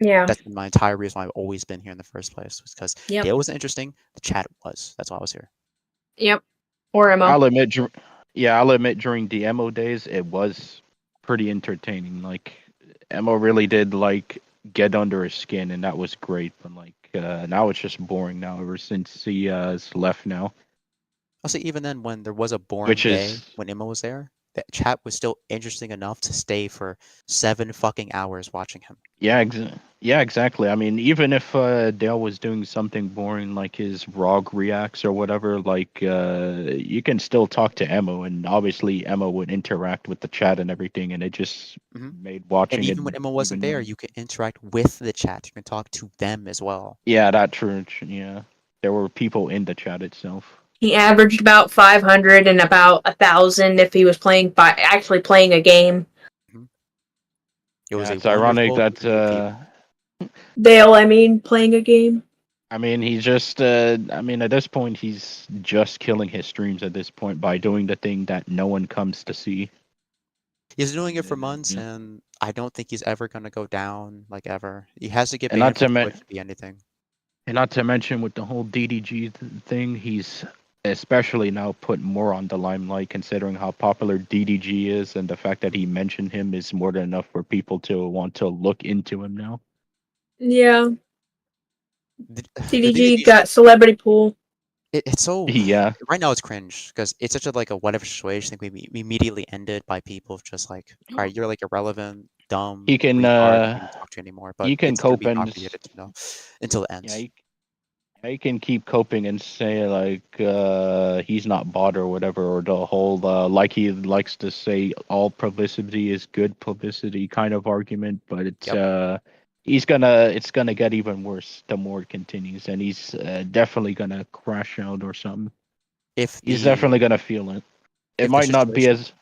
Yeah. That's my entire reason why I've always been here in the first place. Was because Dale wasn't interesting. The chat was. That's why I was here. Yep. Or Emma. I'll admit during the Emo days, it was pretty entertaining. Like Emo really did like get under his skin, and that was great. But like now it's just boring now. Ever since he has left now. I'll say even then, when there was a boring day when Emma was there, the chat was still interesting enough to stay for 7 fucking hours watching him. Yeah, exactly. I mean, even if Dale was doing something boring like his ROG reacts or whatever, like you can still talk to Emma, and obviously Emma would interact with the chat and everything, and it just made watching and it. even when Emma wasn't there, you could interact with the chat. You can talk to them as well. Yeah, that's true. Yeah, there were people in the chat itself. He averaged about 500 and about 1,000 if he was actually playing a game. It was it's ironic that Dale, I mean, playing a game. I mean, he's just. I mean, at this point, he's just killing his streams at this point by doing the thing that no one comes to see. He's doing it for months, and I don't think he's ever gonna go down like ever. He has to get And banned from Twitch to be anything. And not to mention with the whole DDG thing, he's especially now put more on the limelight, considering how popular DDG is, and the fact that he mentioned him is more than enough for people to want to look into him now. Yeah. DDG got celebrity pool. It's so right now it's cringe because it's such a like a whatever situation. I think we immediately ended by people just like, all right, you're like irrelevant, dumb. He can talk to you anymore, but you can it's gonna cope be and propagated, until it ends. Yeah, he can keep coping and say like he's not bought or whatever, or the whole like he likes to say all publicity is good publicity kind of argument, but it's it's gonna get even worse the more it continues, and he's definitely gonna crash out or something. He's definitely gonna feel it. It might not be as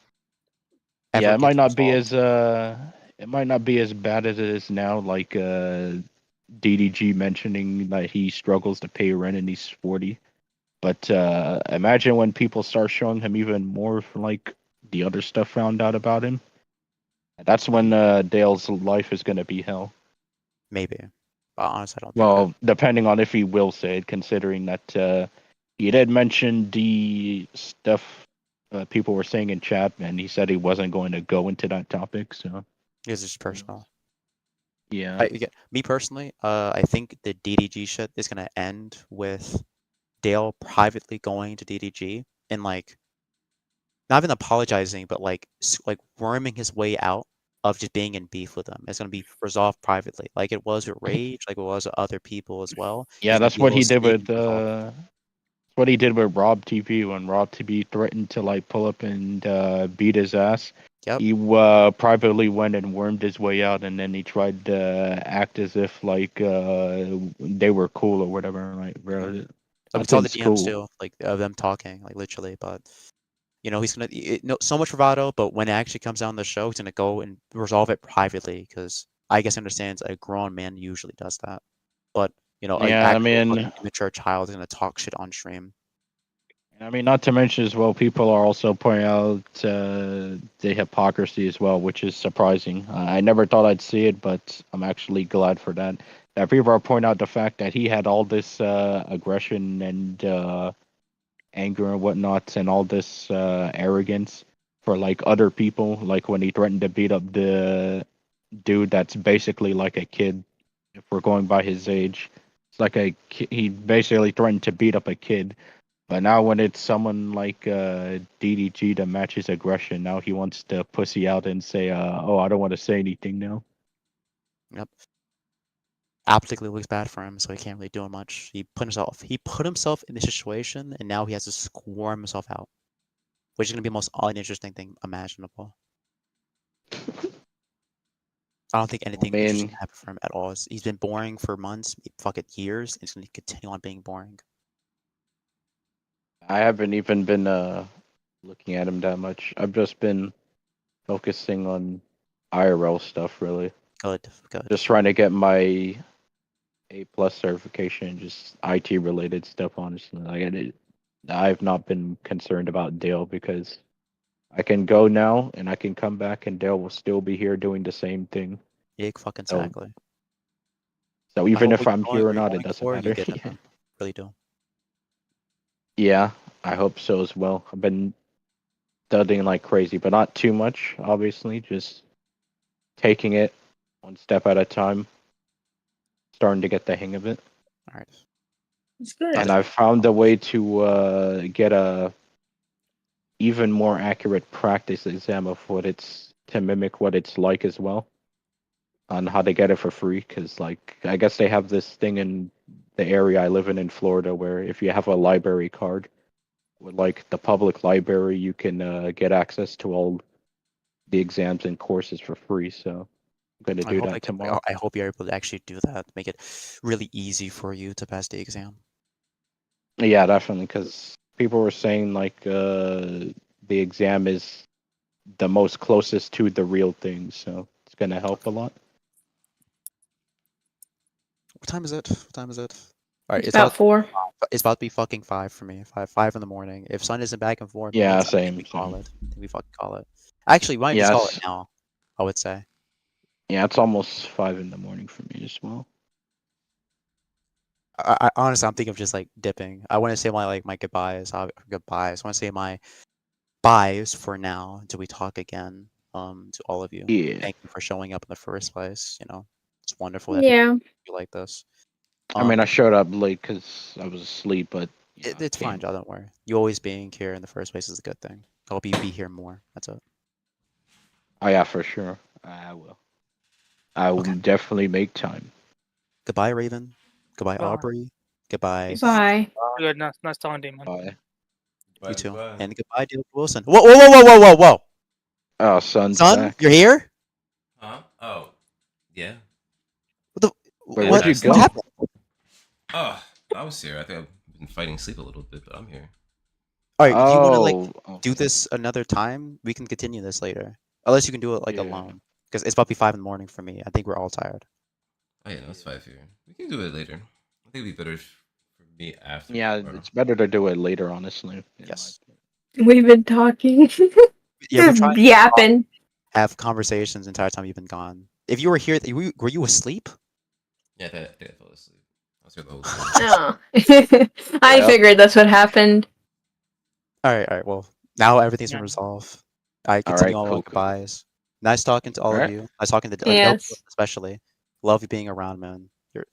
it might not be as it might not be as bad as it is now. Like DDG mentioning that he struggles to pay rent and he's 40. But imagine when people start showing him even more for like the other stuff found out about him. That's when Dale's life is gonna be hell. Maybe. But honestly, I don't think Well, depending on if he will say it, considering that he did mention the stuff people were saying in chat, and he said he wasn't going to go into that topic. So it's just personal. Yeah. Me personally, I think the DDG shit is gonna end with Dale privately going to DDG and like not even apologizing, but like worming his way out of just being in beef with them. It's gonna be resolved privately, like it was with Rage, like it was with other people as well. Yeah, He's gonna that's be a what he little did with sneaky resolved. what he did with Rob TV when Rob TV threatened to like pull up and beat his ass. Yep. He privately went and wormed his way out, and then he tried to act as if like they were cool or whatever. Like, bro, So we saw the something's DMs cool. too, like of them talking, like literally. But you know, he's gonna so much bravado, but when it actually comes down to the show, he's gonna go and resolve it privately because I guess he understands a grown man usually does that. But you know, an Yeah, I actual mean, fucking immature child is gonna talk shit on stream. I mean, not to mention as well, people are also pointing out the hypocrisy as well, which is surprising. I never thought I'd see it, but I'm actually glad for that. That people are pointing out the fact that he had all this aggression and anger and whatnot, and all this arrogance for like other people, like when he threatened to beat up the dude that's basically like a kid. If we're going by his age, it's like he basically threatened to beat up a kid. But now when it's someone like DDG that matches aggression, now he wants to pussy out and say, "Oh, I don't want to say anything now." Yep. Optically looks bad for him, so he can't really do much. He put himself in this situation, and now he has to squirm himself out, which is gonna be the most uninteresting thing imaginable. I don't think anything interesting mean, happened for him at all. He's been boring for months, fucking years, and he's gonna continue on being boring. I haven't even been looking at him that much. I've just been focusing on IRL stuff, really. Good. Just trying to get my A+ certification, just IT related stuff. Honestly, I've not been concerned about Dale because I can go now and I can come back and Dale will still be here doing the same thing. Yeah, fucking So, exactly. so I even hope if what I'm you're here or going not, it doesn't for, you matter. get it, man. Really do. Yeah, I hope so as well. I've been studying like crazy, but not too much, obviously. Just taking it one step at a time, starting to get the hang of it. All right. It's good. And I've found a way to get a even more accurate practice exam of what it's to mimic what it's like as well, on how to get it for free. Because like I guess they have this thing in the area I live in Florida where if you have a library card with like the public library, you can get access to all the exams and courses for free. So I'm gonna do that tomorrow. I hope you're able to actually do that. Make it really easy for you to pass the exam. Yeah, definitely. Because people were saying like the exam is the most closest to the real thing, so it's gonna help a lot. What time is it? What time is it? All right, It's about 4. It's about to be fucking 5 for me. 5 in the morning. If sun isn't back and forth, Yeah, I same. think we call it. I think we fucking call it. Actually, why don't you just call it Yes. now? I would say. Yeah, it's almost 5 in the morning for me as well. I honestly, I'm thinking of just like dipping. I want to say my goodbyes. Goodbyes. I want to say my byes for now until we talk again. To all of you. Yeah. Thank you for showing up in the first place. You know, it's wonderful that Yeah. you like this. I mean, I showed up late because I was asleep, but It's fine, Joe. Don't worry. You always being here in the first place is a good thing. I hope you be here more. That's it. Oh yeah, for sure. I will. I will definitely make time. Goodbye, Raven. Goodbye, Bye. Aubrey. Goodbye. Bye. Good. Nice talking to you, man. Bye. You too. And goodbye, David Wilson. Whoa, whoa, whoa, whoa, whoa, whoa! Oh, Son's Son, back. you're here? Huh? Oh, yeah. Wait, where'd you go? What happened? Oh, I was here. I think I've been fighting sleep a little bit, but I'm here. All right, do you want to Oh, like do this another time? We can continue this later. Unless you can do it like Yeah. alone. Because it's about to be 5 in the morning for me. I think we're all tired. Oh yeah, no, it's 5 here. We can do it later. I think it'd be better for me after. Yeah, tomorrow. it's better to do it later, honestly. Yes. We've been talking. Yeah, we're trying to Yapping. have conversations the entire time you've been gone. If you were here, were you asleep? Yeah, I think I fell asleep. I was here the whole time. Oh. I figured that's what happened. All right. Well, now everything's been Yeah. resolved. I All continue right, all cool, my goodbyes. Nice talking to all All of right. you. Nice talking to Yes. especially. Love you being around, man. You're a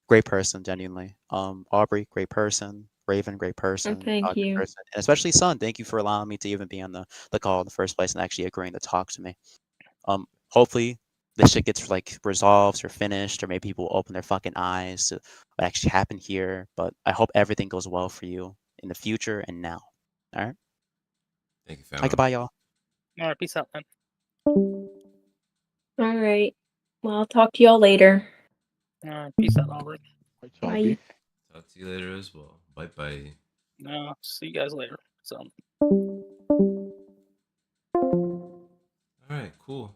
great person, genuinely. Aubrey, great person. Raven, great person. thank Good you. person. And especially Sun, thank you for allowing me to even be on the call in the first place and actually agreeing to talk to me. Hopefully this shit gets like resolved or finished, or maybe people open their fucking eyes to what actually happened here. But I hope everything goes well for you in the future and now. All right. Thank you, Hi, fam. goodbye, y'all. All right, peace out, man. All right. Well, I'll talk to y'all later. All right, peace out, Aubrey. Bye. Talk to you later as well. Bye bye. See you guys later. So. All right, cool.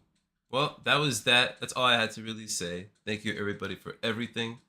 Well, that was that. That's all I had to really say. Thank you, everybody, for everything.